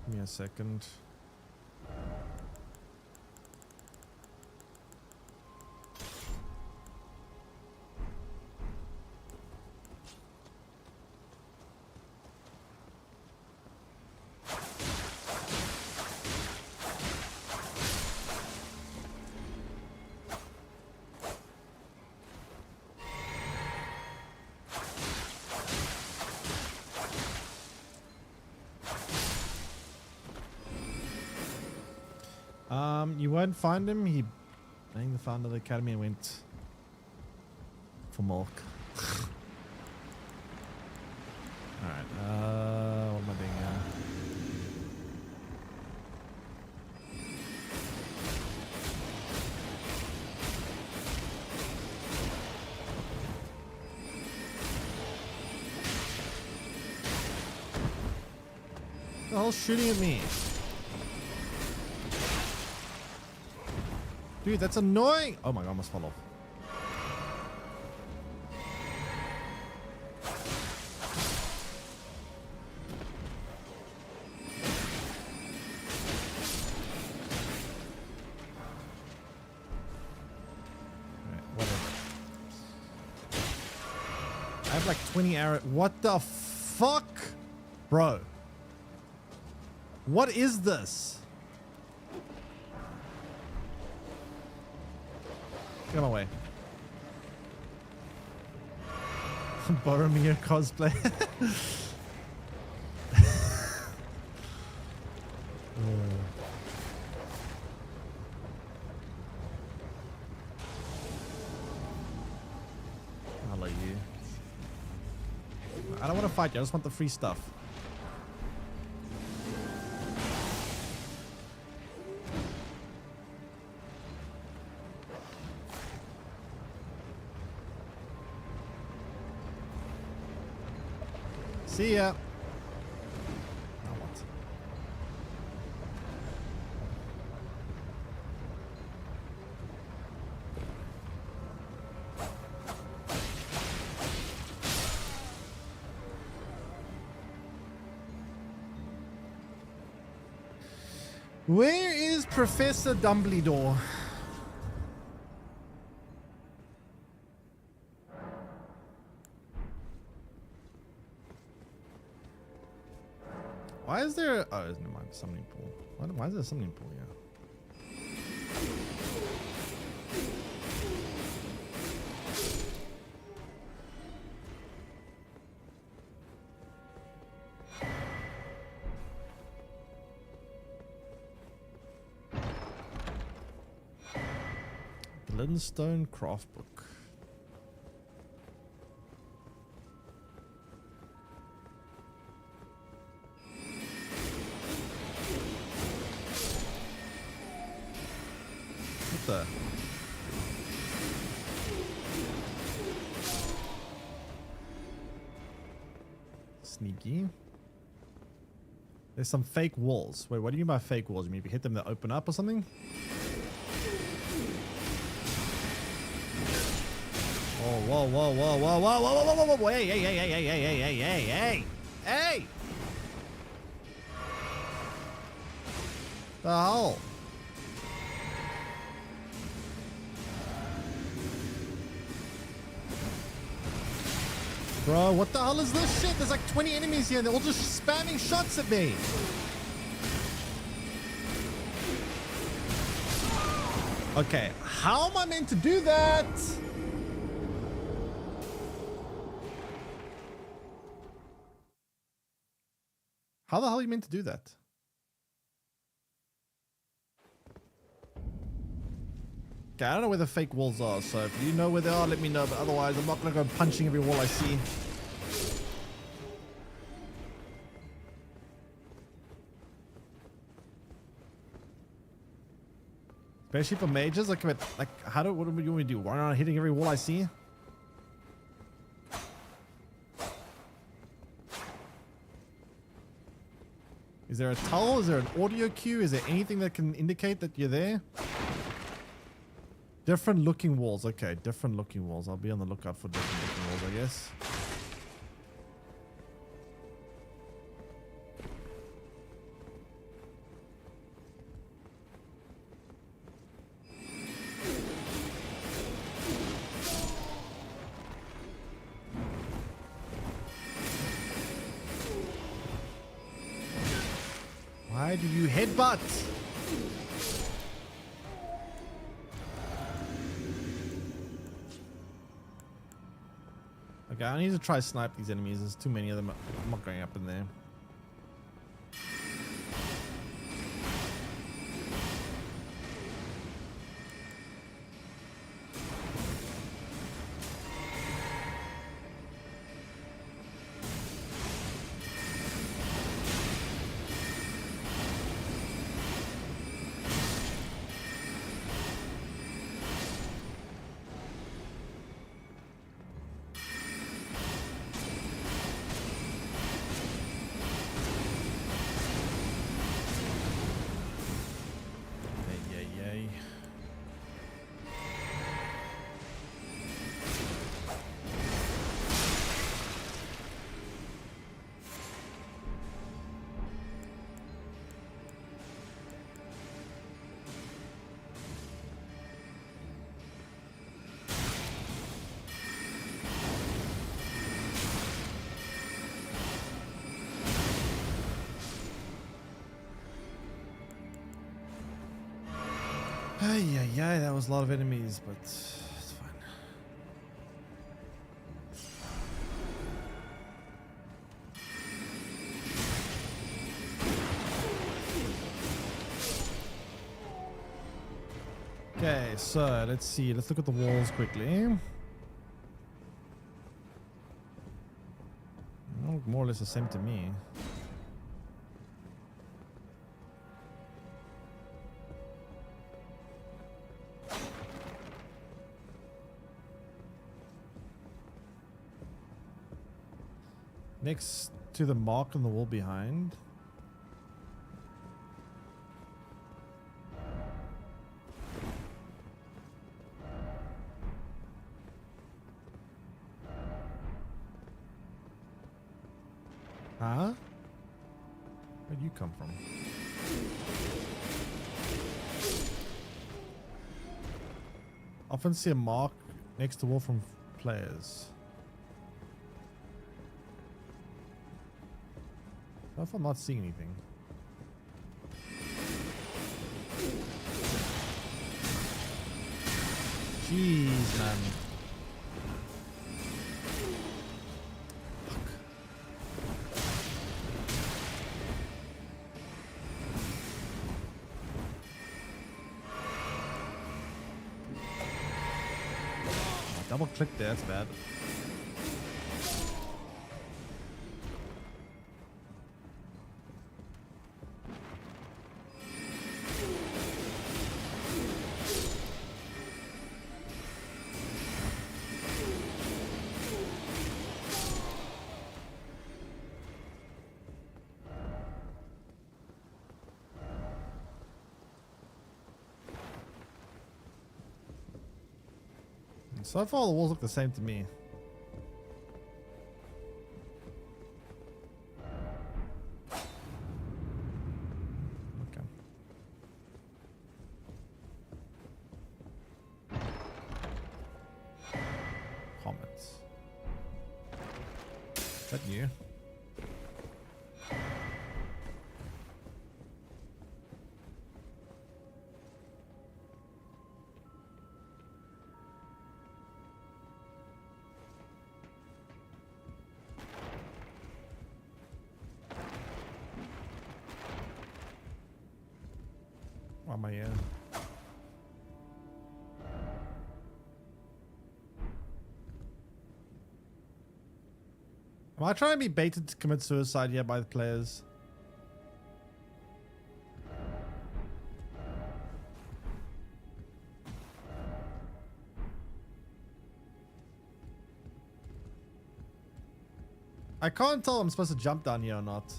Give me a second. You won't find him. He banged the founder of the academy and went for milk. Alright, what am I doing here? What the hell's shooting at me? Dude, that's annoying! Oh my god, I almost fell off. I have like 20 arrows. What the fuck? Bro. What is this? Get my way. Borrow me your cosplay. I'll let you. I don't want to fight you. I just want the free stuff. See ya. Now what? Where is Professor Dumbledore? Why is there? Oh, never mind. Summoning pool. Why is there a summoning pool here? Glintstone craft book. What the? Sneaky. There's some fake walls. Wait, what do you mean by fake walls? You mean if you hit them, they open up or something? Oh, whoa, whoa, whoa, whoa, whoa, whoa, whoa, whoa, whoa, hey, hey, hey, hey, hey, hey, hey, hey, hey, hey, hey! The hell? Bro, what the hell is this shit? There's like 20 enemies here and they're all just spamming shots at me. Okay, how am I meant to do that? How the hell are you meant to do that? Okay, I don't know where the fake walls are, so if you know where they are, let me know, but otherwise I'm not gonna go punching every wall I see. Especially for mages, like how do what do you want me to do? Run around hitting every wall I see? Is there a tull? Is there an audio cue? Is there anything that can indicate that you're there? Different looking walls. Okay, different looking walls. I'll be on the lookout for different looking walls, I guess. Why do you headbutt? Okay, I need to try snipe these enemies. There's too many of them. I'm not going up in there. Yeah, that was a lot of enemies, but it's fine. Okay, so let's see. Let's look at the walls quickly. They look more or less the same to me. Next to the mark on the wall behind. Huh? Where'd you come from? Often see a mark next to wall from players. What if I'm not seeing anything? Jeez, man. Double click there, that's bad. So far, the walls look the same to me. Okay. Comments. Is that new? Why am I here? Am I trying to be baited to commit suicide here by the players? I can't tell if I'm supposed to jump down here or not.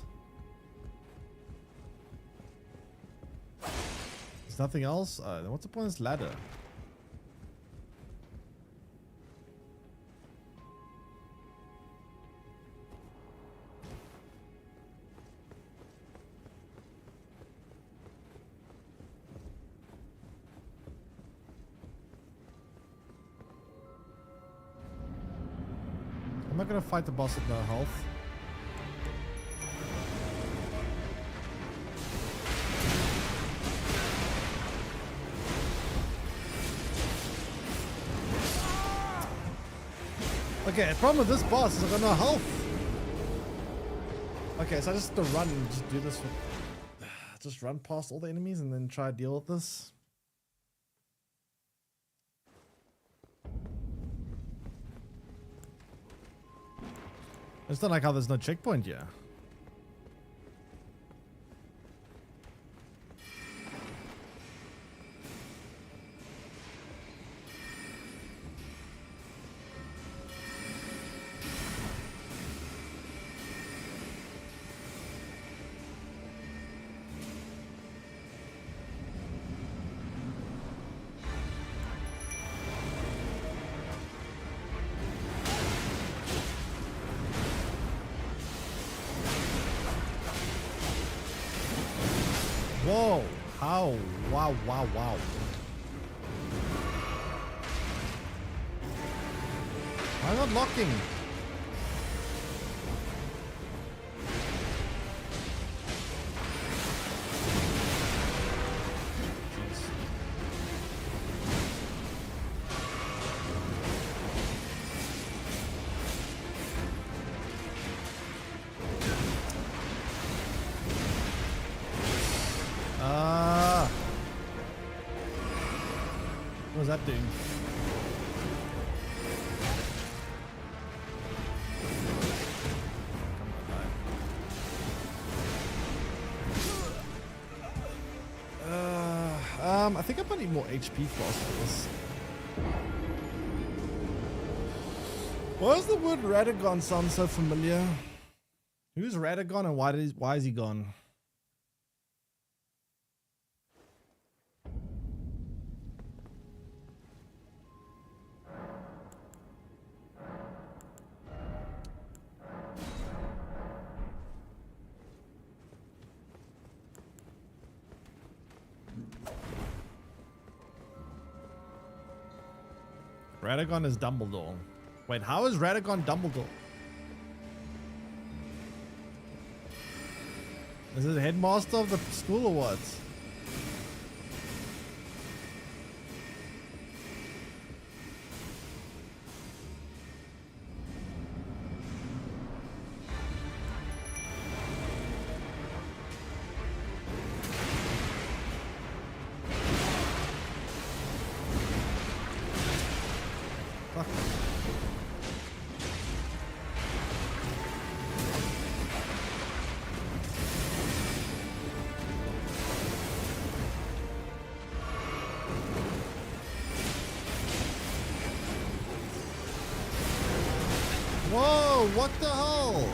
There's nothing else? Then what's the point of this ladder? I'm not gonna fight the boss with no health. Okay, the problem with this boss is I've got no health. Okay, so I just have to run and just do this. Just run past all the enemies and then try to deal with this. I just don't like how there's no checkpoint here. Whoa! How? Wow, wow, wow. Why not locking? Jeez. What's that doing? I think I might need more HP flask for this. Why does the word Radagon sound so familiar? Who's Radagon and why is he gone? Radagon is Dumbledore. Wait, how is Radagon Dumbledore? Is it the headmaster of the school or what? Whoa, what the hell?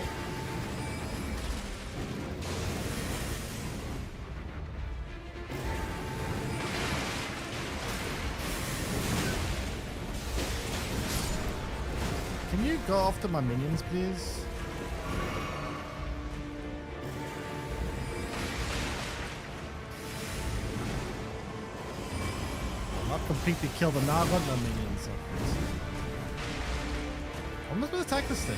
Can you go after my minions, please? Not completely kill the Naga, no minions. I'm not supposed to attack this thing.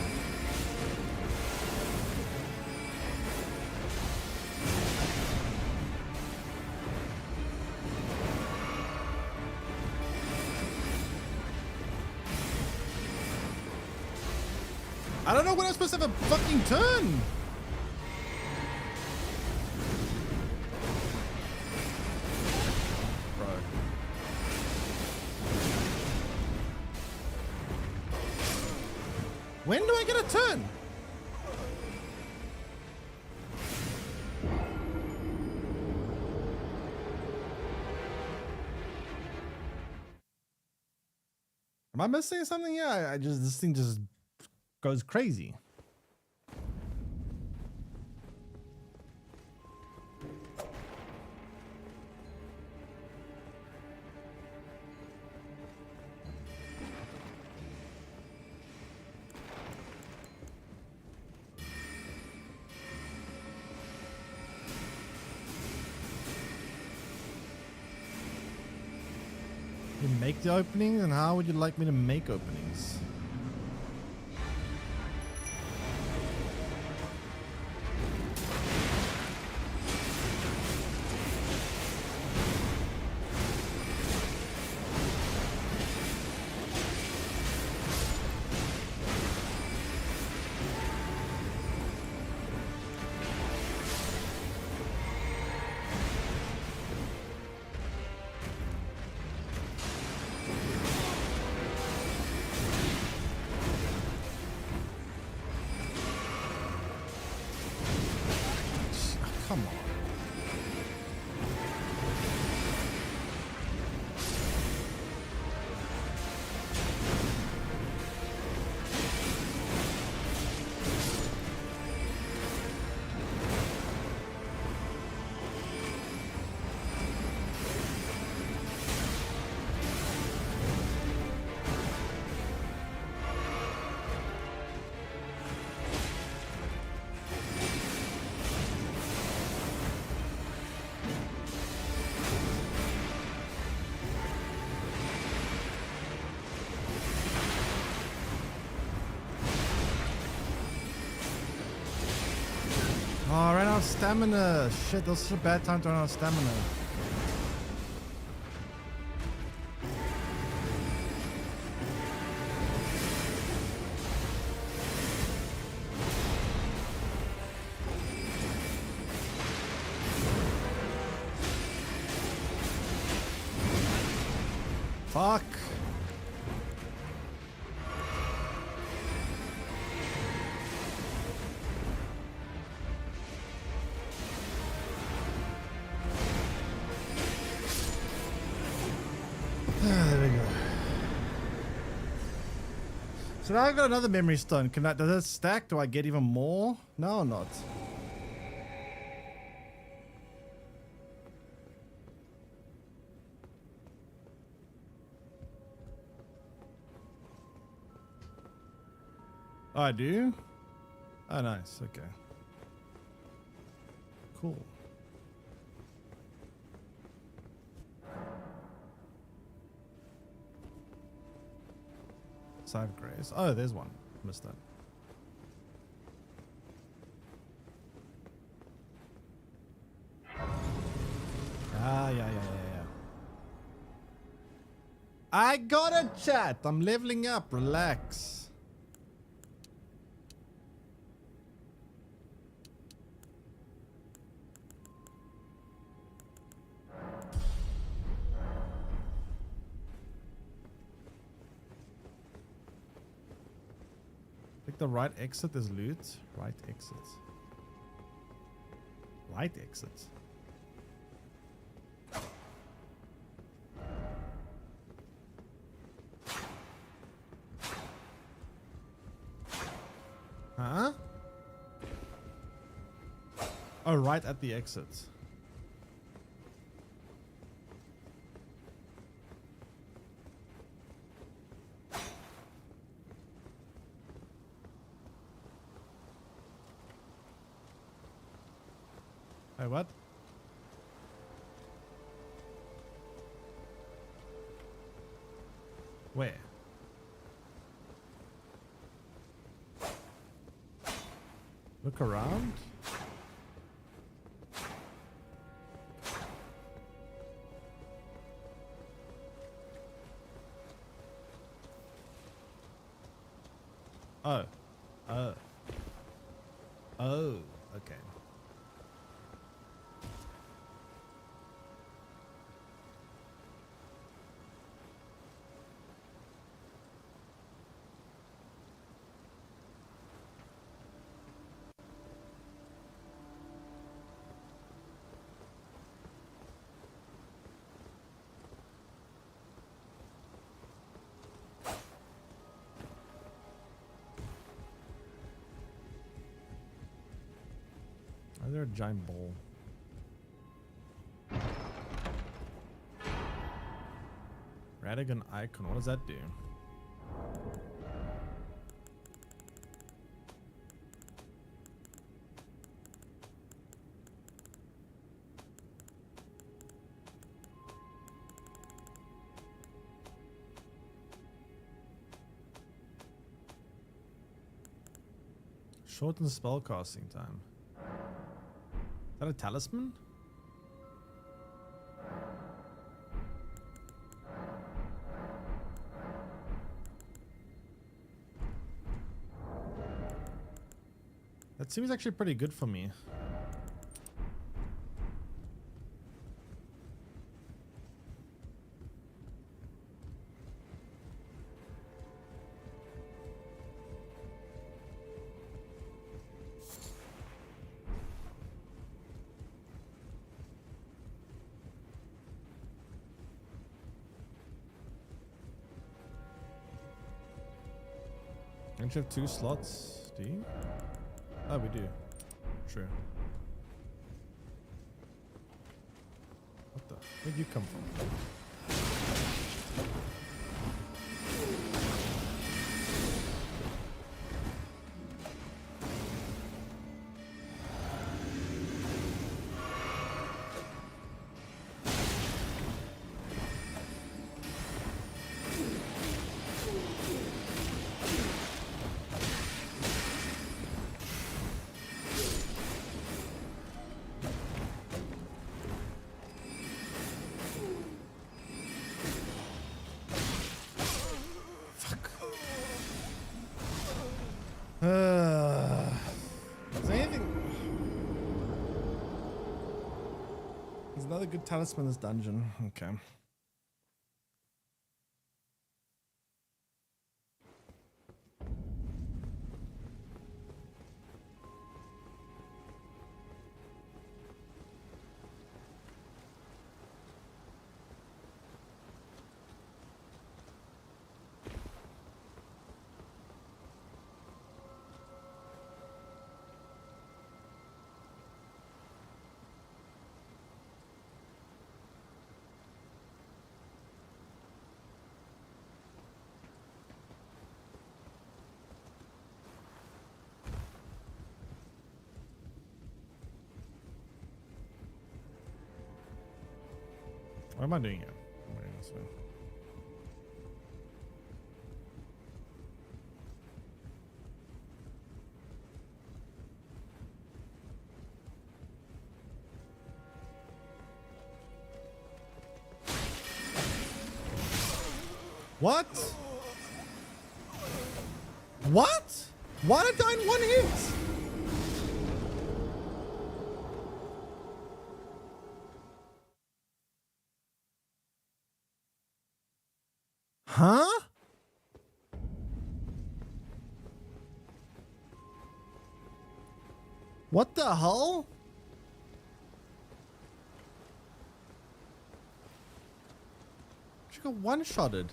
I don't know when I'm supposed to have a fucking turn. Bro. When do I get a turn? Am I missing something here? I just, this thing just goes crazy. You make the openings, and how would you like me to make openings? Come on. Oh, I ran out of stamina. Shit, that was such a bad time to run out of stamina. Fuck. There we go. So now I've got another memory stone. Can that, does that stack? Do I get even more? No or not? Oh, I do? Oh, nice. Okay. Cool. Side grace. Oh, there's one. Missed that. Ah, yeah. I got a chat. I'm leveling up. Relax. Pick the right exit as loot. Right exit. Right exit. Huh? Oh, right at the exit. Hey, what? Where? Look around. Oh. Oh. Oh. Okay. Is there a giant bowl? Radigan icon. What does that do? Shorten spellcasting time. Is that a talisman? That seems actually pretty good for me. Don't you have 2 slots? Do you? Oh, we do. True. What the? Where'd you come from? Is there anything? There's another good talisman in this dungeon. Okay. What am I doing here? I'm going this way. What? What? Why did I die in one hit? Huh? What the hell? She got one-shotted.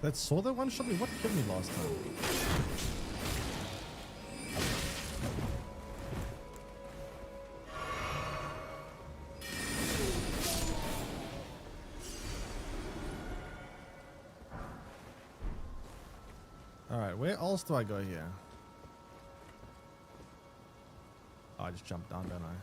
That sword that one shot me? What killed me last time? Alright, where else do I go here? Oh, I just jumped down, don't I?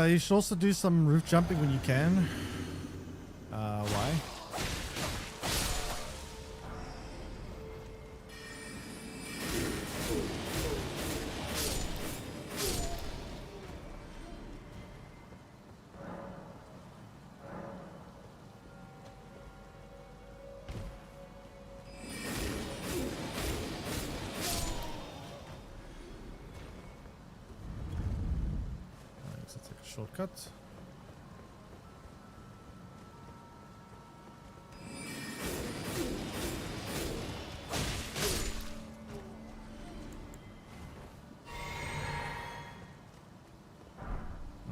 You should also do some roof jumping when you can. Why? Let's take a shortcut.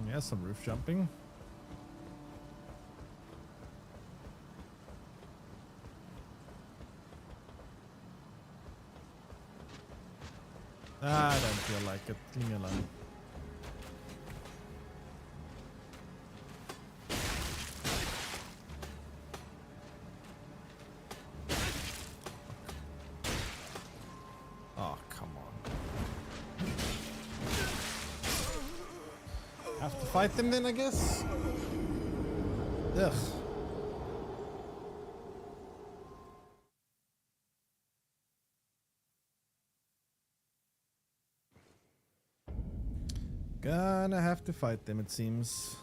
Yeah, some roof jumping. I don't feel like it. Leave me alone. Oh, come on. Have to fight them then, I guess? Ugh. Gonna have to fight them, it seems.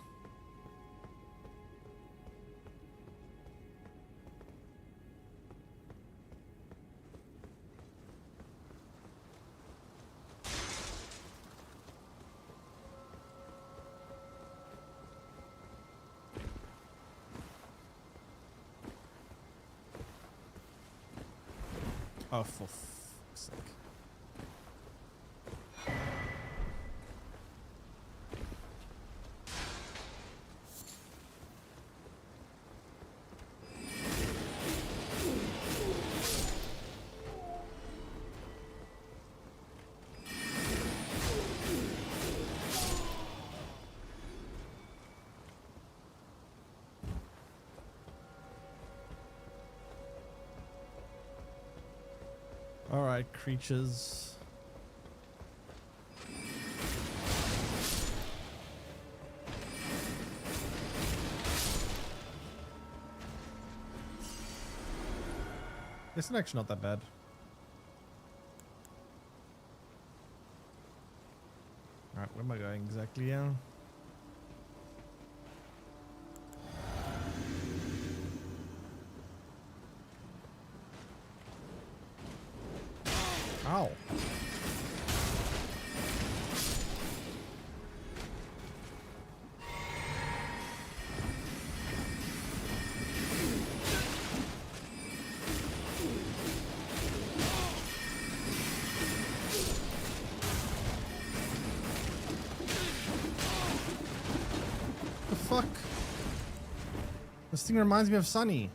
Oh, for fuck's sake. All right, creatures. It's actually not that bad. All right, where am I going exactly now? Ow. The fuck? This thing reminds me of Sunny.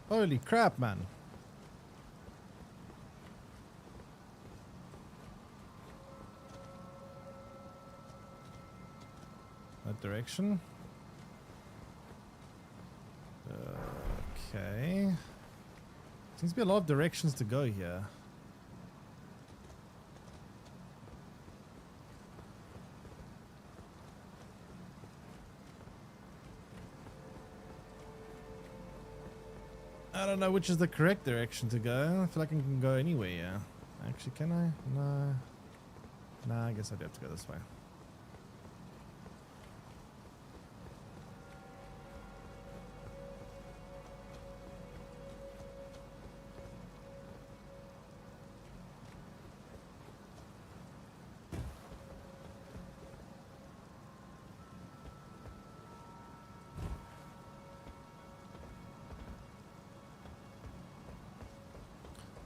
Holy crap, man. That direction. Okay. Seems to be a lot of directions to go here. I don't know which is the correct direction to go. I feel like I can go anywhere, yeah. Actually, can I? No. Nah, I guess I do have to go this way.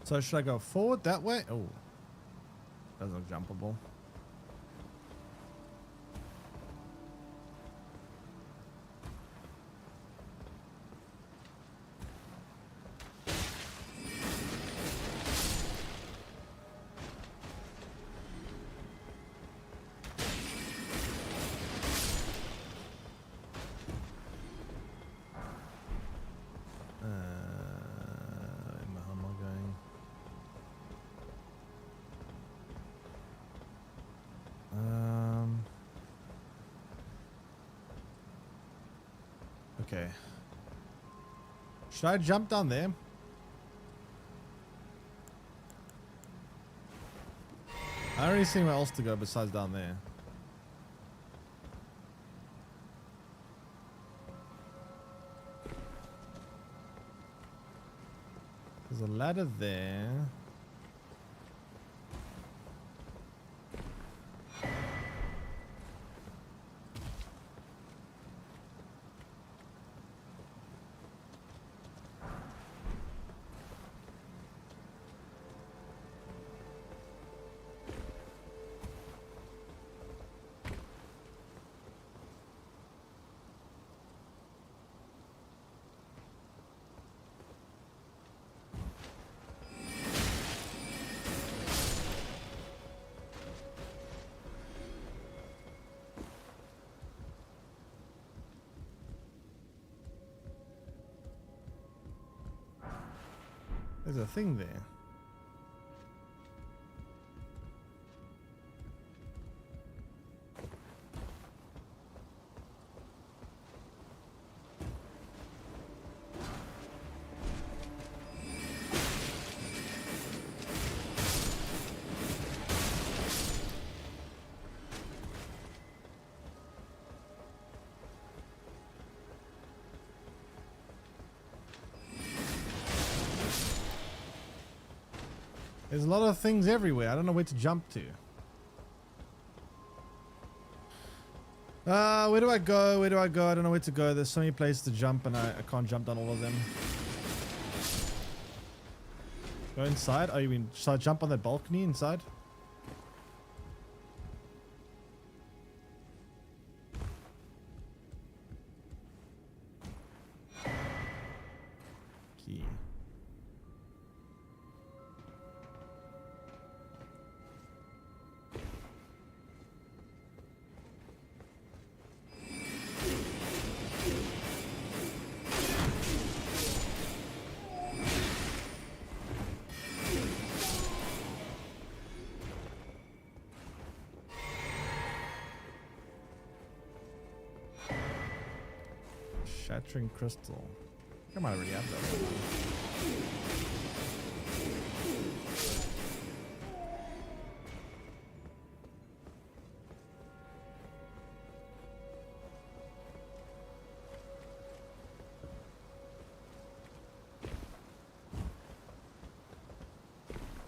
So should I go forward that way? Oh, doesn't look jumpable. Okay. Should I jump down there? I don't really see anywhere else to go besides down there. There's a ladder there. There's a thing there. There's a lot of things everywhere. I don't know where to jump to. Where do I go? Where do I go? I don't know where to go. There's so many places to jump and I can't jump down all of them. Go inside? Oh, you mean, should I jump on that balcony inside? Key. Shattering crystal. I might already have that one.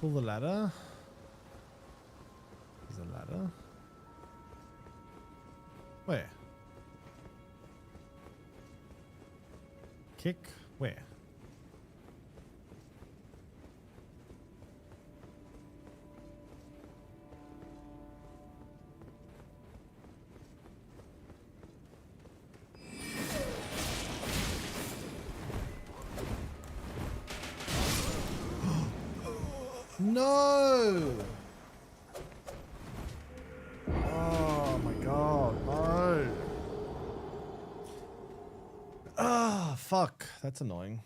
Pull the ladder. There's a ladder. Where? Kick? Where? No! Oh my god, no! Ah, fuck. That's annoying.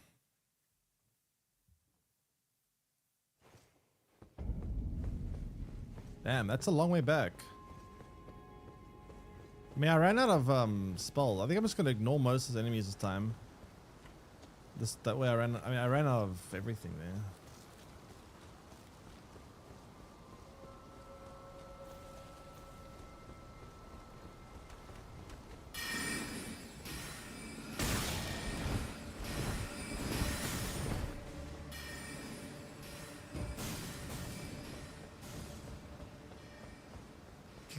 Damn, that's a long way back. I mean, I ran out of spell. I think I'm just gonna ignore most of the enemies this time. That way I ran out of everything there.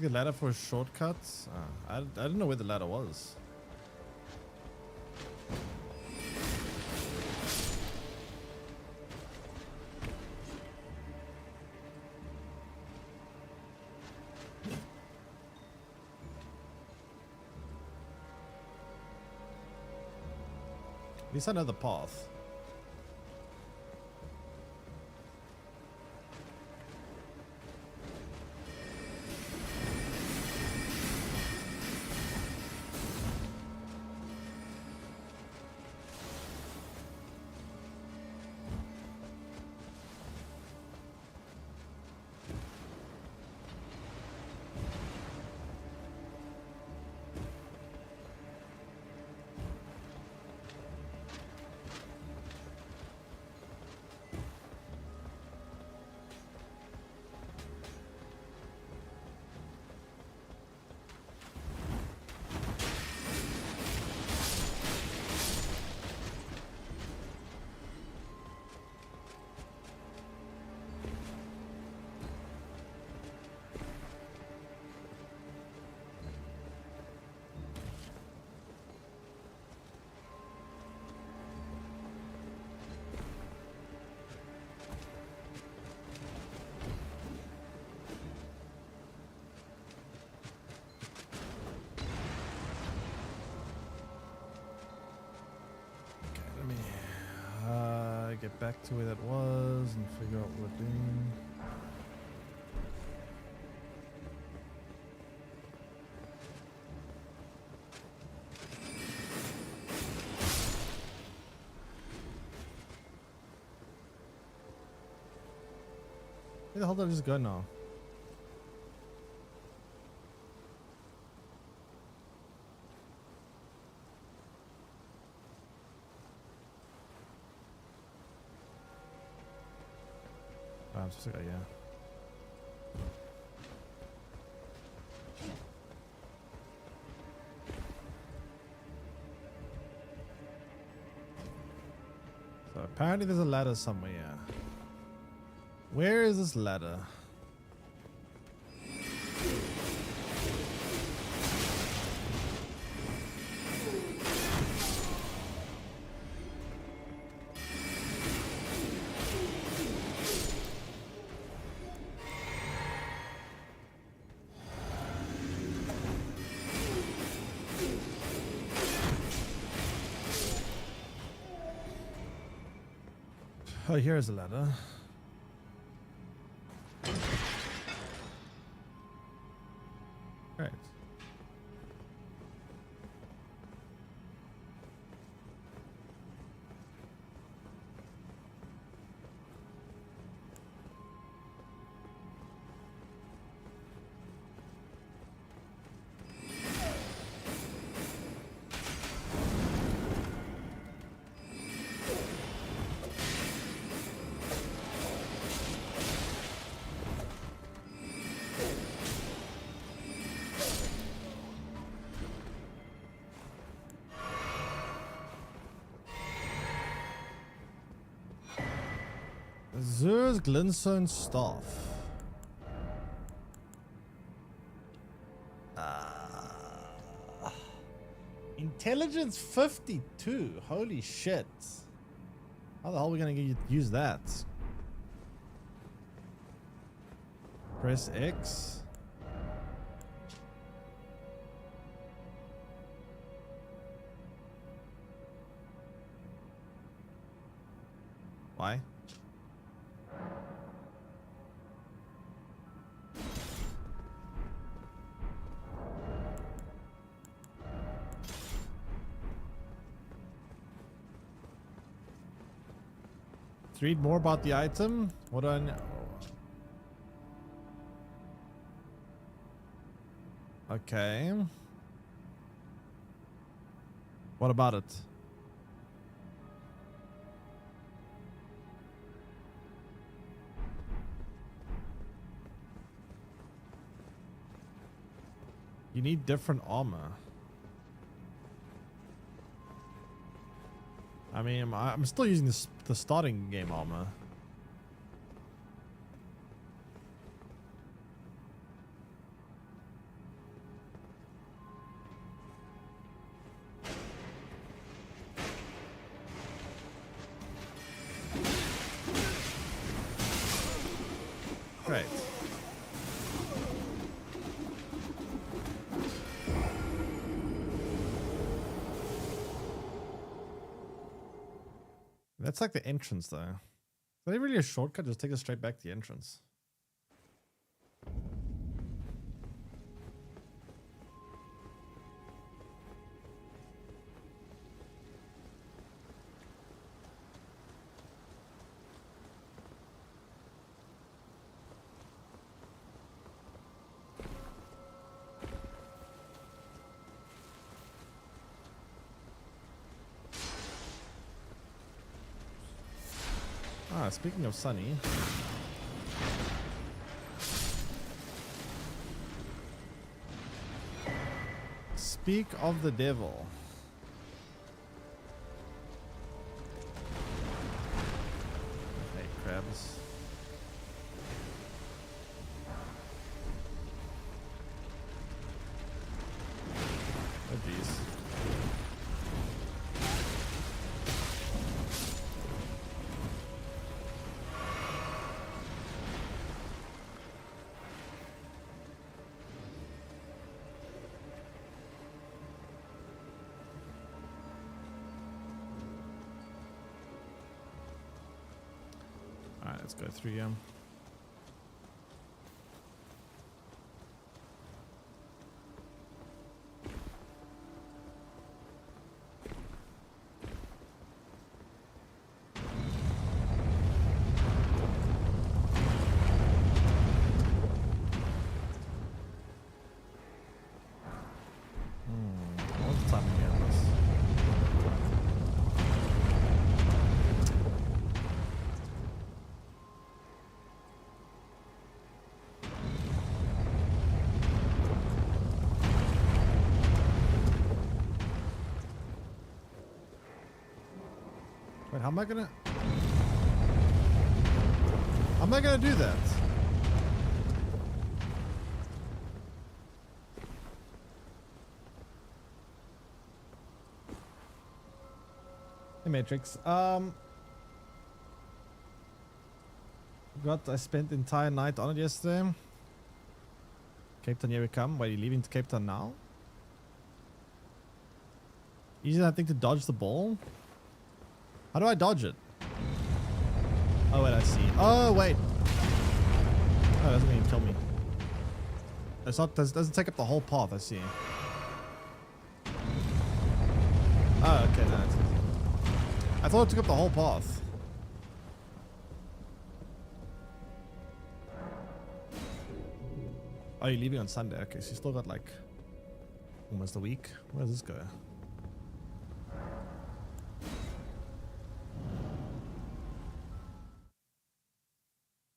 The ladder for shortcuts? I didn't know where the ladder was. At least I know the path. Get back to where that was and figure out what we're doing. Where the hell did I just go now? I'm supposed to go, yeah. So apparently there's a ladder somewhere. Where is this ladder? Oh, here's a ladder. Right. Azur's Glintstone Staff. Intelligence 52. Holy shit. How the hell are we gonna use that? Press X. Why? Let's read more about the item. What do I know? Okay. What about it? You need different armor. I mean, I'm still using the starting game armor. Great. That's like the entrance, though. Is that really a shortcut? Just take us straight back to the entrance. Ah, speaking of Sunny. Speak of the devil. Hey, crabs. Oh, jeez. Alright, let's go through here. What's the time again? Wait, how am I gonna... How am I gonna do that? Hey, Matrix. I spent the entire night on it yesterday. Cape Town, here we come. Why are you leaving to Cape Town now? Easy, I think, to dodge the ball. How do I dodge it? Oh, wait, I see. Oh, wait. Oh, it doesn't even kill me. It's not, doesn't take up the whole path, I see. Oh, okay, no, that's easy. I thought it took up the whole path. Oh, you're leaving on Sunday. Okay, so you still got like almost a week. Where does this go?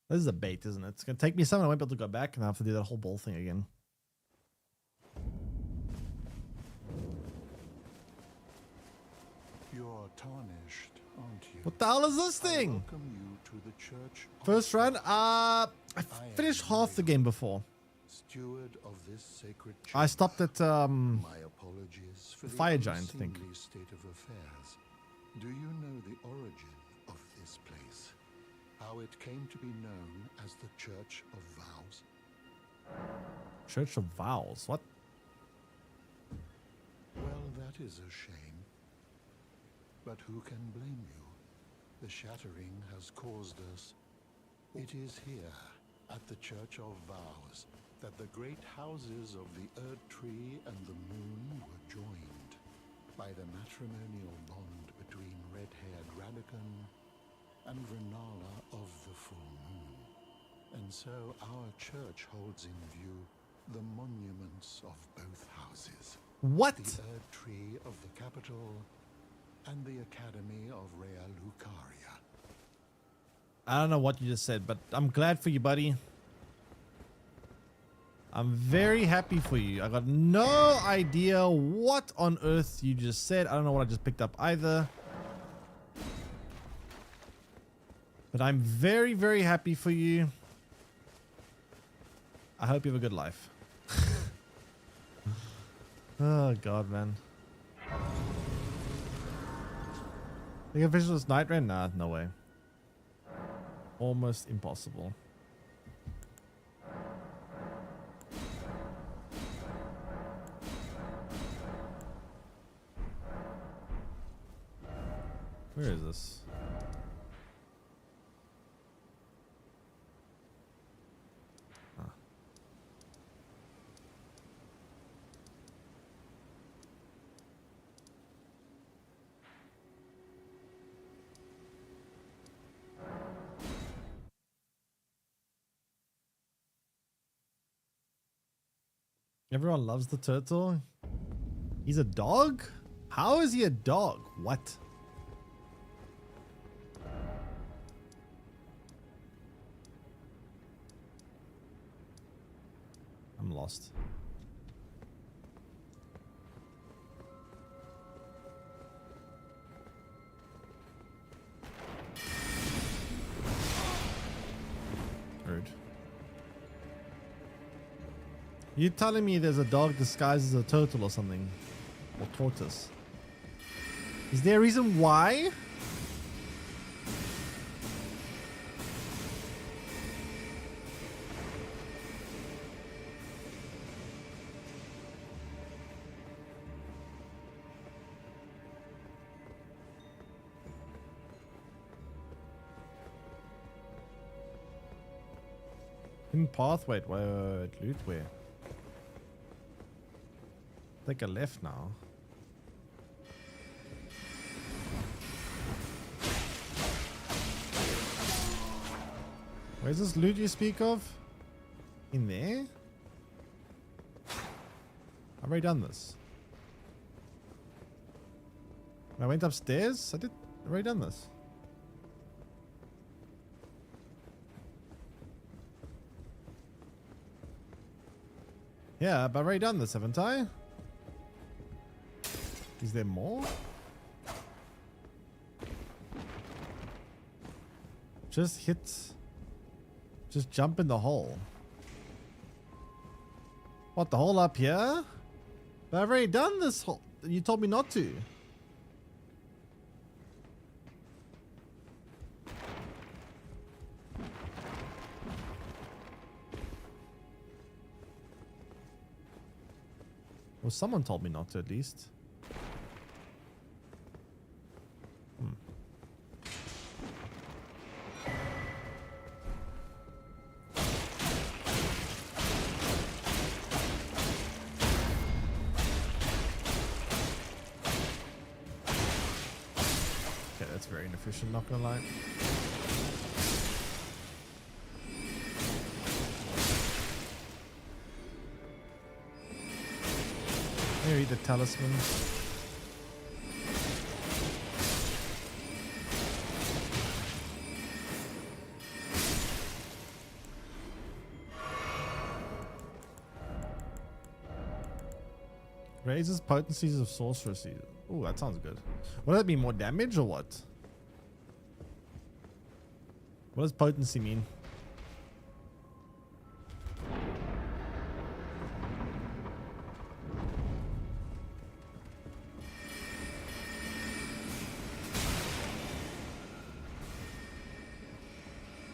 This is a bait, isn't it? It's gonna take me somewhere. I won't be able to go back, and I have to do that whole ball thing again. You're tarnished. aren't you? What the hell is this thing? Welcome you to the church. First run? I finished half the game before. Steward of this sacred church. I stopped at My apologies for the Fire Giant, I think. unseemly state of affairs. Do you know the origin of this place? How it came to be known as the Church of Vows? Church of Vows. What? Well, that is a shame. But who can blame you? The shattering has caused us. It is here, at the Church of Vows, that the great houses of the Earth Tree and the Moon were joined by the matrimonial bond between red-haired Radagon and Renala of the Full Moon. And so our church holds in view the monuments of both houses. What? The Earth Tree of the capital and the Academy of Rea Lucaria. I don't know what you just said, but I'm glad for you, buddy. I'm very happy for you. I got no idea what on earth you just said. I don't know what I just picked up either. But I'm very, very happy for you. I hope you have a good life. Oh, God, man. The official is Nightreign? Nah, no way. Almost impossible. Where is this? Ah. Everyone loves the turtle. He's a dog? How is he a dog? What? I'm lost. Rude. You telling me there's a dog disguised as a turtle or something? Or tortoise? Is there a reason why? Hidden path? Wait, loot where? Take a left now. Where's this loot you speak of? In there? I've already done this. I went upstairs? I've already done this. Yeah, but I've already done this, haven't I? Is there more? Just jump in the hole. What, the hole up here? But I've already done this hole. You told me not to. Well, someone told me not to, at least. Okay, that's very inefficient, not gonna lie. Maybe the talisman. Raises potencies of sorceresy. Ooh, that sounds good. Will that be more damage or what? What does potency mean?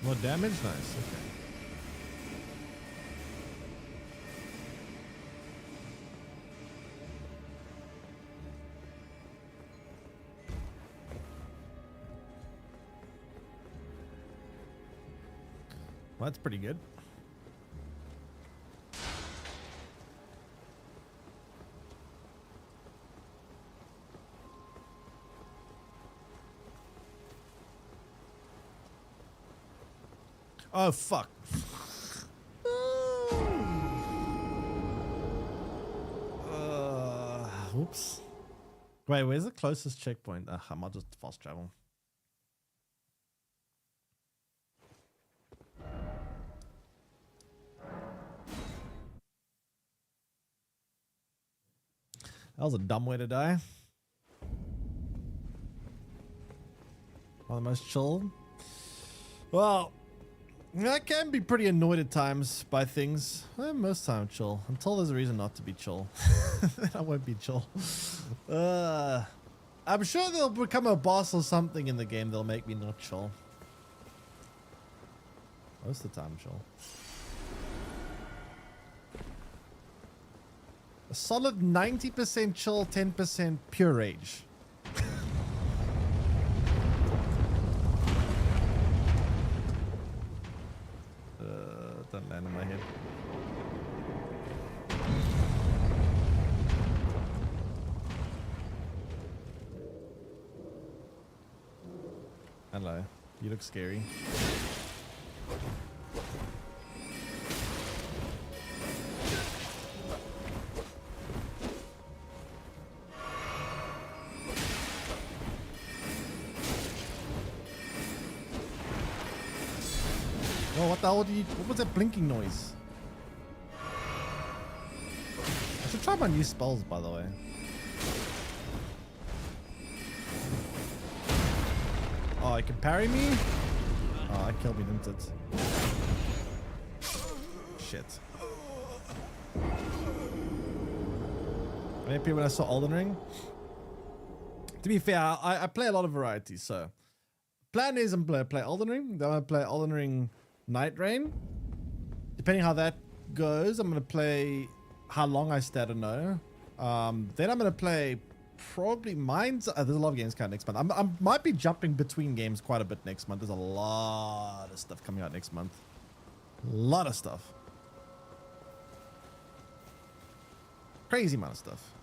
More damage? Nice. Okay. Well, that's pretty good. Oh, fuck. Oops. Wait, where's the closest checkpoint? I might just fast travel. That was a dumb way to die. One of the most chill. Well, I can be pretty annoyed at times by things. Most time chill. Until there's a reason not to be chill. Then I won't be chill. I'm sure there'll become a boss or something in the game that'll make me not chill. Most of the time chill. A solid 90% chill, 10% pure rage. Don't land on my head. Hello. You look scary. Oh, what the hell did you... What was that blinking noise? I should try my new spells, by the way. Oh, it can parry me? Oh, it killed me, didn't it? Shit. Maybe when I saw Elden Ring. To be fair, I play a lot of variety, so... Plan is I'm gonna play Elden Ring, then I'm gonna play Elden Ring Nightreign. Depending how that goes, I'm gonna play how long I stay, I don't know. Then I'm gonna play probably there's a lot of games coming out next month. I might be jumping between games quite a bit next month. There's a lot of stuff coming out next month. A lot of stuff. Crazy amount of stuff.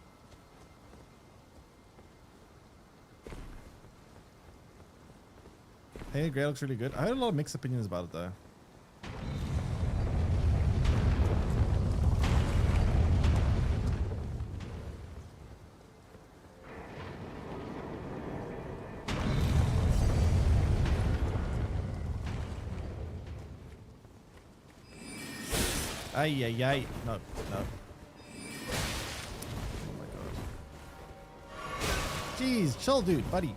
Hey, Grey looks really good. I heard a lot of mixed opinions about it though. Ay, ay, ay. No, no. Oh my god. Jeez, chill, dude. Buddy.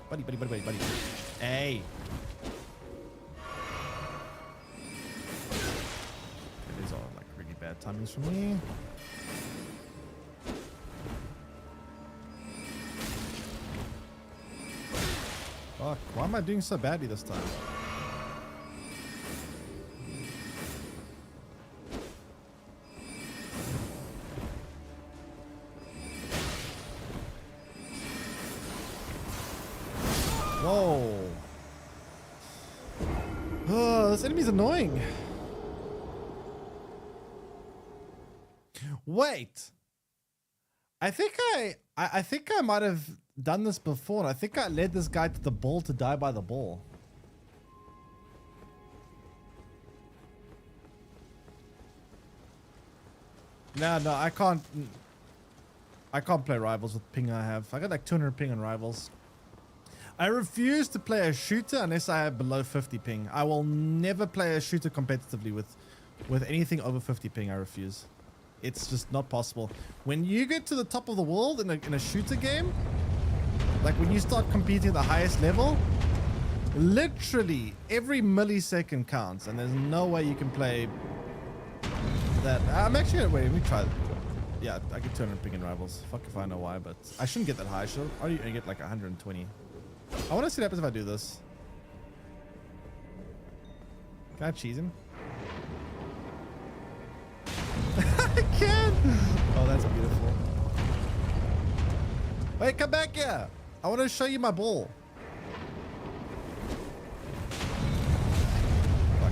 Hey. Okay, these are like really bad timings for me. Fuck, why am I doing so badly this time? Whoa. Oh, this enemy's annoying. Wait. I think I might have done this before, and I think I led this guy to the ball to die by the ball. No, I can't play Rivals with ping I have. I got like 200 ping on Rivals. I refuse to play a shooter unless I have below 50 ping. I will never play a shooter competitively with anything over 50 ping. I refuse. It's just not possible. When you get to the top of the world in a shooter game, like when you start competing at the highest level, Literally every millisecond counts, and there's no way you can play that. I'm actually wait. Let me try. Yeah, I get 200 ping in rivals. Fuck if I know why, but I shouldn't get that high. I should only get like 120. I want to see what happens if I do this. Can I cheese him? I can. Oh, that's beautiful. Wait, come back here. I want to show you my ball. Fuck.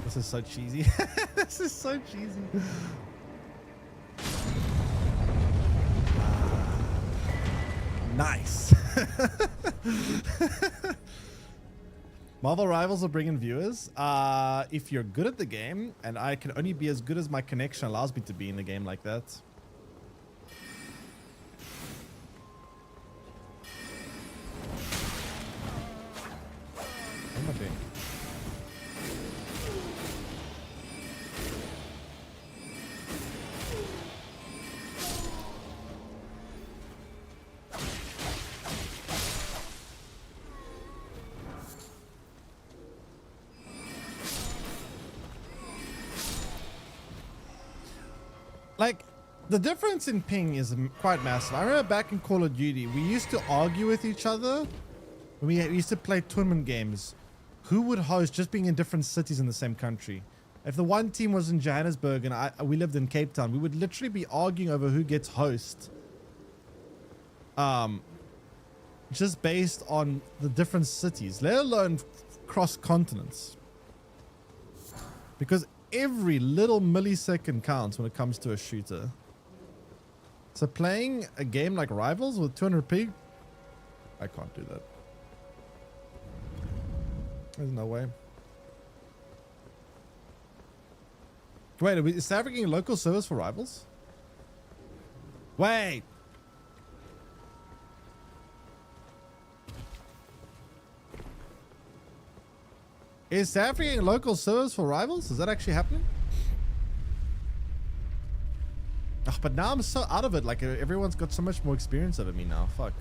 This is so cheesy. This is so cheesy. Nice. Marvel Rivals will bring in viewers. If you're good at the game, and I can only be as good as my connection allows me to be in a game like that. What am I doing? Like, the difference in ping is quite massive. I remember back in Call of Duty, we used to argue with each other when we used to play tournament games. Who would host, just being in different cities in the same country? If the one team was in Johannesburg and we lived in Cape Town, we would literally be arguing over who gets host. Just based on the different cities, let alone cross continents. Because every little millisecond counts when it comes to a shooter. So playing a game like Rivals with 200 ping, I can't do that. There's no way. Wait, is South Africa getting local service for Rivals? Wait. Is South Africa getting local service for Rivals? Is that actually happening? Oh, but now I'm so out of it. Like, everyone's got so much more experience over me now. Fuck.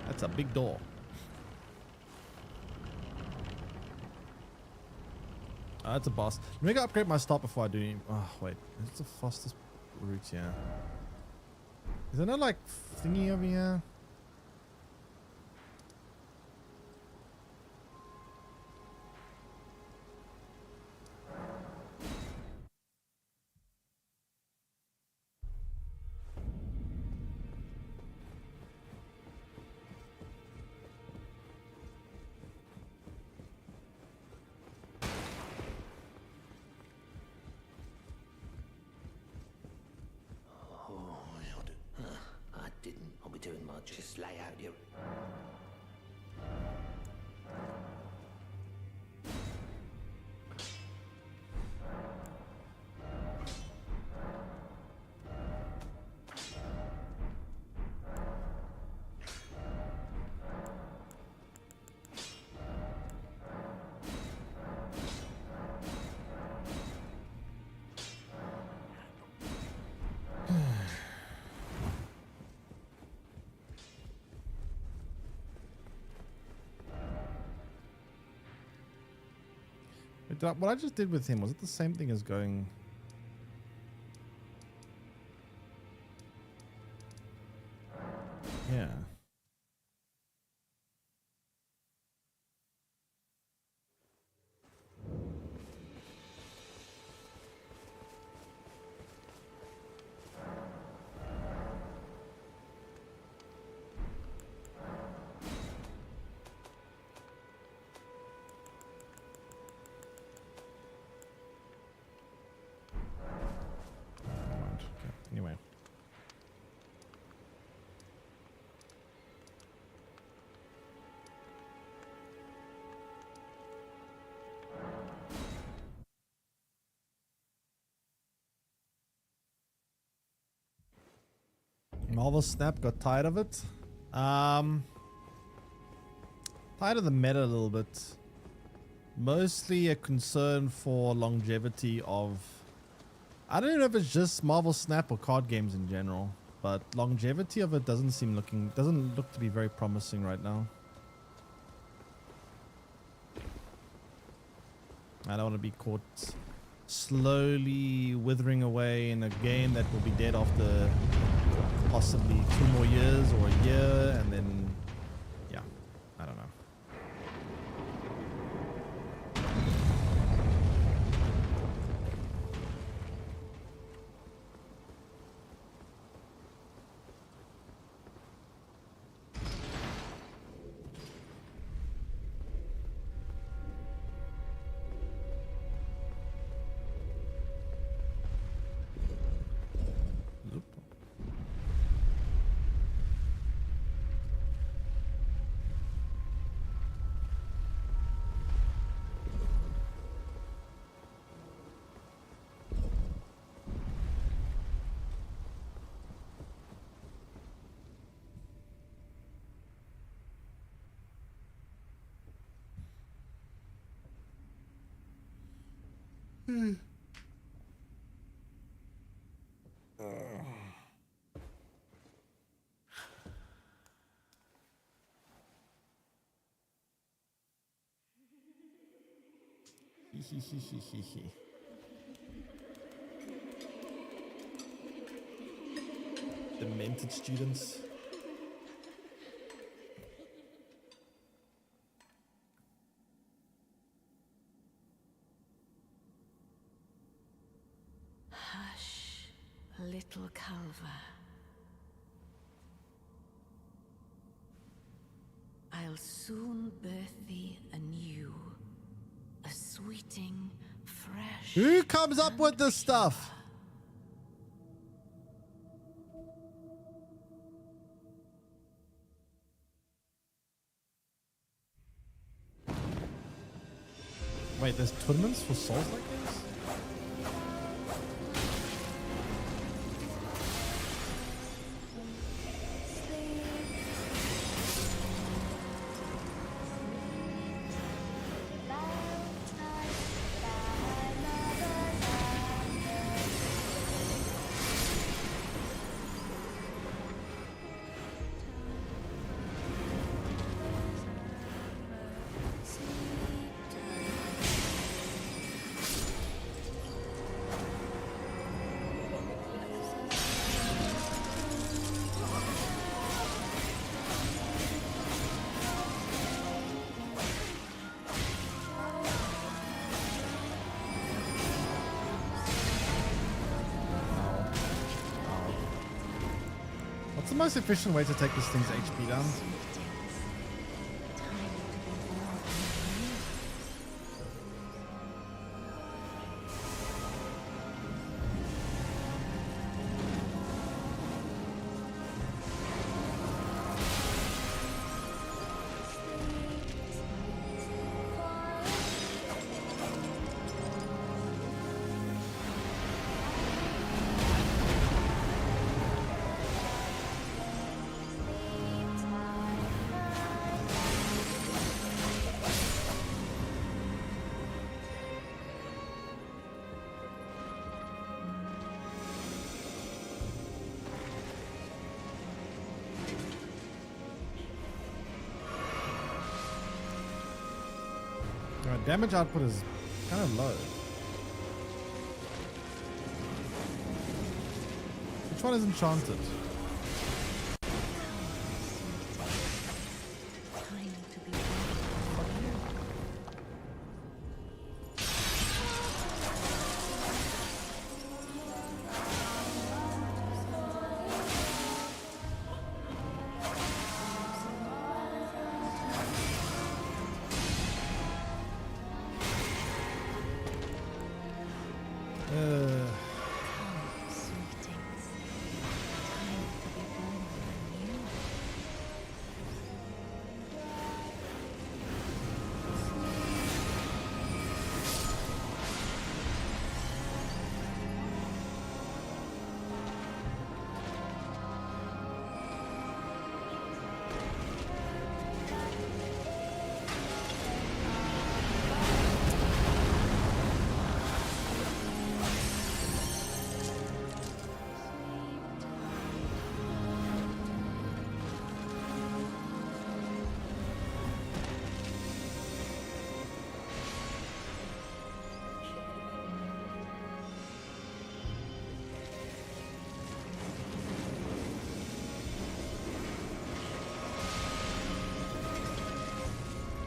That's a big door. That's a boss. Let me go upgrade my stop before I do any. Oh, wait. It's the fastest route here. Is there no, like, thingy over here? Doing much, just lay out your... What I just did with him, was it the same thing as going... Yeah. Anyway. Marvel Snap, got tired of it. Tired of the meta a little bit. Mostly a concern for longevity of... I don't know if it's just Marvel Snap or card games in general, but longevity of it doesn't look to be very promising right now. I don't want to be caught slowly withering away in a game that will be dead after possibly 2 more years or a year, and then yeah, I don't know. Demented students. Hush, little Calva. I'll soon birth thee anew, a sweeting, fresh... Who comes up with this stuff? Wait, there's tournaments for Souls like this? What's the most efficient way to take this thing's HP down? Damage output is kind of low. Which one is enchanted?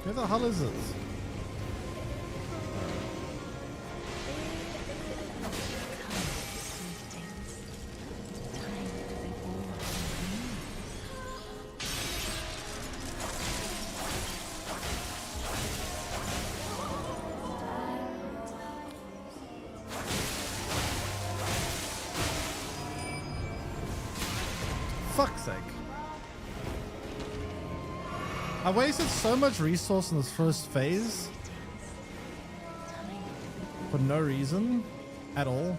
Where the hell is it? Fuck's sake. I wasted so much resource in this first phase for no reason at all.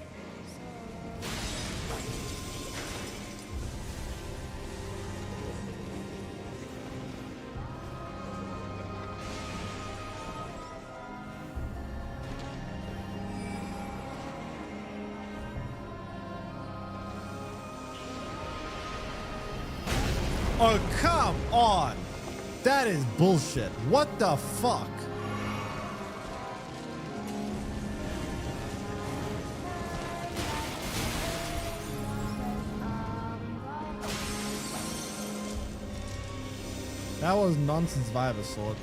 Oh, come on. That is bullshit. What the fuck? That was nonsense via the sort.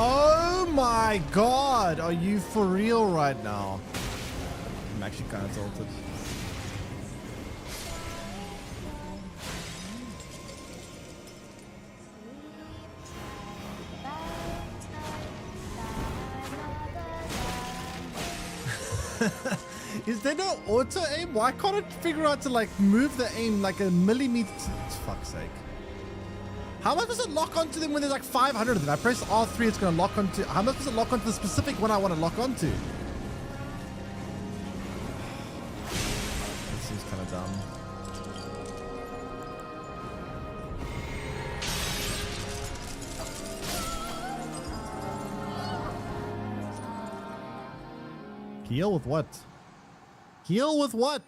Oh my god, are you for real right now? I'm actually kind of tilted. Is there no auto aim? Why can't it figure out to like move the aim like a millimeter? Fuck's sake. How am I supposed to lock onto them when there's like 500 of them? I press R3, it's going to lock onto... How am I supposed to lock onto the specific one I want to lock onto? This seems kind of dumb. Heal with what? Heal with what?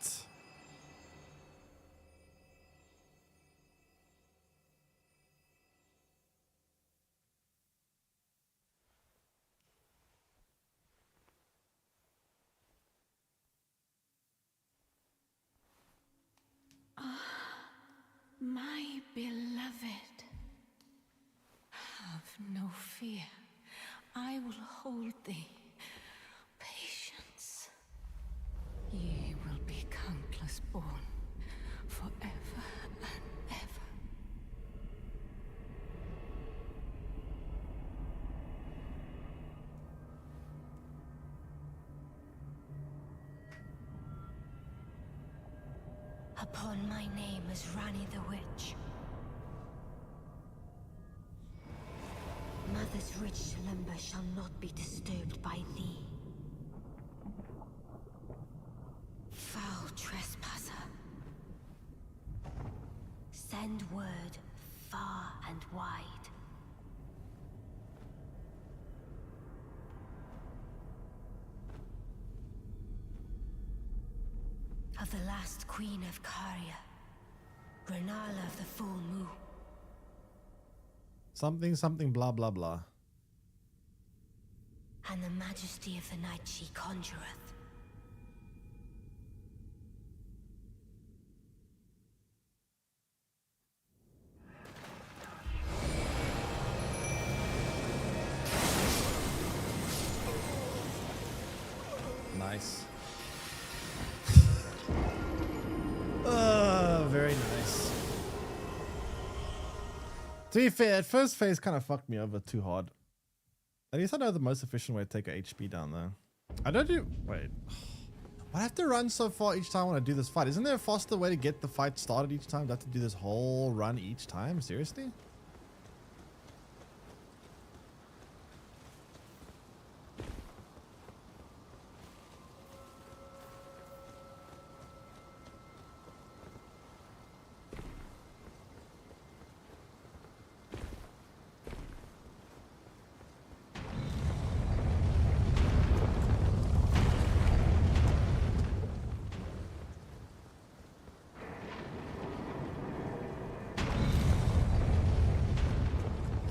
My beloved, have no fear. I will hold thee. Patience. Ye will be countless born, forever and ever. Upon my name as Rani the Witch. Mother's rich slumber shall not be disturbed by thee. Foul trespasser. Send word far and wide. Of the last queen of Caria, Renala of the full moon. Something, something, blah, blah, blah. And the majesty of the night she conjureth. Nice. Very nice. To be fair, first phase kind of fucked me over too hard. At least I know the most efficient way to take a HP down there. I don't do... Wait. I have to run so far each time when I do this fight. Isn't there a faster way to get the fight started each time? Do I have to do this whole run each time? Seriously?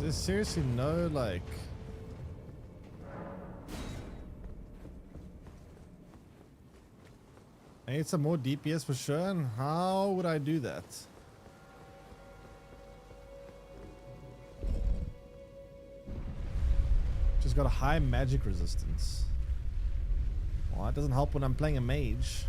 There's seriously no like. I need some more DPS for sure, and how would I do that? Just got a high magic resistance. Well, that doesn't help when I'm playing a mage.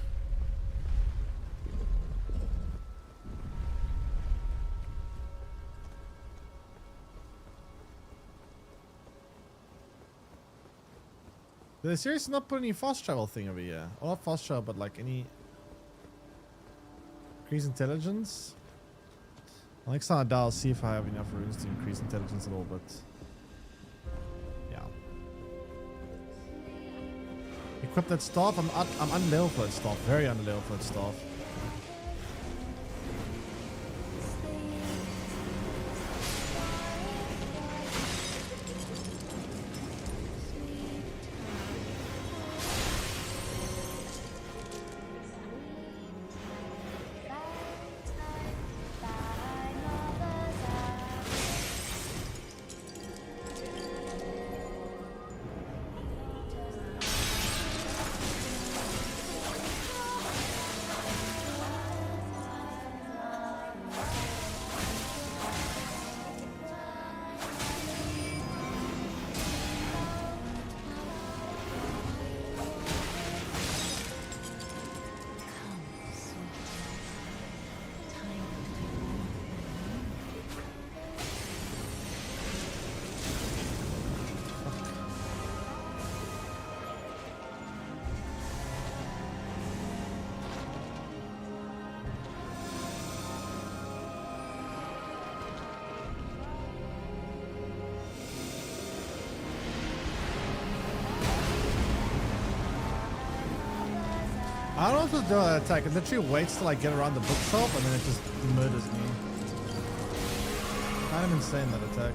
Did they seriously not put any fast travel thing over here? Or not fast travel, but like any increase intelligence? Next time I'll see if I have enough runes to increase intelligence at all, but yeah. Equip that staff. I'm unleveled for that staff. Very unleveled for that staff. I don't know if it's doing that attack. It literally waits till I get around the bookshelf and then it just murders me. Kind of insane, that attack.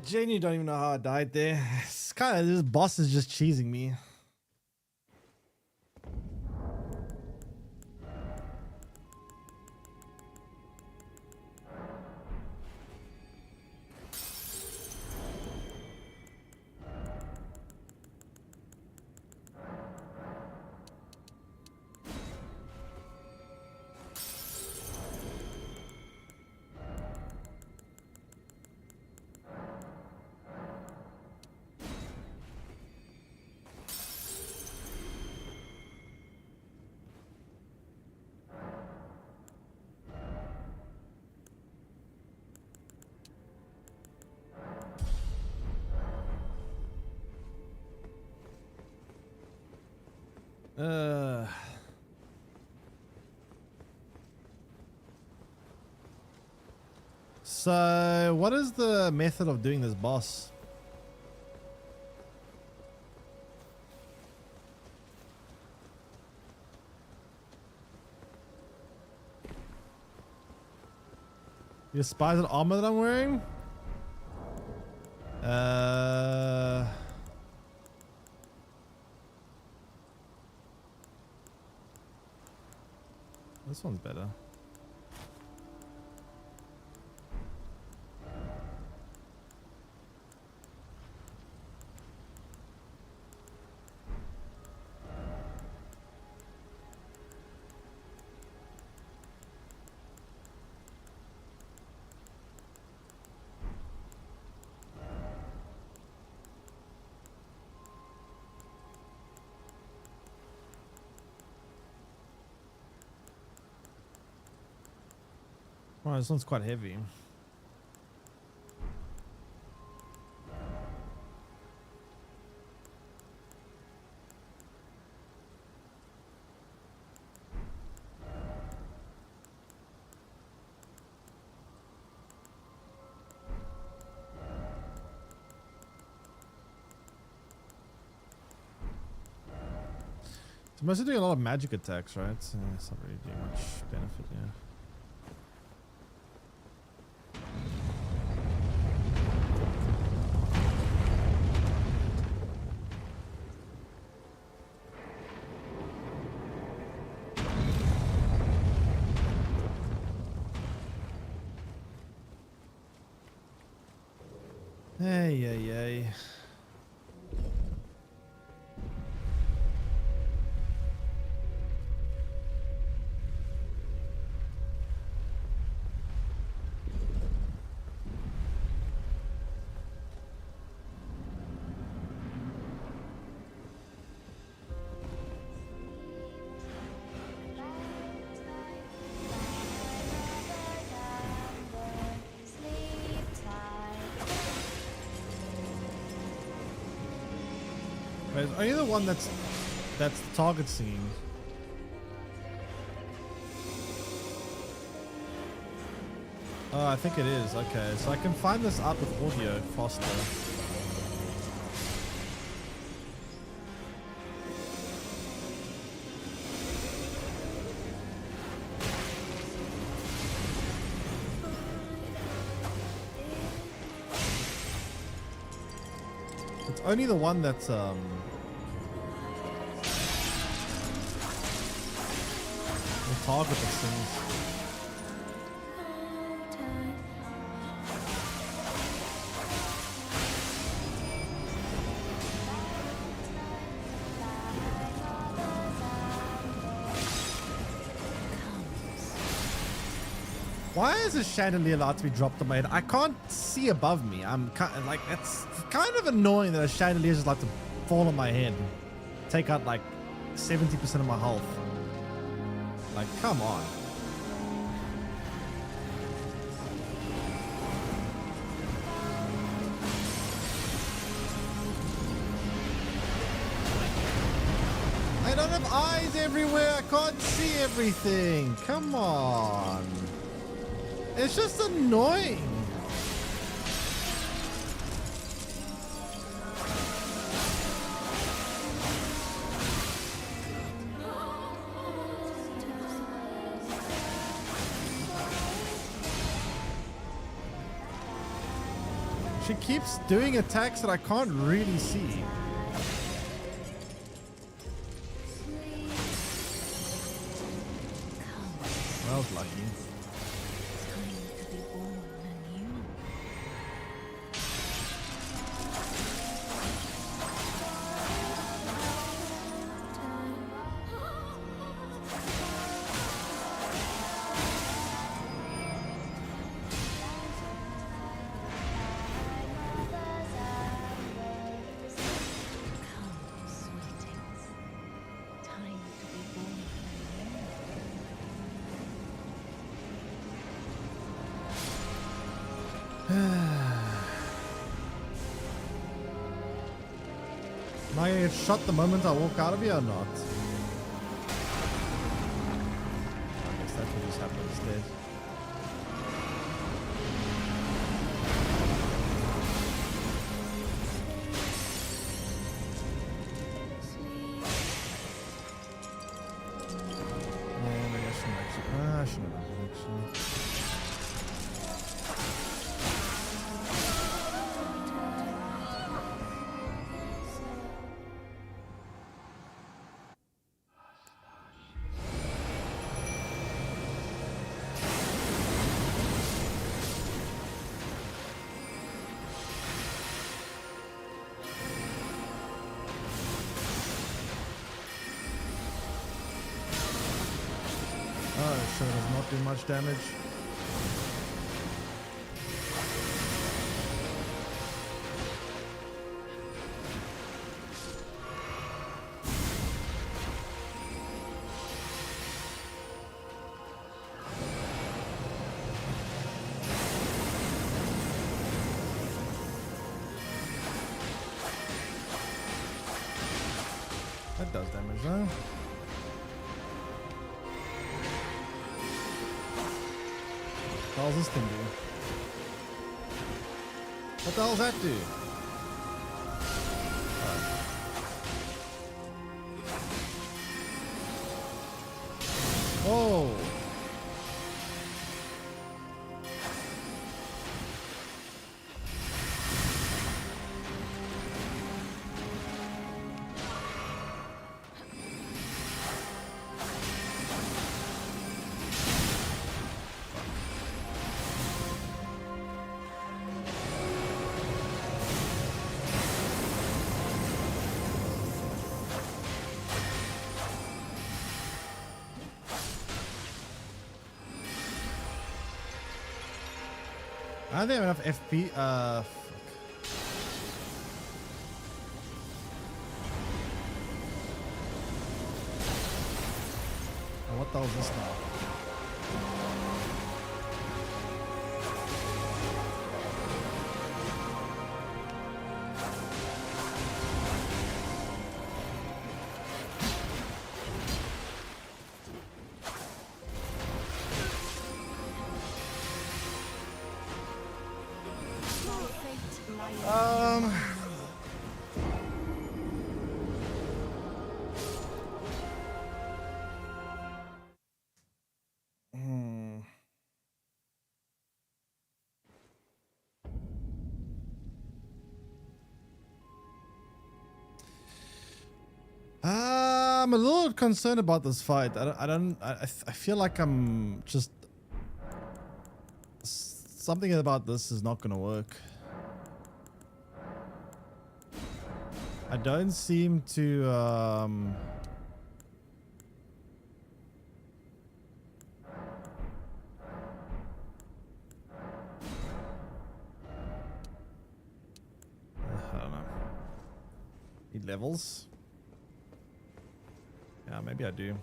Genuinely don't even know how I died there. It's kind of, this boss is just cheesing me. So, what is the method of doing this boss? You despise the armor that I'm wearing? This one's better. Wow, this one's quite heavy. It's mostly doing a lot of magic attacks, right? So it's not really doing much benefit, yeah. Hey, hey, hey. Are you the one that's the target scene? Oh, I think it is. Okay, so I can find this out with audio faster. It's only the one that's target of things. Why is a chandelier allowed to be dropped on my head? I can't see above me. I'm kind of like, it's kind of annoying that a chandelier is like to fall on my head, take out like 70% of my health. Like, come on. I don't have eyes everywhere. I can't see everything. Come on. It's just annoying. She keeps doing attacks that I can't really see. Well, I was lucky. Am I gonna get shot the moment I walk out of here or not? I guess that could just happen instead. Yeah, maybe I shouldn't actually. I shouldn't have actually. Oh, sure does not do much damage. That does damage, huh? What the hell's this thing do? What the hell's that do? Whoa! I don't have enough FP. Fuck. Oh, what the hell is this now? I'm a little concerned about this fight. I feel like I'm just something about this is not gonna work. I don't seem to I don't know. Need levels? Yeah, maybe I do.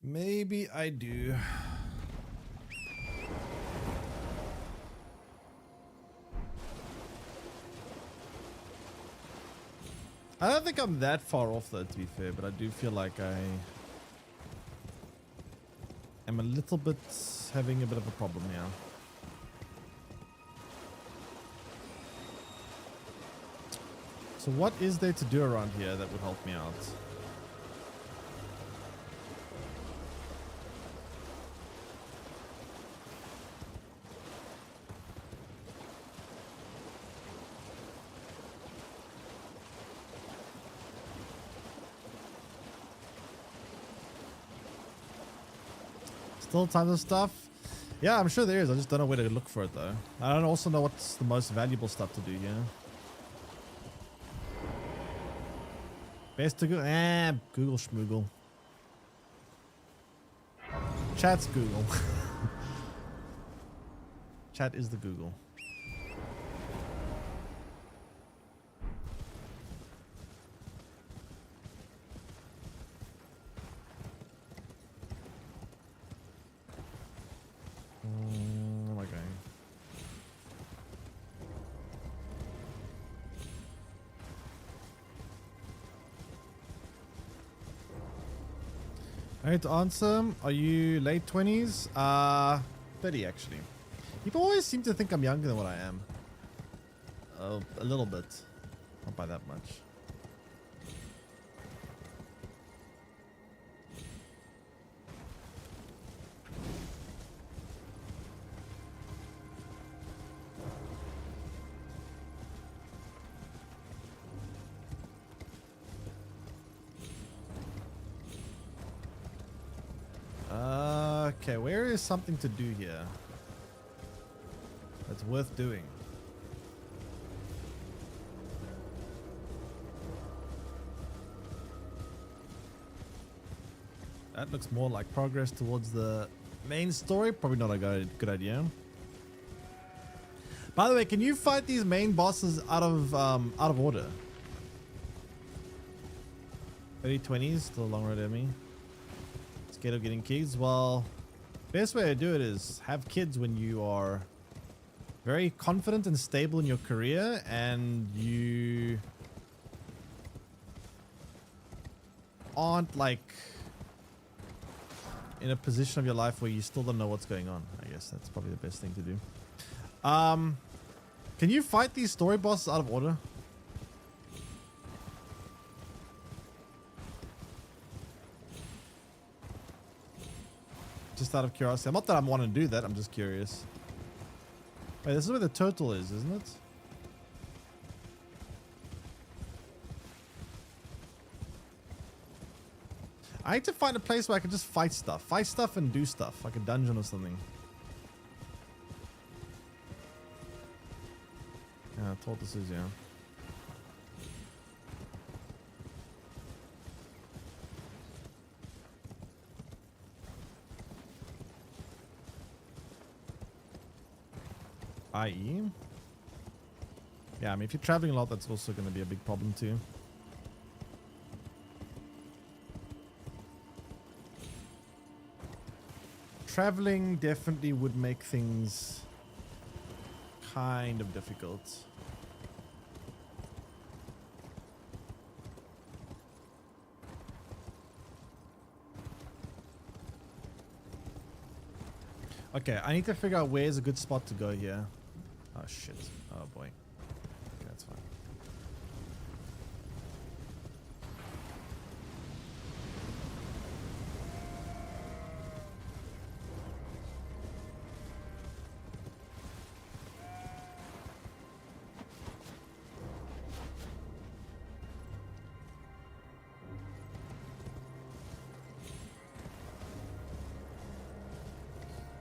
Maybe I do. I don't think I'm that far off though, to be fair, but I do feel like I am a little bit having a bit of a problem here. So what is there to do around here that would help me out? Still tons of stuff. Yeah, I'm sure there is. I just don't know where to look for it though. I don't also know what's the most valuable stuff to do here. Best to go. Google schmoogle. Chat's Google. Chat is the Google. Where am I going? I need to answer. Are you late 20s? 30 actually. People always seem to think I'm younger than what I am. Oh, a little bit. Not by that much. Okay, where is something to do here that's worth doing? That looks more like progress towards the main story. Probably not a good idea. By the way, can you fight these main bosses out of order? 30-20s, still a long road at me. scared of getting kids? Well, best way to do it is have kids when you are very confident and stable in your career and you aren't like in a position of your life where you still don't know what's going on. I guess that's probably the best thing to do. Can you fight these story bosses out of order? Just out of curiosity. Not that I want to do that, I'm just curious. Wait, this is where the turtle is, isn't it? I need to find a place where I can just fight stuff. Fight stuff and do stuff, like a dungeon or something. Yeah, tortoises, yeah. IE? Yeah, I mean, if you're traveling a lot, that's also going to be a big problem too. Traveling definitely would make things kind of difficult. Okay, I need to figure out where's a good spot to go here. Oh shit. Oh boy. Okay, that's fine.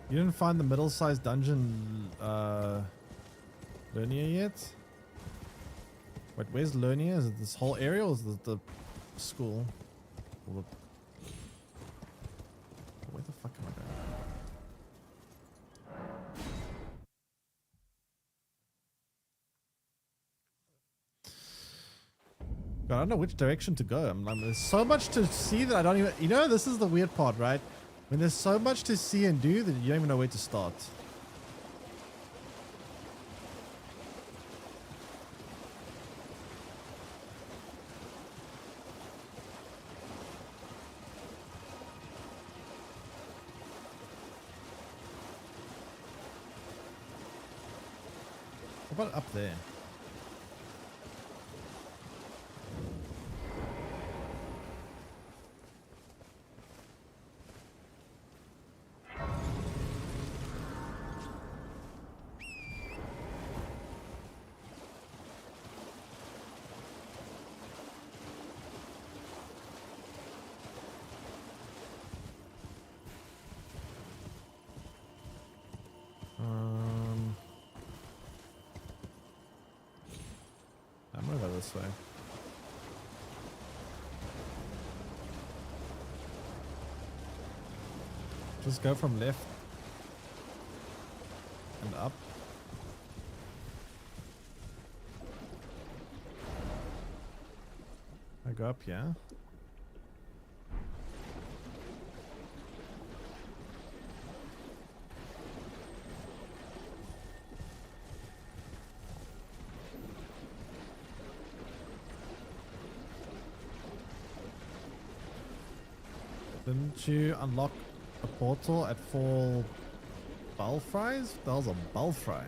You didn't find the middle-sized dungeon, Lernia yet? Wait, where's Lernia? Is it this whole area or is it the school? Or the... Where the fuck am I going? God, I don't know which direction to go. There's so much to see that I don't even... You know, this is the weird part, right? When there's so much to see and do that you don't even know where to start. What about up there? I'm gonna go this way. Just go from left and up. I go up, yeah. Didn't you unlock a portal at full Balfries? That was a Balfry.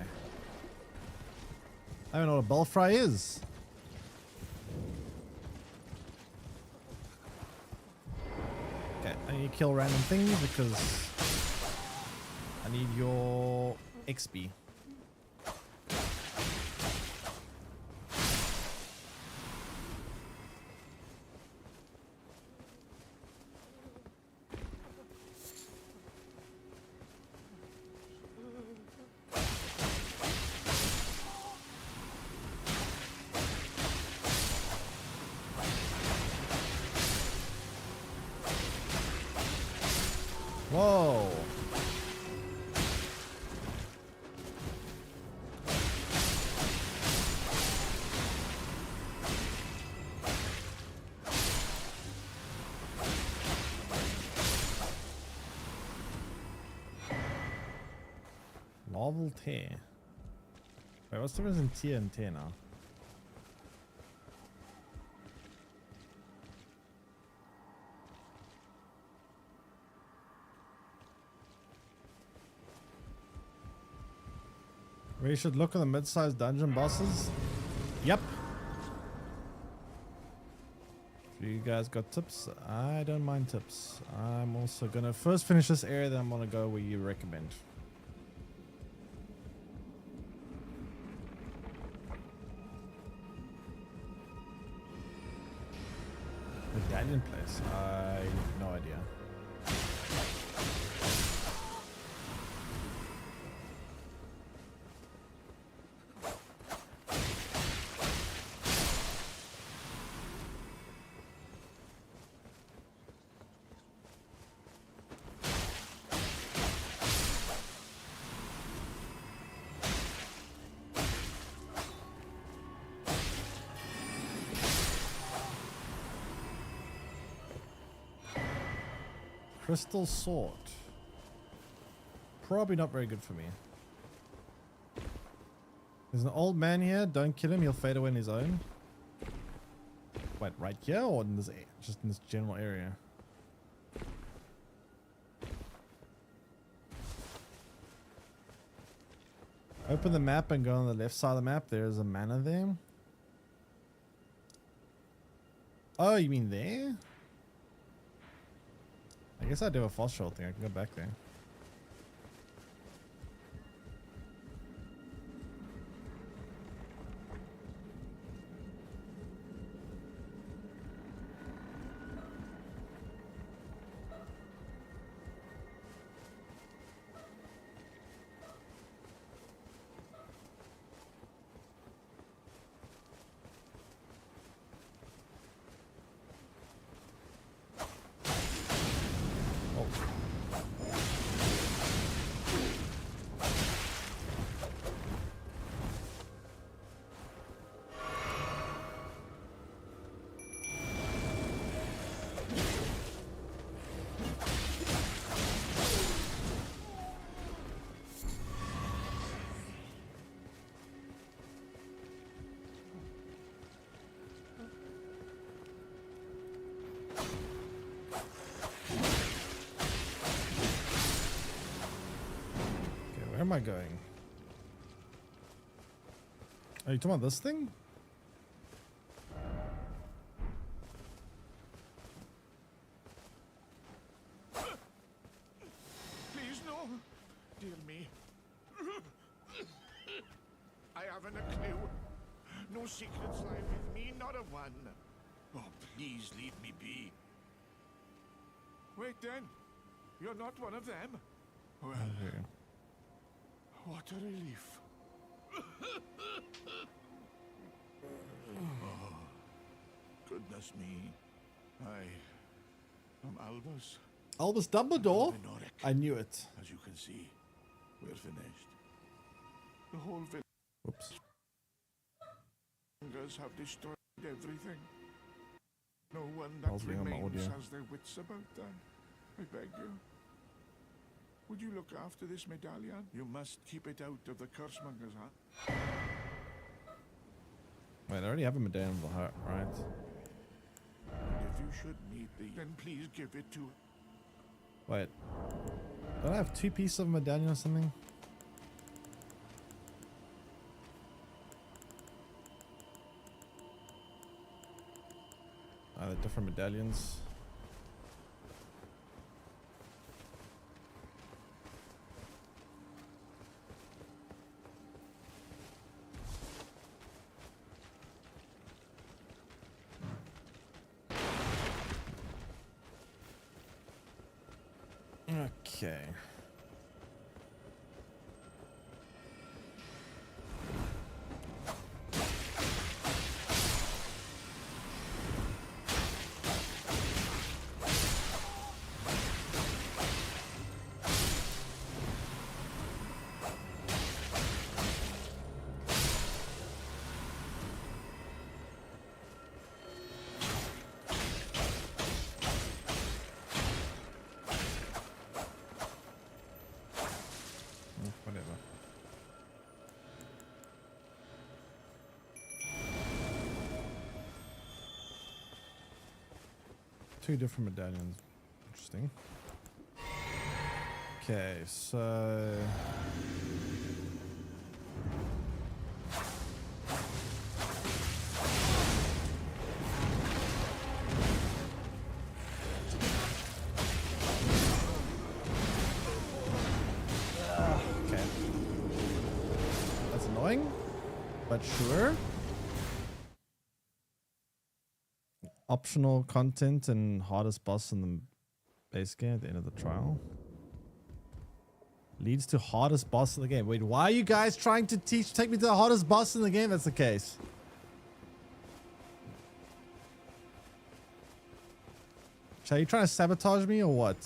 I don't know what a Balfry is. Okay, I need to kill random things because I need your XP. Whoa. Marvel tear. Wait, what's the difference in tier and tear now? We should look at the mid-sized dungeon bosses. Yep. If you guys got tips, I don't mind tips. I'm also gonna first finish this area, then I'm gonna go where you recommend. Medallion place. I have no idea. Crystal sword. Probably not very good for me. There's an old man here. Don't kill him. He'll fade away on his own. Wait, right here or in this, just in this general area? Open the map and go on the left side of the map. There's a mana there. Oh, you mean there? I guess I do a false roll thing. I can go back there. Where am I going? Are you talking about this thing? Please, no. Dear me. I haven't a clue. No secrets lie with me, not a one. Oh, please leave me be. Wait then. You're not one of them? Well, Okay. what a relief. Oh, goodness me. I am Albus. Albus Dumbledore? I knew it. As you can see, we're finished. The whole village. Whoops. Have destroyed everything. No one I was that being on my remains audio. has their wits about them. I beg you. Would you look after this medallion? You must keep it out of the cursemonger's hand. Wait, I already have a medallion of the heart, right? And if you should need thee, then please give it to... Wait. Don't I have 2 pieces of medallion or something? Ah, they're different medallions. Okay. 2 different medallions. Interesting. Okay, so... Okay. That's annoying, but sure. Optional content and hardest boss in the base game at the end of the trial. Leads to hardest boss in the game. Wait, why are you guys trying to take me to the hardest boss in the game? That's the case. Are you trying to sabotage me or what?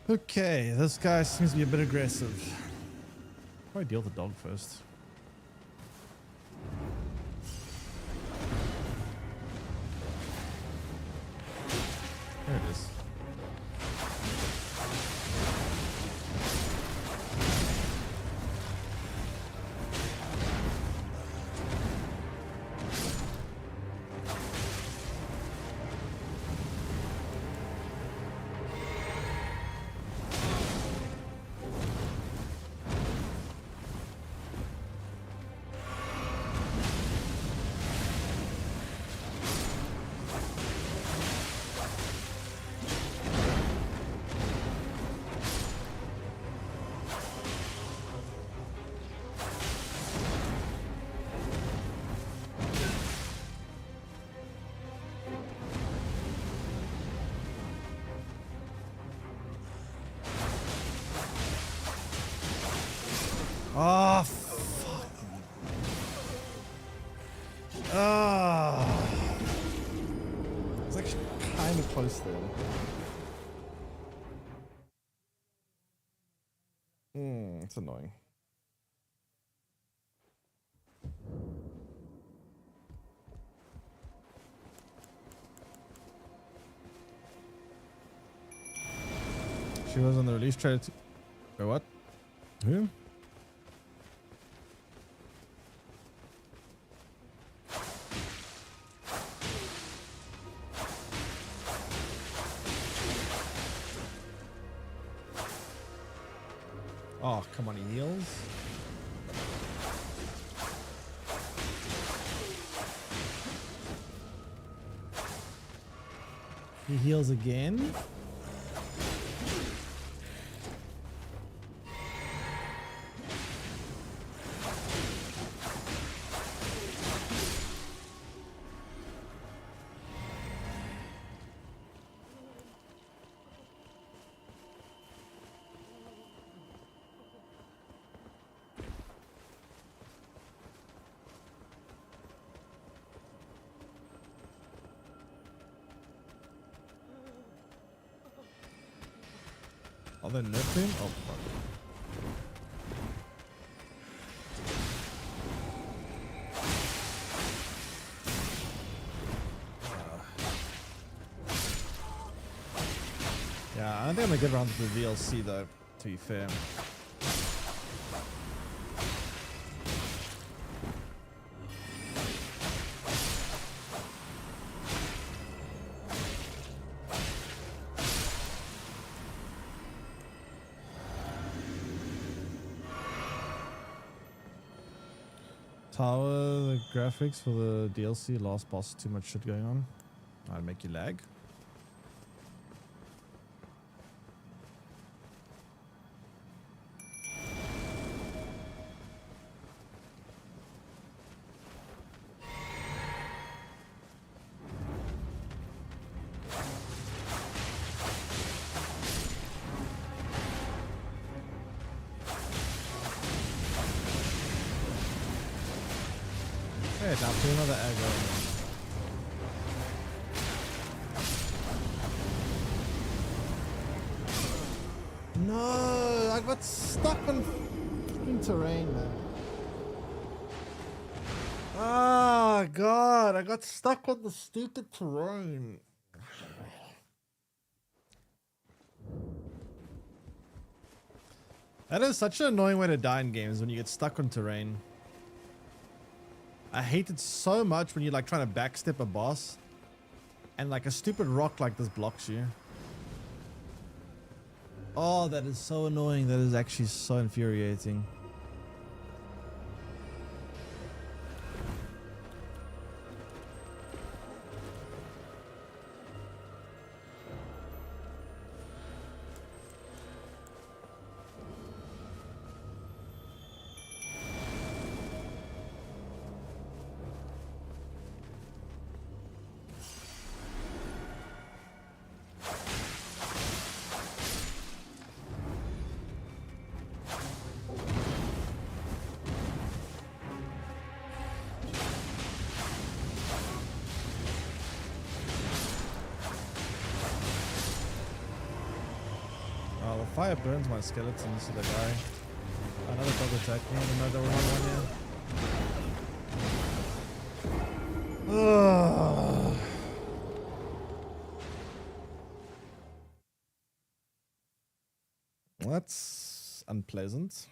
Okay, this guy seems to be a bit aggressive. Probably deal with the dog first. There it is. Oh, fuck. Oh. It's actually kind of close there. It's annoying. She was on the release trailer. Wait, what? Who? Oh, come on, he heals. He heals again. Oh, they're nerfing? Oh, fuck. Yeah, I don't think I'm gonna get around to the DLC though, to be fair. Tower, the graphics for the DLC, last boss, too much shit going on. I'll make you lag. Hey, now put another aggro. No, I got stuck on fucking terrain, man. Ah, God, I got stuck on the stupid terrain. That is such an annoying way to die in games when you get stuck on terrain. I hate it so much when you're like trying to backstep a boss and like a stupid rock like this blocks you. Oh, that is so annoying. That is actually so infuriating. Fire burns my skeletons, so they die. Another dog attacked me. I didn't know there was one here. That's unpleasant.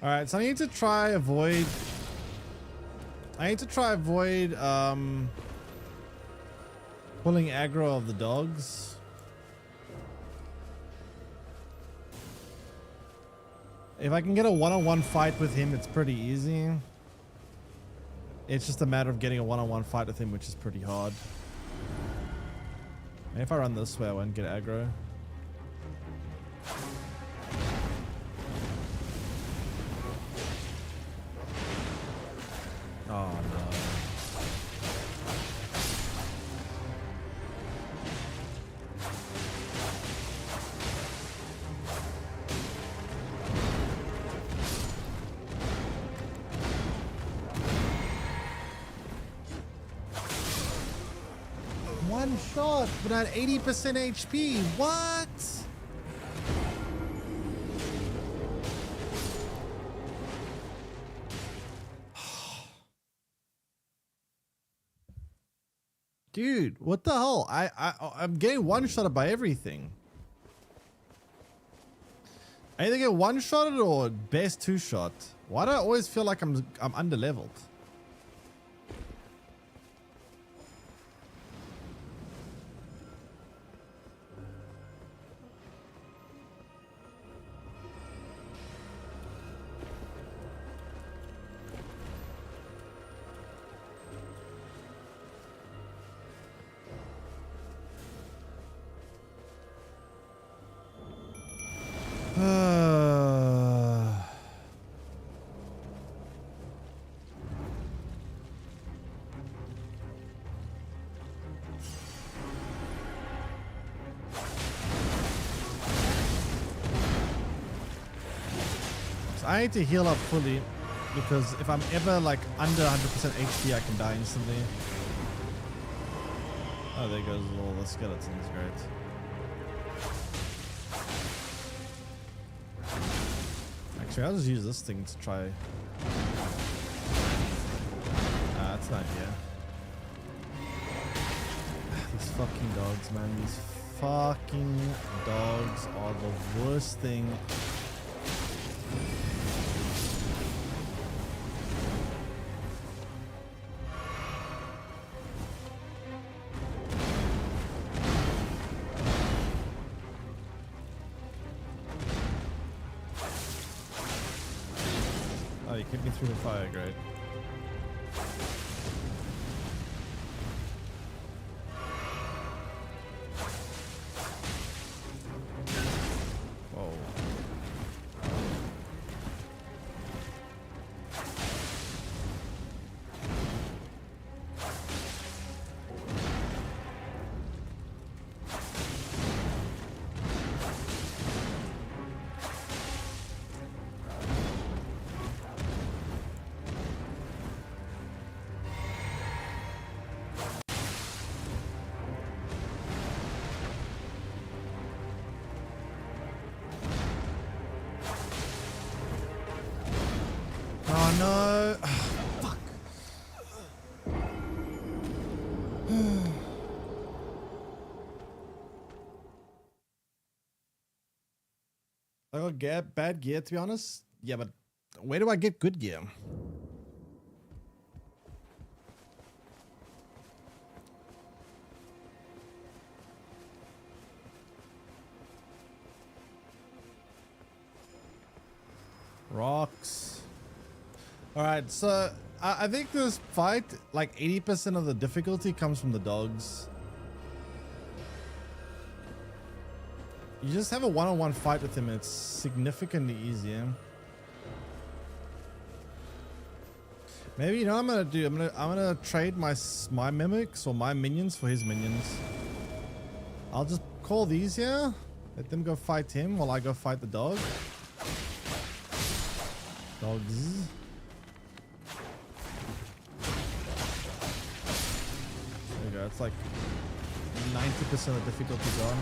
All right, so I need to try avoid pulling aggro of the dogs. If I can get a one-on-one fight with him, it's pretty easy. It's just a matter of getting a one-on-one fight with him, which is pretty hard. Maybe if I run this way, I won't get aggro. Oh no. One shot, but at 80% HP. What? Dude, what the hell? I'm getting one-shotted by everything. I either get one-shotted or best two-shot. Why do I always feel like I'm under-leveled? I need to heal up fully because if I'm ever like under 100% HP, I can die instantly. Oh, there goes all the skeletons. Great. Actually, I'll just use this thing to try. That's an idea. These fucking dogs, man. These fucking dogs are the worst thing you keep me through the fire, great. Whoa. Oh no! Fuck! I got bad gear, to be honest. Yeah, but where do I get good gear? Rocks. Alright, so I think this fight, like 80% of the difficulty comes from the dogs. You just have a one-on-one fight with him, it's significantly easier. Maybe you know what I'm gonna do? I'm gonna trade my mimics or my minions for his minions. I'll just call these here. Let them go fight him while I go fight the dog. Dogs. There you go. It's like 90% of the difficulty gone.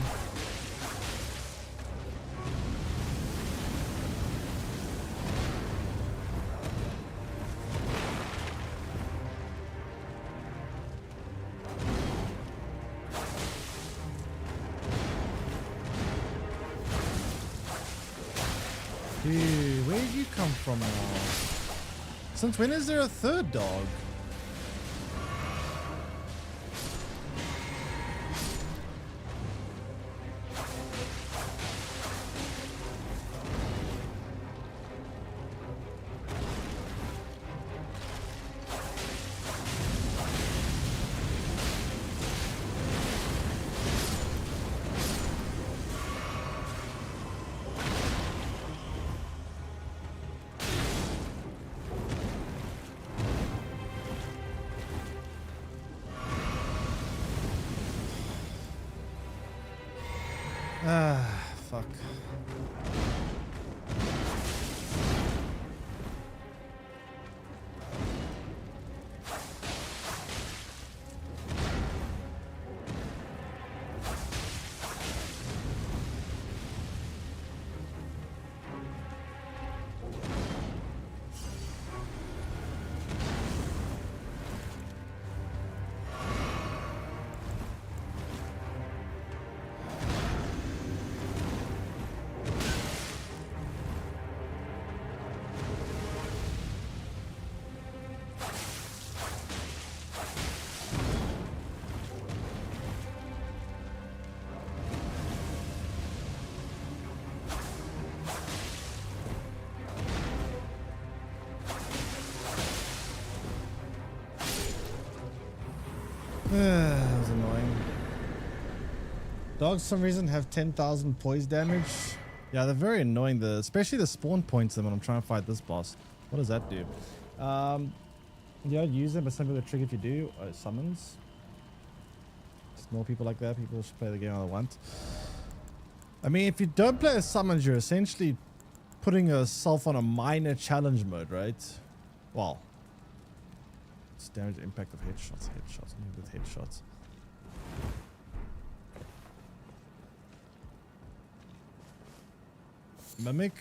Dude, where did you come from now? Since when is there a third dog? Ah, fuck. That was annoying. Dogs, for some reason, have 10,000 poise damage. Yeah, they're very annoying. Especially the spawn points them when I'm trying to fight this boss. What does that do? Yeah, use them, but some people trick if you do. Summons. Just more people like that. People should play the game how they want. I mean, if you don't play as summons, you're essentially putting yourself on a minor challenge mode, right? Well, it's damage impact of headshots. Headshots. With headshots. Mimic.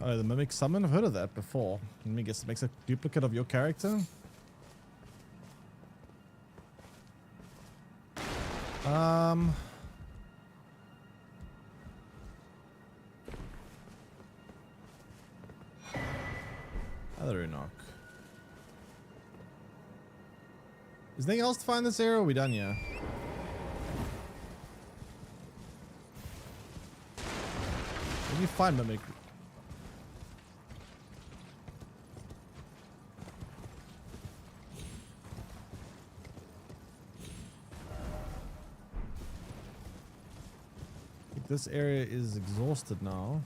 Oh, the mimic summon. I've heard of that before. Let me guess. It makes a duplicate of your character. Other knock. Is there anything else to find this area? Or are we done yet? Where do you find mimic? this area is exhausted now.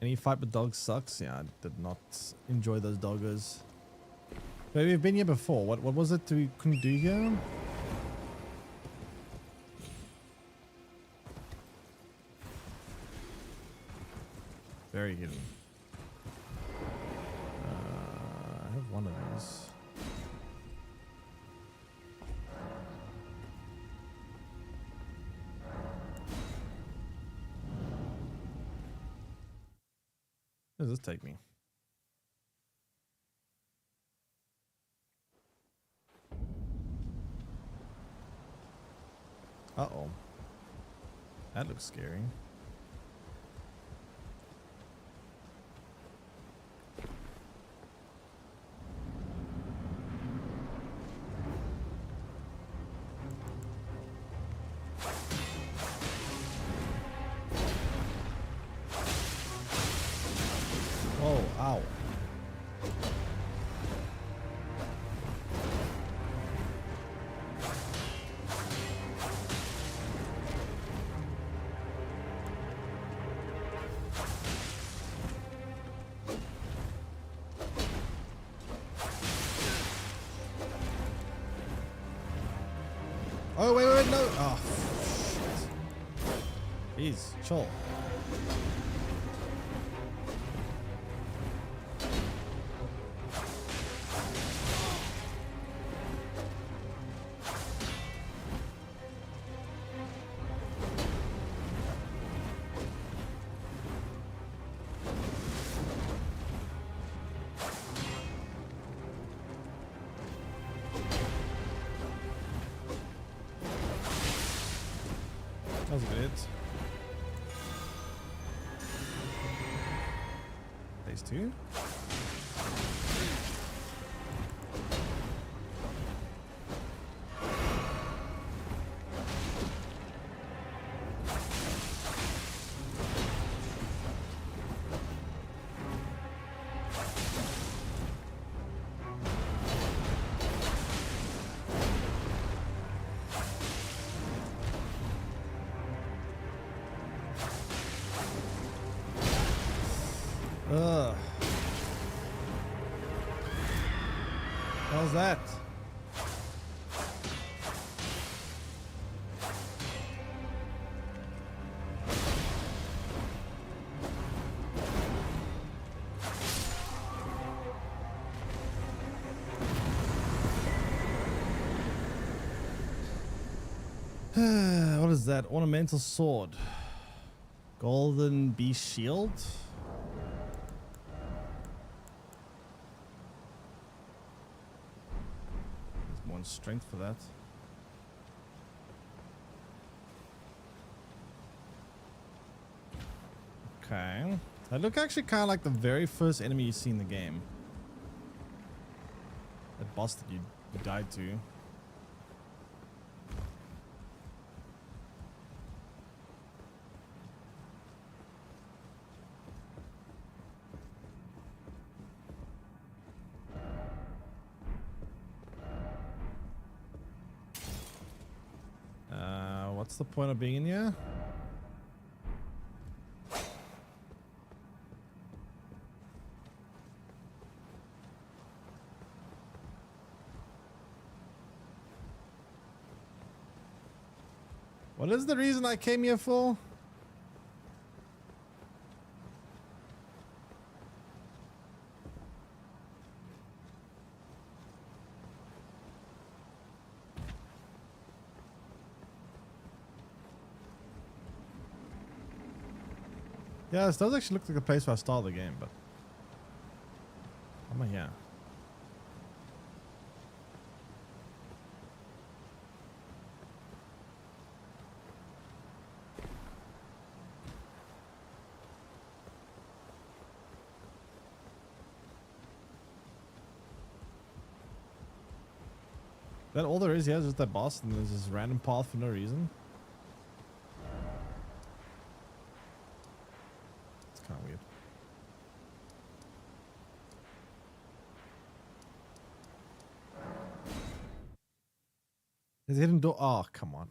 Any fight with dogs sucks. Yeah, I did not enjoy those doggers. But we've been here before. What was it we couldn't do here? Very hidden. I have one of these. Where does this take me? Uh-oh. That looks scary. Oh, ow. Oh, wait, no. Oh, shit. Jeez, chill. That was good. Phase 2. Ugh. How's that? What is that? Ornamental sword. Golden beast shield. Strength for that. Okay. That look actually kind of like the very first enemy you see in the game. That boss that you died to. What's the point of being in here? What is the reason I came here for? Yeah, this does actually look like the place where I started the game, but how am I here? That all there is here is just that boss and there's this random path for no reason. It's kind of weird. There's a hidden door. Oh, come on.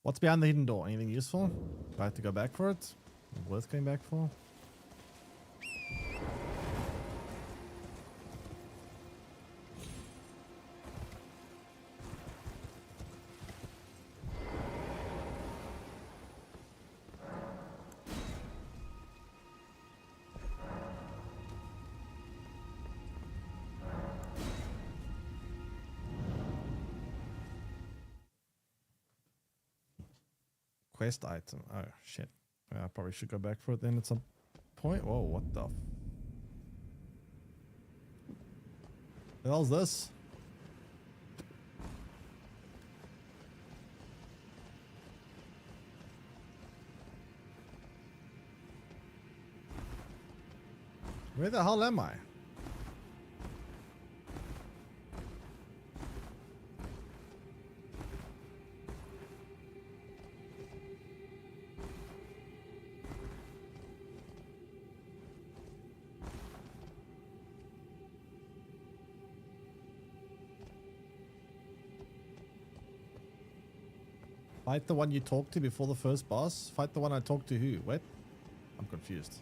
What's behind the hidden door? Anything useful? Do I have to go back for it? Worth going back for? Quest item. Oh, shit. I probably should go back for it then at some point. Whoa, what the hell's this? Where the hell am I? Fight the one you talked to before the first boss? Fight the one I talked to who? What? I'm confused.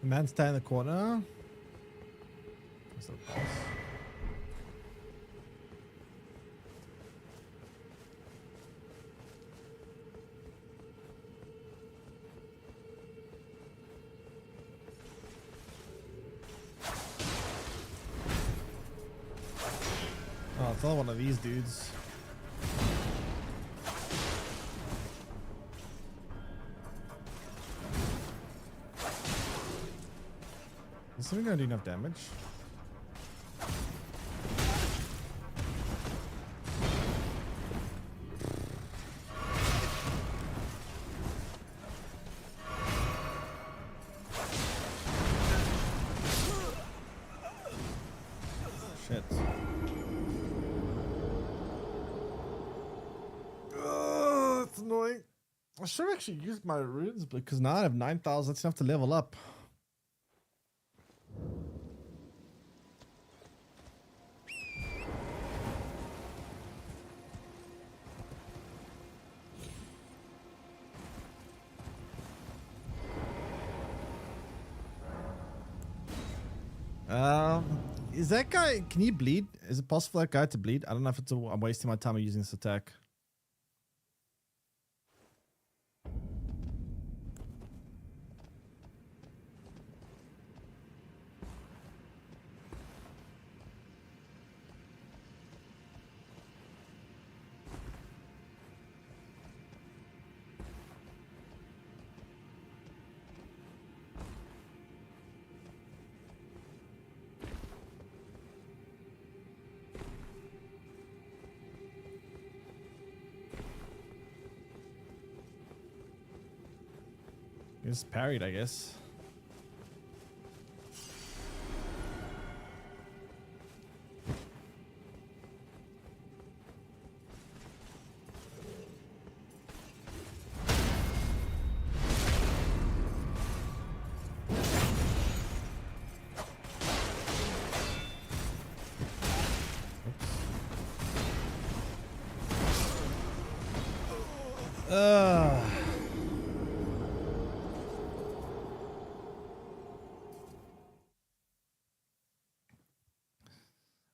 The man stay in the corner. What's the boss? Oh, it's another one of these dudes. Is something gonna do enough damage? Shit. Oh, that's annoying. I should have actually used my runes because now I have 9,000. That's enough to level up. Is that guy, can he bleed? Is it possible for that guy to bleed? I don't know if it's I'm wasting my time using this attack. It's parried, I guess.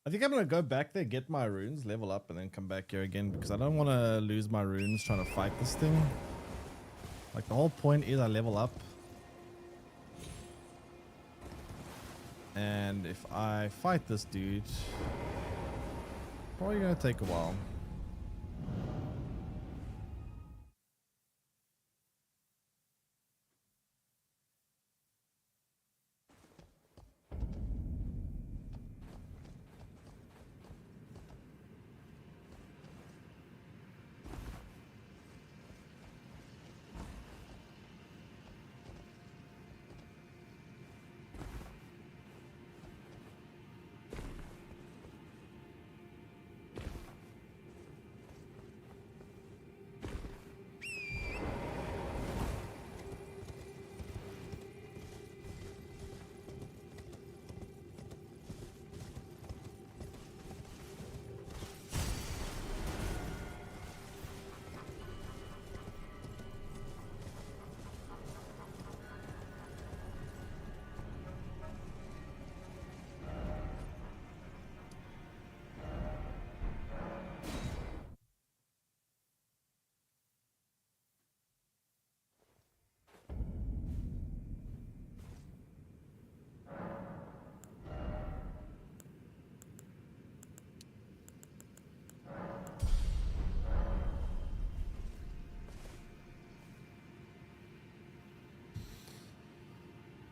I think I'm going to go back there, get my runes, level up, and then come back here again because I don't want to lose my runes trying to fight this thing. Like, the whole point is I level up. And if I fight this dude, probably going to take a while.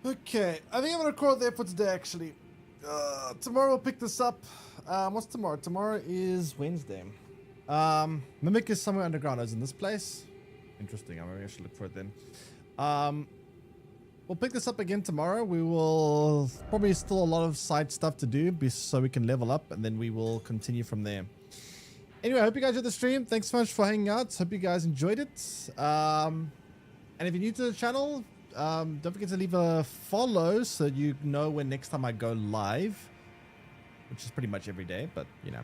Okay, I think I'm gonna record there for today. Actually, tomorrow we'll pick this up. What's tomorrow? Tomorrow is Wednesday. Mimic is somewhere underground. Is in this place. Interesting. Maybe I should look for it then. We'll pick this up again tomorrow. We will probably still a lot of side stuff to do so we can level up, and then we will continue from there. Anyway, I hope you guys enjoyed the stream. Thanks so much for hanging out. Hope you guys enjoyed it. And if you're new to the channel, don't forget to leave a follow so you know when next time I go live, which is pretty much every day, but you know.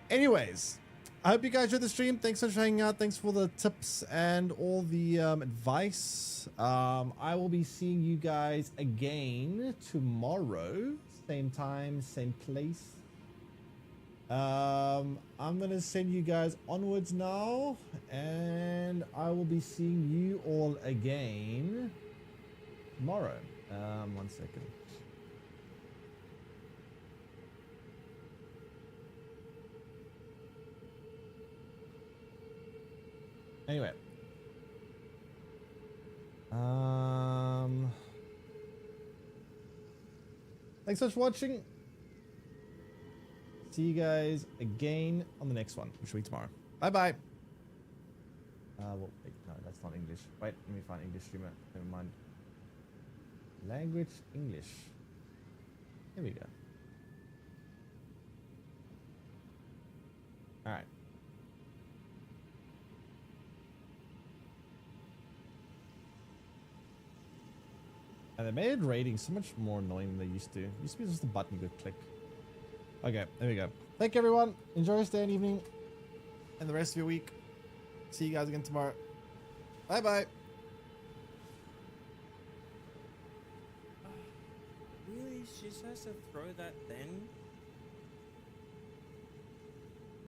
Anyways, I hope you guys enjoyed the stream. Thanks so much for hanging out. Thanks for the tips and all the advice. I will be seeing you guys again tomorrow. Same time, same place. I'm gonna send you guys onwards now, and I will be seeing you all again tomorrow. 1 second. Anyway. Thanks so much for watching. See you guys again on the next one, which will be tomorrow. Bye bye. Well, wait, no, that's not English. Wait, let me find English streamer. Never mind. Language English. Here we go. All right. And they made rating so much more annoying than they used to. It used to be just a button you could click. Okay, there we go. Thank you, everyone. Enjoy your day and evening and the rest of your week. See you guys again tomorrow. Bye-bye. Really? She just has to throw that then?